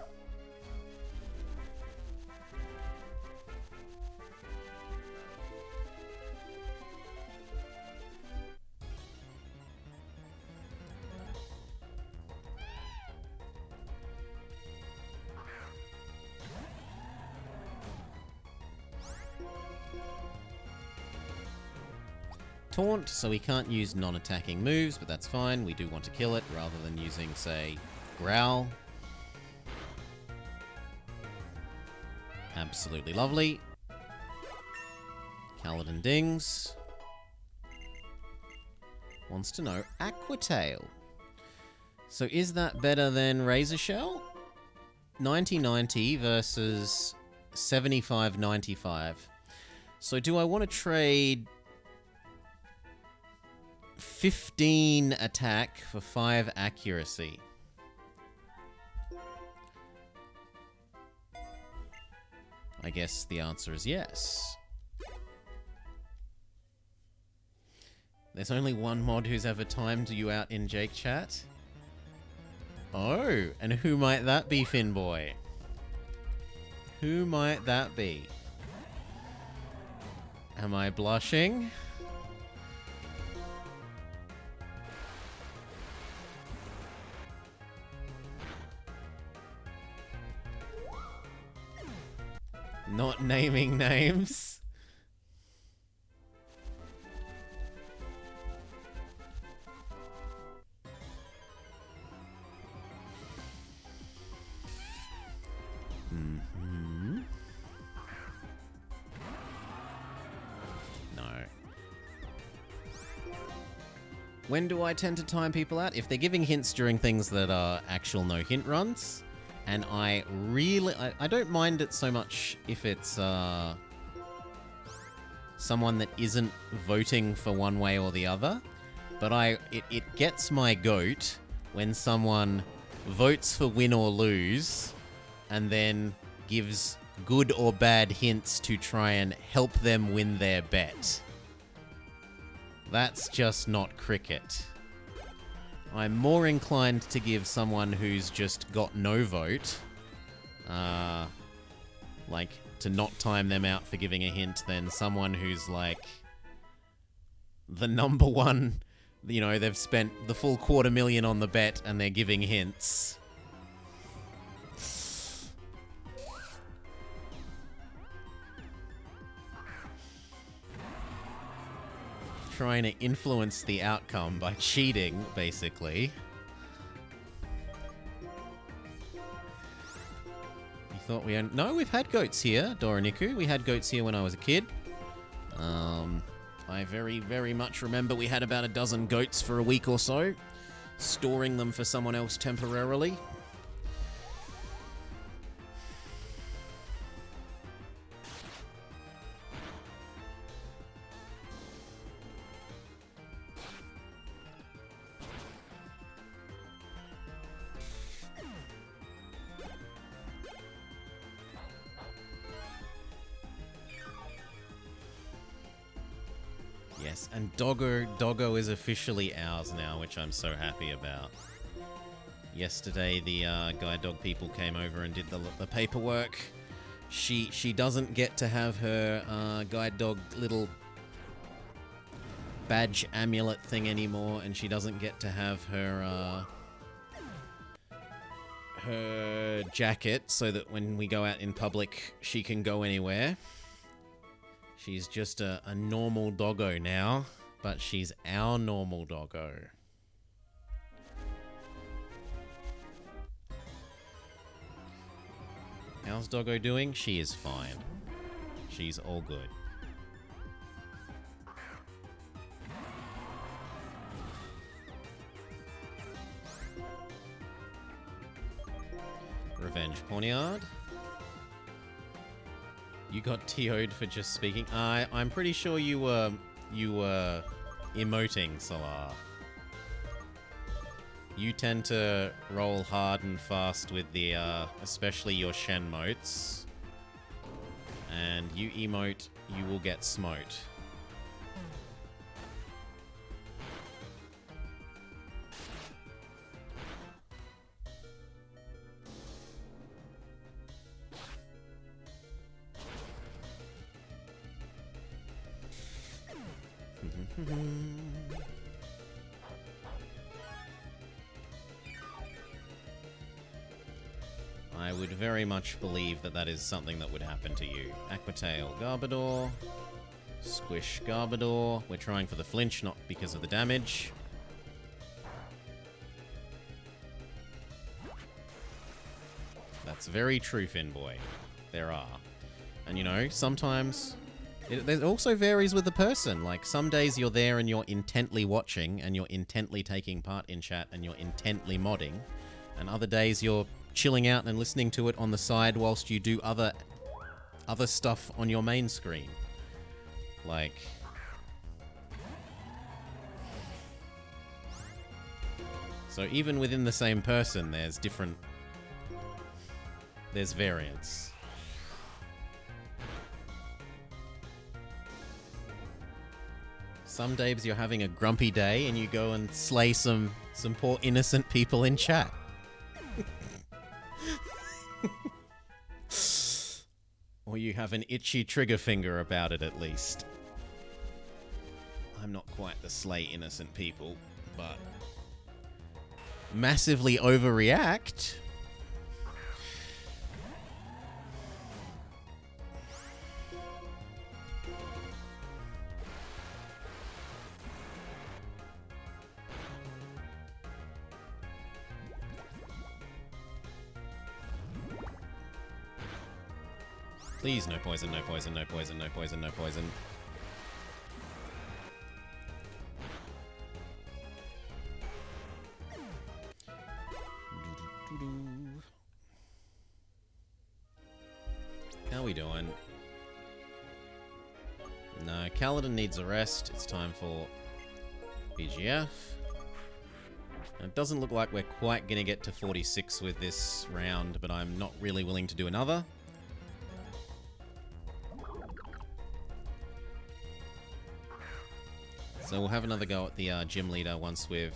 Taunt, so we can't use non-attacking moves, but that's fine. We do want to kill it rather than using, say, Growl. Absolutely lovely. Kaladin dings. Wants to know Aqua Tail. So is that better than Razor Shell? 90-90 versus 75-95. So do I want to trade 15 attack for 5 accuracy? I guess the answer is yes. There's only one mod who's ever timed you out in Jake chat. Oh, and who might that be, Finboy? Who might that be? Am I blushing? Not naming names. No. When do I tend to time people out? If they're giving hints during things that are actual no hint runs, and I don't mind it so much if it's someone that isn't voting for one way or the other, but it gets my goat when someone votes for win or lose and then gives good or bad hints to try and help them win their bet. That's just not cricket. I'm more inclined to give someone who's just got no vote, like, to not time them out for giving a hint than someone who's, like, the number one, you know, they've spent the full $250,000 on the bet and they're giving hints. Trying to influence the outcome by cheating, basically. You thought we had... No, we've had goats here, Doraniku. We had goats here when I was a kid. I very, very much remember we had about a dozen goats for a week or so, storing them for someone else temporarily. Yes, and Doggo is officially ours now, which I'm so happy about. Yesterday, the guide dog people came over and did the paperwork. She doesn't get to have her guide dog little badge amulet thing anymore, and she doesn't get to have her her jacket so that when we go out in public, she can go anywhere. She's just a normal doggo now, but she's our normal doggo. How's Doggo doing? She is fine. She's all good. Revenge Poniard. You got TO'd for just speaking. I'm pretty sure you were emoting, Salar. You tend to roll hard and fast with the, especially your Shen motes. And you emote, you will get smote. I would very much believe that that is something that would happen to you. Aquatail Garbodor. Squish Garbodor. We're trying for the flinch, not because of the damage. That's very true, Finboy. There are. And you know, sometimes... It also varies with the person. Like, some days you're there and you're intently watching and you're intently taking part in chat and you're intently modding. And other days you're chilling out and listening to it on the side whilst you do other stuff on your main screen. Like... So even within the same person, there's different... There's variance. Some days you're having a grumpy day and you go and slay some poor innocent people in chat. Or you have an itchy trigger finger about it at least. I'm not quite the slay innocent people, but massively overreact. Please, no poison, no poison, no poison, no poison, no poison. No, Kaladin needs a rest. It's time for BGF. And it doesn't look like we're quite going to get to 46 with this round, but I'm not really willing to do another. So we'll have another go at the gym leader once we've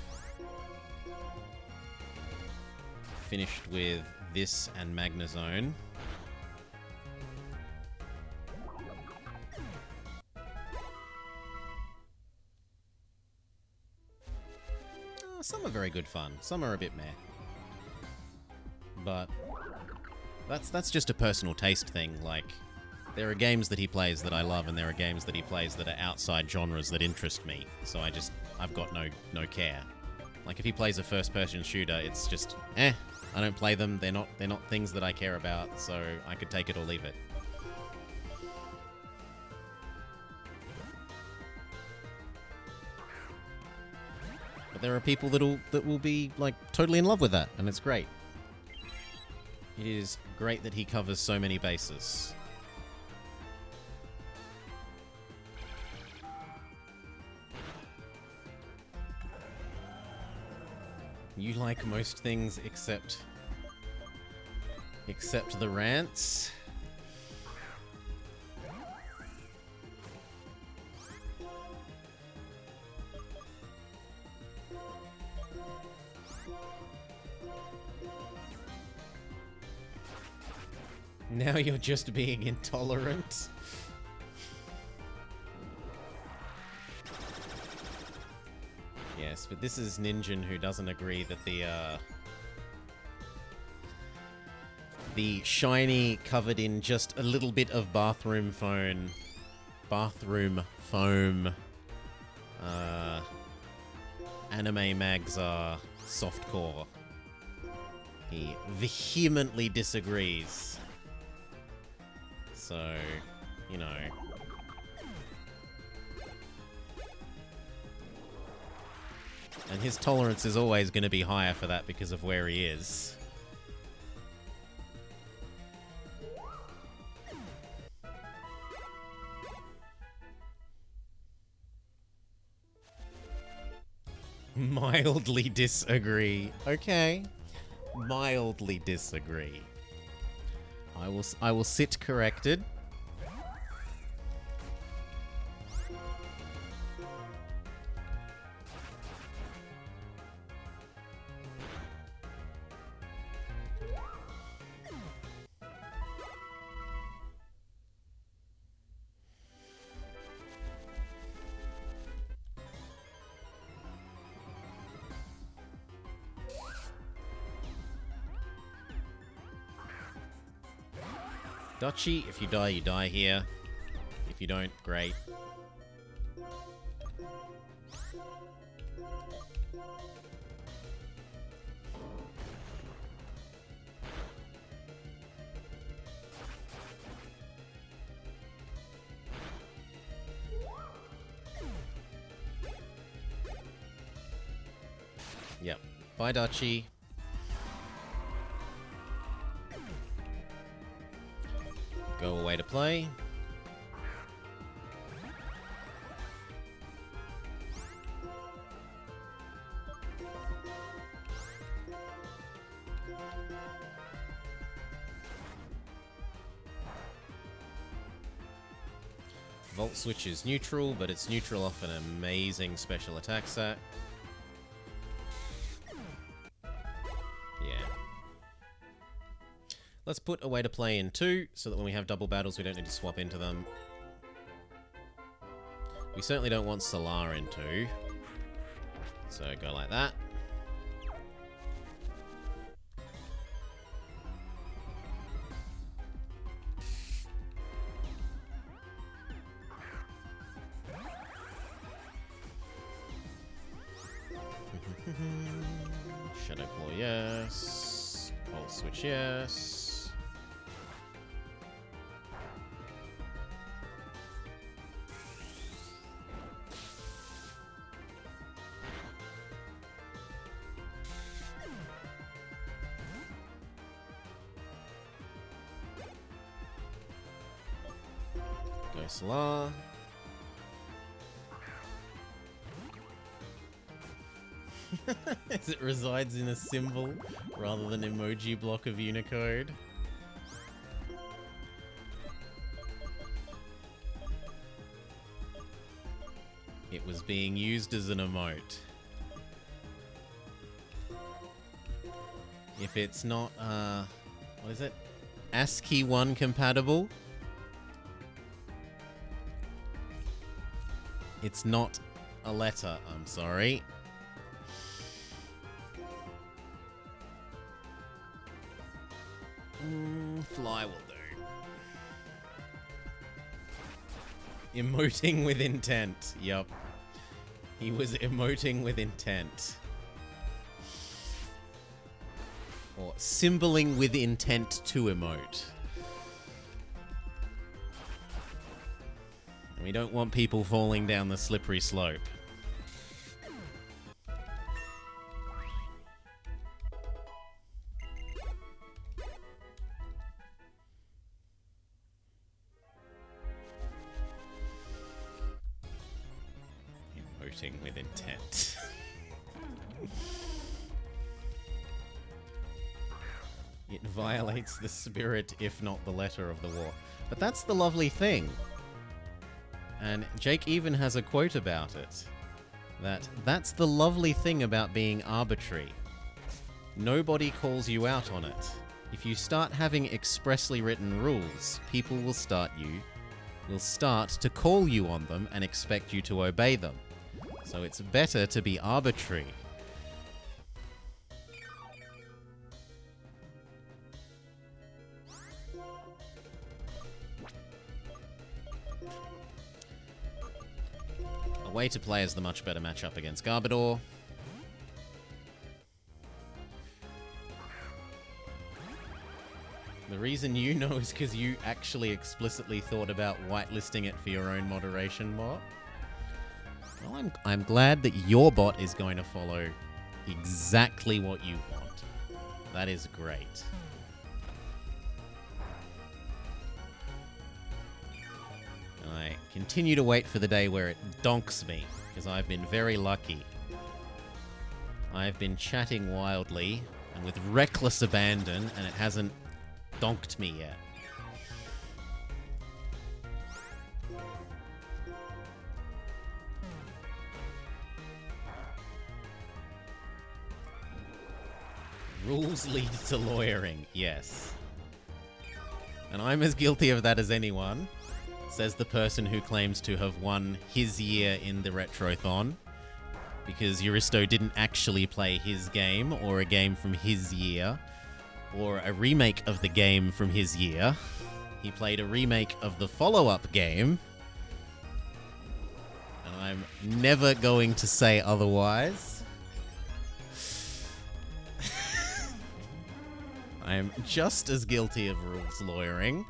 finished with this and Magnezone. Some are very good fun. Some are a bit meh. But that's just a personal taste thing. Like, there are games that he plays that I love, and there are games that he plays that are outside genres that interest me. So I've got no care. Like, if he plays a first-person shooter, it's just I don't play them. They're not things that I care about. So I could take it or leave it. But there are people that will be like totally in love with that, and it's great. It is great that he covers so many bases. You like most things except the rants. Now you're just being intolerant. Yes, but this is Ninjin who doesn't agree that the shiny covered in just a little bit of bathroom foam anime mags are softcore. He vehemently disagrees. So, you know. And his tolerance is always going to be higher for that because of where he is. Mildly disagree. Okay. Mildly disagree. I will sit corrected. Dutchie, if you die here. If you don't, great. Yep. Bye, Dutchie. Go away to play. Volt Switch is neutral, but it's neutral off an amazing special attack set. Let's put a way to play in 2, so that when we have double battles, we don't need to swap into them. We certainly don't want Solar in 2. So go like that. Shadow Claw, yes. Volt Switch, yes. Solar. As it resides in a symbol rather than emoji block of Unicode. It was being used as an emote. If it's not, what is it? ASCII 1 compatible? It's not a letter, I'm sorry. Fly will do. Emoting with intent. Yup. He was emoting with intent. Or symboling with intent to emote. And we don't want people falling down the slippery slope. Emoting with intent. It violates the spirit, if not the letter of the war. But that's the lovely thing. And Jake even has a quote about it. That's the lovely thing about being arbitrary. Nobody calls you out on it. If you start having expressly written rules, people will start to call you on them and expect you to obey them. So it's better to be arbitrary. Away to play is the much better matchup against Garbodor. The reason you know is because you actually explicitly thought about whitelisting it for your own moderation bot. Well, I'm glad that your bot is going to follow exactly what you want. That is great. And I continue to wait for the day where it donks me, because I've been very lucky. I've been chatting wildly and with reckless abandon, and it hasn't donked me yet. Rules lead to lawyering, yes. And I'm as guilty of that as anyone, says the person who claims to have won his year in the Retrothon, because Euristo didn't actually play his game, or a game from his year, or a remake of the game from his year. He played a remake of the follow-up game, and I'm never going to say otherwise. I am just as guilty of rules lawyering.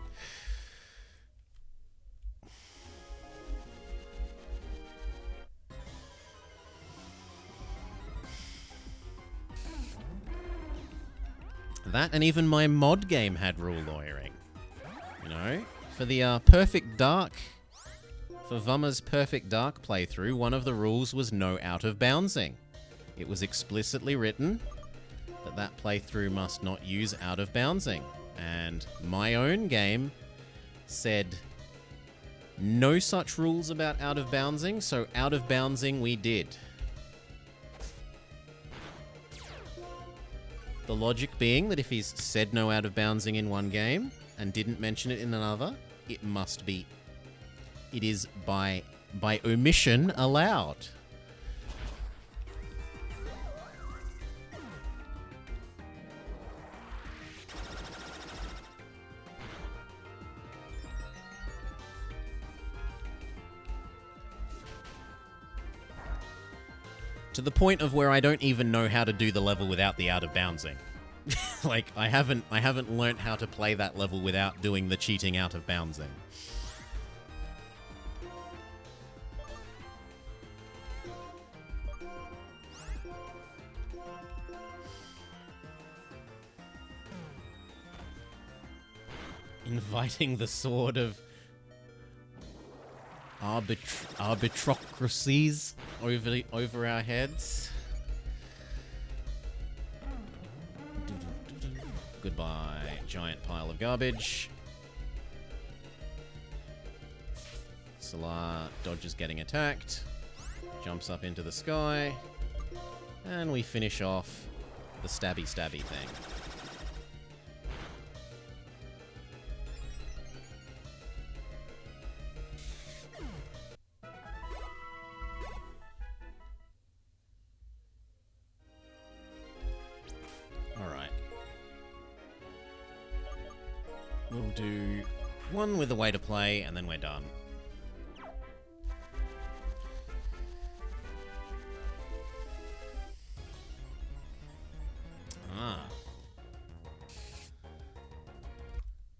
That and even my mod game had rule lawyering. You know, for the Perfect Dark, for Vummer's Perfect Dark playthrough, one of the rules was no out of bouncing. It was explicitly written that playthrough must not use out of bouncing. And my own game said no such rules about out of bouncing, so out of bouncing we did. The logic being that if he's said no out of bouncing in one game and didn't mention it in another, it must be. It is by omission allowed. To the point of where I don't even know how to do the level without the out of bouncing. Like, I haven't learnt how to play that level without doing the cheating out of bouncing. Inviting the sword of arbitrocracies over our heads. Goodbye, giant pile of garbage. Salar dodges getting attacked. Jumps up into the sky. And we finish off the stabby thing. Alright. We'll do one with the way to play, and then we're done.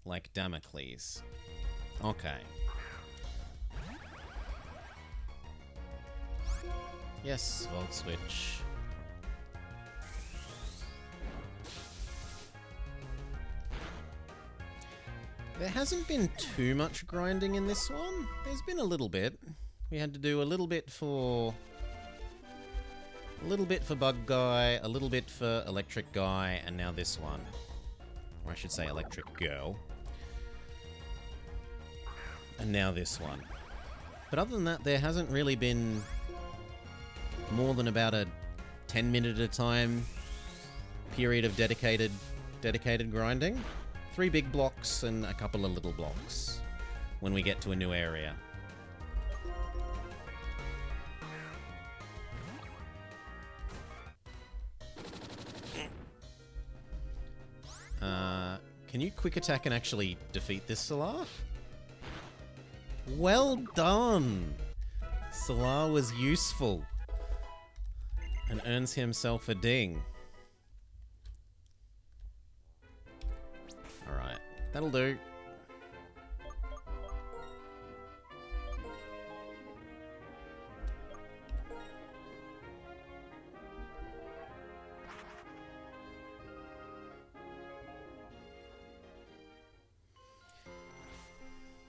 Like Damocles. Okay. Yes, Volt Switch. There hasn't been too much grinding in this one. There's been a little bit. We had to do a little bit for Bug Guy, a little bit for Electric Guy, and now this one. Or I should say Electric Girl. And now this one. But other than that, there hasn't really been more than about a 10-minute at a time period of dedicated grinding. 3 big blocks and a couple of little blocks when we get to a new area. Can you quick attack and actually defeat this Salar? Well done! Salar was useful. And earns himself a ding. Alright, that'll do.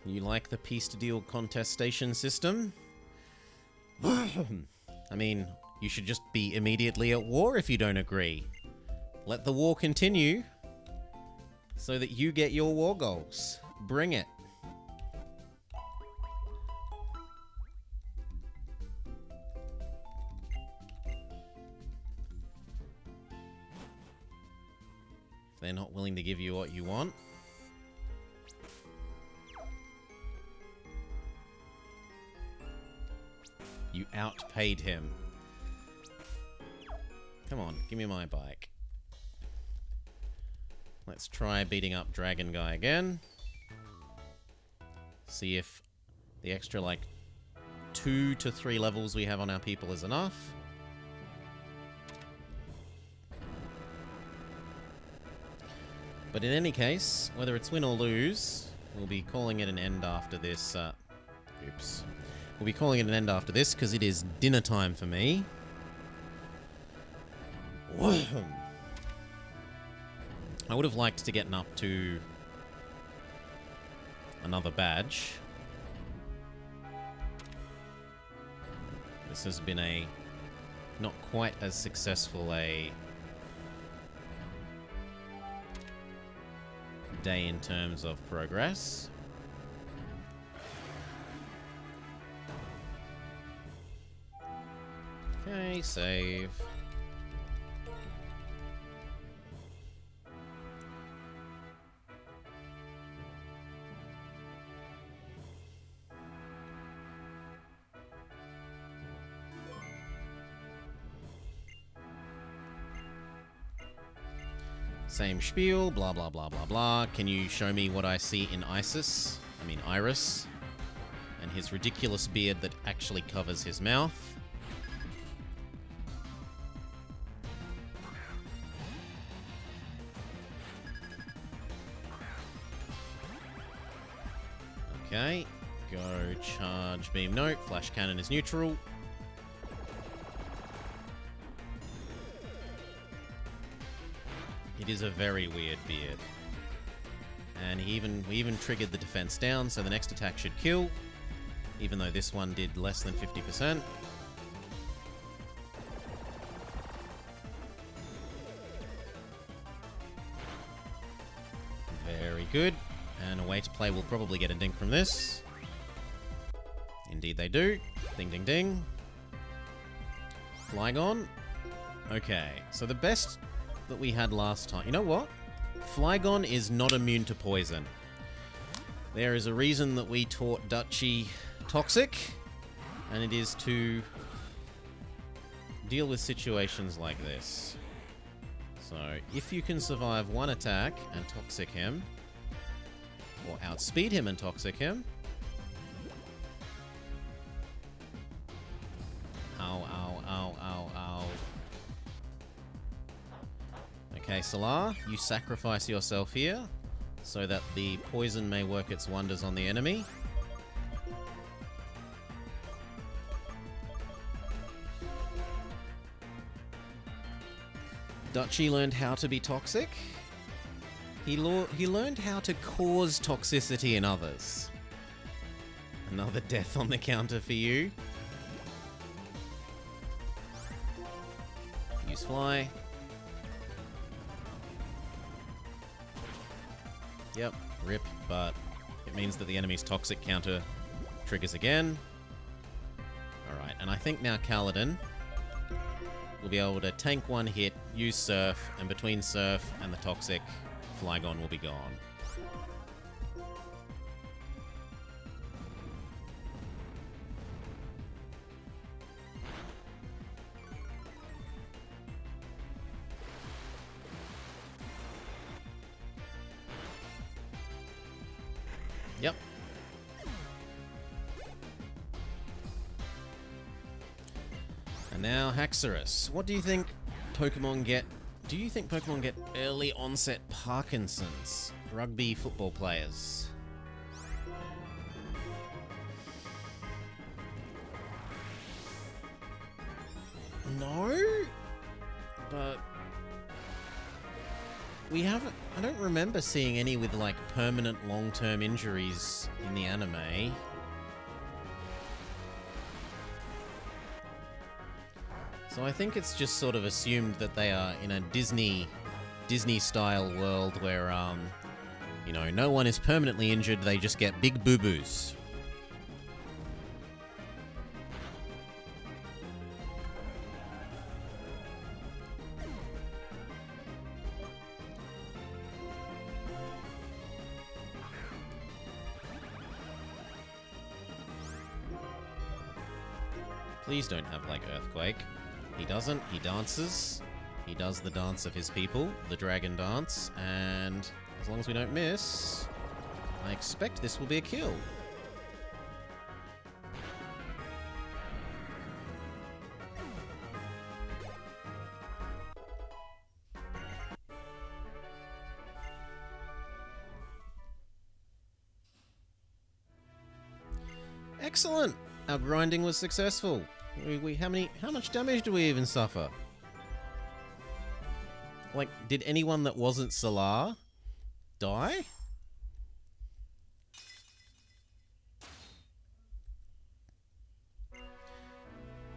You like the Peace to Deal contestation system? I mean, you should just be immediately at war if you don't agree. Let the war continue so that you get your war goals. Bring it. If they're not willing to give you what you want, you outpaid him. Come on, give me my bike. Let's try beating up Dragon Guy again. See if the extra, like, 2 to 3 levels we have on our people is enough. But in any case, whether it's win or lose, we'll be calling it an end after this. Oops. We'll be calling it an end after this, because it is dinner time for me. I would have liked to get up to another badge. This has been a not quite as successful a day in terms of progress. Okay, save. Same spiel, blah, blah, blah, blah, blah. Can you show me what I see in Iris? And his ridiculous beard that actually covers his mouth. Okay, go charge beam. Note, flash cannon is neutral. It is a very weird beard. And we even triggered the defense down, so the next attack should kill. Even though this one did less than 50%. good. And away to play will probably get a dink from this. Indeed they do. Ding, ding, ding. Flygon. Okay, so the best that we had last time... You know what? Flygon is not immune to poison. There is a reason that we taught Dutchy Toxic, and it is to deal with situations like this. So, if you can survive one attack and Toxic him, or outspeed him and Toxic him... Ow, ow, ow, ow, ow. Okay, Solar, you sacrifice yourself here so that the poison may work its wonders on the enemy. Dutchy learned how to be toxic. He learned how to cause toxicity in others. Another death on the counter for you. Use Fly. Yep, rip, but it means that the enemy's toxic counter triggers again. Alright, and I think now Kaladin will be able to tank one hit, use Surf, and between Surf and the toxic, Flygon will be gone. Yep. And now Haxorus. What do you think Pokemon get? Do you think Pokemon get early onset Parkinson's? Rugby football players. No? But we haven't... I don't remember seeing any with, like, permanent long-term injuries in the anime. So I think it's just sort of assumed that they are in a Disney-style world where, you know, no one is permanently injured, they just get big boo-boos. Please don't have, like, Earthquake. He doesn't. He dances. He does the dance of his people, the dragon dance, and as long as we don't miss, I expect this will be a kill. Excellent! Our grinding was successful. How much damage do we even suffer? Like, did anyone that wasn't Solar die?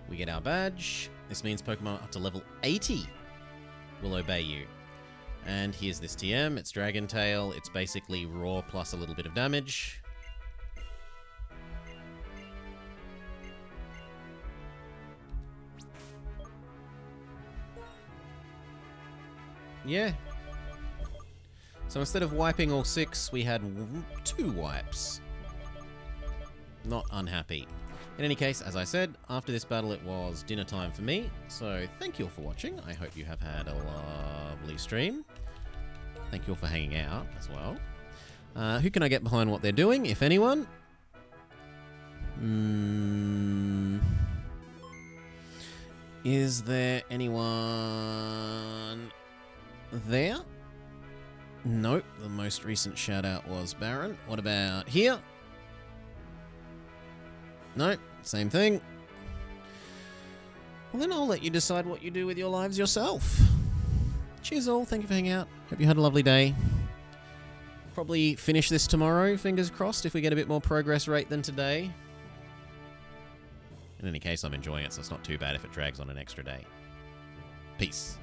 We get our badge. This means Pokemon up to level 80 will obey you. And here's this TM. It's Dragon Tail. It's basically raw plus a little bit of damage. Yeah. So instead of wiping all 6, we had 2 wipes. Not unhappy. In any case, as I said, after this battle it was dinner time for me. So thank you all for watching. I hope you have had a lovely stream. Thank you all for hanging out as well. Who can I get behind what they're doing, if anyone? Is there anyone there? Nope, the most recent shout out was Baron. What about here? Nope, same thing. Well, then I'll let you decide what you do with your lives yourself. Cheers all, thank you for hanging out. Hope you had a lovely day. Probably finish this tomorrow, fingers crossed, if we get a bit more progress rate than today. In any case, I'm enjoying it, so it's not too bad if it drags on an extra day. Peace.